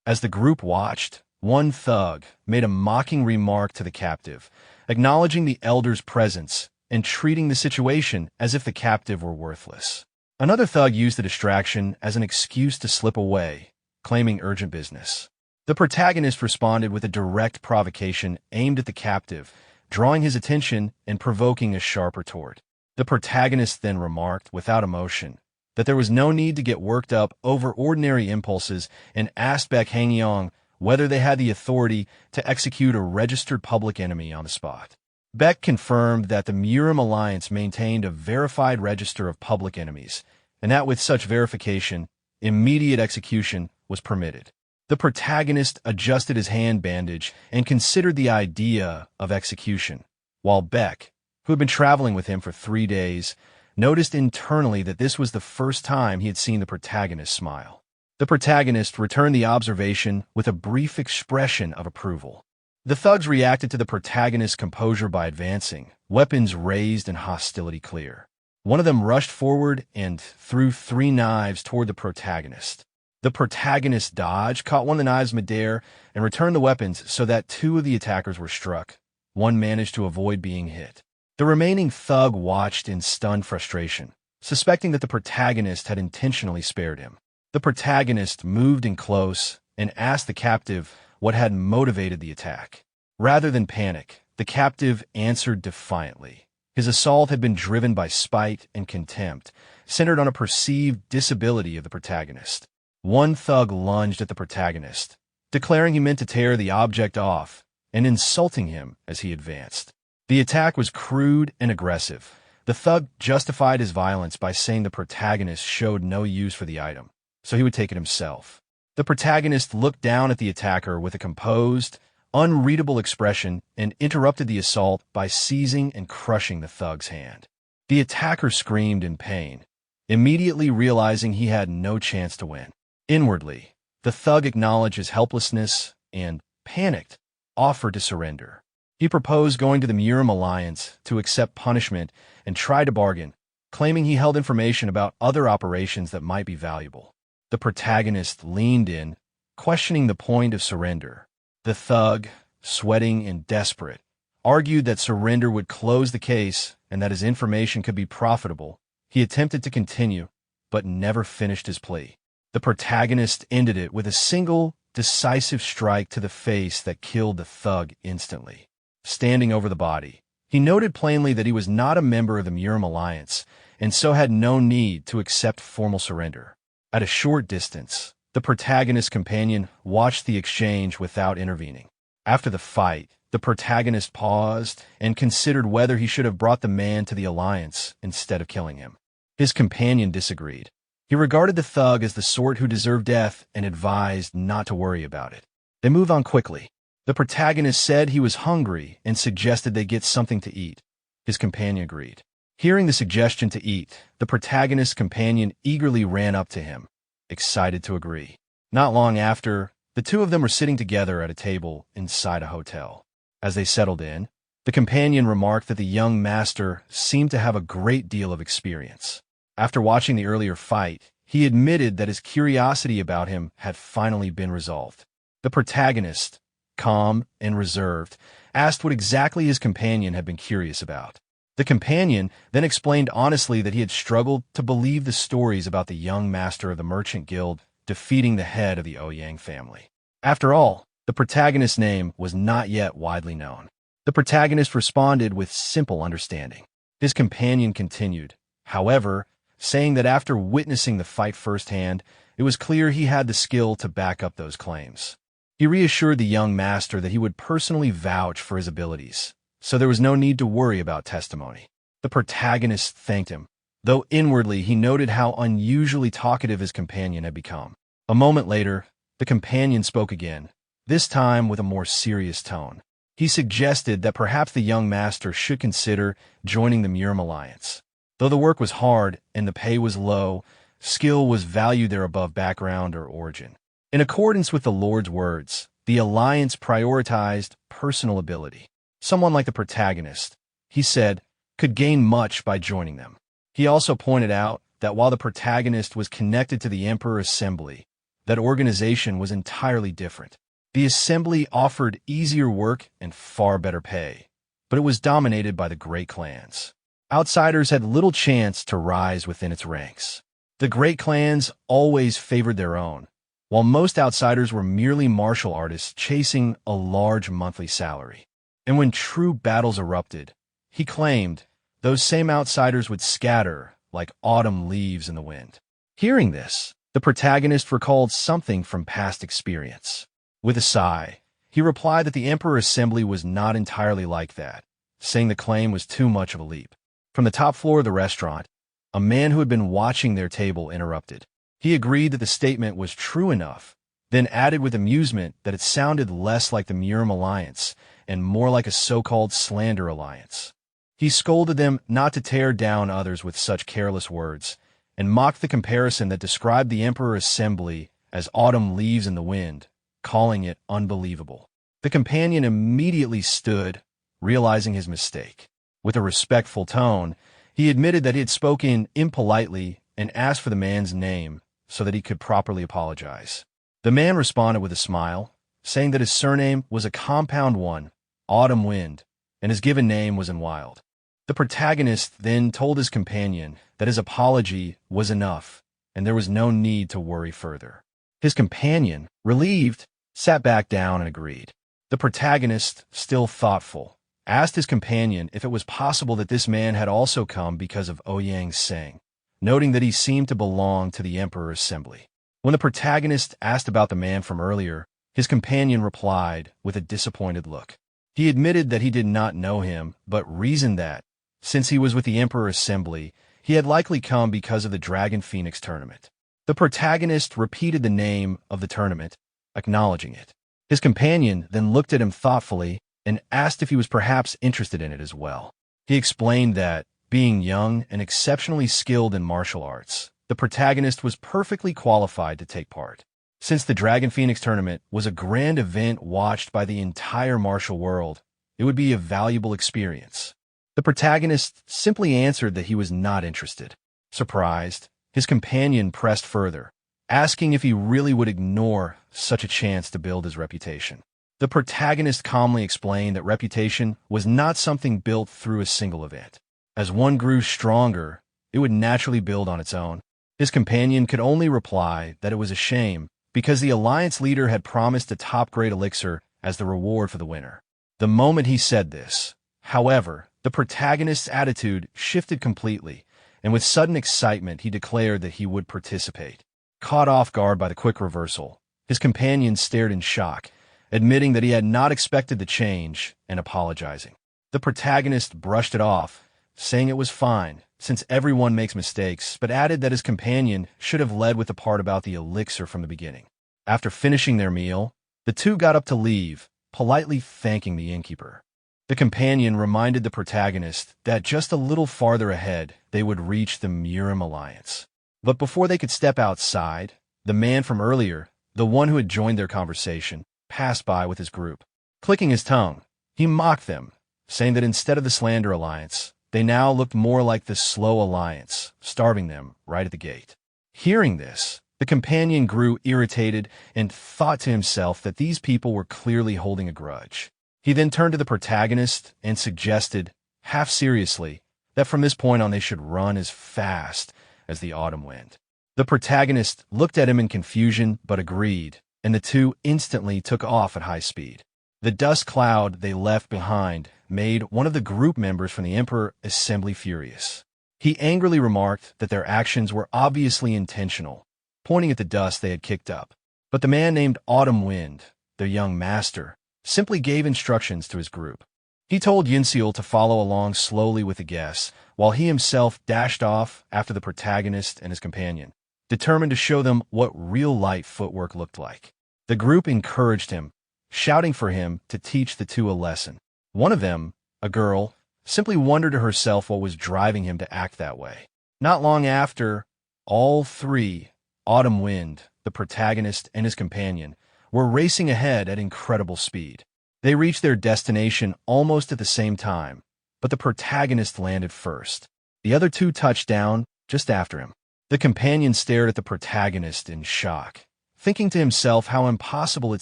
As the group watched, one thug made a mocking remark to the captive, acknowledging the elder's presence and treating the situation as if the captive were worthless. Another thug used the distraction as an excuse to slip away, claiming urgent business. The protagonist responded with a direct provocation aimed at the captive, drawing his attention and provoking a sharp retort. The protagonist then remarked, without emotion, that there was no need to get worked up over ordinary impulses and asked Baek Hangyeong whether they had the authority to execute a registered public enemy on the spot. Baek confirmed that the Murim Alliance maintained a verified register of public enemies, and that with such verification, immediate execution was permitted. The protagonist adjusted his hand bandage and considered the idea of execution, while Baek, who had been traveling with him for 3 days, noticed internally that this was the first time he had seen the protagonist smile. The protagonist returned the observation with a brief expression of approval. The thugs reacted to the protagonist's composure by advancing, weapons raised and hostility clear. One of them rushed forward and threw 3 knives toward the protagonist. The protagonist dodged, caught one of the knives midair, and returned the weapons so that 2 of the attackers were struck. One managed to avoid being hit. The remaining thug watched in stunned frustration, suspecting that the protagonist had intentionally spared him. The protagonist moved in close and asked the captive what had motivated the attack. Rather than panic, the captive answered defiantly. His assault had been driven by spite and contempt, centered on a perceived disability of the protagonist. One thug lunged at the protagonist, declaring he meant to tear the object off and insulting him as he advanced. The attack was crude and aggressive. The thug justified his violence by saying the protagonist showed no use for the item, so he would take it himself. The protagonist looked down at the attacker with a composed, unreadable expression and interrupted the assault by seizing and crushing the thug's hand. The attacker screamed in pain, immediately realizing he had no chance to win. Inwardly, the thug acknowledged his helplessness and, panicked, offered to surrender. He proposed going to the Murim Alliance to accept punishment and try to bargain, claiming he held information about other operations that might be valuable. The protagonist leaned in, questioning the point of surrender. The thug, sweating and desperate, argued that surrender would close the case and that his information could be profitable. He attempted to continue, but never finished his plea. The protagonist ended it with a single, decisive strike to the face that killed the thug instantly. Standing over the body, he noted plainly that he was not a member of the Murim Alliance, and so had no need to accept formal surrender. At a short distance, the protagonist's companion watched the exchange without intervening. After the fight, the protagonist paused and considered whether he should have brought the man to the alliance instead of killing him. His companion disagreed. He regarded the thug as the sort who deserved death and advised not to worry about it. They moved on quickly. The protagonist said he was hungry and suggested they get something to eat. His companion agreed. Hearing the suggestion to eat, the protagonist's companion eagerly ran up to him, excited to agree. Not long after, the two of them were sitting together at a table inside a hotel. As they settled in, the companion remarked that the young master seemed to have a great deal of experience. After watching the earlier fight, he admitted that his curiosity about him had finally been resolved. The protagonist, calm and reserved, asked what exactly his companion had been curious about. The companion then explained honestly that he had struggled to believe the stories about the young master of the Merchant Guild defeating the head of the Ouyang family. After all, the protagonist's name was not yet widely known. The protagonist responded with simple understanding. His companion continued, however, saying that after witnessing the fight firsthand, it was clear he had the skill to back up those claims. He reassured the young master that he would personally vouch for his abilities, so there was no need to worry about testimony. The protagonist thanked him, though inwardly he noted how unusually talkative his companion had become. A moment later, the companion spoke again, this time with a more serious tone. He suggested that perhaps the young master should consider joining the Murim Alliance. Though the work was hard and the pay was low, skill was valued there above background or origin. In accordance with the Lord's words, the alliance prioritized personal ability. Someone like the protagonist, he said, could gain much by joining them. He also pointed out that while the protagonist was connected to the Emperor Assembly, that organization was entirely different. The Assembly offered easier work and far better pay, but it was dominated by the great clans. Outsiders had little chance to rise within its ranks. The great clans always favored their own, while most outsiders were merely martial artists chasing a large monthly salary. And when true battles erupted, he claimed, those same outsiders would scatter like autumn leaves in the wind. Hearing this, the protagonist recalled something from past experience. With a sigh, he replied that the Emperor Assembly was not entirely like that, saying the claim was too much of a leap. From the top floor of the restaurant, a man who had been watching their table interrupted. He agreed that the statement was true enough, then added with amusement that it sounded less like the Murim Alliance and more like a so-called slander alliance. He scolded them not to tear down others with such careless words, and mocked the comparison that described the Emperor Assembly as autumn leaves in the wind, calling it unbelievable. The companion immediately stood, realizing his mistake. With a respectful tone, he admitted that he had spoken impolitely and asked for the man's name so that he could properly apologize. The man responded with a smile, saying that his surname was a compound one, Autumn Wind, and his given name was in Wild. The protagonist then told his companion that his apology was enough and there was no need to worry further. His companion, relieved, sat back down and agreed. The protagonist, still thoughtful, asked his companion if it was possible that this man had also come because of Ouyang Seng, noting that he seemed to belong to the Emperor Assembly. When the protagonist asked about the man from earlier, his companion replied with a disappointed look. He admitted that he did not know him, but reasoned that, since he was with the Emperor Assembly, he had likely come because of the Dragon Phoenix tournament. The protagonist repeated the name of the tournament, acknowledging it. His companion then looked at him thoughtfully and asked if he was perhaps interested in it as well. He explained that, being young and exceptionally skilled in martial arts, the protagonist was perfectly qualified to take part. Since the Dragon Phoenix tournament was a grand event watched by the entire martial world, it would be a valuable experience. The protagonist simply answered that he was not interested. Surprised, his companion pressed further, asking if he really would ignore such a chance to build his reputation. The protagonist calmly explained that reputation was not something built through a single event. As one grew stronger, it would naturally build on its own. His companion could only reply that it was a shame because the alliance leader had promised a top-grade elixir as the reward for the winner. The moment he said this, however, the protagonist's attitude shifted completely, and with sudden excitement he declared that he would participate. Caught off guard by the quick reversal, his companion stared in shock, admitting that he had not expected the change and apologizing. The protagonist brushed it off, saying it was fine, since everyone makes mistakes, but added that his companion should have led with the part about the elixir from the beginning. After finishing their meal, the two got up to leave, politely thanking the innkeeper. The companion reminded the protagonist that just a little farther ahead they would reach the Murim Alliance. But before they could step outside, the man from earlier, the one who had joined their conversation, passed by with his group. Clicking his tongue, he mocked them, saying that instead of the Slander Alliance, they now looked more like the Slow Alliance, starving them right at the gate. Hearing this, the companion grew irritated and thought to himself that these people were clearly holding a grudge. He then turned to the protagonist and suggested, half seriously, that from this point on they should run as fast as the autumn wind. The protagonist looked at him in confusion but agreed, and the two instantly took off at high speed. The dust cloud they left behind made one of the group members from the Emperor Assembly furious. He angrily remarked that their actions were obviously intentional, pointing at the dust they had kicked up. But the man named Autumn Wind, their young master, simply gave instructions to his group. He told Yinseal to follow along slowly with the guests, while he himself dashed off after the protagonist and his companion, determined to show them what real light footwork looked like. The group encouraged him, shouting for him to teach the two a lesson. One of them, a girl, simply wondered to herself what was driving him to act that way. Not long after, all three, Autumn Wind, the protagonist, and his companion, were racing ahead at incredible speed. They reached their destination almost at the same time, but the protagonist landed first. The other two touched down just after him. The companion stared at the protagonist in shock, thinking to himself how impossible it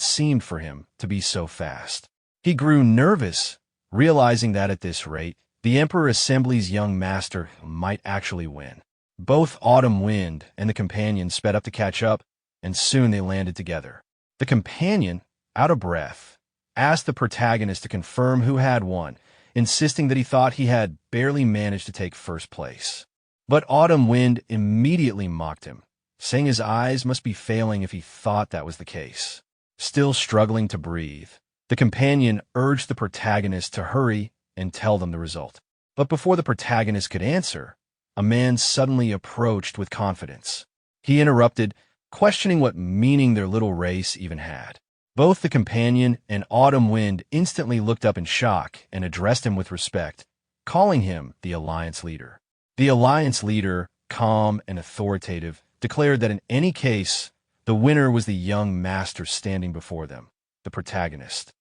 seemed for him to be so fast. He grew nervous, realizing that at this rate, the Emperor Assembly's young master might actually win. Both Autumn Wind and the companion sped up to catch up, and soon they landed together. The companion, out of breath, asked the protagonist to confirm who had won, insisting that he thought he had barely managed to take first place. But Autumn Wind immediately mocked him, saying his eyes must be failing if he thought that was the case. Still struggling to breathe, the companion urged the protagonist to hurry and tell them the result. But before the protagonist could answer, a man suddenly approached with confidence. He interrupted, questioning what meaning their little race even had. Both the companion and Autumn Wind instantly looked up in shock and addressed him with respect, calling him the Alliance Leader. The Alliance Leader, calm and authoritative, declared that in any case, the winner was the young master standing before them, the protagonist.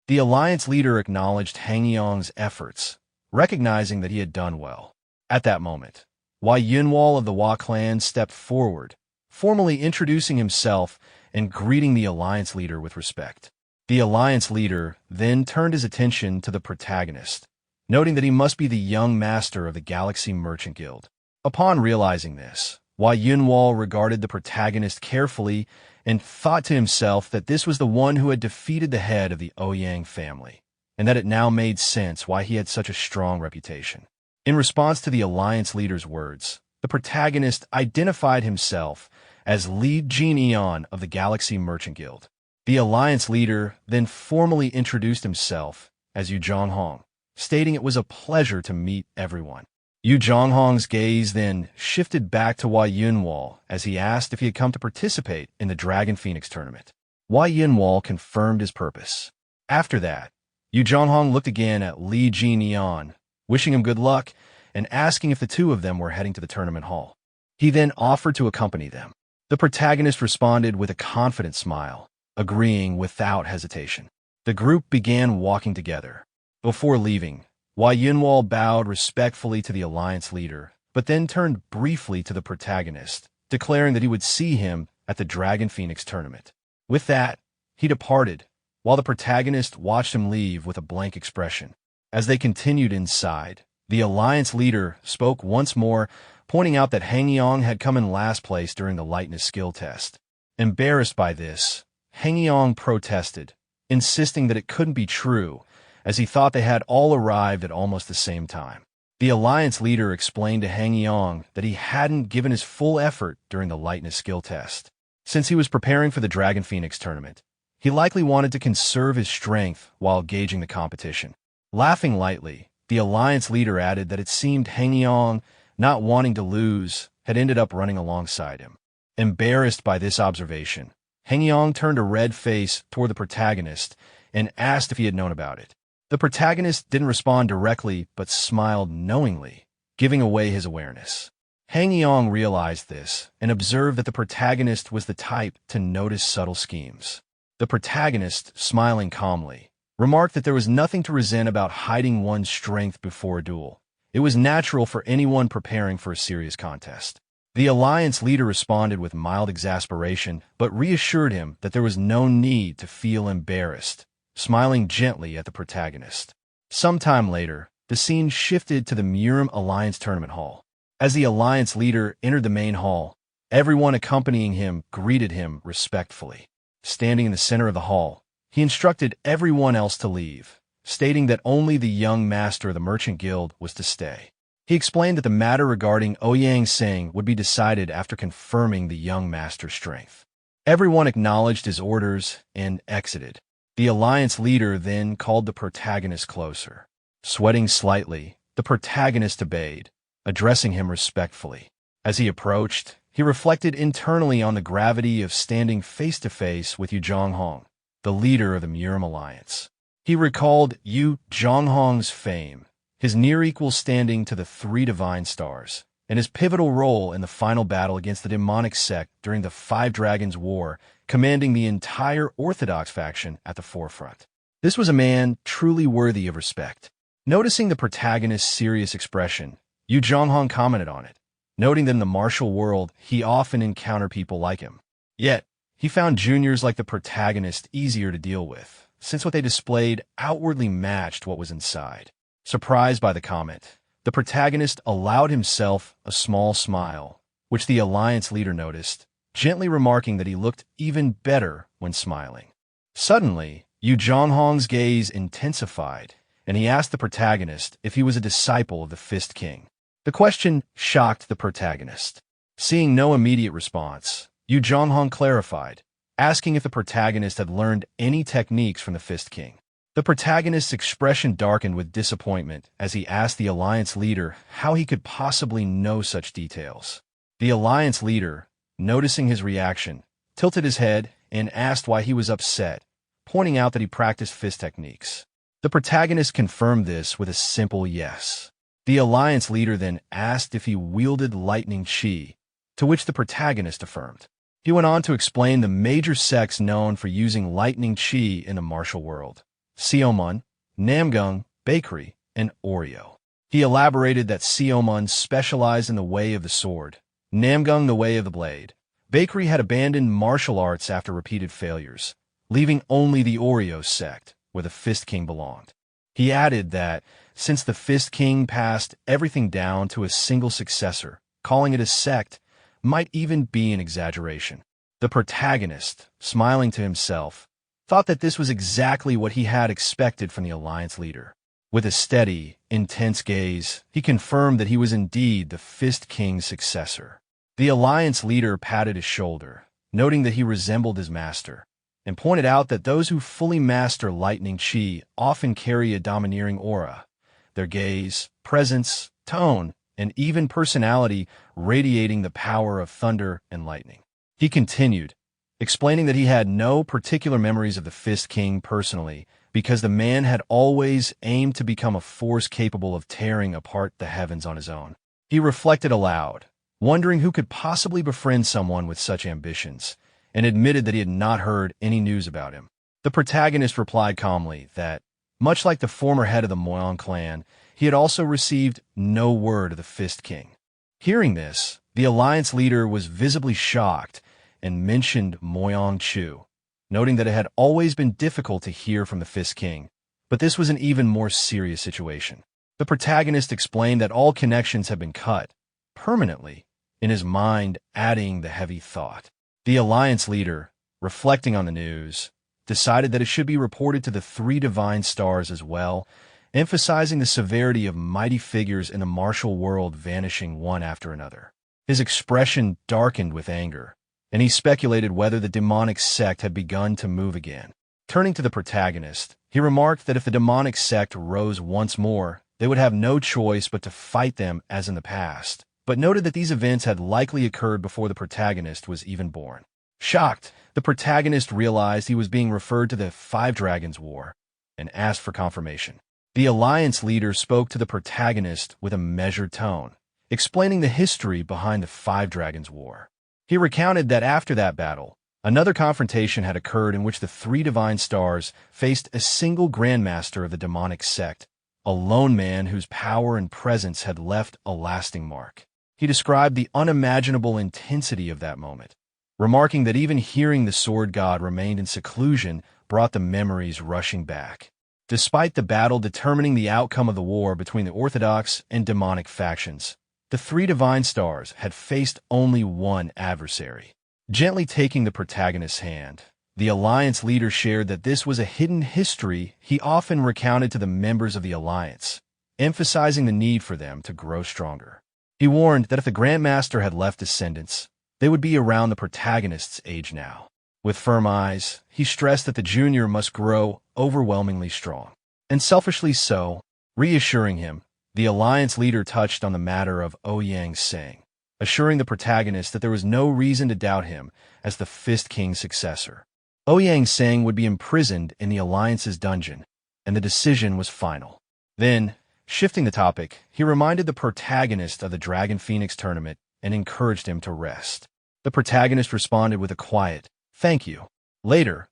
The Alliance Leader acknowledged Hangyong's efforts, recognizing that he had done well. At that moment, Wai Yunwal of the Hua clan stepped forward, formally introducing himself and greeting the Alliance Leader with respect. The Alliance Leader then turned his attention to the protagonist, noting that he must be the young master of the Galaxy Merchant Guild. Upon realizing this, Wai Yunwal regarded the protagonist carefully and thought to himself that this was the one who had defeated the head of the Ouyang family, and that it now made sense why he had such a strong reputation. In response to the Alliance Leader's words, the protagonist identified himself as Li Jin Eon of the Galaxy Merchant Guild. The Alliance Leader then formally introduced himself as Yu Zhonghong, stating it was a pleasure to meet everyone. Yu Zhonghong's gaze then shifted back to Wai Yunwal as he asked if he had come to participate in the Dragon Phoenix tournament. Wai Yunwal confirmed his purpose. After that, Yu Zhonghong looked again at Li Jin Eon, wishing him good luck and asking if the two of them were heading to the tournament hall. He then offered to accompany them. The protagonist responded with a confident smile, agreeing without hesitation. The group began walking together. Before leaving, Wai Yunwal bowed respectfully to the Alliance Leader, but then turned briefly to the protagonist, declaring that he would see him at the Dragon Phoenix tournament. With that, he departed, while the protagonist watched him leave with a blank expression. As they continued inside, the Alliance Leader spoke once more, pointing out that Hangyong had come in last place during the lightness skill test. Embarrassed by this, Hangyong protested, insisting that it couldn't be true, as he thought they had all arrived at almost the same time. The Alliance Leader explained to Hangyong that he hadn't given his full effort during the lightness skill test. Since he was preparing for the Dragon Phoenix tournament, He likely wanted to conserve his strength while gauging the competition. Laughing lightly, the alliance leader added that it seemed Hangyong, not wanting to lose, had ended up running alongside him. Embarrassed by this observation, Hangyong turned a red face toward the protagonist and asked if he had known about it. The protagonist didn't respond directly but smiled knowingly, giving away his awareness. Hangyong realized this and observed that the protagonist was the type to notice subtle schemes. The protagonist, smiling calmly, remarked that there was nothing to resent about hiding one's strength before a duel. It was natural for anyone preparing for a serious contest. The alliance leader responded with mild exasperation, but reassured him that there was no need to feel embarrassed, smiling gently at the protagonist. Sometime later, the scene shifted to the Murim Alliance Tournament Hall. As the alliance leader entered the main hall, everyone accompanying him greeted him respectfully. Standing in the center of the hall, he instructed everyone else to leave, stating that only the young master of the Merchant Guild was to stay. He explained that the matter regarding Ouyang Seng would be decided after confirming the young master's strength. Everyone acknowledged his orders and exited. The alliance leader then called the protagonist closer. Sweating slightly, the protagonist obeyed, addressing him respectfully. As he approached, he reflected internally on the gravity of standing face-to-face with Yu Zhonghong, the leader of the Murim Alliance. He recalled Yu Zhonghong's fame, his near-equal standing to the three divine stars, and his pivotal role in the final battle against the demonic sect during the Five Dragons War, commanding the entire Orthodox faction at the forefront. This was a man truly worthy of respect. Noticing the protagonist's serious expression, Yu Zhonghong commented on it, noting that in the martial world he often encountered people like him. Yet, he found juniors like the protagonist easier to deal with, since what they displayed outwardly matched what was inside. Surprised by the comment, the protagonist allowed himself a small smile, which the alliance leader noticed, gently remarking that he looked even better when smiling. Suddenly, Yu Zhonghong's gaze intensified, and he asked the protagonist if he was a disciple of the Fist King. The question shocked the protagonist. Seeing no immediate response, Yu Zhonghong clarified, asking if the protagonist had learned any techniques from the Fist King. The protagonist's expression darkened with disappointment as he asked the alliance leader how he could possibly know such details. The alliance leader, noticing his reaction, tilted his head and asked why he was upset, pointing out that he practiced fist techniques. The protagonist confirmed this with a simple yes. The alliance leader then asked if he wielded lightning chi, to which the protagonist affirmed. He went on to explain the major sects known for using lightning chi in the martial world: Seomun, Namgung, Bakery, and Oreo. He elaborated that Seomun specialized in the way of the sword, Namgung the way of the blade. Bakery had abandoned martial arts after repeated failures, leaving only the Oreo sect, where the Fist King belonged. He added that, since the Fist King passed everything down to a single successor, calling it a sect might even be an exaggeration. The protagonist, smiling to himself, thought that this was exactly what he had expected from the alliance leader. With a steady, intense gaze, he confirmed that he was indeed the Fist King's successor. The alliance leader patted his shoulder, noting that he resembled his master, and pointed out that those who fully master lightning chi often carry a domineering aura, their gaze, presence, tone, and even personality radiating the power of thunder and lightning. He continued, explaining that he had no particular memories of the Fist King personally, because the man had always aimed to become a force capable of tearing apart the heavens on his own. He reflected aloud, wondering who could possibly befriend someone with such ambitions, and admitted that he had not heard any news about him. The protagonist replied calmly that, much like the former head of the Moyang clan, he had also received no word of the Fist King. Hearing this, the alliance leader was visibly shocked and mentioned Moyang Chu, noting that it had always been difficult to hear from the Fist King, but this was an even more serious situation. The protagonist explained that all connections had been cut, permanently, in his mind adding the heavy thought. The alliance leader, reflecting on the news, decided that it should be reported to the three divine stars as well, emphasizing the severity of mighty figures in the martial world vanishing one after another. His expression darkened with anger, and he speculated whether the demonic sect had begun to move again. Turning to the protagonist, he remarked that if the demonic sect rose once more, they would have no choice but to fight them as in the past, but noted that these events had likely occurred before the protagonist was even born. Shocked, the protagonist realized he was being referred to the Five Dragons War and asked for confirmation. The Alliance leader spoke to the protagonist with a measured tone, explaining the history behind the Five Dragons War. He recounted that after that battle, another confrontation had occurred in which the three divine stars faced a single grandmaster of the demonic sect, a lone man whose power and presence had left a lasting mark. He described the unimaginable intensity of that moment, remarking that even hearing the sword god remained in seclusion brought the memories rushing back. Despite the battle determining the outcome of the war between the orthodox and demonic factions, the three divine stars had faced only one adversary. Gently taking the protagonist's hand, the Alliance leader shared that this was a hidden history he often recounted to the members of the Alliance, emphasizing the need for them to grow stronger. He warned that if the Grandmaster had left descendants, they would be around the protagonist's age now. With firm eyes, he stressed that the junior must grow overwhelmingly strong. And selfishly so, reassuring him, the Alliance leader touched on the matter of Ouyang Sang, assuring the protagonist that there was no reason to doubt him as the Fist King's successor. Ouyang Sang would be imprisoned in the Alliance's dungeon, and the decision was final. Then, shifting the topic, he reminded the protagonist of the Dragon Phoenix tournament and encouraged him to rest. The protagonist responded with a quiet, "Thank you." Later,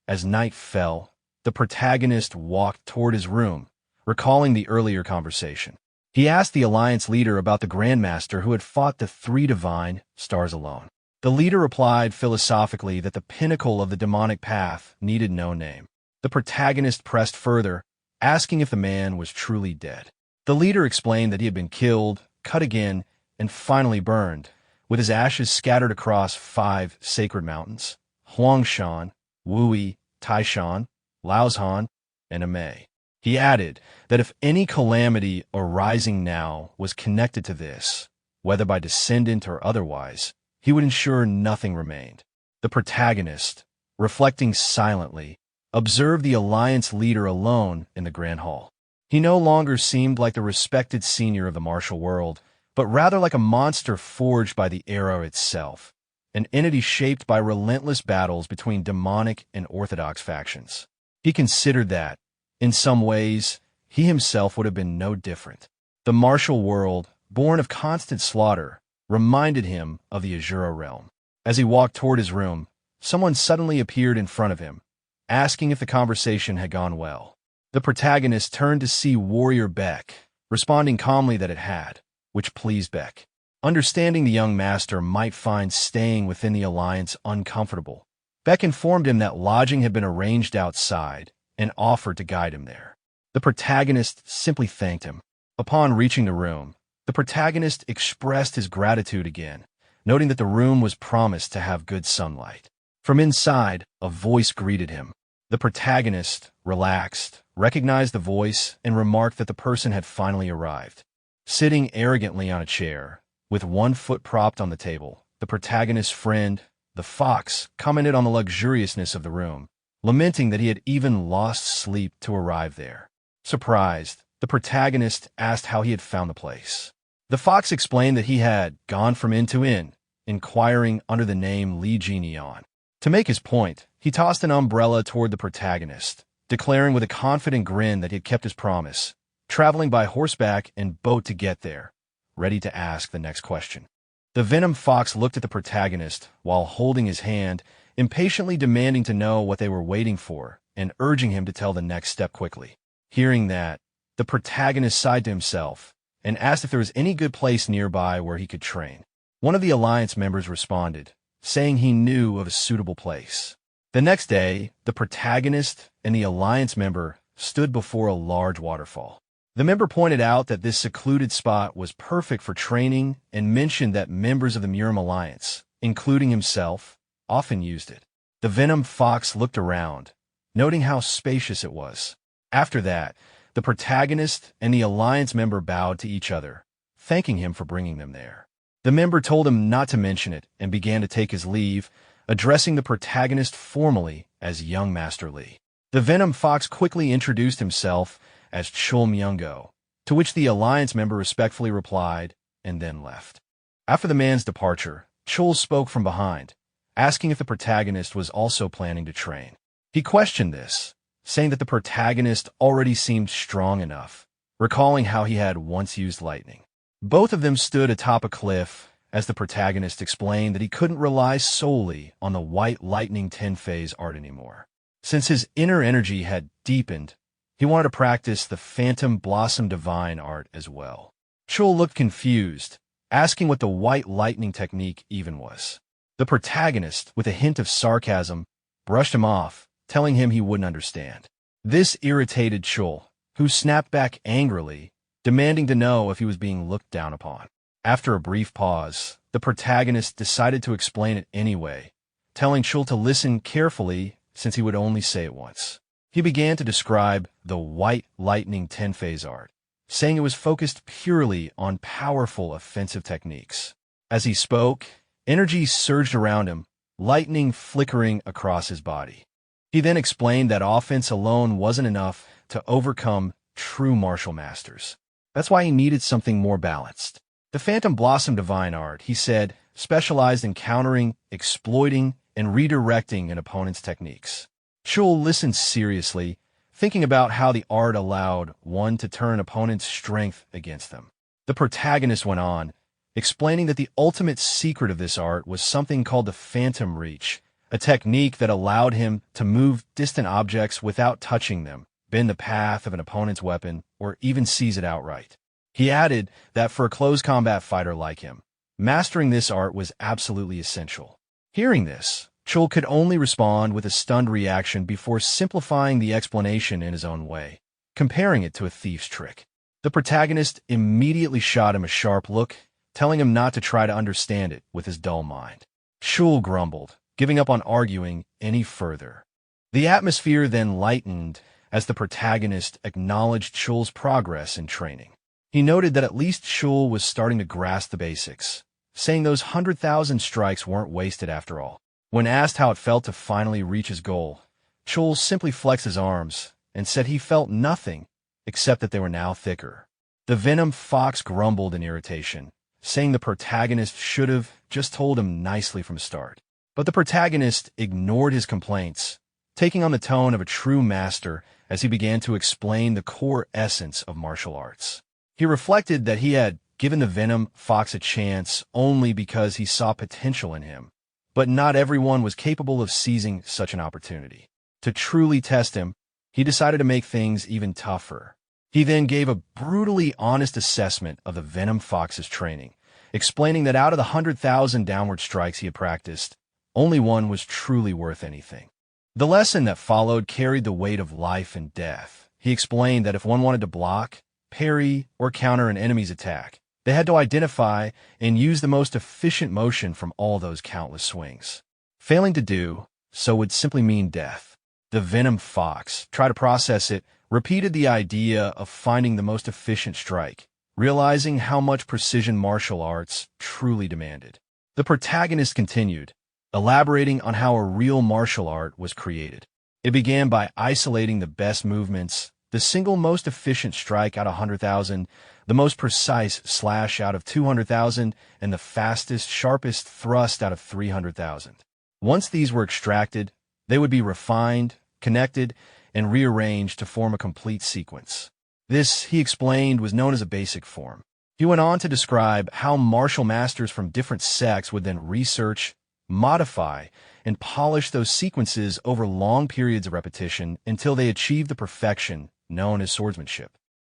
as night fell, the protagonist walked toward his room, recalling the earlier conversation. He asked the Alliance leader about the Grandmaster who had fought the three divine stars alone. The leader replied philosophically that the pinnacle of the demonic path needed no name. The protagonist pressed further, asking if the man was truly dead. The leader explained that he had been killed, cut again, and finally burned, with his ashes scattered across 5 sacred mountains: Huangshan, Wui, Taishan, Laoshan, and Amei. He added that if any calamity arising now was connected to this, whether by descendant or otherwise, he would ensure nothing remained. The protagonist, reflecting silently, observed the Alliance leader alone in the Grand Hall. He no longer seemed like the respected senior of the martial world, but rather like a monster forged by the era itself, an entity shaped by relentless battles between demonic and orthodox factions. He considered that, in some ways, he himself would have been no different. The martial world, born of constant slaughter, reminded him of the Asura realm. As he walked toward his room, someone suddenly appeared in front of him, asking if the conversation had gone well. The protagonist turned to see Warrior Beck, responding calmly that it had, which pleased Beck. Understanding the young master might find staying within the Alliance uncomfortable, Beck informed him that lodging had been arranged outside and offered to guide him there. The protagonist simply thanked him. Upon reaching the room, the protagonist expressed his gratitude again, noting that the room was promised to have good sunlight. From inside, a voice greeted him. The protagonist, relaxed, recognized the voice and remarked that the person had finally arrived. Sitting arrogantly on a chair, with one foot propped on the table, the protagonist's friend, the fox, commented on the luxuriousness of the room, lamenting that he had even lost sleep to arrive there. Surprised, the protagonist asked how he had found the place. The fox explained that he had gone from inn to inn, inquiring under the name Li Jinian. To make his point, he tossed an umbrella toward the protagonist, declaring with a confident grin that he had kept his promise, traveling by horseback and boat to get there, ready to ask the next question. The Venom Fox looked at the protagonist while holding his hand, impatiently demanding to know what they were waiting for and urging him to tell the next step quickly. Hearing that, the protagonist sighed to himself and asked if there was any good place nearby where he could train. One of the Alliance members responded, saying he knew of a suitable place. The next day, the protagonist and the Alliance member stood before a large waterfall. The member pointed out that this secluded spot was perfect for training and mentioned that members of the Murim Alliance, including himself, often used it. The Venom Fox looked around, noting how spacious it was. After that, the protagonist and the Alliance member bowed to each other, thanking him for bringing them there. The member told him not to mention it and began to take his leave, addressing the protagonist formally as Young Master Lee. The Venom Fox quickly introduced himself as Chul Myungo, to which the Alliance member respectfully replied and then left. After the man's departure, Chul spoke from behind, asking if the protagonist was also planning to train. He questioned this, saying that the protagonist already seemed strong enough, recalling how he had once used lightning. Both of them stood atop a cliff as the protagonist explained that he couldn't rely solely on the white lightning 10-phase art anymore. Since his inner energy had deepened, he wanted to practice the Phantom Blossom Divine art as well. Chul looked confused, asking what the white lightning technique even was. The protagonist, with a hint of sarcasm, brushed him off, telling him he wouldn't understand. This irritated Chul, who snapped back angrily, demanding to know if he was being looked down upon. After a brief pause, the protagonist decided to explain it anyway, telling Chul to listen carefully since he would only say it once. He began to describe the white lightning 10-phase art, saying it was focused purely on powerful offensive techniques. As he spoke, energy surged around him, lightning flickering across his body. He then explained that offense alone wasn't enough to overcome true martial masters. That's why he needed something more balanced. The Phantom Blossom Divine art, he said, specialized in countering, exploiting, and redirecting an opponent's techniques. Chul listened seriously, thinking about how the art allowed one to turn opponent's strength against them. The protagonist went on, explaining that the ultimate secret of this art was something called the Phantom Reach, a technique that allowed him to move distant objects without touching them, bend the path of an opponent's weapon, or even seize it outright. He added that for a close combat fighter like him, mastering this art was absolutely essential. Hearing this, Chul could only respond with a stunned reaction before simplifying the explanation in his own way, comparing it to a thief's trick. The protagonist immediately shot him a sharp look, telling him not to try to understand it with his dull mind. Chul grumbled, giving up on arguing any further. The atmosphere then lightened as the protagonist acknowledged Chul's progress in training. He noted that at least Chul was starting to grasp the basics, saying those 100,000 strikes weren't wasted after all. When asked how it felt to finally reach his goal, Chul simply flexed his arms and said he felt nothing except that they were now thicker. The Venom Fox grumbled in irritation, saying the protagonist should have just told him nicely from the start. But the protagonist ignored his complaints, taking on the tone of a true master as he began to explain the core essence of martial arts. He reflected that he had given the Venom Fox a chance only because he saw potential in him, but not everyone was capable of seizing such an opportunity. To truly test him, he decided to make things even tougher. He then gave a brutally honest assessment of the Venom Fox's training, explaining that out of the 100,000 downward strikes he had practiced, only one was truly worth anything. The lesson that followed carried the weight of life and death. He explained that if one wanted to block, parry, or counter an enemy's attack, they had to identify and use the most efficient motion from all those countless swings. Failing to do so would simply mean death. The Venom Fox tried to process it, repeated the idea of finding the most efficient strike, realizing how much precision martial arts truly demanded. The protagonist continued, elaborating on how a real martial art was created. It began by isolating the best movements, the single most efficient strike out of 100,000, the most precise slash out of 200,000, and the fastest, sharpest thrust out of 300,000. Once these were extracted, they would be refined, connected, and rearranged to form a complete sequence. This, he explained, was known as a basic form. He went on to describe how martial masters from different sects would then research, modify, and polish those sequences over long periods of repetition until they achieved the perfection known as swordsmanship.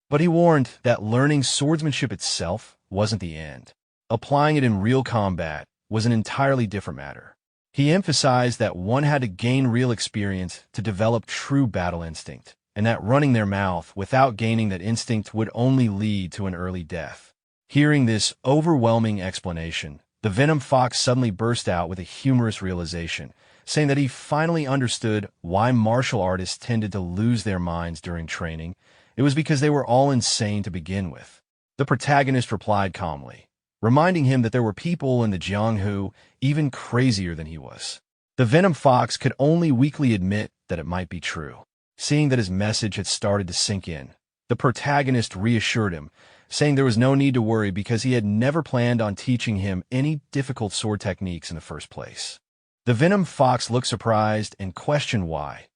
But he warned that learning swordsmanship itself wasn't the end. Applying it in real combat was an entirely different matter. He emphasized that one had to gain real experience to develop true battle instinct, and that running their mouth without gaining that instinct would only lead to an early death. Hearing this overwhelming explanation, the Venom Fox suddenly burst out with a humorous realization, saying that he finally understood why martial artists tended to lose their minds during training. It was because they were all insane to begin with. The protagonist replied calmly, reminding him that there were people in the Jianghu even crazier than he was. The Venom Fox could only weakly admit that it might be true. Seeing that his message had started to sink in, the protagonist reassured him, saying there was no need to worry because he had never planned on teaching him any difficult sword techniques in the first place. The Venom Fox looked surprised and questioned why,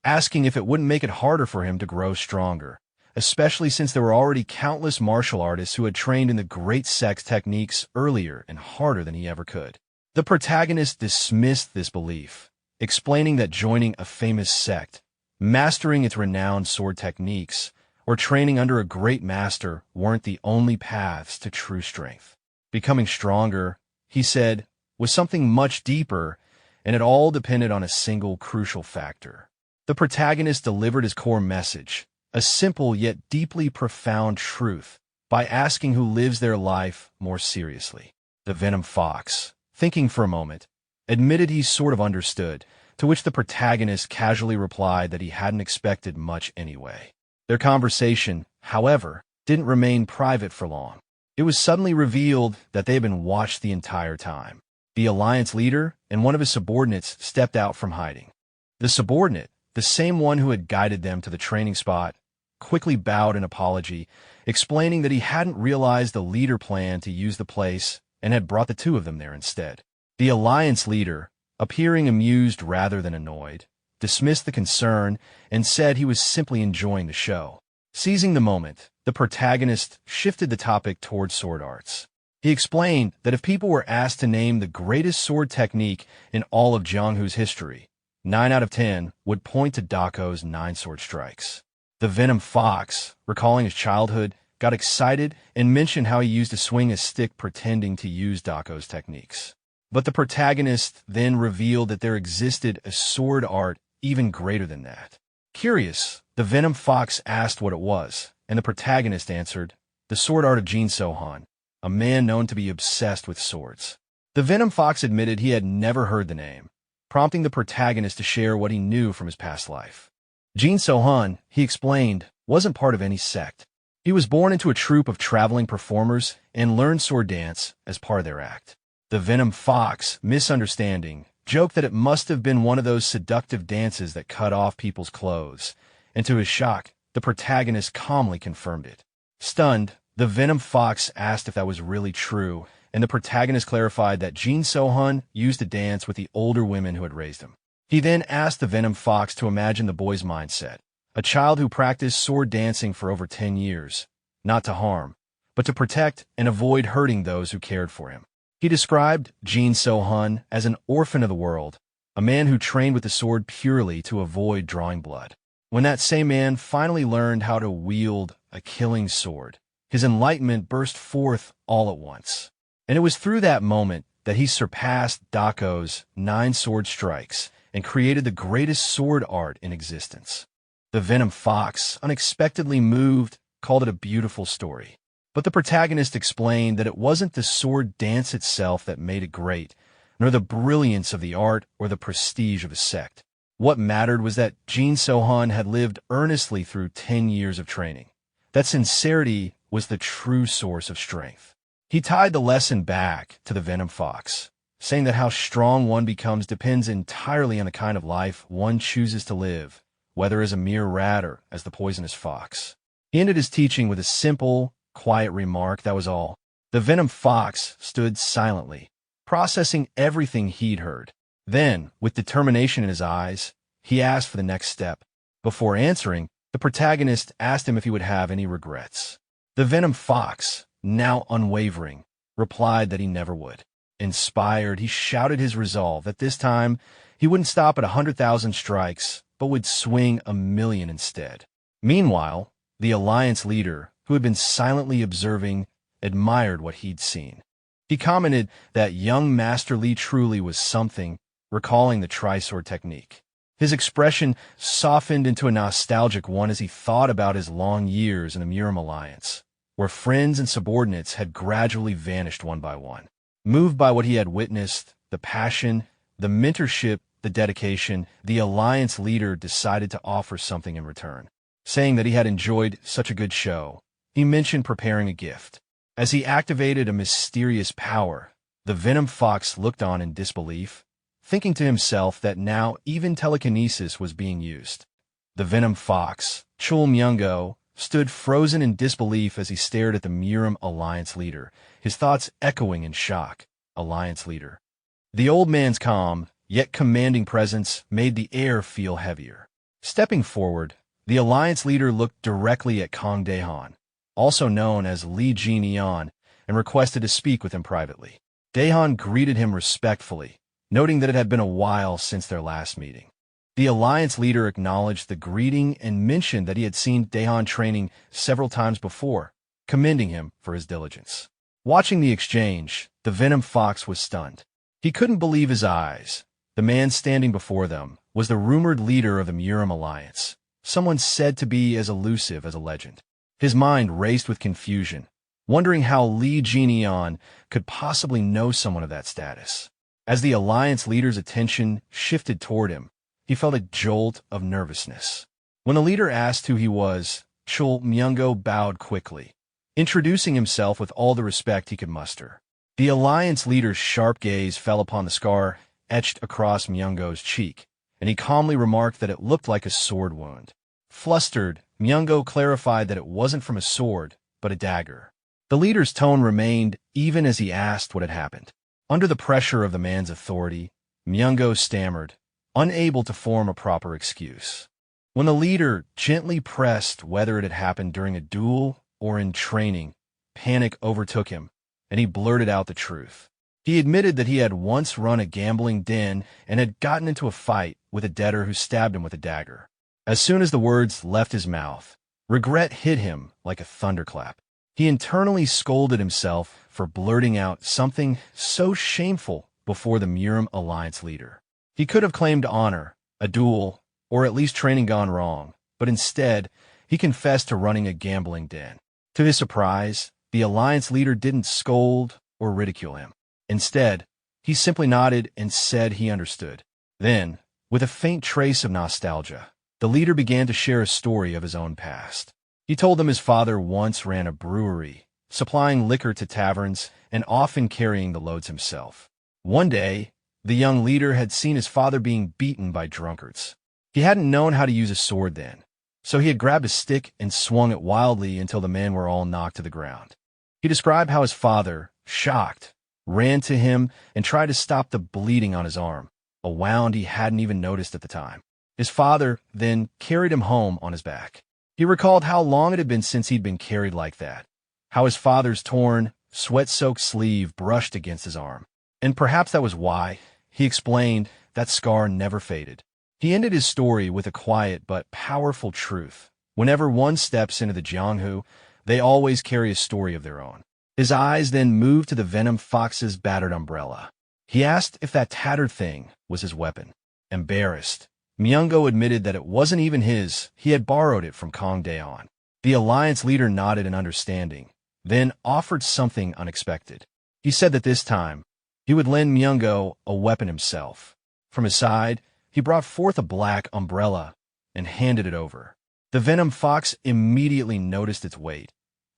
asking if it wouldn't make it harder for him to grow stronger, especially since there were already countless martial artists who had trained in the great sex techniques earlier and harder than he ever could. The protagonist dismissed this belief, explaining that joining a famous sect, mastering its renowned sword techniques, or training under a great master weren't the only paths to true strength. Becoming stronger, he said, was something much deeper, and it all depended on a single crucial factor. The protagonist delivered his core message, a simple yet deeply profound truth, by asking who lives their life more seriously. The Venom Fox, thinking for a moment, admitted he sort of understood, to which the protagonist casually replied that he hadn't expected much anyway. Their conversation, however, didn't remain private for long. It was suddenly revealed that they had been watched the entire time. The Alliance leader and one of his subordinates stepped out from hiding. The subordinate, the same one who had guided them to the training spot, quickly bowed in apology, explaining that he hadn't realized the leader planned to use the place and had brought the two of them there instead. The Alliance leader, appearing amused rather than annoyed, dismissed the concern and said he was simply enjoying the show. Seizing the moment, the protagonist shifted the topic towards sword arts. He explained that if people were asked to name the greatest sword technique in all of Jianghu's history, 9 out of 10 would point to Dako's 9 sword strikes. The Venom Fox, recalling his childhood, got excited and mentioned how he used to swing a stick pretending to use Dako's techniques. But the protagonist then revealed that there existed a sword art even greater than that. Curious, the Venom Fox asked what it was, and the protagonist answered, the sword art of Jin Sohan, a man known to be obsessed with swords. The Venom Fox admitted he had never heard the name, prompting the protagonist to share what he knew from his past life. Jin Sohan, he explained, wasn't part of any sect. He was born into a troupe of traveling performers and learned sword dance as part of their act. The Venom Fox, misunderstanding, joked that it must have been one of those seductive dances that cut off people's clothes, and to his shock, the protagonist calmly confirmed it. Stunned, the Venom Fox asked if that was really true, and the protagonist clarified that Jin Sohan used to dance with the older women who had raised him. He then asked the Venom Fox to imagine the boy's mindset, a child who practiced sword dancing for over 10 years, not to harm, but to protect and avoid hurting those who cared for him. He described Jin Sohan as an orphan of the world, a man who trained with the sword purely to avoid drawing blood. When that same man finally learned how to wield a killing sword, his enlightenment burst forth all at once. And it was through that moment that he surpassed Dako's 9 sword strikes and created the greatest sword art in existence. The Venom Fox, unexpectedly moved, called it a beautiful story. But the protagonist explained that it wasn't the sword dance itself that made it great, nor the brilliance of the art or the prestige of a sect. What mattered was that Jin Sohan had lived earnestly through 10 years of training. That sincerity was the true source of strength. He tied the lesson back to the Venom Fox, saying that how strong one becomes depends entirely on the kind of life one chooses to live, whether as a mere rat or as the poisonous fox. He ended his teaching with a simple, quiet remark, that was all. The Venom Fox stood silently, processing everything he'd heard. Then, with determination in his eyes, he asked for the next step. Before answering, the protagonist asked him if he would have any regrets. The Venom Fox, now unwavering, replied that he never would. Inspired, he shouted his resolve that this time he wouldn't stop at 100,000 strikes, but would swing 1,000,000 instead. Meanwhile, the Alliance leader, who had been silently observing, admired what he'd seen. He commented that young Master Li truly was something, recalling the tri-sword technique. His expression softened into a nostalgic one as he thought about his long years in the Murim Alliance, where friends and subordinates had gradually vanished one by one. Moved by what he had witnessed, the passion, the mentorship, the dedication, the Alliance leader decided to offer something in return. Saying that he had enjoyed such a good show, he mentioned preparing a gift. As he activated a mysterious power, the Venom Fox looked on in disbelief, thinking to himself that now even telekinesis was being used. The Venom Fox, Chul Myungo, stood frozen in disbelief as he stared at the Murim Alliance leader, his thoughts echoing in shock. Alliance leader. The old man's calm, yet commanding presence made the air feel heavier. Stepping forward, the Alliance leader looked directly at Kong Daehan, also known as Li Jin-yeon, and requested to speak with him privately. Daehan greeted him respectfully, noting that it had been a while since their last meeting. The Alliance leader acknowledged the greeting and mentioned that he had seen Daehan training several times before, commending him for his diligence. Watching the exchange, the Venom Fox was stunned. He couldn't believe his eyes. The man standing before them was the rumored leader of the Murim Alliance, someone said to be as elusive as a legend. His mind raced with confusion, wondering how Li Jin-yeon could possibly know someone of that status. As the Alliance leader's attention shifted toward him, he felt a jolt of nervousness. When the leader asked who he was, Chul Myungo bowed quickly, introducing himself with all the respect he could muster. The Alliance leader's sharp gaze fell upon the scar etched across Myungo's cheek, and he calmly remarked that it looked like a sword wound. Flustered, Myungo clarified that it wasn't from a sword, but a dagger. The leader's tone remained even as he asked what had happened. Under the pressure of the man's authority, Myungo stammered, unable to form a proper excuse. When the leader gently pressed whether it had happened during a duel or in training, panic overtook him, and he blurted out the truth. He admitted that he had once run a gambling den and had gotten into a fight with a debtor who stabbed him with a dagger. As soon as the words left his mouth, regret hit him like a thunderclap. He internally scolded himself for blurting out something so shameful before the Murim Alliance leader. He could have claimed honor, a duel, or at least training gone wrong, but instead, he confessed to running a gambling den. To his surprise, the Alliance leader didn't scold or ridicule him. Instead, he simply nodded and said he understood. Then, with a faint trace of nostalgia, the leader began to share a story of his own past. He told them his father once ran a brewery, supplying liquor to taverns and often carrying the loads himself. One day, the young leader had seen his father being beaten by drunkards. He hadn't known how to use a sword then, so he had grabbed a stick and swung it wildly until the men were all knocked to the ground. He described how his father, shocked, ran to him and tried to stop the bleeding on his arm, a wound he hadn't even noticed at the time. His father then carried him home on his back. He recalled how long it had been since he'd been carried like that, how his father's torn, sweat-soaked sleeve brushed against his arm. And perhaps that was why, he explained, that scar never faded. He ended his story with a quiet but powerful truth. Whenever one steps into the Jianghu, they always carry a story of their own. His eyes then moved to the Venom Fox's battered umbrella. He asked if that tattered thing was his weapon. Embarrassed, Myungo admitted that it wasn't even his. He had borrowed it from Kong Daehan. The Alliance leader nodded in understanding, then offered something unexpected. He said that this time, he would lend Myungo a weapon himself. From his side, he brought forth a black umbrella and handed it over. The Venom Fox immediately noticed its weight,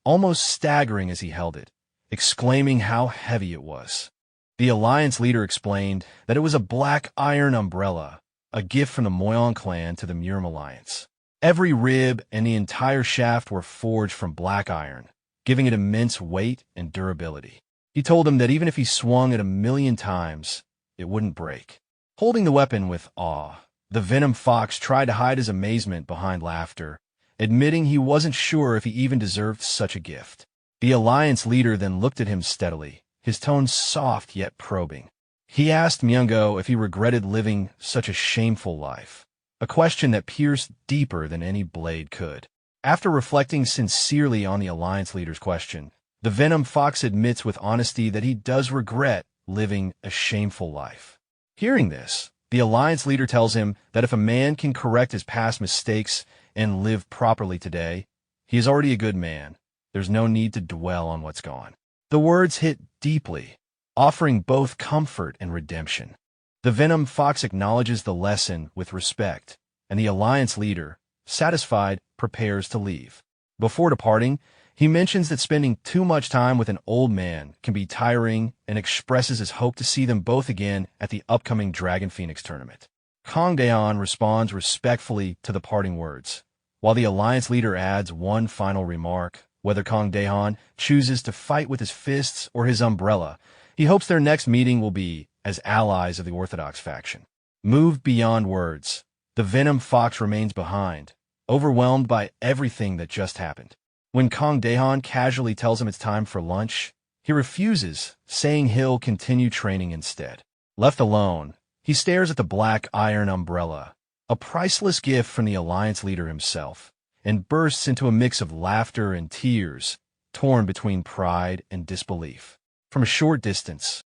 almost staggering as he held it, exclaiming how heavy it was. The Alliance leader explained that it was a black iron umbrella, a gift from the Moyon clan to the Murim Alliance. Every rib and the entire shaft were forged from black iron, giving it immense weight and durability. He told him that even if he swung it 1,000,000 times, it wouldn't break. Holding the weapon with awe, the Venom Fox tried to hide his amazement behind laughter, admitting he wasn't sure if he even deserved such a gift. The Alliance leader then looked at him steadily, his tone soft yet probing. He asked Myungo if he regretted living such a shameful life, a question that pierced deeper than any blade could. After reflecting sincerely on the Alliance leader's question, the Venom Fox admits with honesty that he does regret living a shameful life. Hearing this, the Alliance leader tells him that if a man can correct his past mistakes and live properly today, he is already a good man. There's no need to dwell on what's gone. The words hit deeply, offering both comfort and redemption. The Venom Fox acknowledges the lesson with respect, and the Alliance leader, satisfied, prepares to leave. Before departing, He mentions that spending too much time with an old man can be tiring and expresses his hope to see them both again at the upcoming Dragon Phoenix tournament. Kang Daehan responds respectfully to the parting words, while the alliance leader adds one final remark. Whether Kang Daehan chooses to fight with his fists or his umbrella, he hopes their next meeting will be as allies of the Orthodox faction. Moved beyond words, the Venom Fox remains behind, overwhelmed by everything that just happened. When Kang Daehan casually tells him it's time for lunch, he refuses, saying he'll continue training instead. Left alone, he stares at the black iron umbrella, a priceless gift from the alliance leader himself, and bursts into a mix of laughter and tears, torn between pride and disbelief. From a short distance,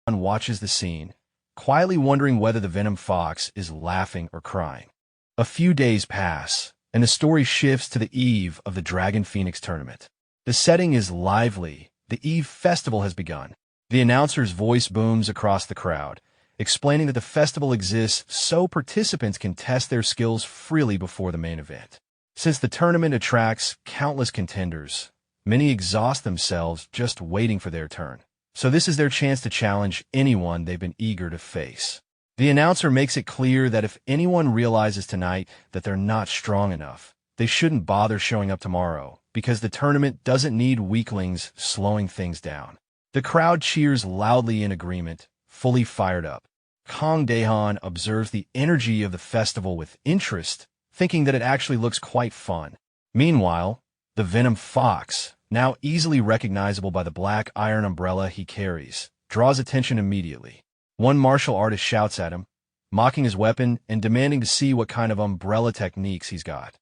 one watches the scene, quietly wondering whether the Venom Fox is laughing or crying. A few days pass, and the story shifts to the eve of the Dragon Phoenix tournament. The setting is lively. The Eve Festival has begun. The announcer's voice booms across the crowd, explaining that the festival exists so participants can test their skills freely before the main event. Since the tournament attracts countless contenders, many exhaust themselves just waiting for their turn. So this is their chance to challenge anyone they've been eager to face. The announcer makes it clear that if anyone realizes tonight that they're not strong enough, they shouldn't bother showing up tomorrow, because the tournament doesn't need weaklings slowing things down. The crowd cheers loudly in agreement, fully fired up. Kang Daehan observes the energy of the festival with interest, thinking that it actually looks quite fun. Meanwhile, the Venom Fox, now easily recognizable by the black iron umbrella he carries, draws attention immediately. One martial artist shouts at him, mocking his weapon and demanding to see what kind of umbrella techniques he's got.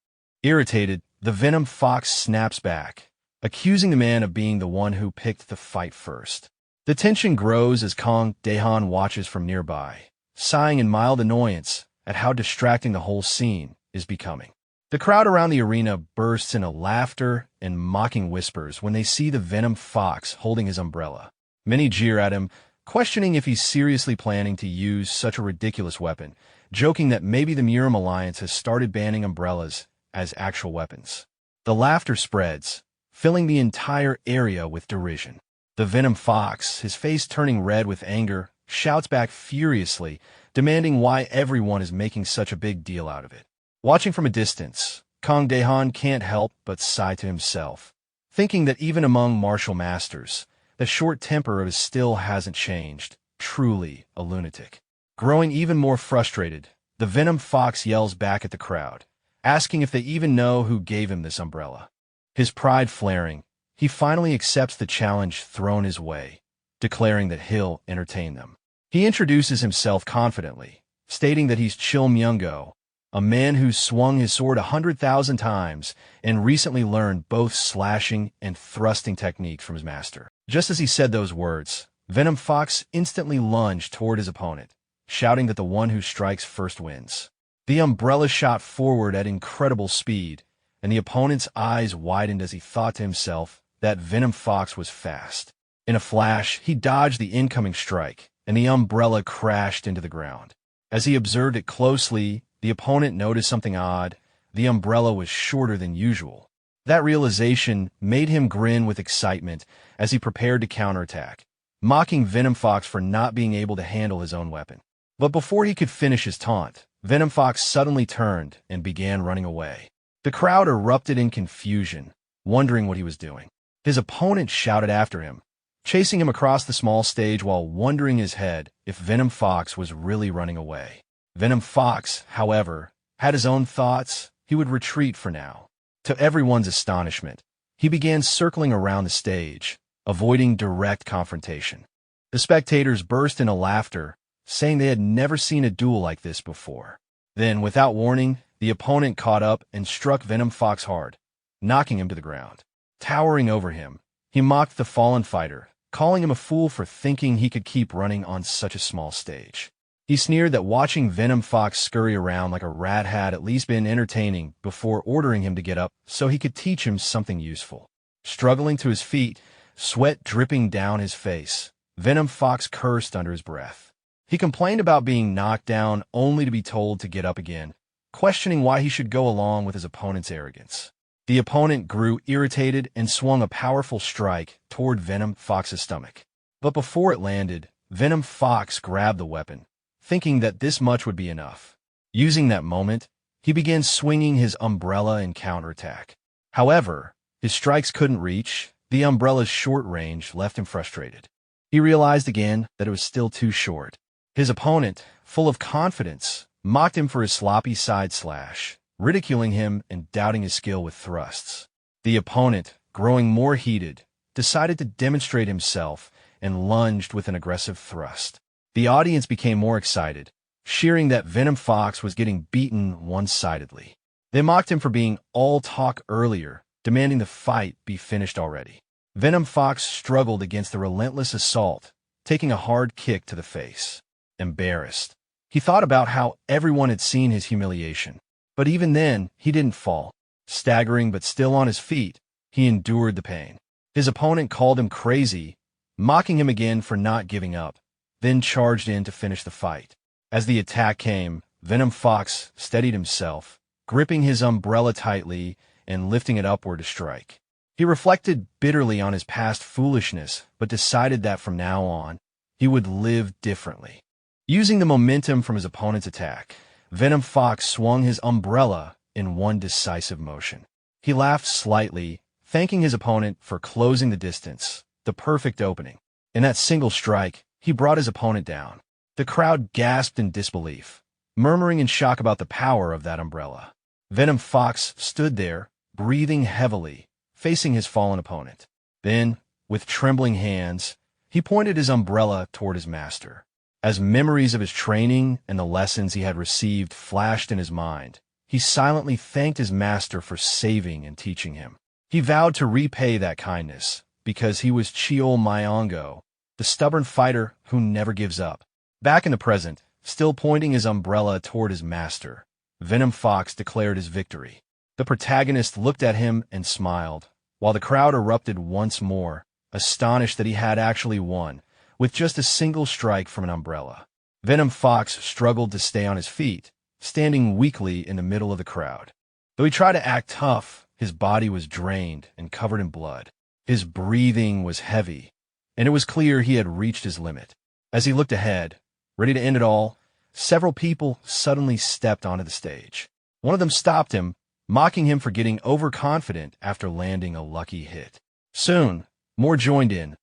Irritated, the Venom Fox snaps back, accusing the man of being the one who picked the fight first. The tension grows as Kang Daehan watches from nearby, sighing in mild annoyance at how distracting the whole scene is becoming. The crowd around the arena bursts into laughter and mocking whispers when they see the Venom Fox holding his umbrella. Many jeer at him, questioning if he's seriously planning to use such a ridiculous weapon, joking that maybe the Muram Alliance has started banning umbrellas as actual weapons. The laughter spreads, filling the entire area with derision. The Venom Fox, his face turning red with anger, shouts back furiously, demanding why everyone is making such a big deal out of it. Watching from a distance, Kang Daehan can't help but sigh to himself, thinking that even among martial masters, the short temper of his still hasn't changed. Truly a lunatic. Growing even more frustrated, the Venom Fox yells back at the crowd, asking if they even know who gave him this umbrella. His pride flaring, he finally accepts the challenge thrown his way, declaring that he'll entertain them. He introduces himself confidently, stating that he's Chil Myung-go, a man who's swung his sword 100,000 times and recently learned both slashing and thrusting techniques from his master. Just as he said those words, Venom Fox instantly lunged toward his opponent, shouting that the one who strikes first wins. The umbrella shot forward at incredible speed, and the opponent's eyes widened as he thought to himself that Venom Fox was fast. In a flash, he dodged the incoming strike, and the umbrella crashed into the ground. As he observed it closely, the opponent noticed something odd. The umbrella was shorter than usual. That realization made him grin with excitement as he prepared to counterattack, mocking Venom Fox for not being able to handle his own weapon. But before he could finish his taunt, Venom Fox suddenly turned and began running away. The crowd erupted in confusion, wondering what he was doing. His opponent shouted after him, chasing him across the small stage while wondering in his head if Venom Fox was really running away. Venom Fox, however, had his own thoughts. He would retreat for now. To everyone's astonishment, he began circling around the stage, avoiding direct confrontation. The spectators burst into laughter, saying they had never seen a duel like this before. Then, without warning, the opponent caught up and struck Venom Fox hard, knocking him to the ground. Towering over him, he mocked the fallen fighter, calling him a fool for thinking he could keep running on such a small stage. He sneered that watching Venom Fox scurry around like a rat had at least been entertaining before ordering him to get up so he could teach him something useful. Struggling to his feet, sweat dripping down his face, Venom Fox cursed under his breath. He complained about being knocked down only to be told to get up again, questioning why he should go along with his opponent's arrogance. The opponent grew irritated and swung a powerful strike toward Venom Fox's stomach. But before it landed, Venom Fox grabbed the weapon, thinking that this much would be enough. Using that moment, he began swinging his umbrella in counterattack. However, his strikes couldn't reach. The umbrella's short range left him frustrated. He realized again that it was still too short. His opponent, full of confidence, mocked him for his sloppy side slash, ridiculing him and doubting his skill with thrusts. The opponent, growing more heated, decided to demonstrate himself and lunged with an aggressive thrust. The audience became more excited, cheering that Venom Fox was getting beaten one-sidedly. They mocked him for being all talk earlier, demanding the fight be finished already. Venom Fox struggled against the relentless assault, taking a hard kick to the face. Embarrassed, he thought about how everyone had seen his humiliation. But even then, he didn't fall. Staggering but still on his feet, he endured the pain. His opponent called him crazy, mocking him again for not giving up, then charged in to finish the fight. As the attack came, Venom Fox steadied himself, gripping his umbrella tightly and lifting it upward to strike. He reflected bitterly on his past foolishness, but decided that from now on, he would live differently. Using the momentum from his opponent's attack, Venom Fox swung his umbrella in one decisive motion. He laughed slightly, thanking his opponent for closing the distance, the perfect opening. In that single strike, he brought his opponent down. The crowd gasped in disbelief, murmuring in shock about the power of that umbrella. Venom Fox stood there, breathing heavily, facing his fallen opponent. Then, with trembling hands, he pointed his umbrella toward his master. As memories of his training and the lessons he had received flashed in his mind, he silently thanked his master for saving and teaching him. He vowed to repay that kindness, because he was Cheol Myongo, the stubborn fighter who never gives up. Back in the present, still pointing his umbrella toward his master, Venom Fox declared his victory. The protagonist looked at him and smiled, while the crowd erupted once more, astonished that he had actually won, with just a single strike from an umbrella. Venom Fox struggled to stay on his feet, standing weakly in the middle of the crowd. Though he tried to act tough, his body was drained and covered in blood. His breathing was heavy, and it was clear he had reached his limit. As he looked ahead, ready to end it all, several people suddenly stepped onto the stage. One of them stopped him, mocking him for getting overconfident after landing a lucky hit. Soon, more joined in,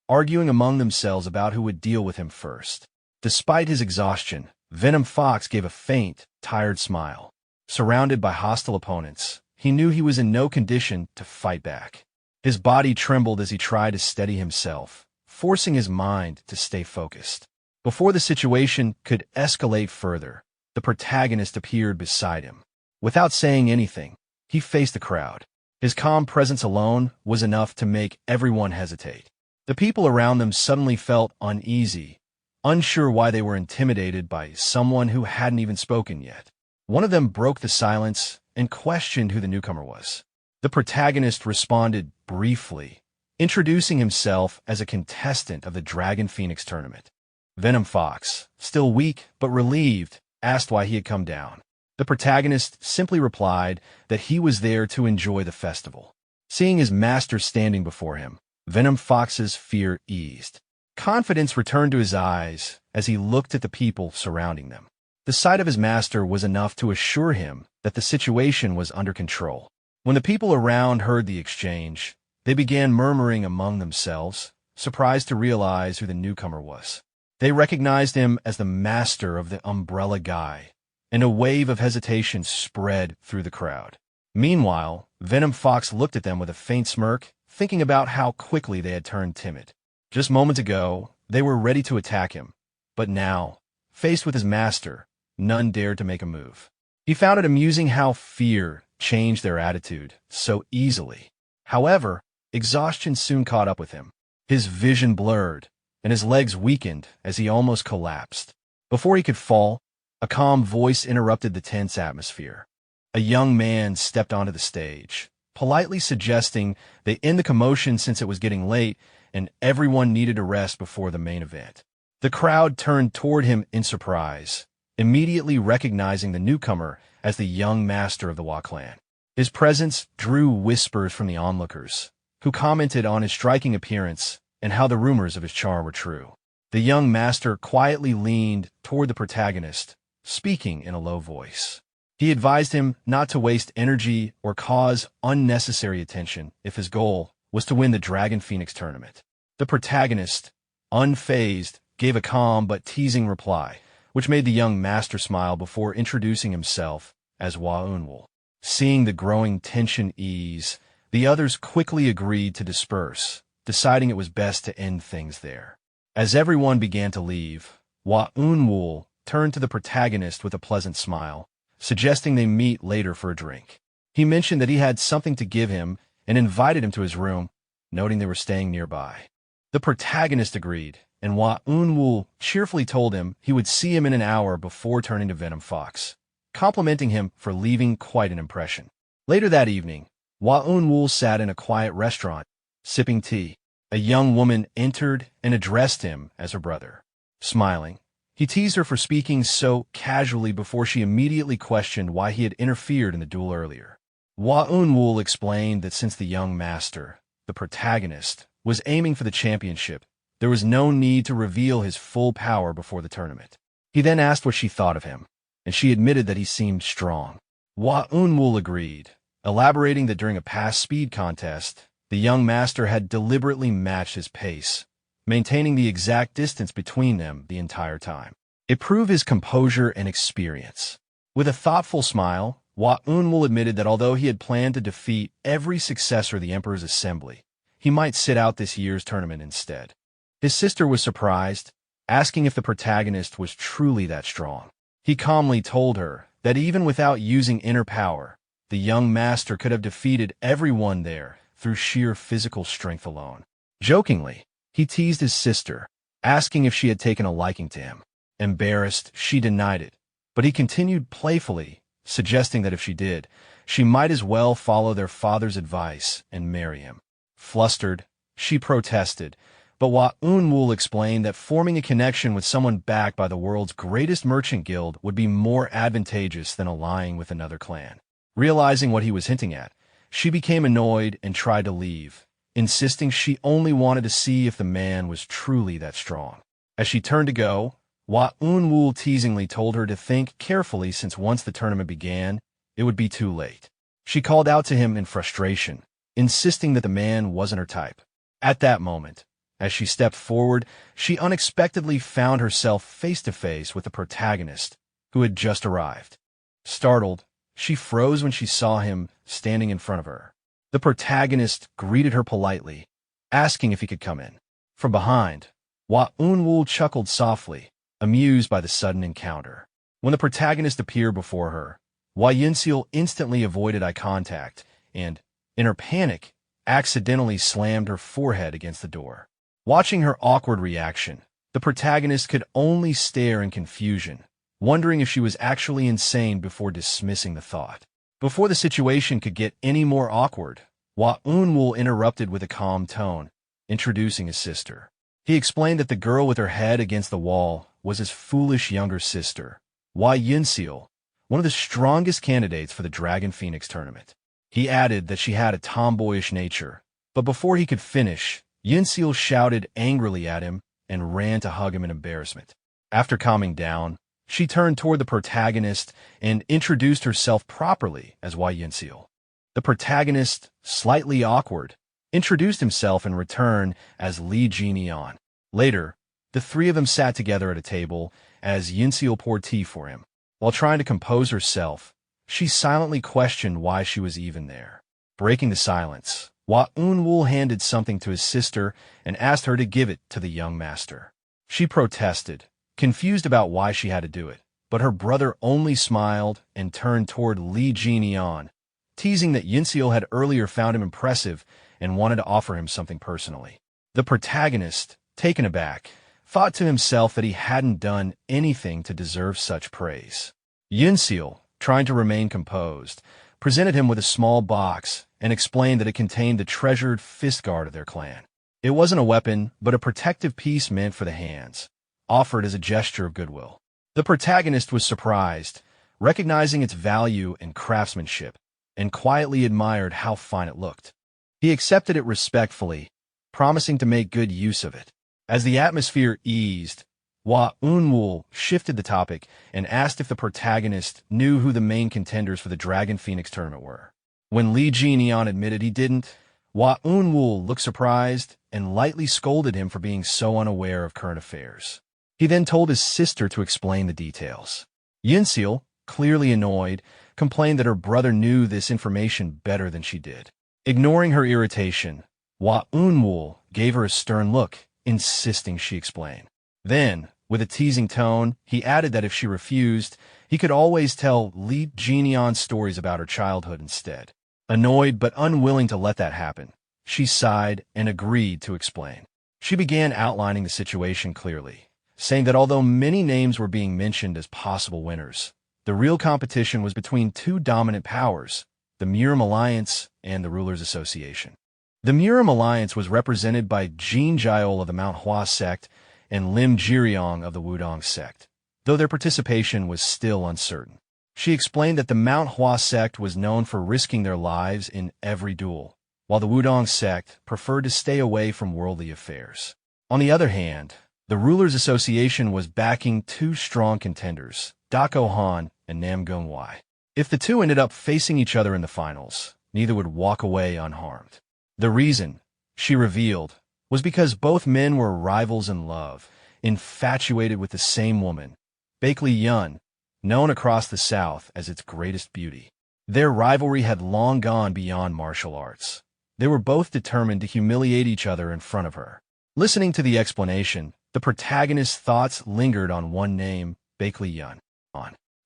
arguing among themselves about who would deal with him first. Despite his exhaustion, Venom Fox gave a faint, tired smile. Surrounded by hostile opponents, he knew he was in no condition to fight back. His body trembled as he tried to steady himself, forcing his mind to stay focused. Before the situation could escalate further, the protagonist appeared beside him. Without saying anything, he faced the crowd. His calm presence alone was enough to make everyone hesitate. The people around them suddenly felt uneasy, unsure why they were intimidated by someone who hadn't even spoken yet. One of them broke the silence and questioned who the newcomer was. The protagonist responded briefly, introducing himself as a contestant of the Dragon Phoenix tournament. Venom Fox, still weak but relieved, asked why he had come down. The protagonist simply replied that he was there to enjoy the festival. Seeing his master standing before him, Venom Fox's fear eased. Confidence returned to his eyes as he looked at the people surrounding them. The sight of his master was enough to assure him that the situation was under control. When the people around heard the exchange, they began murmuring among themselves, surprised to realize who the newcomer was. They recognized him as the master of the Umbrella Guy, and a wave of hesitation spread through the crowd. Meanwhile, Venom Fox looked at them with a faint smirk, thinking about how quickly they had turned timid. Just moments ago, they were ready to attack him, but now, faced with his master, none dared to make a move. He found it amusing how fear changed their attitude so easily. However, exhaustion soon caught up with him. His vision blurred, and his legs weakened as he almost collapsed. Before he could fall, a calm voice interrupted the tense atmosphere. A young man stepped onto the stage, politely suggesting they end the commotion since it was getting late and everyone needed a rest before the main event. The crowd turned toward him in surprise, immediately recognizing the newcomer as the young master of the Wa clan. His presence drew whispers from the onlookers, who commented on his striking appearance and how the rumors of his charm were true. The young master quietly leaned toward the protagonist, speaking in a low voice. He advised him not to waste energy or cause unnecessary attention if his goal was to win the Dragon Phoenix tournament. The protagonist, unfazed, gave a calm but teasing reply, which made the young master smile before introducing himself as Waunwul. Seeing the growing tension ease, the others quickly agreed to disperse, deciding it was best to end things there. As everyone began to leave, Waunwul turned to the protagonist with a pleasant smile, suggesting they meet later for a drink. He mentioned that he had something to give him and invited him to his room, noting they were staying nearby. The protagonist agreed, and Waunwul cheerfully told him he would see him in an hour before turning to Venom Fox, complimenting him for leaving quite an impression. Later that evening, Waunwul sat in a quiet restaurant, sipping tea. A young woman entered and addressed him as her brother. Smiling, he teased her for speaking so casually before she immediately questioned why he had interfered in the duel earlier. Waunwul explained that since the young master, the protagonist, was aiming for the championship, there was no need to reveal his full power before the tournament. He then asked what she thought of him, and she admitted that he seemed strong. Waunwul agreed, elaborating that during a past speed contest, the young master had deliberately matched his pace, maintaining the exact distance between them the entire time. It proved his composure and experience. With a thoughtful smile, Waunwul admitted that although he had planned to defeat every successor of the Emperor's Assembly, he might sit out this year's tournament instead. His sister was surprised, asking if the protagonist was truly that strong. He calmly told her that even without using inner power, the young master could have defeated everyone there through sheer physical strength alone. Jokingly, he teased his sister, asking if she had taken a liking to him. Embarrassed, she denied it, but he continued playfully, suggesting that if she did, she might as well follow their father's advice and marry him. Flustered, she protested, but Waunwul explained that forming a connection with someone backed by the world's greatest merchant guild would be more advantageous than allying with another clan. Realizing what he was hinting at, she became annoyed and tried to leave, insisting she only wanted to see if the man was truly that strong. As she turned to go, Waunwul teasingly told her to think carefully since once the tournament began, it would be too late. She called out to him in frustration, insisting that the man wasn't her type. At that moment, as she stepped forward, she unexpectedly found herself face to face with the protagonist, who had just arrived. Startled, she froze when she saw him standing in front of her. The protagonist greeted her politely, asking if he could come in. From behind, Waunwul chuckled softly, amused by the sudden encounter. When the protagonist appeared before her, Yunseal instantly avoided eye contact and, in her panic, accidentally slammed her forehead against the door. Watching her awkward reaction, the protagonist could only stare in confusion, wondering if she was actually insane before dismissing the thought. Before the situation could get any more awkward, Waunwul interrupted with a calm tone, introducing his sister. He explained that the girl with her head against the wall was his foolish younger sister, Yunseal, one of the strongest candidates for the Dragon Phoenix tournament. He added that she had a tomboyish nature, but before he could finish, Yunseal shouted angrily at him and ran to hug him in embarrassment. After calming down, she turned toward the protagonist and introduced herself properly as Yunseal. The protagonist, slightly awkward, introduced himself in return as Li Jianian. Later, the three of them sat together at a table as Yunseal poured tea for him. While trying to compose herself, she silently questioned why she was even there. Breaking the silence, Waunwul handed something to his sister and asked her to give it to the young master. She protested, confused about why she had to do it, but her brother only smiled and turned toward Li Jianian, teasing that Yunseal had earlier found him impressive and wanted to offer him something personally. The protagonist, taken aback, thought to himself that he hadn't done anything to deserve such praise. Yunseal, trying to remain composed, presented him with a small box and explained that it contained the treasured fist guard of their clan. It wasn't a weapon, but a protective piece meant for the hands, offered as a gesture of goodwill. The protagonist was surprised, recognizing its value and craftsmanship, and quietly admired how fine it looked. He accepted it respectfully, promising to make good use of it. As the atmosphere eased, Hua Unwoo shifted the topic and asked if the protagonist knew who the main contenders for the Dragon Phoenix tournament were. When Lee Ji-neon admitted he didn't, Hua Unwoo looked surprised and lightly scolded him for being so unaware of current affairs. He then told his sister to explain the details. Yinseal, clearly annoyed, complained that her brother knew this information better than she did. Ignoring her irritation, Hua Unwoo gave her a stern look, insisting she explain. Then, with a teasing tone, he added that if she refused, he could always tell Lee Ji-neon stories about her childhood instead. Annoyed but unwilling to let that happen, she sighed and agreed to explain. She began outlining the situation clearly, saying that although many names were being mentioned as possible winners, the real competition was between two dominant powers, the Murim Alliance and the Rulers Association. The Murim Alliance was represented by Jin Jiol of the Manhwa sect and Lim Jiryong of the Wudong sect, though their participation was still uncertain. She explained that the Manhwa sect was known for risking their lives in every duel, while the Wudong sect preferred to stay away from worldly affairs. On the other hand, the Rulers Association was backing two strong contenders, Dako Han and Namgung Wai. If the two ended up facing each other in the finals, neither would walk away unharmed. The reason, she revealed, was because both men were rivals in love, infatuated with the same woman, Baek Yun, known across the South as its greatest beauty. Their rivalry had long gone beyond martial arts. They were both determined to humiliate each other in front of her. Listening to the explanation, the protagonist's thoughts lingered on one name, Baek Yun.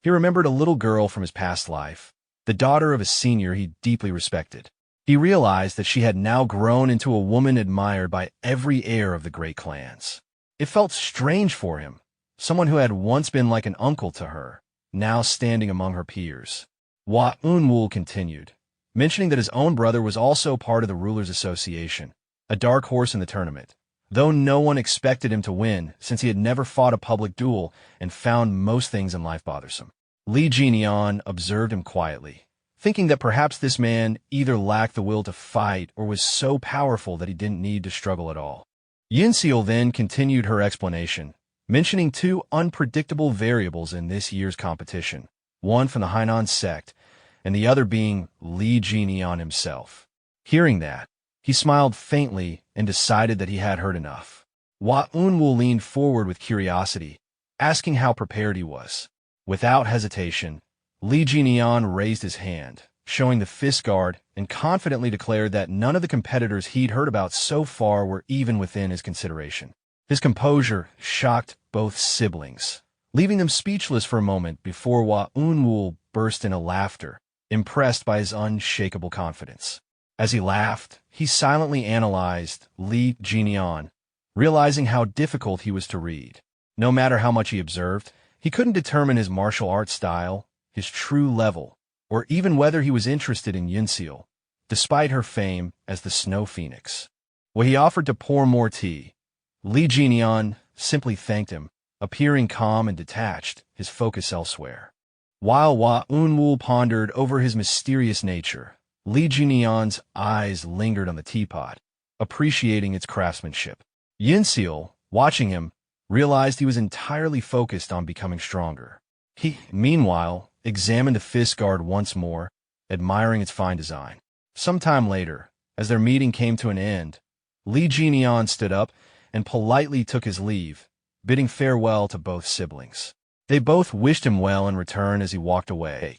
He remembered a little girl from his past life, the daughter of a senior he deeply respected. He realized that she had now grown into a woman admired by every heir of the great clans. It felt strange for him, someone who had once been like an uncle to her, now standing among her peers. Hua Unwoo continued, mentioning that his own brother was also part of the Rulers Association, a dark horse in the tournament, though no one expected him to win since he had never fought a public duel and found most things in life bothersome. Lee Ji-neon observed him quietly, thinking that perhaps this man either lacked the will to fight or was so powerful that he didn't need to struggle at all. Yinseal then continued her explanation, mentioning two unpredictable variables in this year's competition, one from the Hainan sect and the other being Lee Ji-neon himself. Hearing that, he smiled faintly and decided that he had heard enough. Hua Unwoo leaned forward with curiosity, asking how prepared he was. Without hesitation, Lee Ji-neon raised his hand, showing the fist guard, and confidently declared that none of the competitors he'd heard about so far were even within his consideration. His composure shocked both siblings, leaving them speechless for a moment before Hua Unwoo burst into laughter, impressed by his unshakable confidence. As he laughed, he silently analyzed Lee Ji-neon, realizing how difficult he was to read. No matter how much he observed, he couldn't determine his martial arts style, his true level, or even whether he was interested in Yinseal, despite her fame as the Snow Phoenix. When he offered to pour more tea, Lee Ji-neon simply thanked him, appearing calm and detached, his focus elsewhere. While Hua Unwoo pondered over his mysterious nature, Lee Ji-neon's eyes lingered on the teapot, appreciating its craftsmanship. Yinseal, watching him, realized he was entirely focused on becoming stronger. He, meanwhile, examined the fist guard once more, admiring its fine design. Sometime later, as their meeting came to an end, Lee Ji-neon stood up and politely took his leave, bidding farewell to both siblings. They both wished him well in return as he walked away.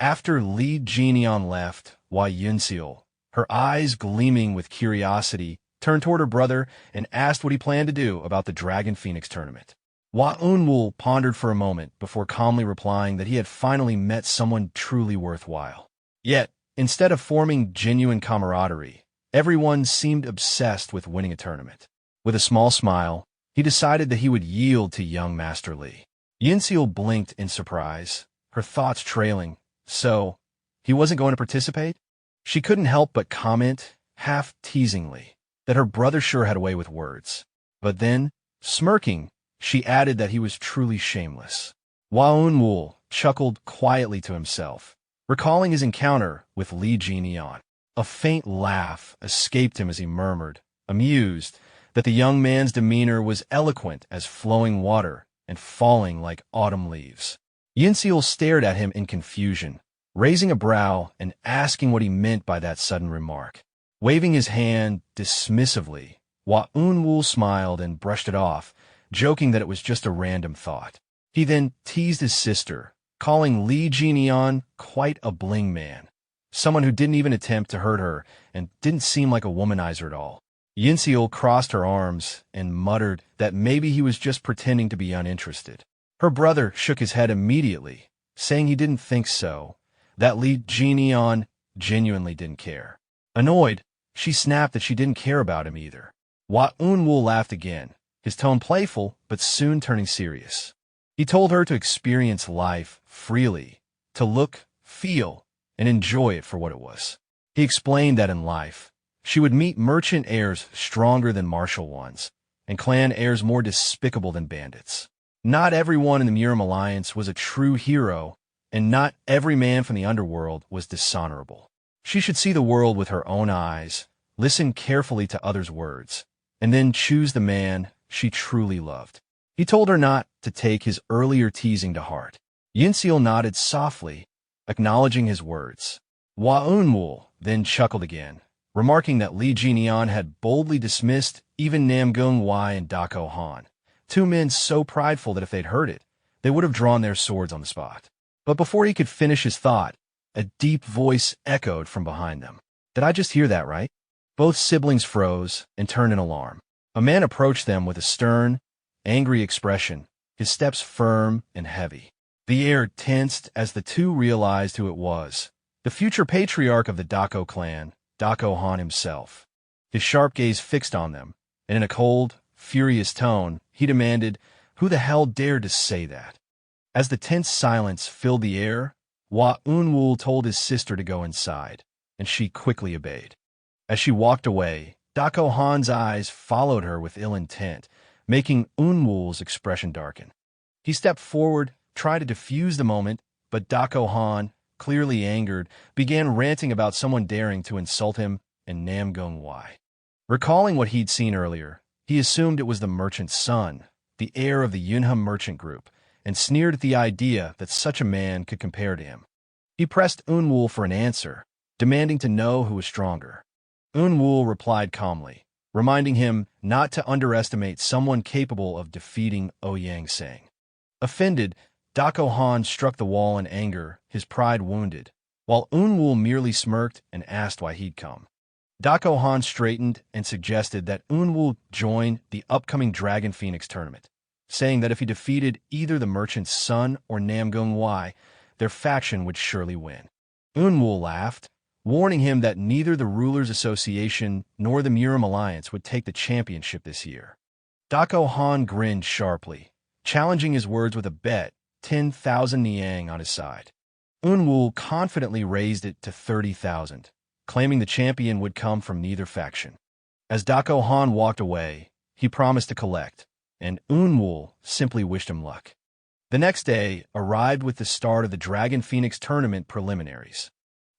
After Lee Ji-neon left, Hua Yinseal, her eyes gleaming with curiosity, turned toward her brother and asked what he planned to do about the Dragon Phoenix tournament. Hua Unwoo pondered for a moment before calmly replying that he had finally met someone truly worthwhile. Yet, instead of forming genuine camaraderie, everyone seemed obsessed with winning a tournament. With a small smile, he decided that he would yield to young Master Lee. Yinseal blinked in surprise, her thoughts trailing. So, he wasn't going to participate? She couldn't help but comment, half teasingly, that her brother sure had a way with words. But then, smirking, she added that he was truly shameless. Hua Unwoo chuckled quietly to himself, recalling his encounter with Li Jianian. A faint laugh escaped him as he murmured, amused, that the young man's demeanor was eloquent as flowing water and falling like autumn leaves. Yinseal stared at him in confusion, raising a brow and asking what he meant by that sudden remark. Waving his hand dismissively, Hua Unwoo smiled and brushed it off, joking that it was just a random thought. He then teased his sister, calling Li Jianian quite a bling man, someone who didn't even attempt to hurt her and didn't seem like a womanizer at all. Yinseal crossed her arms and muttered that maybe he was just pretending to be uninterested. Her brother shook his head immediately, saying he didn't think so, that Li Jianian genuinely didn't care. Annoyed, she snapped that she didn't care about him either. Hua Unwoo laughed again, his tone playful but soon turning serious. He told her to experience life freely, to look, feel, and enjoy it for what it was. He explained that in life, she would meet merchant heirs stronger than martial ones, and clan heirs more despicable than bandits. Not everyone in the Murim Alliance was a true hero, and not every man from the underworld was dishonorable. She should see the world with her own eyes, listen carefully to others' words, and then choose the man she truly loved. He told her not to take his earlier teasing to heart. Yinseal nodded softly, acknowledging his words. Hua Unwoo then chuckled again, remarking that Li Jianian had boldly dismissed even Namgung Wai and Dako Han, two men so prideful that if they'd heard it, they would have drawn their swords on the spot. But before he could finish his thought, a deep voice echoed from behind them. Did I just hear that right? Both siblings froze and turned in alarm. A man approached them with a stern, angry expression, his steps firm and heavy. The air tensed as the two realized who it was, the future patriarch of the Dako clan, Dako Han himself. His sharp gaze fixed on them, and in a cold, furious tone, he demanded, "Who the hell dared to say that?" As the tense silence filled the air, Hua Unwoo told his sister to go inside, and she quickly obeyed. As she walked away, Dako Han's eyes followed her with ill intent, making Unwoo's expression darken. He stepped forward, tried to defuse the moment, but Dako Han, clearly angered, began ranting about someone daring to insult him and Namgung Wai. Recalling what he'd seen earlier, he assumed it was the merchant's son, the heir of the Yunham merchant group, and sneered at the idea that such a man could compare to him. He pressed Unwoo for an answer, demanding to know who was stronger. Unwoo replied calmly, reminding him not to underestimate someone capable of defeating Ouyang Sang. Offended, Dako Han struck the wall in anger, his pride wounded, while Unwoo merely smirked and asked why he'd come. Dako Han straightened and suggested that Unwoo join the upcoming Dragon Phoenix tournament, saying that if he defeated either the merchant's son or Namgung Wai, their faction would surely win. Unwoo laughed, warning him that neither the Rulers Association nor the Murim Alliance would take the championship this year. Dako Han grinned sharply, challenging his words with a bet, 10,000 Niang on his side. Unwoo confidently raised it to 30,000, claiming the champion would come from neither faction. As Dako Han walked away, he promised to collect, and Unwoo simply wished him luck. The next day arrived with the start of the Dragon Phoenix tournament preliminaries.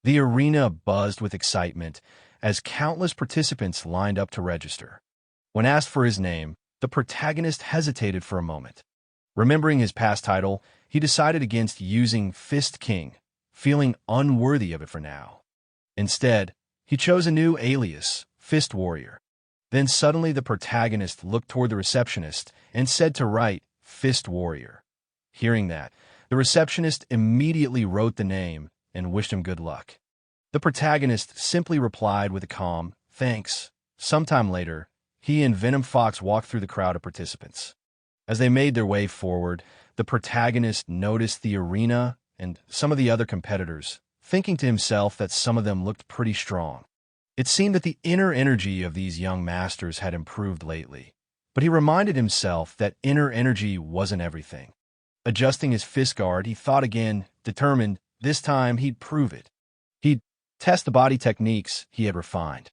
The arena buzzed with excitement as countless participants lined up to register. When asked for his name, the protagonist hesitated for a moment. Remembering his past title, he decided against using Fist King, feeling unworthy of it for now. Instead, he chose a new alias, Fist Warrior. Then suddenly the protagonist looked toward the receptionist and said to write Fist Warrior. Hearing that, the receptionist immediately wrote the name and wished him good luck. The protagonist simply replied with a calm, "Thanks." Sometime later, he and Venom Fox walked through the crowd of participants. As they made their way forward, the protagonist noticed the arena and some of the other competitors, thinking to himself that some of them looked pretty strong. It seemed that the inner energy of these young masters had improved lately, but he reminded himself that inner energy wasn't everything. Adjusting his fist guard, he thought again, determined this time he'd prove it. He'd test the body techniques he had refined.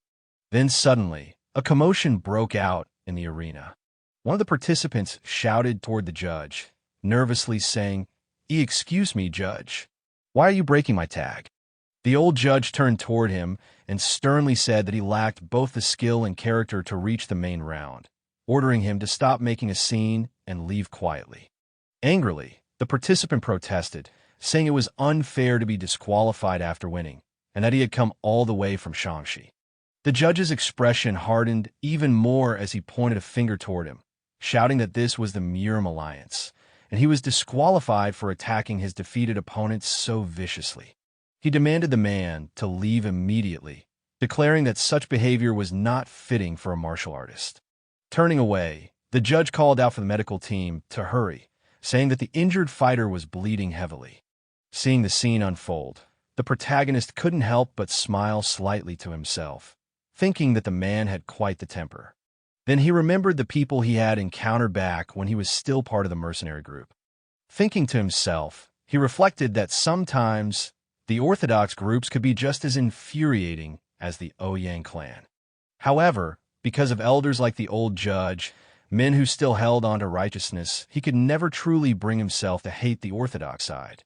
Then suddenly, a commotion broke out in the arena. One of the participants shouted toward the judge, nervously saying, "Excuse me, Judge." Why are you breaking my tag? The old judge turned toward him and sternly said that he lacked both the skill and character to reach the main round, ordering him to stop making a scene and leave quietly. Angrily, the participant protested, saying it was unfair to be disqualified after winning, and that he had come all the way from Shaanxi. The judge's expression hardened even more as he pointed a finger toward him, shouting that this was the Murim Alliance, and he was disqualified for attacking his defeated opponent so viciously. He demanded the man to leave immediately, declaring that such behavior was not fitting for a martial artist. Turning away, the judge called out for the medical team to hurry, saying that the injured fighter was bleeding heavily. Seeing the scene unfold, the protagonist couldn't help but smile slightly to himself, thinking that the man had quite the temper. Then he remembered the people he had encountered back when he was still part of the mercenary group. Thinking to himself, he reflected that sometimes the orthodox groups could be just as infuriating as the Ouyang clan. However, because of elders like the old judge, men who still held on to righteousness, he could never truly bring himself to hate the orthodox side.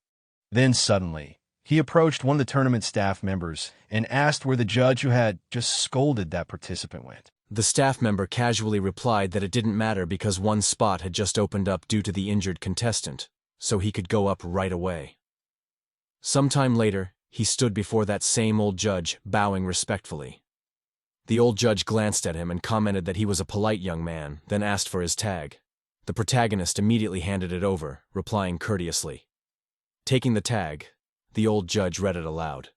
Then suddenly, he approached one of the tournament staff members and asked where the judge who had just scolded that participant went. The staff member casually replied that it didn't matter because one spot had just opened up due to the injured contestant, so he could go up right away. Sometime later, he stood before that same old judge, bowing respectfully. The old judge glanced at him and commented that he was a polite young man, then asked for his tag. The protagonist immediately handed it over, replying courteously. Taking the tag, the old judge read it aloud.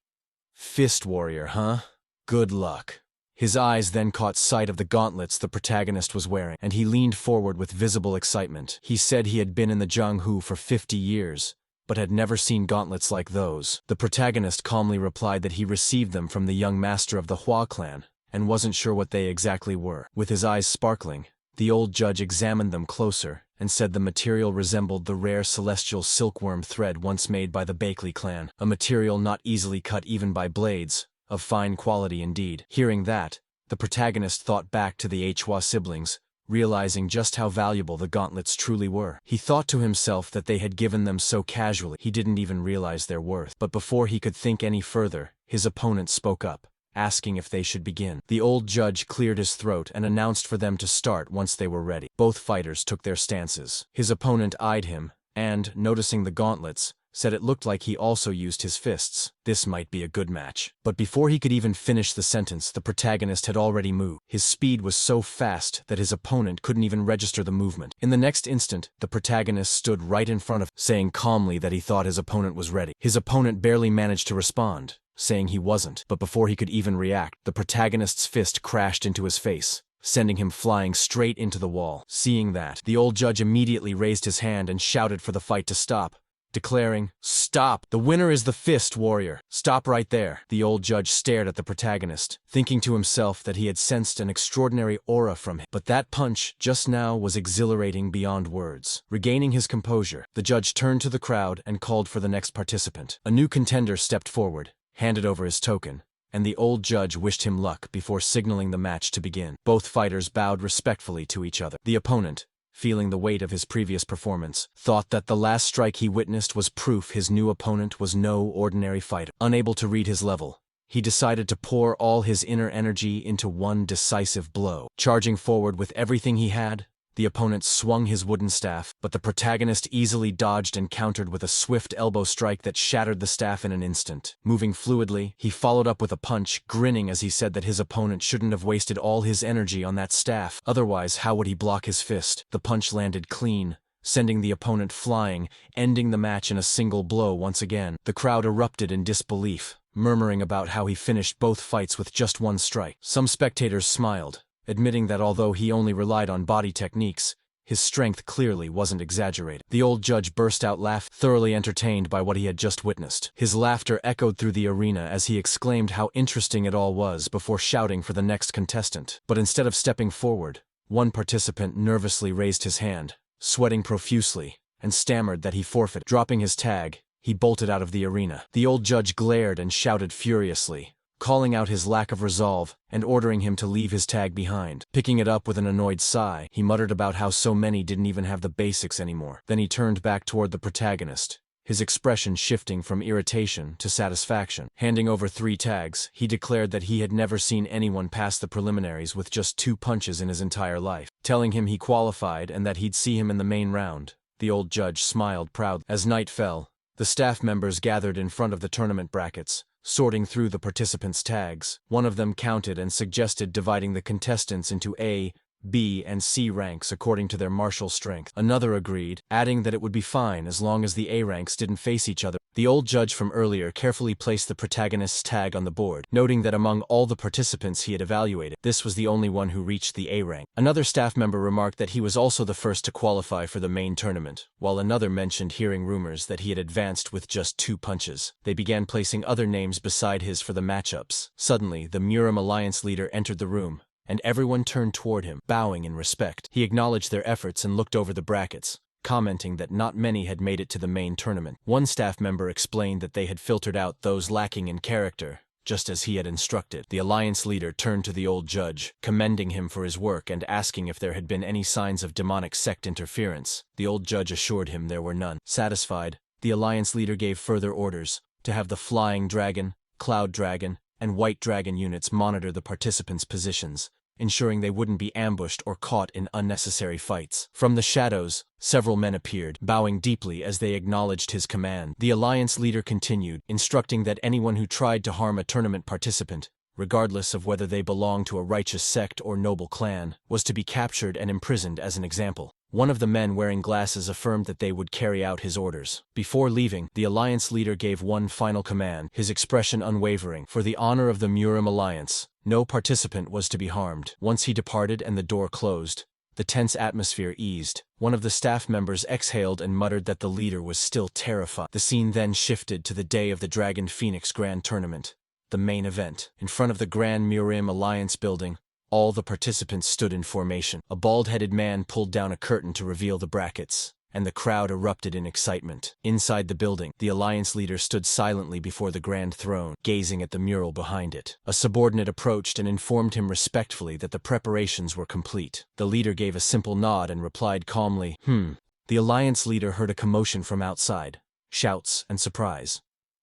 "Fist warrior, huh? Good luck." His eyes then caught sight of the gauntlets the protagonist was wearing, and he leaned forward with visible excitement. He said he had been in the Jianghu for 50 years, but had never seen gauntlets like those. The protagonist calmly replied that he received them from the young master of the Hua clan, and wasn't sure what they exactly were. With his eyes sparkling, the old judge examined them closer, and said the material resembled the rare celestial silkworm thread once made by the Bakley clan, a material not easily cut even by blades, of fine quality indeed. Hearing that, the protagonist thought back to the Hua siblings, realizing just how valuable the gauntlets truly were. He thought to himself that they had given them so casually he didn't even realize their worth. But before he could think any further, his opponent spoke up, asking if they should begin. The old judge cleared his throat and announced for them to start once they were ready. Both fighters took their stances. His opponent eyed him, and, noticing the gauntlets, said it looked like he also used his fists. This might be a good match. But before he could even finish the sentence, the protagonist had already moved. His speed was so fast that his opponent couldn't even register the movement. In the next instant, the protagonist stood right in front of him, saying calmly that he thought his opponent was ready. His opponent barely managed to respond, saying he wasn't. But before he could even react, the protagonist's fist crashed into his face, sending him flying straight into the wall. Seeing that, the old judge immediately raised his hand and shouted for the fight to stop, declaring, "Stop! The winner is the fist warrior. Stop right there." The old judge stared at the protagonist, thinking to himself that he had sensed an extraordinary aura from him. But that punch just now was exhilarating beyond words. Regaining his composure, the judge turned to the crowd and called for the next participant. A new contender stepped forward, handed over his token, and the old judge wished him luck before signaling the match to begin. Both fighters bowed respectfully to each other. The opponent, feeling the weight of his previous performance, thought that the last strike he witnessed was proof his new opponent was no ordinary fighter. Unable to read his level, he decided to pour all his inner energy into one decisive blow. Charging forward with everything he had, the opponent swung his wooden staff, but the protagonist easily dodged and countered with a swift elbow strike that shattered the staff in an instant. Moving fluidly, he followed up with a punch, grinning as he said that his opponent shouldn't have wasted all his energy on that staff. Otherwise, how would he block his fist? The punch landed clean, sending the opponent flying, ending the match in a single blow once again. The crowd erupted in disbelief, murmuring about how he finished both fights with just one strike. Some spectators smiled, admitting that although he only relied on body techniques, his strength clearly wasn't exaggerated. The old judge burst out laughing, thoroughly entertained by what he had just witnessed. His laughter echoed through the arena as he exclaimed how interesting it all was before shouting for the next contestant. But instead of stepping forward, one participant nervously raised his hand, sweating profusely, and stammered that he forfeited. Dropping his tag, he bolted out of the arena. The old judge glared and shouted furiously, calling out his lack of resolve and ordering him to leave his tag behind. Picking it up with an annoyed sigh, he muttered about how so many didn't even have the basics anymore. Then he turned back toward the protagonist, his expression shifting from irritation to satisfaction. Handing over 3 tags, he declared that he had never seen anyone pass the preliminaries with just 2 punches in his entire life. Telling him he qualified and that he'd see him in the main round, the old judge smiled proudly. As night fell, the staff members gathered in front of the tournament brackets, sorting through the participants' tags. One of them counted and suggested dividing the contestants into A, B, and C ranks according to their martial strength. Another agreed, adding that it would be fine as long as the A ranks didn't face each other. The old judge from earlier carefully placed the protagonist's tag on the board, noting that among all the participants he had evaluated, this was the only one who reached the A rank. Another staff member remarked that he was also the first to qualify for the main tournament, while another mentioned hearing rumors that he had advanced with just 2 punches. They began placing other names beside his for the matchups. Suddenly, the Murim Alliance leader entered the room, and everyone turned toward him, bowing in respect. He acknowledged their efforts and looked over the brackets, commenting that not many had made it to the main tournament. One staff member explained that they had filtered out those lacking in character, just as he had instructed. The alliance leader turned to the old judge, commending him for his work and asking if there had been any signs of demonic sect interference. The old judge assured him there were none. Satisfied, the alliance leader gave further orders to have the Flying Dragon, Cloud Dragon, and White Dragon units monitor the participants' positions, ensuring they wouldn't be ambushed or caught in unnecessary fights. From the shadows, several men appeared, bowing deeply as they acknowledged his command. The alliance leader continued, instructing that anyone who tried to harm a tournament participant, regardless of whether they belonged to a righteous sect or noble clan, was to be captured and imprisoned as an example. One of the men wearing glasses affirmed that they would carry out his orders. Before leaving, the alliance leader gave one final command, his expression unwavering. For the honor of the Murim Alliance, no participant was to be harmed. Once he departed and the door closed, the tense atmosphere eased. One of the staff members exhaled and muttered that the leader was still terrified. The scene then shifted to the day of the Dragon Phoenix Grand Tournament, the main event. In front of the Grand Murim Alliance building, all the participants stood in formation. A bald-headed man pulled down a curtain to reveal the brackets, and the crowd erupted in excitement. Inside the building, the alliance leader stood silently before the grand throne, gazing at the mural behind it. A subordinate approached and informed him respectfully that the preparations were complete. The leader gave a simple nod and replied calmly, The alliance leader heard a commotion from outside, shouts and surprise.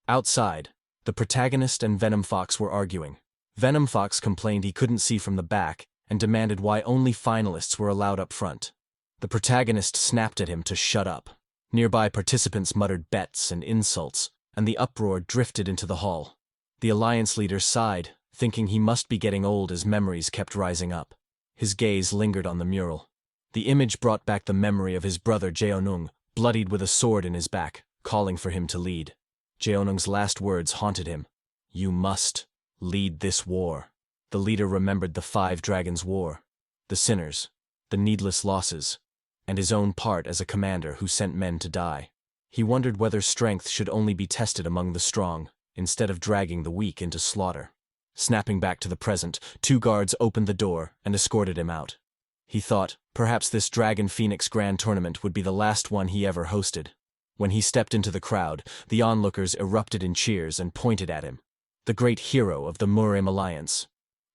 Outside, the protagonist and Venom Fox were arguing. Venom Fox complained he couldn't see from the back and demanded why only finalists were allowed up front. The protagonist snapped at him to shut up. Nearby participants muttered bets and insults, and the uproar drifted into the hall. The alliance leader sighed, thinking he must be getting old as memories kept rising up. His gaze lingered on the mural. The image brought back the memory of his brother Jeonung, bloodied with a sword in his back, calling for him to lead. Jeonung's last words haunted him. "You must lead this war." The leader remembered the 5 Dragons' War, the sinners, the needless losses, and his own part as a commander who sent men to die. He wondered whether strength should only be tested among the strong, instead of dragging the weak into slaughter. Snapping back to the present, 2 guards opened the door and escorted him out. He thought, perhaps this Dragon Phoenix Grand Tournament would be the last one he ever hosted. When he stepped into the crowd, the onlookers erupted in cheers and pointed at him, the great hero of the Murim Alliance.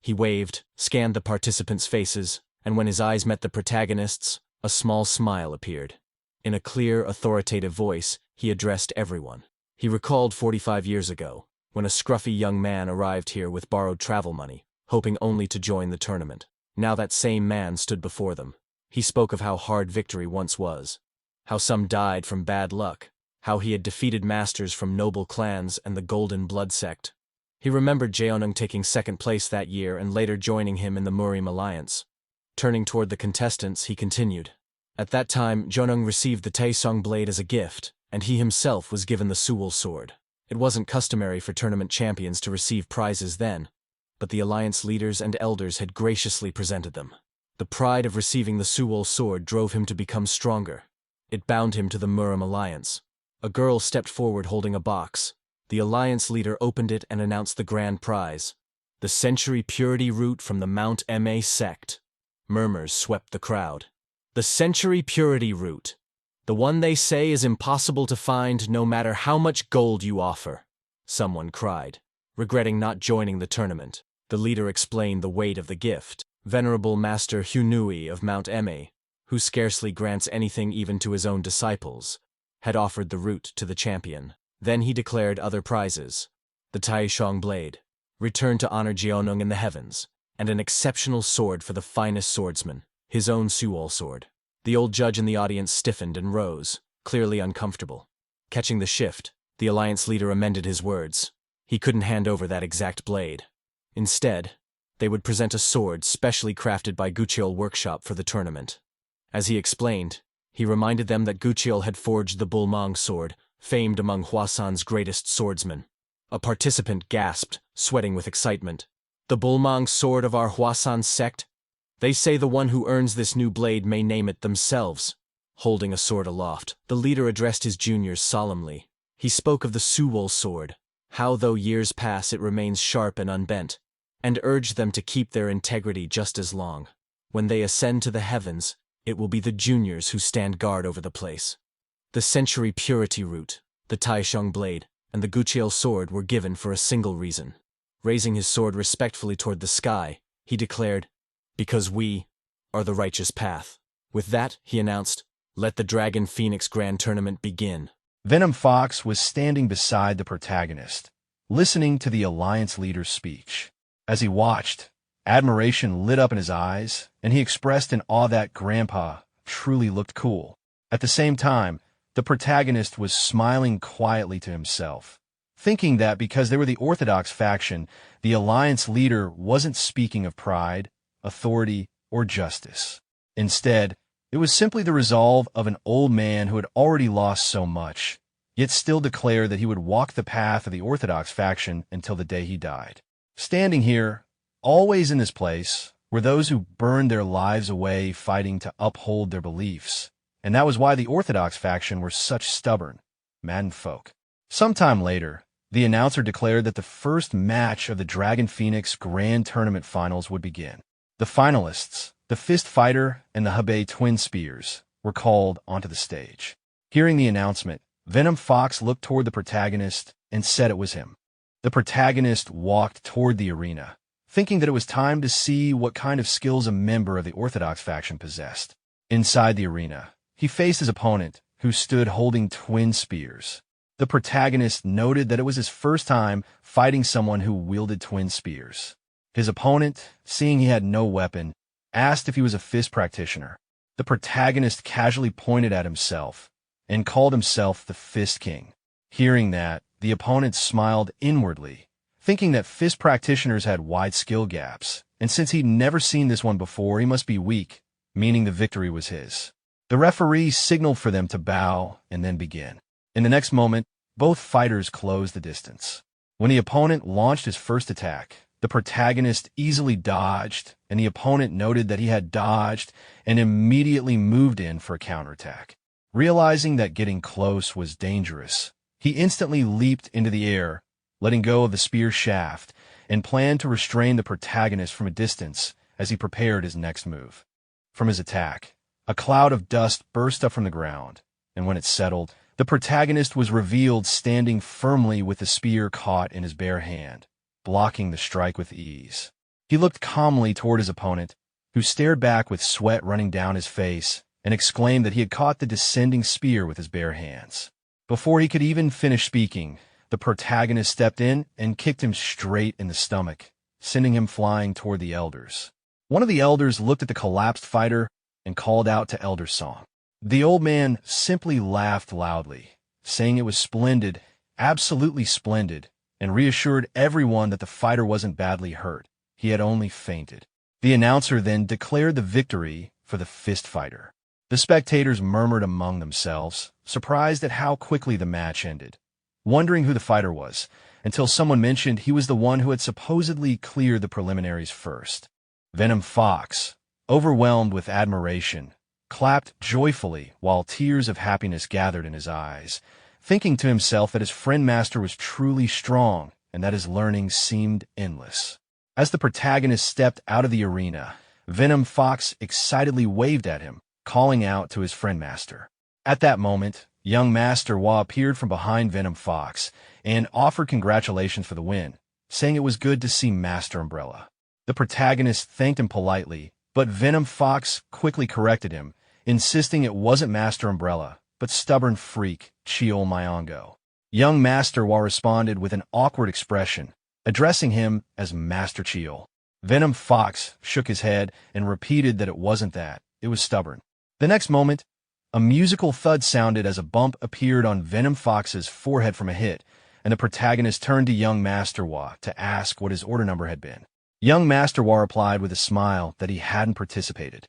He waved, scanned the participants' faces, and when his eyes met the protagonists, a small smile appeared. In a clear, authoritative voice, he addressed everyone. He recalled 45 years ago, when a scruffy young man arrived here with borrowed travel money, hoping only to join the tournament. Now that same man stood before them. He spoke of how hard victory once was, how some died from bad luck, how he had defeated masters from noble clans and the Golden Blood sect. He remembered Jeonung taking 2nd place that year and later joining him in the Murim Alliance. Turning toward the contestants, he continued. At that time, Jeonung received the Taesong blade as a gift, and he himself was given the Suwol sword. It wasn't customary for tournament champions to receive prizes then, but the alliance leaders and elders had graciously presented them. The pride of receiving the Suwol sword drove him to become stronger. It bound him to the Murim Alliance. A girl stepped forward holding a box. The alliance leader opened it and announced the grand prize, the Century Purity Root from the Mount Ma sect. Murmurs swept the crowd. The Century Purity Root. The one they say is impossible to find no matter how much gold you offer, someone cried, regretting not joining the tournament. The leader explained the weight of the gift. Venerable Master Hunui of Mount Ma, who scarcely grants anything even to his own disciples, had offered the route to the champion. Then he declared other prizes: the Taishong blade, return to honor Jeonung in the heavens, and an exceptional sword for the finest swordsman, his own Suol sword. The old judge in the audience stiffened and rose, clearly uncomfortable. Catching the shift, the alliance leader amended his words. He couldn't hand over that exact blade. Instead, they would present a sword specially crafted by Gucheol Workshop for the tournament. As he explained, he reminded them that Gucheol had forged the Bulmang sword, famed among Hwasan's greatest swordsmen. A participant gasped, sweating with excitement. The Bulmang sword of our Hwasan sect? They say the one who earns this new blade may name it themselves. Holding a sword aloft, the leader addressed his juniors solemnly. He spoke of the Suwol sword, how though years pass it remains sharp and unbent, and urged them to keep their integrity just as long. When they ascend to the heavens, it will be the juniors who stand guard over the place. The century purity root, the Taishong blade, and the Gucheol sword were given for a single reason. Raising his sword respectfully toward the sky, he declared, "Because we are the righteous path." With that, he announced, "Let the Dragon Phoenix Grand Tournament begin." Venom Fox was standing beside the protagonist, listening to the Alliance leader's speech. As he watched, admiration lit up in his eyes, and he expressed in awe that Grandpa truly looked cool. At the same time, the protagonist was smiling quietly to himself, thinking that because they were the Orthodox faction, the Alliance leader wasn't speaking of pride, authority, or justice. Instead, it was simply the resolve of an old man who had already lost so much, yet still declared that he would walk the path of the Orthodox faction until the day he died. Standing here, always in this place, were those who burned their lives away fighting to uphold their beliefs, and that was why the Orthodox faction were such stubborn, maddened folk. Sometime later, the announcer declared that the first match of the Dragon Phoenix Grand Tournament Finals would begin. The finalists, the Fist Fighter and the Hebei Twin Spears, were called onto the stage. Hearing the announcement, Venom Fox looked toward the protagonist and said it was him. The protagonist walked toward the arena, thinking that it was time to see what kind of skills a member of the Orthodox faction possessed. Inside the arena, he faced his opponent, who stood holding twin spears. The protagonist noted that it was his first time fighting someone who wielded twin spears. His opponent, seeing he had no weapon, asked if he was a fist practitioner. The protagonist casually pointed at himself and called himself the Fist King. Hearing that, the opponent smiled inwardly, thinking that fist practitioners had wide skill gaps, and since he'd never seen this one before, he must be weak, meaning the victory was his. The referee signaled for them to bow and then begin. In the next moment, both fighters closed the distance. When the opponent launched his first attack, the protagonist easily dodged, and the opponent noted that he had dodged and immediately moved in for a counterattack. Realizing that getting close was dangerous, he instantly leaped into the air, letting go of the spear shaft, and planned to restrain the protagonist from a distance as he prepared his next move. From his attack, a cloud of dust burst up from the ground, and when it settled, the protagonist was revealed standing firmly with the spear caught in his bare hand, blocking the strike with ease. He looked calmly toward his opponent, who stared back with sweat running down his face, and exclaimed that he had caught the descending spear with his bare hands. Before he could even finish speaking, the protagonist stepped in and kicked him straight in the stomach, sending him flying toward the elders. One of the elders looked at the collapsed fighter and called out to Elder Song. The old man simply laughed loudly, saying it was splendid, absolutely splendid, and reassured everyone that the fighter wasn't badly hurt. He had only fainted. The announcer then declared the victory for the fist fighter. The spectators murmured among themselves, surprised at how quickly the match ended, wondering who the fighter was, until someone mentioned he was the one who had supposedly cleared the preliminaries first. Venom Fox, overwhelmed with admiration, clapped joyfully while tears of happiness gathered in his eyes, thinking to himself that his friend master was truly strong and that his learning seemed endless. As the protagonist stepped out of the arena, Venom Fox excitedly waved at him, calling out to his friend master. At that moment, young Master Hua appeared from behind Venom Fox and offered congratulations for the win, saying it was good to see Master Umbrella. The protagonist thanked him politely, but Venom Fox quickly corrected him, insisting it wasn't Master Umbrella, but stubborn freak, Chiol Myongo. Young Master Wa responded with an awkward expression, addressing him as Master Chiol. Venom Fox shook his head and repeated that it wasn't that, it was stubborn. The next moment, a musical thud sounded as a bump appeared on Venom Fox's forehead from a hit, and the protagonist turned to young Master Wa to ask what his order number had been. Young Master Wa replied with a smile that he hadn't participated.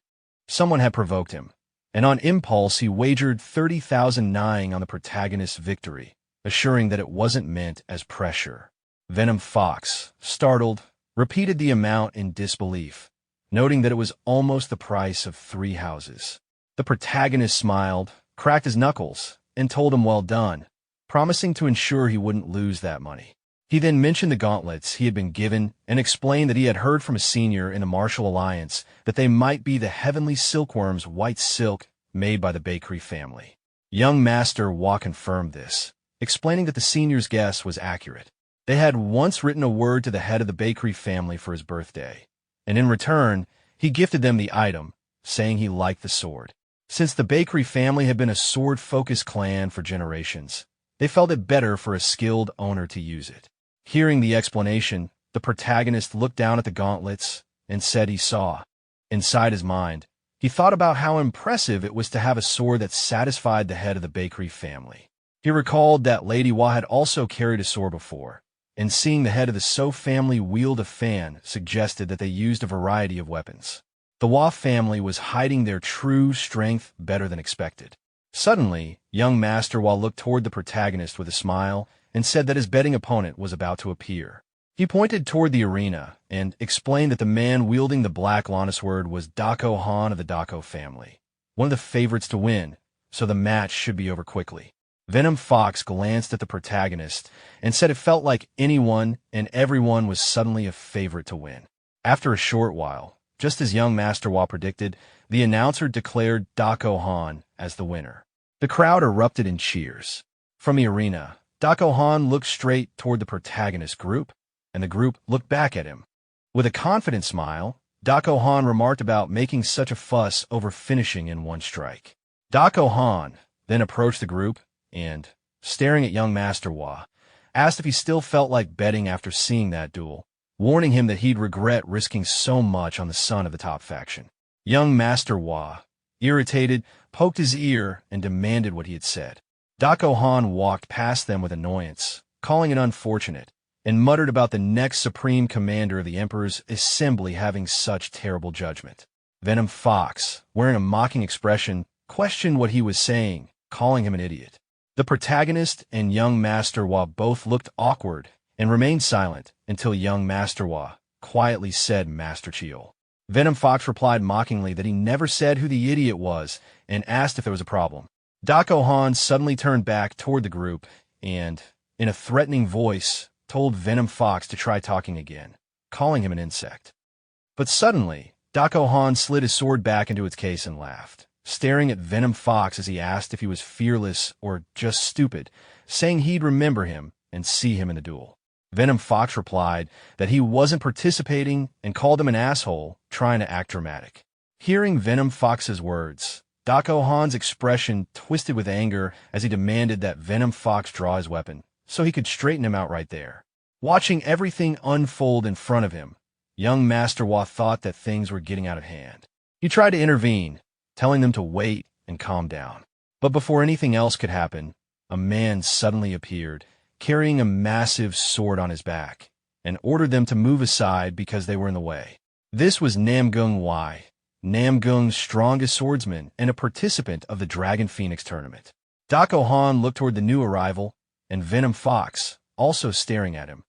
Someone had provoked him, and on impulse he wagered 30,000 nying on the protagonist's victory, assuring that it wasn't meant as pressure. Venom Fox, startled, repeated the amount in disbelief, noting that it was almost the price of 3 houses. The protagonist smiled, cracked his knuckles, and told him well done, promising to ensure he wouldn't lose that money. He then mentioned the gauntlets he had been given and explained that he had heard from a senior in the Martial Alliance that they might be the heavenly silkworm's white silk made by the bakery family. Young Master Wa confirmed this, explaining that the senior's guess was accurate. They had once written a word to the head of the bakery family for his birthday, and in return, he gifted them the item, saying he liked the sword. Since the bakery family had been a sword-focused clan for generations, they felt it better for a skilled owner to use it. Hearing the explanation, the protagonist looked down at the gauntlets and said he saw. Inside his mind, he thought about how impressive it was to have a sword that satisfied the head of the bakery family. He recalled that Lady Wa had also carried a sword before, and seeing the head of the So family wield a fan suggested that they used a variety of weapons. The Wa family was hiding their true strength better than expected. Suddenly, young Master Wa looked toward the protagonist with a smile and said that his betting opponent was about to appear. He pointed toward the arena and explained that the man wielding the black Lana sword was Dako Han of the Dako family, one of the favorites to win, so the match should be over quickly. Venom Fox glanced at the protagonist and said it felt like anyone and everyone was suddenly a favorite to win. After a short while, just as young Master Wa predicted, the announcer declared Dako Han as the winner. The crowd erupted in cheers. From the arena, Dako Han looked straight toward the protagonist group, and the group looked back at him. With a confident smile, Dako Han remarked about making such a fuss over finishing in one strike. Dako Han then approached the group and, staring at young Master Wa, asked if he still felt like betting after seeing that duel, warning him that he'd regret risking so much on the son of the top faction. Young Master Wa, irritated, poked his ear and demanded what he had said. Dako Han walked past them with annoyance, calling it unfortunate, and muttered about the next Supreme Commander of the Emperor's assembly having such terrible judgment. Venom Fox, wearing a mocking expression, questioned what he was saying, calling him an idiot. The protagonist and young Master Wa both looked awkward and remained silent until young Master Wa quietly said Master Chiol. Venom Fox replied mockingly that he never said who the idiot was and asked if there was a problem. Dako Han suddenly turned back toward the group and, in a threatening voice, told Venom Fox to try talking again, calling him an insect. But suddenly, Dako Han slid his sword back into its case and laughed, staring at Venom Fox as he asked if he was fearless or just stupid, saying he'd remember him and see him in the duel. Venom Fox replied that he wasn't participating and called him an asshole, trying to act dramatic. Hearing Venom Fox's words, Dako Han's expression twisted with anger as he demanded that Venom Fox draw his weapon, so he could straighten him out right there. Watching everything unfold in front of him, young Master Wa thought that things were getting out of hand. He tried to intervene, telling them to wait and calm down. But before anything else could happen, a man suddenly appeared, carrying a massive sword on his back, and ordered them to move aside because they were in the way. This was Namgung Wai, Namgung's strongest swordsman and a participant of the Dragon Phoenix tournament. Dako Han looked toward the new arrival, and Venom Fox, also staring at him,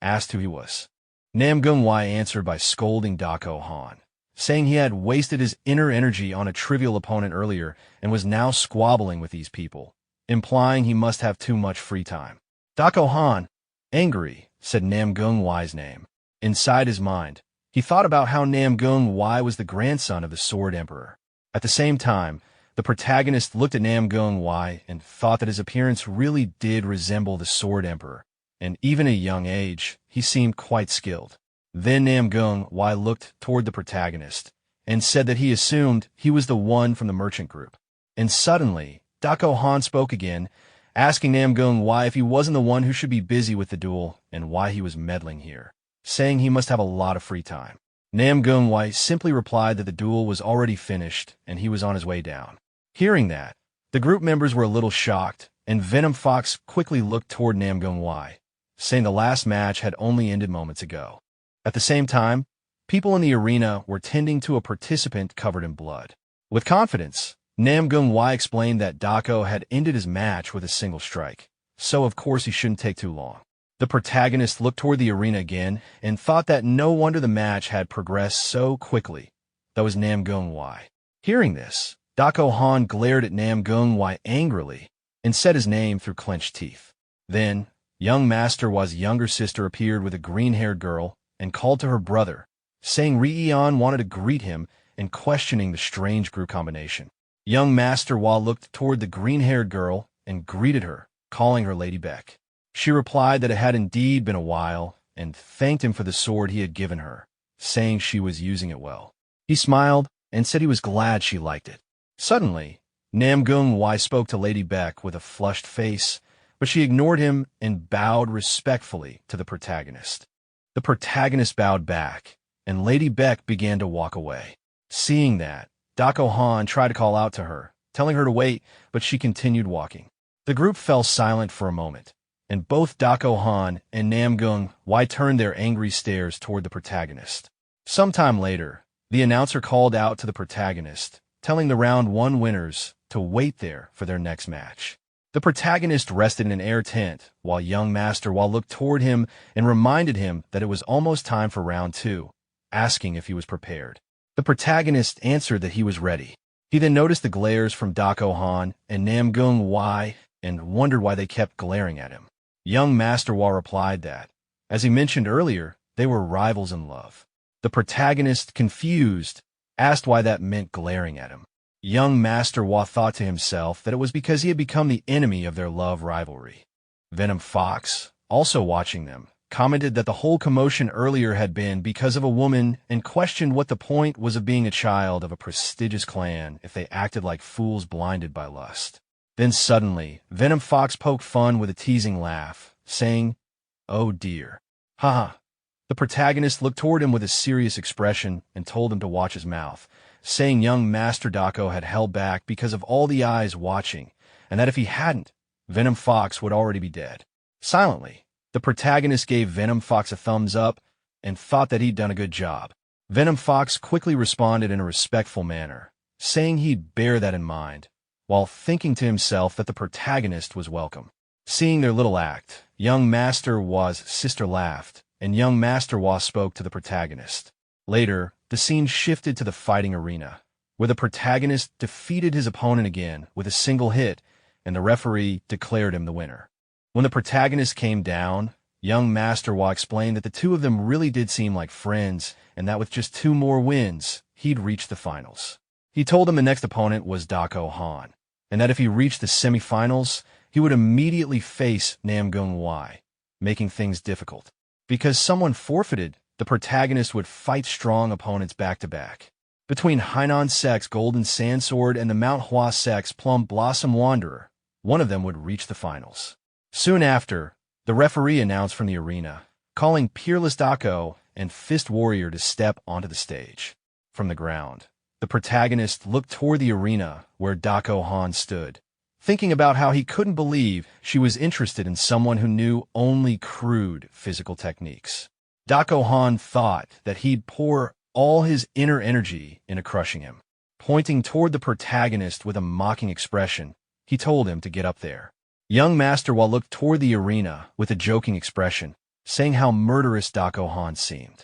asked who he was. Namgung Wai answered by scolding Dako Han, saying he had wasted his inner energy on a trivial opponent earlier and was now squabbling with these people, implying he must have too much free time. Dako Han, angry, said Namgung Wai's name. Inside his mind, he thought about how Namgung Wai was the grandson of the Sword Emperor. At the same time, the protagonist looked at Namgung Wai and thought that his appearance really did resemble the Sword Emperor, and even at a young age, he seemed quite skilled. Then Namgung Wai looked toward the protagonist and said that he assumed he was the one from the merchant group. And suddenly, Dako Han spoke again, asking Namgung why if he wasn't the one who should be busy with the duel and why he was meddling here, saying he must have a lot of free time. Namgung Wai simply replied that the duel was already finished and he was on his way down. Hearing that, the group members were a little shocked, and Venom Fox quickly looked toward Namgung Wai, saying the last match had only ended moments ago. At the same time, people in the arena were tending to a participant covered in blood. With confidence, Namgung Wai explained that Dako had ended his match with a single strike, so of course he shouldn't take too long. The protagonist looked toward the arena again and thought that no wonder the match had progressed so quickly. That was Namgung Wai. Hearing this, Dako Han glared at Namgung Wai angrily and said his name through clenched teeth. Then, young Master Wa's younger sister appeared with a green-haired girl and called to her brother, saying Rei-Eon wanted to greet him and questioning the strange group combination. Young Master Wa looked toward the green-haired girl and greeted her, calling her Lady Beck. She replied that it had indeed been a while and thanked him for the sword he had given her, saying she was using it well. He smiled and said he was glad she liked it. Suddenly, Namgung Wai spoke to Lady Beck with a flushed face, but she ignored him and bowed respectfully to the protagonist. The protagonist bowed back, and Lady Beck began to walk away. Seeing that, Dako Han tried to call out to her, telling her to wait, but she continued walking. The group fell silent for a moment, and both Dako Han and Namgung Wai turned their angry stares toward the protagonist. Sometime later, the announcer called out to the protagonist, telling the round 1 winners to wait there for their next match. The protagonist rested in an air tent while young Master Wa looked toward him and reminded him that it was almost time for round 2, asking if he was prepared. The protagonist answered that he was ready. He then noticed the glares from Dako Han and Namgung Wai and wondered why they kept glaring at him. Young Master Wa replied that, as he mentioned earlier, they were rivals in love. The protagonist, confused, asked why that meant glaring at him. Young Master Wa thought to himself that it was because he had become the enemy of their love rivalry. Venom Fox, also watching them, commented that the whole commotion earlier had been because of a woman and questioned what the point was of being a child of a prestigious clan if they acted like fools blinded by lust. Then suddenly, Venom Fox poked fun with a teasing laugh, saying, "Oh dear. Haha." The protagonist looked toward him with a serious expression and told him to watch his mouth, saying young Master Dako had held back because of all the eyes watching, and that if he hadn't, Venom Fox would already be dead. Silently, the protagonist gave Venom Fox a thumbs up and thought that he'd done a good job. Venom Fox quickly responded in a respectful manner, saying he'd bear that in mind, while thinking to himself that the protagonist was welcome. Seeing their little act, young Master Wa's sister laughed, and young Master Wa spoke to the protagonist. Later, the scene shifted to the fighting arena, where the protagonist defeated his opponent again with a single hit, and the referee declared him the winner. When the protagonist came down, young Master Wa explained that the two of them really did seem like friends, and that with just 2 more wins, he'd reach the finals. He told him the next opponent was Dako Han, and that if he reached the semifinals, he would immediately face Namgung Wai, making things difficult. Because someone forfeited, the protagonist would fight strong opponents back-to-back. Between Hainan Sect's Golden Sandsword and the Manhwa Sect's Plum Blossom Wanderer, one of them would reach the finals. Soon after, the referee announced from the arena, calling Peerless Dako and Fist Warrior to step onto the stage. From the ground, the protagonist looked toward the arena where Dako Han stood, thinking about how he couldn't believe she was interested in someone who knew only crude physical techniques. Dako Han thought that he'd pour all his inner energy into crushing him. Pointing toward the protagonist with a mocking expression, he told him to get up there. Young Master Wa looked toward the arena with a joking expression, saying how murderous Dako Han seemed.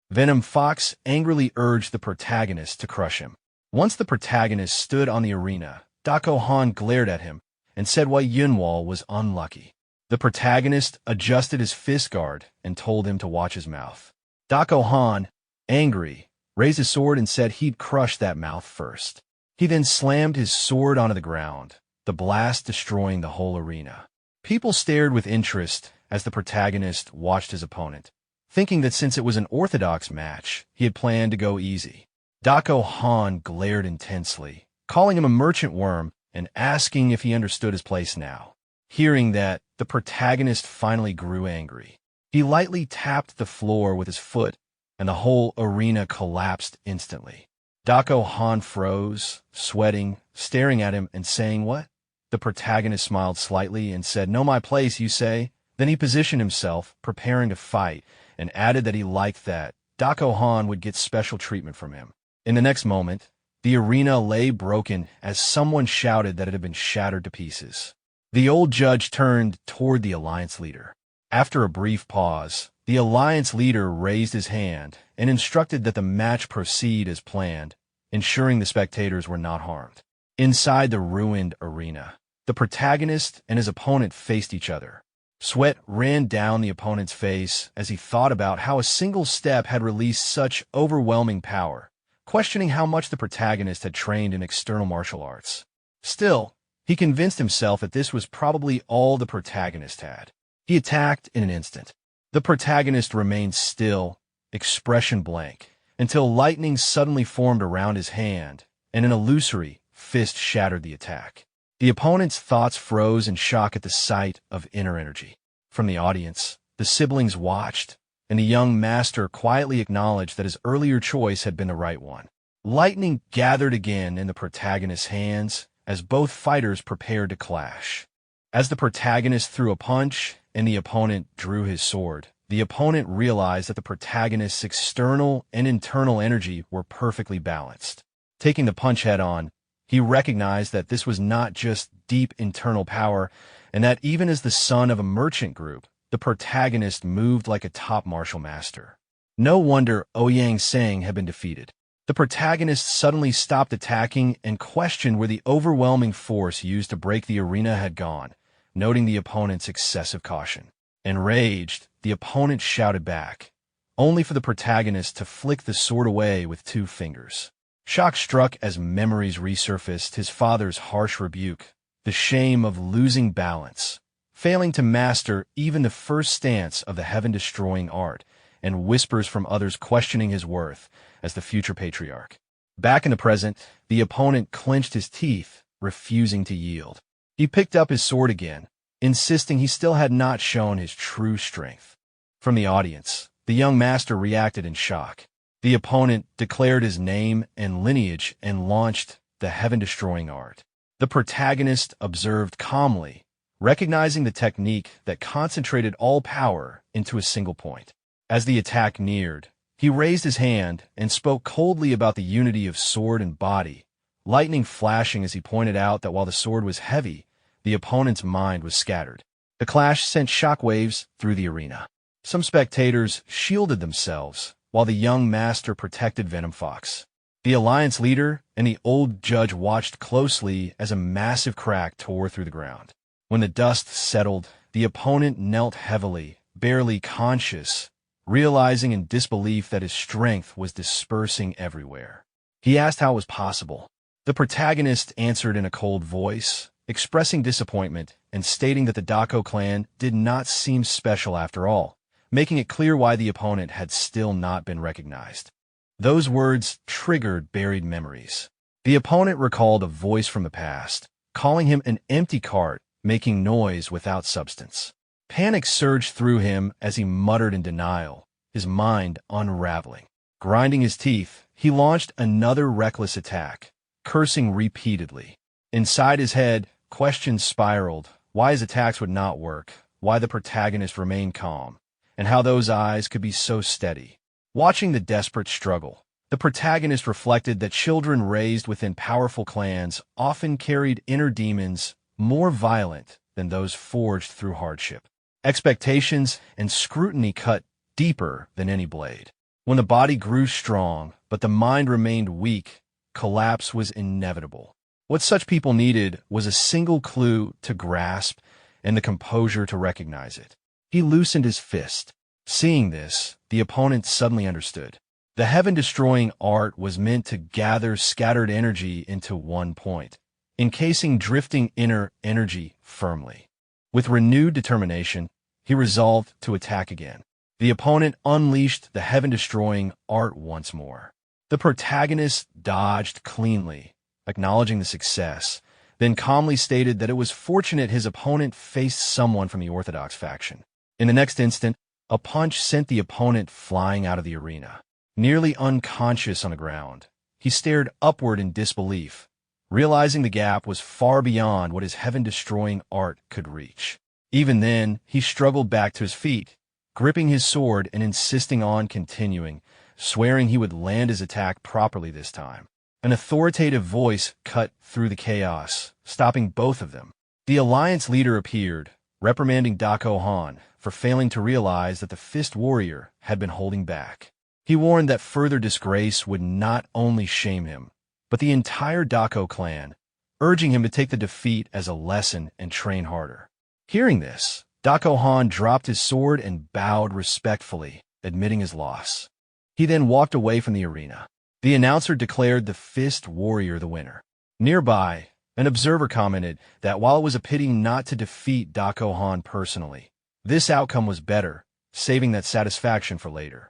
Venom Fox angrily urged the protagonist to crush him. Once the protagonist stood on the arena, Dako Han glared at him and said why Yunwal was unlucky. The protagonist adjusted his fist guard and told him to watch his mouth. Dako Han, angry, raised his sword and said he'd crush that mouth first. He then slammed his sword onto the ground, the blast destroying the whole arena. People stared with interest as the protagonist watched his opponent, thinking that since it was an orthodox match, he had planned to go easy. Dako Han glared intensely, calling him a merchant worm and asking if he understood his place now. Hearing that, the protagonist finally grew angry. He lightly tapped the floor with his foot, and the whole arena collapsed instantly. Dako Han froze, sweating, staring at him and saying, "What?" The protagonist smiled slightly and said, "Know my place, you say?" Then he positioned himself, preparing to fight, and added that he liked that Dako Han would get special treatment from him. In the next moment, the arena lay broken as someone shouted that it had been shattered to pieces. The old judge turned toward the alliance leader. After a brief pause, the alliance leader raised his hand and instructed that the match proceed as planned, ensuring the spectators were not harmed. Inside the ruined arena, the protagonist and his opponent faced each other. Sweat ran down the opponent's face as he thought about how a single step had released such overwhelming power, questioning how much the protagonist had trained in external martial arts. Still, he convinced himself that this was probably all the protagonist had. He attacked in an instant. The protagonist remained still, expression blank, until lightning suddenly formed around his hand, and an illusory fist shattered the attack. The opponent's thoughts froze in shock at the sight of inner energy. From the audience, the siblings watched, and the young master quietly acknowledged that his earlier choice had been the right one. Lightning gathered again in the protagonist's hands as both fighters prepared to clash. As the protagonist threw a punch and the opponent drew his sword, the opponent realized that the protagonist's external and internal energy were perfectly balanced. Taking the punch head-on, he recognized that this was not just deep internal power, and that even as the son of a merchant group, the protagonist moved like a top martial master. No wonder Ouyang Sang had been defeated. The protagonist suddenly stopped attacking and questioned where the overwhelming force used to break the arena had gone, noting the opponent's excessive caution. Enraged, the opponent shouted back, only for the protagonist to flick the sword away with 2 fingers. Shock struck as memories resurfaced his father's harsh rebuke, the shame of losing balance, failing to master even the first stance of the heaven-destroying art, and whispers from others questioning his worth as the future patriarch. Back in the present, the opponent clenched his teeth, refusing to yield. He picked up his sword again, insisting he still had not shown his true strength. From the audience, the young master reacted in shock. The opponent declared his name and lineage and launched the heaven-destroying art. The protagonist observed calmly, recognizing the technique that concentrated all power into a single point. As the attack neared, he raised his hand and spoke coldly about the unity of sword and body, lightning flashing as he pointed out that while the sword was heavy, the opponent's mind was scattered. The clash sent shockwaves through the arena. Some spectators shielded themselves, while the young master protected Venom Fox. The alliance leader and the old judge watched closely as a massive crack tore through the ground. When the dust settled, the opponent knelt heavily, barely conscious, realizing in disbelief that his strength was dispersing everywhere. He asked how it was possible. The protagonist answered in a cold voice, expressing disappointment and stating that the Dako clan did not seem special after all, making it clear why the opponent had still not been recognized. Those words triggered buried memories. The opponent recalled a voice from the past, calling him an empty cart, making noise without substance. Panic surged through him as he muttered in denial, his mind unraveling. Grinding his teeth, he launched another reckless attack, cursing repeatedly. Inside his head, questions spiraled, why his attacks would not work, why the protagonist remained calm, and how those eyes could be so steady. Watching the desperate struggle, the protagonist reflected that children raised within powerful clans often carried inner demons more violent than those forged through hardship. Expectations and scrutiny cut deeper than any blade. When the body grew strong, but the mind remained weak, collapse was inevitable. What such people needed was a single clue to grasp and the composure to recognize it. He loosened his fist. Seeing this, the opponent suddenly understood. The heaven-destroying art was meant to gather scattered energy into one point, encasing drifting inner energy firmly. With renewed determination, he resolved to attack again. The opponent unleashed the heaven-destroying art once more. The protagonist dodged cleanly, acknowledging the success, then calmly stated that it was fortunate his opponent faced someone from the Orthodox faction. In the next instant, a punch sent the opponent flying out of the arena. Nearly unconscious on the ground, he stared upward in disbelief, realizing the gap was far beyond what his heaven-destroying art could reach. Even then, he struggled back to his feet, gripping his sword and insisting on continuing, swearing he would land his attack properly this time. An authoritative voice cut through the chaos, stopping both of them. The Alliance leader appeared, reprimanding Dako Han for failing to realize that the Fist Warrior had been holding back. He warned that further disgrace would not only shame him, but the entire Dako clan, urging him to take the defeat as a lesson and train harder. Hearing this, Dako Han dropped his sword and bowed respectfully, admitting his loss. He then walked away from the arena. The announcer declared the Fist Warrior the winner. Nearby, an observer commented that while it was a pity not to defeat Dako Han personally, this outcome was better, saving that satisfaction for later.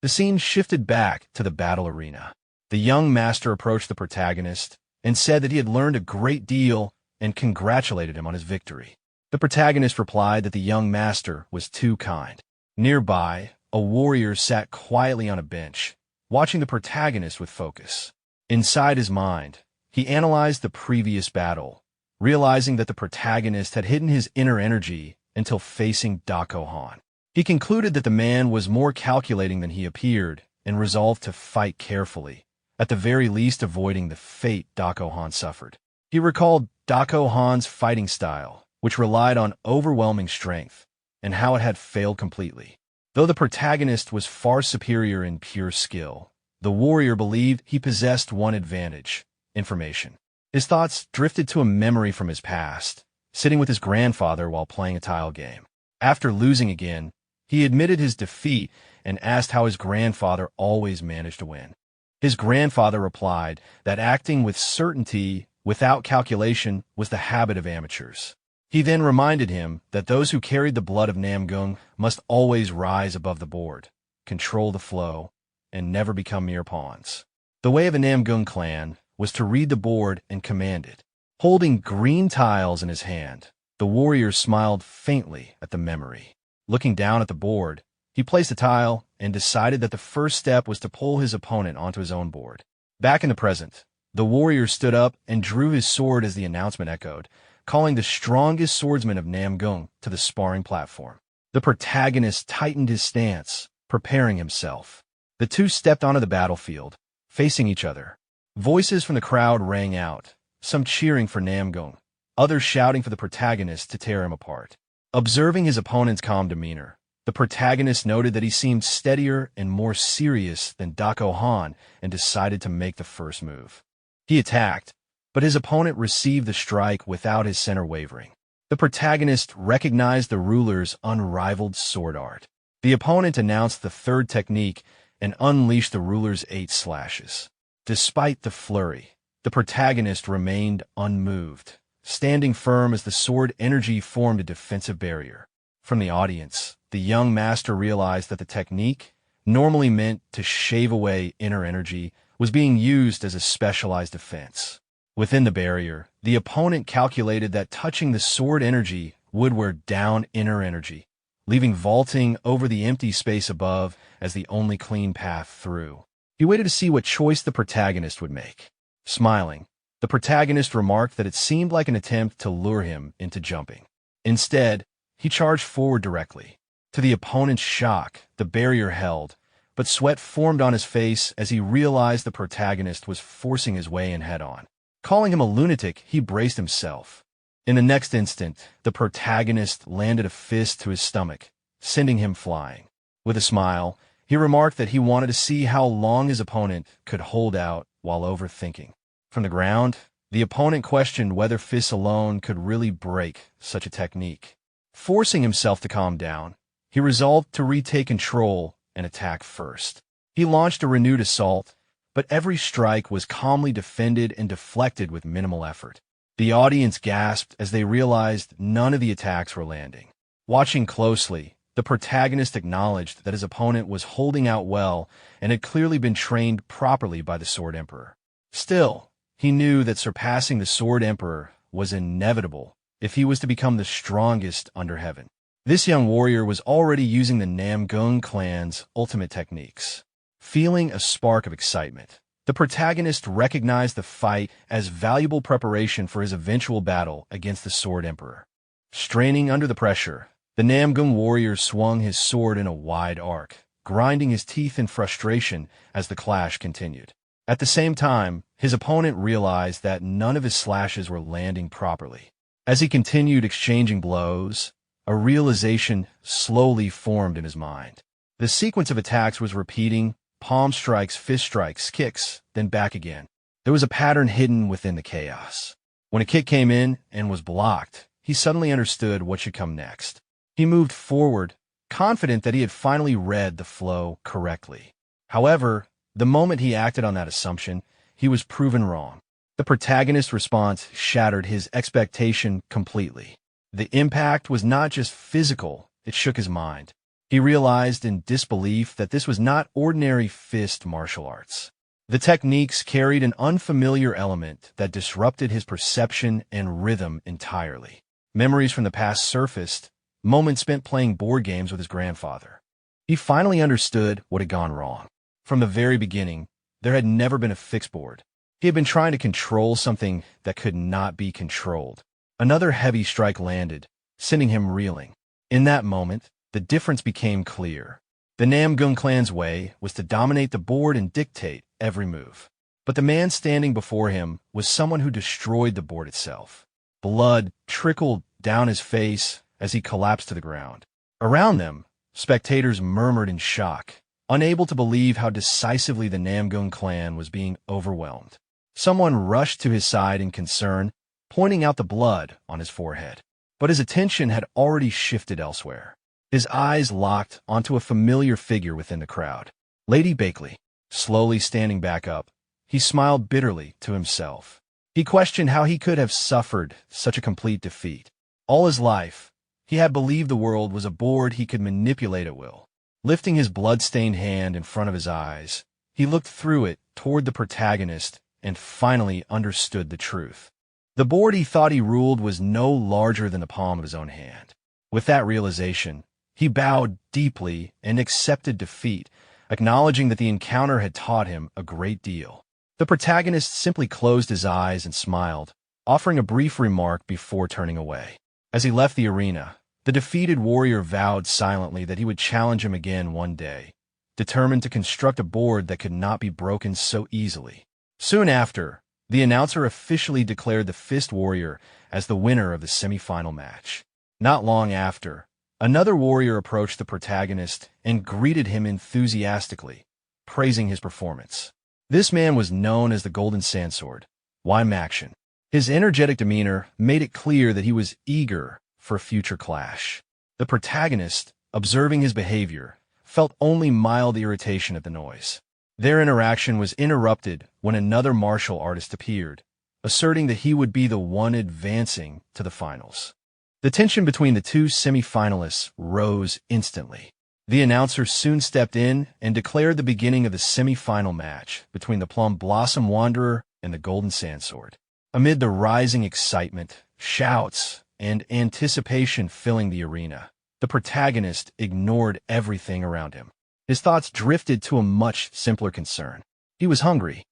The scene shifted back to the battle arena. The young master approached the protagonist and said that he had learned a great deal and congratulated him on his victory. The protagonist replied that the young master was too kind. Nearby, a warrior sat quietly on a bench, watching the protagonist with focus. Inside his mind, he analyzed the previous battle, realizing that the protagonist had hidden his inner energy until facing Dako Han. He concluded that the man was more calculating than he appeared and resolved to fight carefully, at the very least avoiding the fate Dako Han suffered. He recalled Dako Han's fighting style, which relied on overwhelming strength, and how it had failed completely. Though the protagonist was far superior in pure skill, the warrior believed he possessed one advantage: information. His thoughts drifted to a memory from his past, sitting with his grandfather while playing a tile game. After losing again, he admitted his defeat and asked how his grandfather always managed to win. His grandfather replied that acting with certainty without calculation was the habit of amateurs. He then reminded him that those who carried the blood of Namgung must always rise above the board, control the flow, and never become mere pawns. The way of a Namgung clan was to read the board and command it. Holding green tiles in his hand, the warrior smiled faintly at the memory. Looking down at the board, he placed a tile and decided that the first step was to pull his opponent onto his own board. Back in the present, the warrior stood up and drew his sword as the announcement echoed, calling the strongest swordsman of Namgung to the sparring platform. The protagonist tightened his stance, preparing himself. The two stepped onto the battlefield, facing each other. Voices from the crowd rang out, some cheering for Namgung, others shouting for the protagonist to tear him apart. Observing his opponent's calm demeanor, the protagonist noted that he seemed steadier and more serious than Dako Han and decided to make the first move. He attacked, but his opponent received the strike without his center wavering. The protagonist recognized the ruler's unrivaled sword art. The opponent announced the third technique and unleashed the ruler's 8 slashes. Despite the flurry, the protagonist remained unmoved, standing firm as the sword energy formed a defensive barrier. From the audience, the young master realized that the technique, normally meant to shave away inner energy, was being used as a specialized defense. Within the barrier, the opponent calculated that touching the sword energy would wear down inner energy, leaving vaulting over the empty space above as the only clean path through. He waited to see what choice the protagonist would make. Smiling, the protagonist remarked that it seemed like an attempt to lure him into jumping. Instead, he charged forward directly. To the opponent's shock, the barrier held, but sweat formed on his face as he realized the protagonist was forcing his way in head-on. Calling him a lunatic, he braced himself. In the next instant, the protagonist landed a fist to his stomach, sending him flying. With a smile, he remarked that he wanted to see how long his opponent could hold out while overthinking. From the ground, the opponent questioned whether fists alone could really break such a technique. Forcing himself to calm down, he resolved to retake control and attack first. He launched a renewed assault, but every strike was calmly defended and deflected with minimal effort. The audience gasped as they realized none of the attacks were landing. Watching closely, the protagonist acknowledged that his opponent was holding out well and had clearly been trained properly by the Sword Emperor. Still, he knew that surpassing the Sword Emperor was inevitable if he was to become the strongest under heaven. This young warrior was already using the Namgung clan's ultimate techniques. Feeling a spark of excitement, the protagonist recognized the fight as valuable preparation for his eventual battle against the Sword Emperor. Straining under the pressure, the Namgung warrior swung his sword in a wide arc, grinding his teeth in frustration as the clash continued. At the same time, his opponent realized that none of his slashes were landing properly. As he continued exchanging blows, a realization slowly formed in his mind. The sequence of attacks was repeating: palm strikes, fist strikes, kicks, then back again. There was a pattern hidden within the chaos. When a kick came in and was blocked, he suddenly understood what should come next. He moved forward, confident that he had finally read the flow correctly. However, the moment he acted on that assumption, he was proven wrong. The protagonist's response shattered his expectation completely. The impact was not just physical, it shook his mind. He realized in disbelief that this was not ordinary fist martial arts. The techniques carried an unfamiliar element that disrupted his perception and rhythm entirely. Memories from the past surfaced, moments spent playing board games with his grandfather. He finally understood what had gone wrong. From the very beginning, there had never been a fixed board. He had been trying to control something that could not be controlled. Another heavy strike landed, sending him reeling. In that moment, the difference became clear. The Namgung clan's way was to dominate the board and dictate every move. But the man standing before him was someone who destroyed the board itself. Blood trickled down his face as he collapsed to the ground. Around them, spectators murmured in shock, unable to believe how decisively the Namgung clan was being overwhelmed. Someone rushed to his side in concern, pointing out the blood on his forehead. But his attention had already shifted elsewhere. His eyes locked onto a familiar figure within the crowd. Lady Bakley. Slowly standing back up, he smiled bitterly to himself. He questioned how he could have suffered such a complete defeat. All his life, he had believed the world was a board he could manipulate at will. Lifting his blood-stained hand in front of his eyes, he looked through it toward the protagonist and finally understood the truth. The board he thought he ruled was no larger than the palm of his own hand. With that realization, he bowed deeply and accepted defeat, acknowledging that the encounter had taught him a great deal. The protagonist simply closed his eyes and smiled, offering a brief remark before turning away. As he left the arena, the defeated warrior vowed silently that he would challenge him again one day, determined to construct a board that could not be broken so easily. Soon after, the announcer officially declared the Fist Warrior as the winner of the semi-final match. Not long after, another warrior approached the protagonist and greeted him enthusiastically, praising his performance. This man was known as the Golden Sandsword, Action. His energetic demeanor made it clear that he was eager for a future clash. The protagonist, observing his behavior, felt only mild irritation at the noise. Their interaction was interrupted when another martial artist appeared, asserting that he would be the one advancing to the finals. The tension between the two semi-finalists rose instantly. The announcer soon stepped in and declared the beginning of the semi-final match between the Plum Blossom Wanderer and the Golden Sandsword. Amid the rising excitement, shouts, and anticipation filling the arena, the protagonist ignored everything around him. His thoughts drifted to a much simpler concern. He was hungry.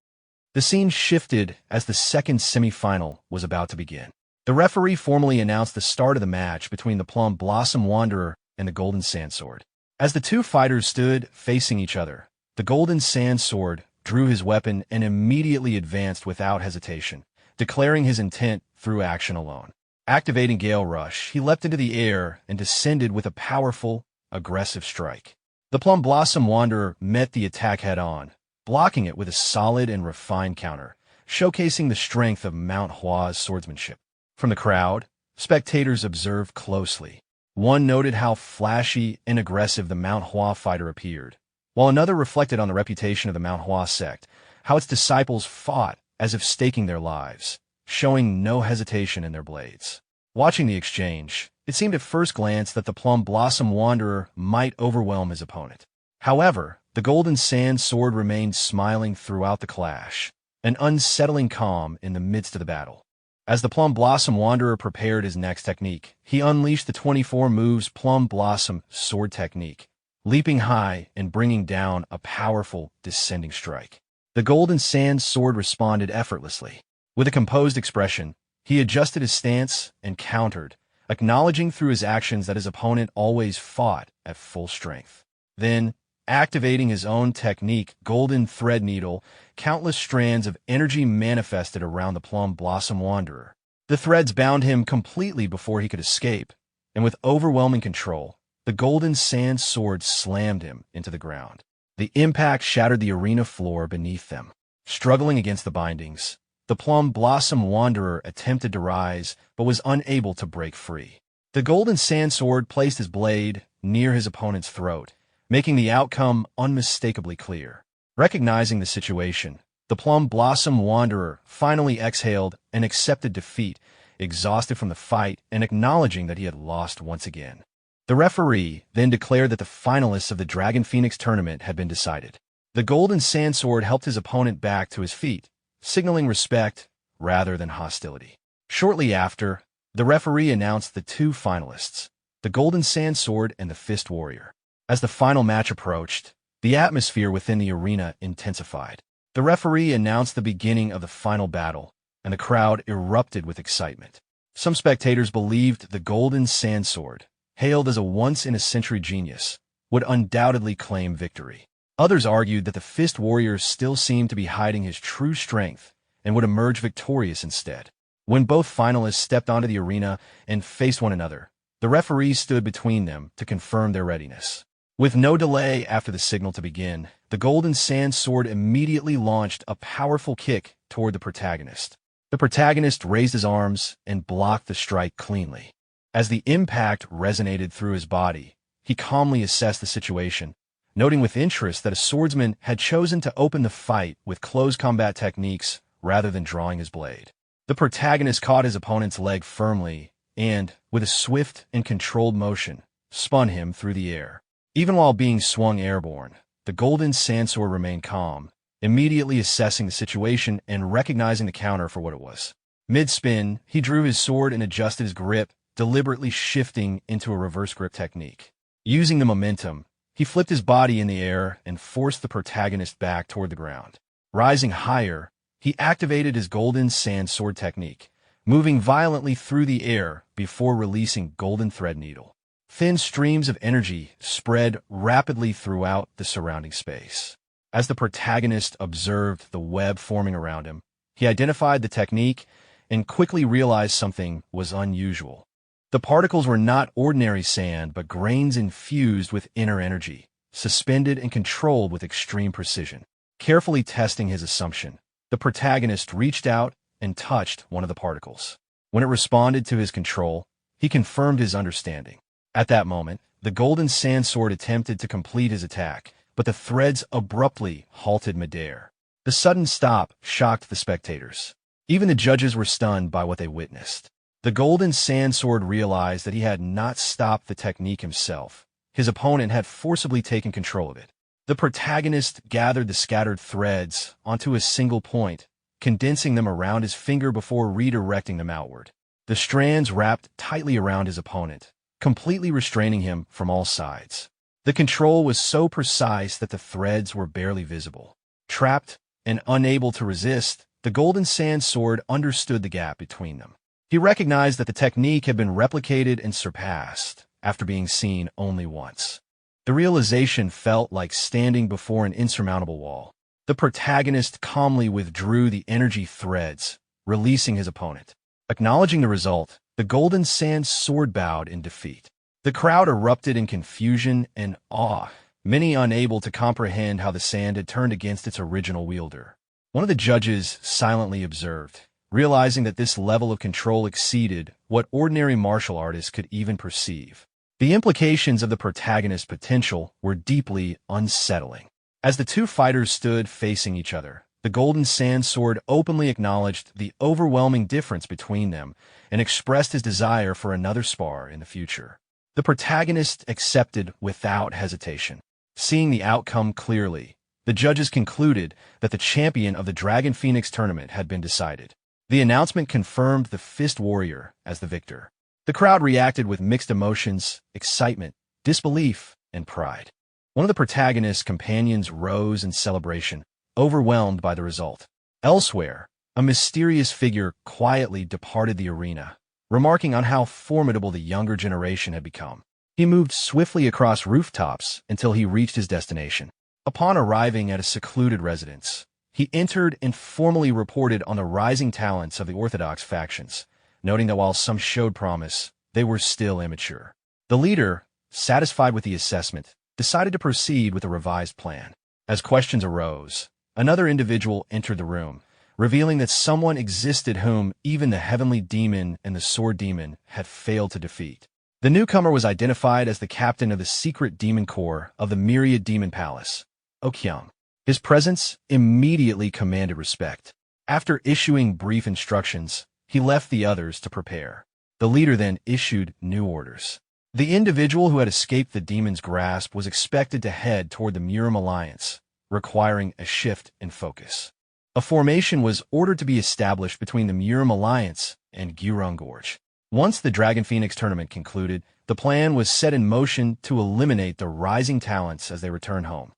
The scene shifted as the second semi-final was about to begin. The referee formally announced the start of the match between the Plum Blossom Wanderer and the Golden Sandsword. As the two fighters stood facing each other, the Golden Sandsword drew his weapon and immediately advanced without hesitation, declaring his intent through action alone. Activating Gale Rush, he leapt into the air and descended with a powerful, aggressive strike. The Plum Blossom Wanderer met the attack head-on, blocking it with a solid and refined counter, showcasing the strength of Manhwa's swordsmanship. From the crowd, spectators observed closely. One noted how flashy and aggressive the Manhwa fighter appeared, while another reflected on the reputation of the Manhwa sect, how its disciples fought as if staking their lives, showing no hesitation in their blades. Watching the exchange, it seemed at first glance that the Plum Blossom Wanderer might overwhelm his opponent. However, the Golden Sandsword remained smiling throughout the clash, an unsettling calm in the midst of the battle. As the Plum Blossom Wanderer prepared his next technique, he unleashed the 24 moves Plum Blossom Sword Technique, leaping high and bringing down a powerful, descending strike. The Golden Sand Sword responded effortlessly. With a composed expression, he adjusted his stance and countered, acknowledging through his actions that his opponent always fought at full strength. Then, activating his own technique, Golden Thread Needle, countless strands of energy manifested around the Plum Blossom Wanderer. The threads bound him completely before he could escape, and with overwhelming control, the Golden Sand Sword slammed him into the ground. The impact shattered the arena floor beneath them. Struggling against the bindings, the Plum Blossom Wanderer attempted to rise, but was unable to break free. The Golden Sand Sword placed his blade near his opponent's throat, making the outcome unmistakably clear. Recognizing the situation, the Plum Blossom Wanderer finally exhaled and accepted defeat, exhausted from the fight and acknowledging that he had lost once again. The referee then declared that the finalists of the Dragon Phoenix tournament had been decided. The Golden Sand Sword helped his opponent back to his feet, signaling respect rather than hostility. Shortly after, the referee announced the two finalists, the Golden Sand Sword and the Fist Warrior. As the final match approached, the atmosphere within the arena intensified. The referee announced the beginning of the final battle, and the crowd erupted with excitement. Some spectators believed the Golden Sand Sword, hailed as a once-in-a-century genius, would undoubtedly claim victory. Others argued that the Fist Warrior still seemed to be hiding his true strength and would emerge victorious instead. When both finalists stepped onto the arena and faced one another, the referee stood between them to confirm their readiness. With no delay after the signal to begin, the Golden Sand Sword immediately launched a powerful kick toward the protagonist. The protagonist raised his arms and blocked the strike cleanly. As the impact resonated through his body, he calmly assessed the situation, noting with interest that a swordsman had chosen to open the fight with close combat techniques rather than drawing his blade. The protagonist caught his opponent's leg firmly and, with a swift and controlled motion, spun him through the air. Even while being swung airborne, the Golden Sand Sword remained calm, immediately assessing the situation and recognizing the counter for what it was. Mid-spin, he drew his sword and adjusted his grip, deliberately shifting into a reverse grip technique. Using the momentum, he flipped his body in the air and forced the protagonist back toward the ground. Rising higher, he activated his Golden Sand Sword technique, moving violently through the air before releasing Golden Thread Needle. Thin streams of energy spread rapidly throughout the surrounding space. As the protagonist observed the web forming around him, he identified the technique and quickly realized something was unusual. The particles were not ordinary sand, but grains infused with inner energy, suspended and controlled with extreme precision. Carefully testing his assumption, the protagonist reached out and touched one of the particles. When it responded to his control, he confirmed his understanding. At that moment, the Golden Sand Sword attempted to complete his attack, but the threads abruptly halted midair. The sudden stop shocked the spectators. Even the judges were stunned by what they witnessed. The Golden Sand Sword realized that he had not stopped the technique himself. His opponent had forcibly taken control of it. The protagonist gathered the scattered threads onto a single point, condensing them around his finger before redirecting them outward. The strands wrapped tightly around his opponent, completely restraining him from all sides. The control was so precise that the threads were barely visible. Trapped and unable to resist, the Golden Sand Sword understood the gap between them. He recognized that the technique had been replicated and surpassed after being seen only once. The realization felt like standing before an insurmountable wall. The protagonist calmly withdrew the energy threads, releasing his opponent. Acknowledging the result, the Golden Sand Sword bowed in defeat. The crowd erupted in confusion and awe, many unable to comprehend how the sand had turned against its original wielder. One of the judges silently observed, realizing that this level of control exceeded what ordinary martial artists could even perceive. The implications of the protagonist's potential were deeply unsettling. As the two fighters stood facing each other, the Golden Sand Sword openly acknowledged the overwhelming difference between them and expressed his desire for another spar in the future. The protagonist accepted without hesitation. Seeing the outcome clearly, the judges concluded that the champion of the Dragon Phoenix tournament had been decided. The announcement confirmed the Fist Warrior as the victor. The crowd reacted with mixed emotions, excitement, disbelief, and pride. One of the protagonist's companions rose in celebration, overwhelmed by the result. Elsewhere, a mysterious figure quietly departed the arena, remarking on how formidable the younger generation had become. He moved swiftly across rooftops until he reached his destination. Upon arriving at a secluded residence, he entered and formally reported on the rising talents of the orthodox factions, noting that while some showed promise, they were still immature. The leader, satisfied with the assessment, decided to proceed with a revised plan. As questions arose, another individual entered the room, revealing that someone existed whom even the Heavenly Demon and the Sword Demon had failed to defeat. The newcomer was identified as the captain of the secret demon corps of the Myriad Demon Palace, Okyung. His presence immediately commanded respect. After issuing brief instructions, he left the others to prepare. The leader then issued new orders. The individual who had escaped the demon's grasp was expected to head toward the Murim Alliance, requiring a shift in focus. A formation was ordered to be established between the Murim Alliance and Gurung Gorge. Once the Dragon Phoenix tournament concluded, the plan was set in motion to eliminate the rising talents as they returned home.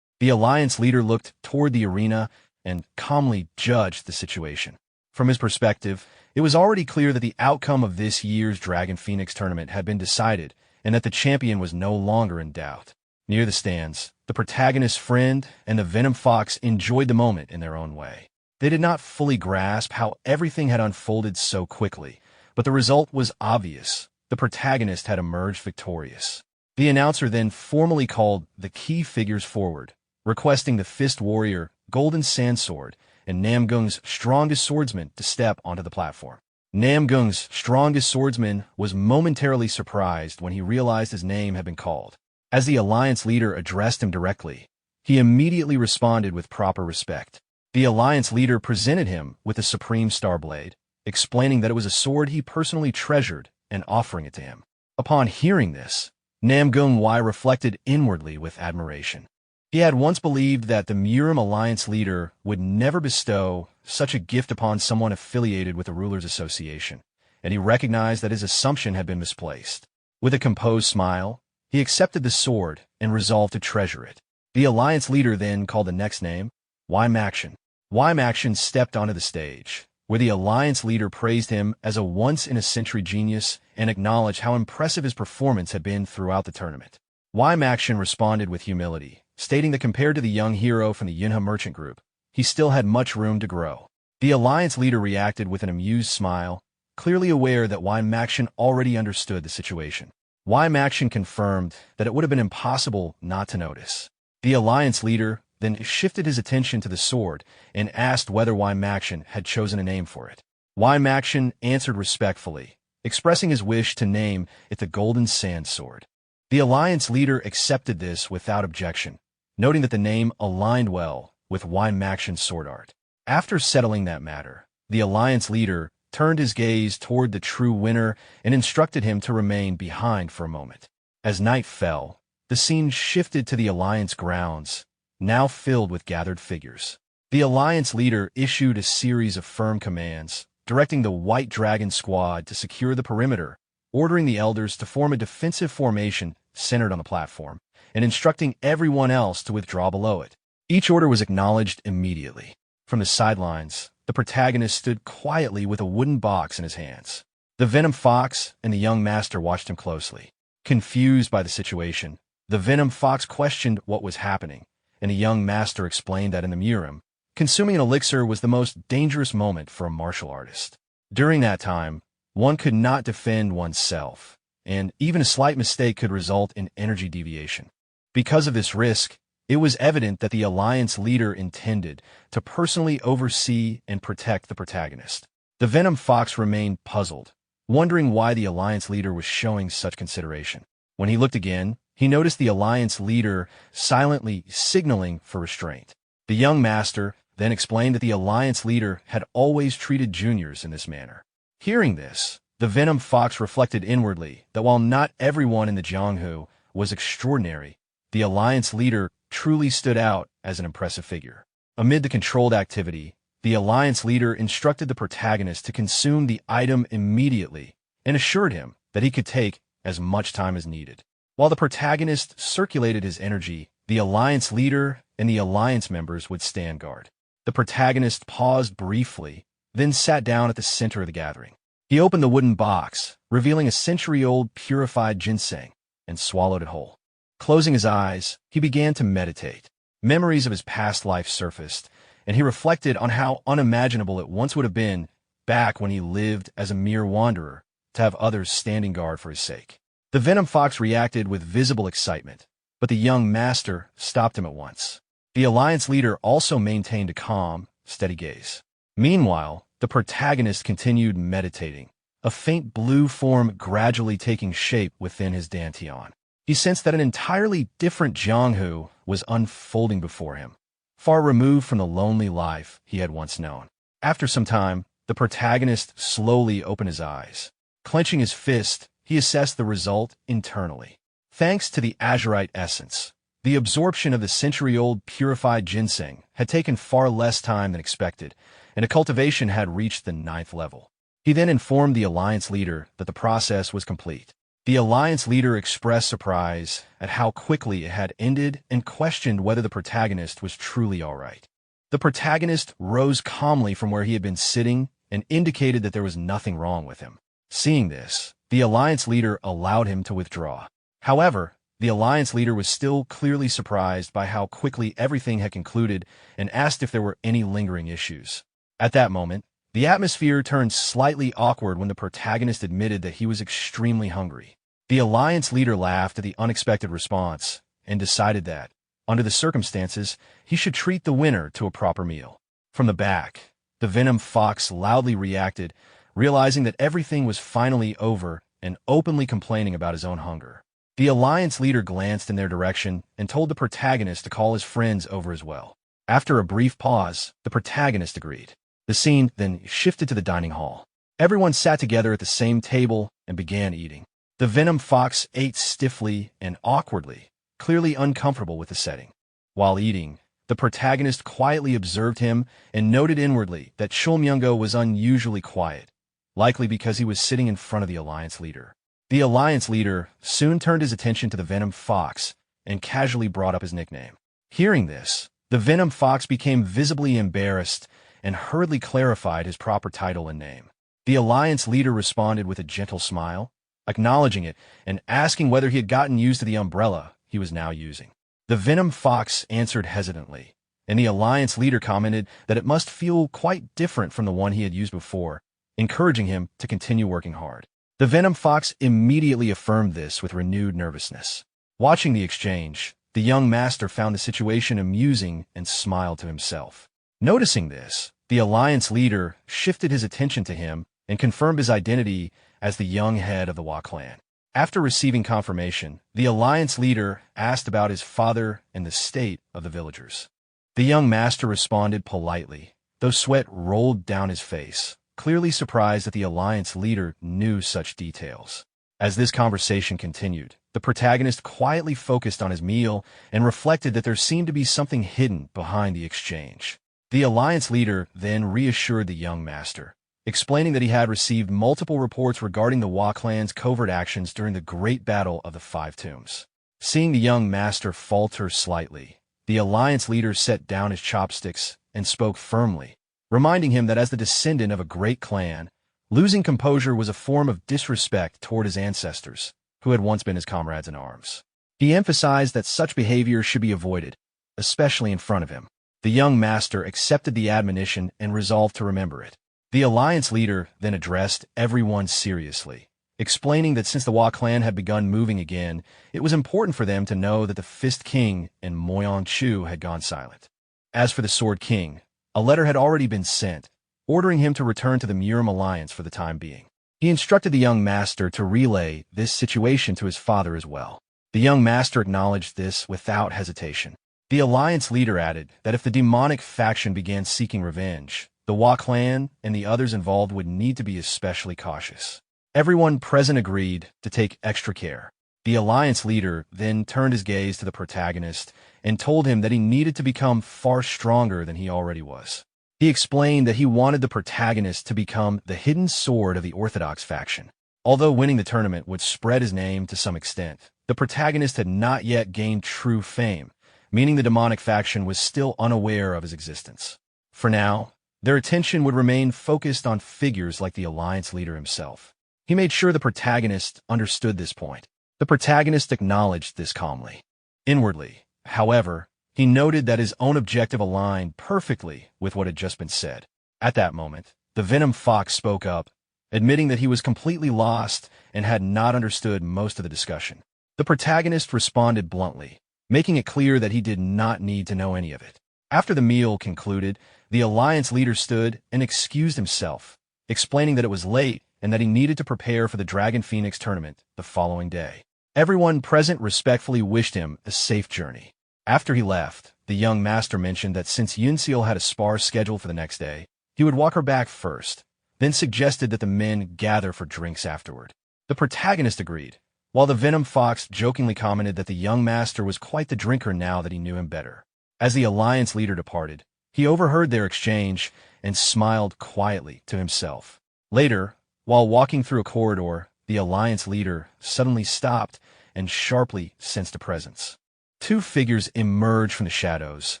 The Alliance leader looked toward the arena and calmly judged the situation. From his perspective, it was already clear that the outcome of this year's Dragon Phoenix tournament had been decided and that the champion was no longer in doubt. Near the stands, the protagonist's friend and the Venom Fox enjoyed the moment in their own way. They did not fully grasp how everything had unfolded so quickly, but the result was obvious. The protagonist had emerged victorious. The announcer then formally called the key figures forward, requesting the Fist Warrior, Golden Sandsword, and Namgung's strongest swordsman to step onto the platform. Namgung's strongest swordsman was momentarily surprised when he realized his name had been called. As the Alliance leader addressed him directly, he immediately responded with proper respect. The Alliance leader presented him with the Supreme Star Blade, explaining that it was a sword he personally treasured and offering it to him. Upon hearing this, Namgung Wai reflected inwardly with admiration. He had once believed that the Murim Alliance leader would never bestow such a gift upon someone affiliated with the Rulers Association, and he recognized that his assumption had been misplaced. With a composed smile, he accepted the sword and resolved to treasure it. The Alliance leader then called the next name, Maxian. Maxian stepped onto the stage, where the Alliance leader praised him as a once-in-a-century genius and acknowledged how impressive his performance had been throughout the tournament. Maxian responded with humility, stating that compared to the young hero from the Yunha merchant group, he still had much room to grow. The Alliance leader reacted with an amused smile, clearly aware that Maxian already understood the situation. Maxian confirmed that it would have been impossible not to notice. The Alliance leader then shifted his attention to the sword and asked whether Maxian had chosen a name for it. Maxian answered respectfully, expressing his wish to name it the Golden Sand Sword. The Alliance leader accepted this without objection, noting that the name aligned well with Maxian's sword art. After settling that matter, the Alliance leader turned his gaze toward the true winner and instructed him to remain behind for a moment. As night fell, the scene shifted to the Alliance grounds, now filled with gathered figures. The Alliance leader issued a series of firm commands, directing the White Dragon squad to secure the perimeter, ordering the elders to form a defensive formation centered on the platform, and instructing everyone else to withdraw below it. Each order was acknowledged immediately. From the sidelines, the protagonist stood quietly with a wooden box in his hands. The Venom Fox and the young master watched him closely. Confused by the situation, the Venom Fox questioned what was happening, and the young master explained that in the Murim, consuming an elixir was the most dangerous moment for a martial artist. During that time, one could not defend oneself, and even a slight mistake could result in energy deviation. Because of this risk, it was evident that the Alliance leader intended to personally oversee and protect the protagonist. The Venom Fox remained puzzled, wondering why the Alliance leader was showing such consideration. When he looked again, he noticed the Alliance leader silently signaling for restraint. The young master then explained that the Alliance leader had always treated juniors in this manner. Hearing this, the Venom Fox reflected inwardly that while not everyone in the Jianghu was extraordinary, the Alliance leader truly stood out as an impressive figure. Amid the controlled activity, The Alliance leader instructed the protagonist to consume the item immediately and assured him that he could take as much time as needed. While the protagonist circulated his energy, the Alliance leader and the Alliance members would stand guard. The protagonist paused briefly, then sat down at the center of the gathering. He opened the wooden box, revealing a century-old purified ginseng, and swallowed it whole. Closing his eyes, he began to meditate. Memories of his past life surfaced, and he reflected on how unimaginable it once would have been back when he lived as a mere wanderer to have others standing guard for his sake. The Venom Fox reacted with visible excitement, but the young master stopped him at once. The Alliance leader also maintained a calm, steady gaze. Meanwhile, the protagonist continued meditating, a faint blue form gradually taking shape within his dantian. He sensed that an entirely different Jianghu was unfolding before him, far removed from the lonely life he had once known. After some time, the protagonist slowly opened his eyes. Clenching his fist, he assessed the result internally. Thanks to the azurite essence, the absorption of the century-old purified ginseng had taken far less time than expected, and a cultivation had reached the 9th level. He then informed the Alliance leader that the process was complete. The Alliance leader expressed surprise at how quickly it had ended and questioned whether the protagonist was truly all right. The protagonist rose calmly from where he had been sitting and indicated that there was nothing wrong with him. Seeing this, the Alliance leader allowed him to withdraw. However, the Alliance leader was still clearly surprised by how quickly everything had concluded and asked if there were any lingering issues. At that moment, the atmosphere turned slightly awkward when the protagonist admitted that he was extremely hungry. The Alliance leader laughed at the unexpected response and decided that, under the circumstances, he should treat the winner to a proper meal. From the back, the Venom Fox loudly reacted, realizing that everything was finally over and openly complaining about his own hunger. The Alliance leader glanced in their direction and told the protagonist to call his friends over as well. After a brief pause, the protagonist agreed. The scene then shifted to the dining hall. Everyone sat together at the same table and began eating. The Venom Fox ate stiffly and awkwardly, clearly uncomfortable with the setting. While eating, the protagonist quietly observed him and noted inwardly that Shulmyungo was unusually quiet, likely because he was sitting in front of the Alliance leader. The Alliance leader soon turned his attention to the Venom Fox and casually brought up his nickname. Hearing this, the Venom Fox became visibly embarrassed and hurriedly clarified his proper title and name. The Alliance leader responded with a gentle smile, acknowledging it and asking whether he had gotten used to the umbrella he was now using. The Venom Fox answered hesitantly, and the Alliance leader commented that it must feel quite different from the one he had used before, encouraging him to continue working hard. The Venom Fox immediately affirmed this with renewed nervousness. Watching the exchange, the young master found the situation amusing and smiled to himself. Noticing this, the Alliance leader shifted his attention to him and confirmed his identity as the young head of the Wa clan. After receiving confirmation, the Alliance leader asked about his father and the state of the villagers. The young master responded politely, though sweat rolled down his face, clearly surprised that the Alliance leader knew such details. As this conversation continued, the protagonist quietly focused on his meal and reflected that there seemed to be something hidden behind the exchange. The Alliance leader then reassured the young master, explaining that he had received multiple reports regarding the Wa clan's covert actions during the Great Battle of the Five Tombs. Seeing the young master falter slightly, the Alliance leader set down his chopsticks and spoke firmly, reminding him that as the descendant of a great clan, losing composure was a form of disrespect toward his ancestors, who had once been his comrades in arms. He emphasized that such behavior should be avoided, especially in front of him. The young master accepted the admonition and resolved to remember it. The Alliance leader then addressed everyone seriously, explaining that since the Wa clan had begun moving again, it was important for them to know that the Fist King and Moyon Chu had gone silent. As for the Sword King, a letter had already been sent, ordering him to return to the Murim Alliance for the time being. He instructed the young master to relay this situation to his father as well. The young master acknowledged this without hesitation. The Alliance leader added that if the demonic faction began seeking revenge, the Wa clan and the others involved would need to be especially cautious. Everyone present agreed to take extra care. The Alliance leader then turned his gaze to the protagonist and told him that he needed to become far stronger than he already was. He explained that he wanted the protagonist to become the hidden sword of the Orthodox faction. Although winning the tournament would spread his name to some extent, the protagonist had not yet gained true fame, meaning the demonic faction was still unaware of his existence. For now, their attention would remain focused on figures like the Alliance leader himself. He made sure the protagonist understood this point. The protagonist acknowledged this calmly. Inwardly, however, he noted that his own objective aligned perfectly with what had just been said. At that moment, the Venom Fox spoke up, admitting that he was completely lost and had not understood most of the discussion. The protagonist responded bluntly, making it clear that he did not need to know any of it. After the meal concluded, the Alliance leader stood and excused himself, explaining that it was late and that he needed to prepare for the Dragon Phoenix tournament the following day. Everyone present respectfully wished him a safe journey. After he left, the young master mentioned that since Yunseal had a spar scheduled for the next day, he would walk her back first, then suggested that the men gather for drinks afterward. The protagonist agreed, while the Venom Fox jokingly commented that the young master was quite the drinker now that he knew him better. As the Alliance leader departed, he overheard their exchange and smiled quietly to himself. Later, while walking through a corridor, the Alliance leader suddenly stopped and sharply sensed a presence. Two figures emerged from the shadows,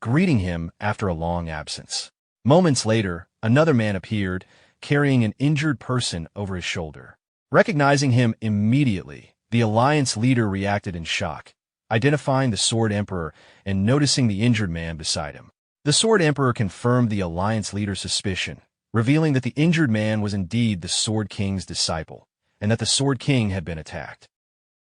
greeting him after a long absence. Moments later, another man appeared, carrying an injured person over his shoulder. Recognizing him immediately, the Alliance leader reacted in shock, identifying the Sword Emperor and noticing the injured man beside him. The Sword Emperor confirmed the Alliance leader's suspicion, revealing that the injured man was indeed the Sword King's disciple, and that the Sword King had been attacked.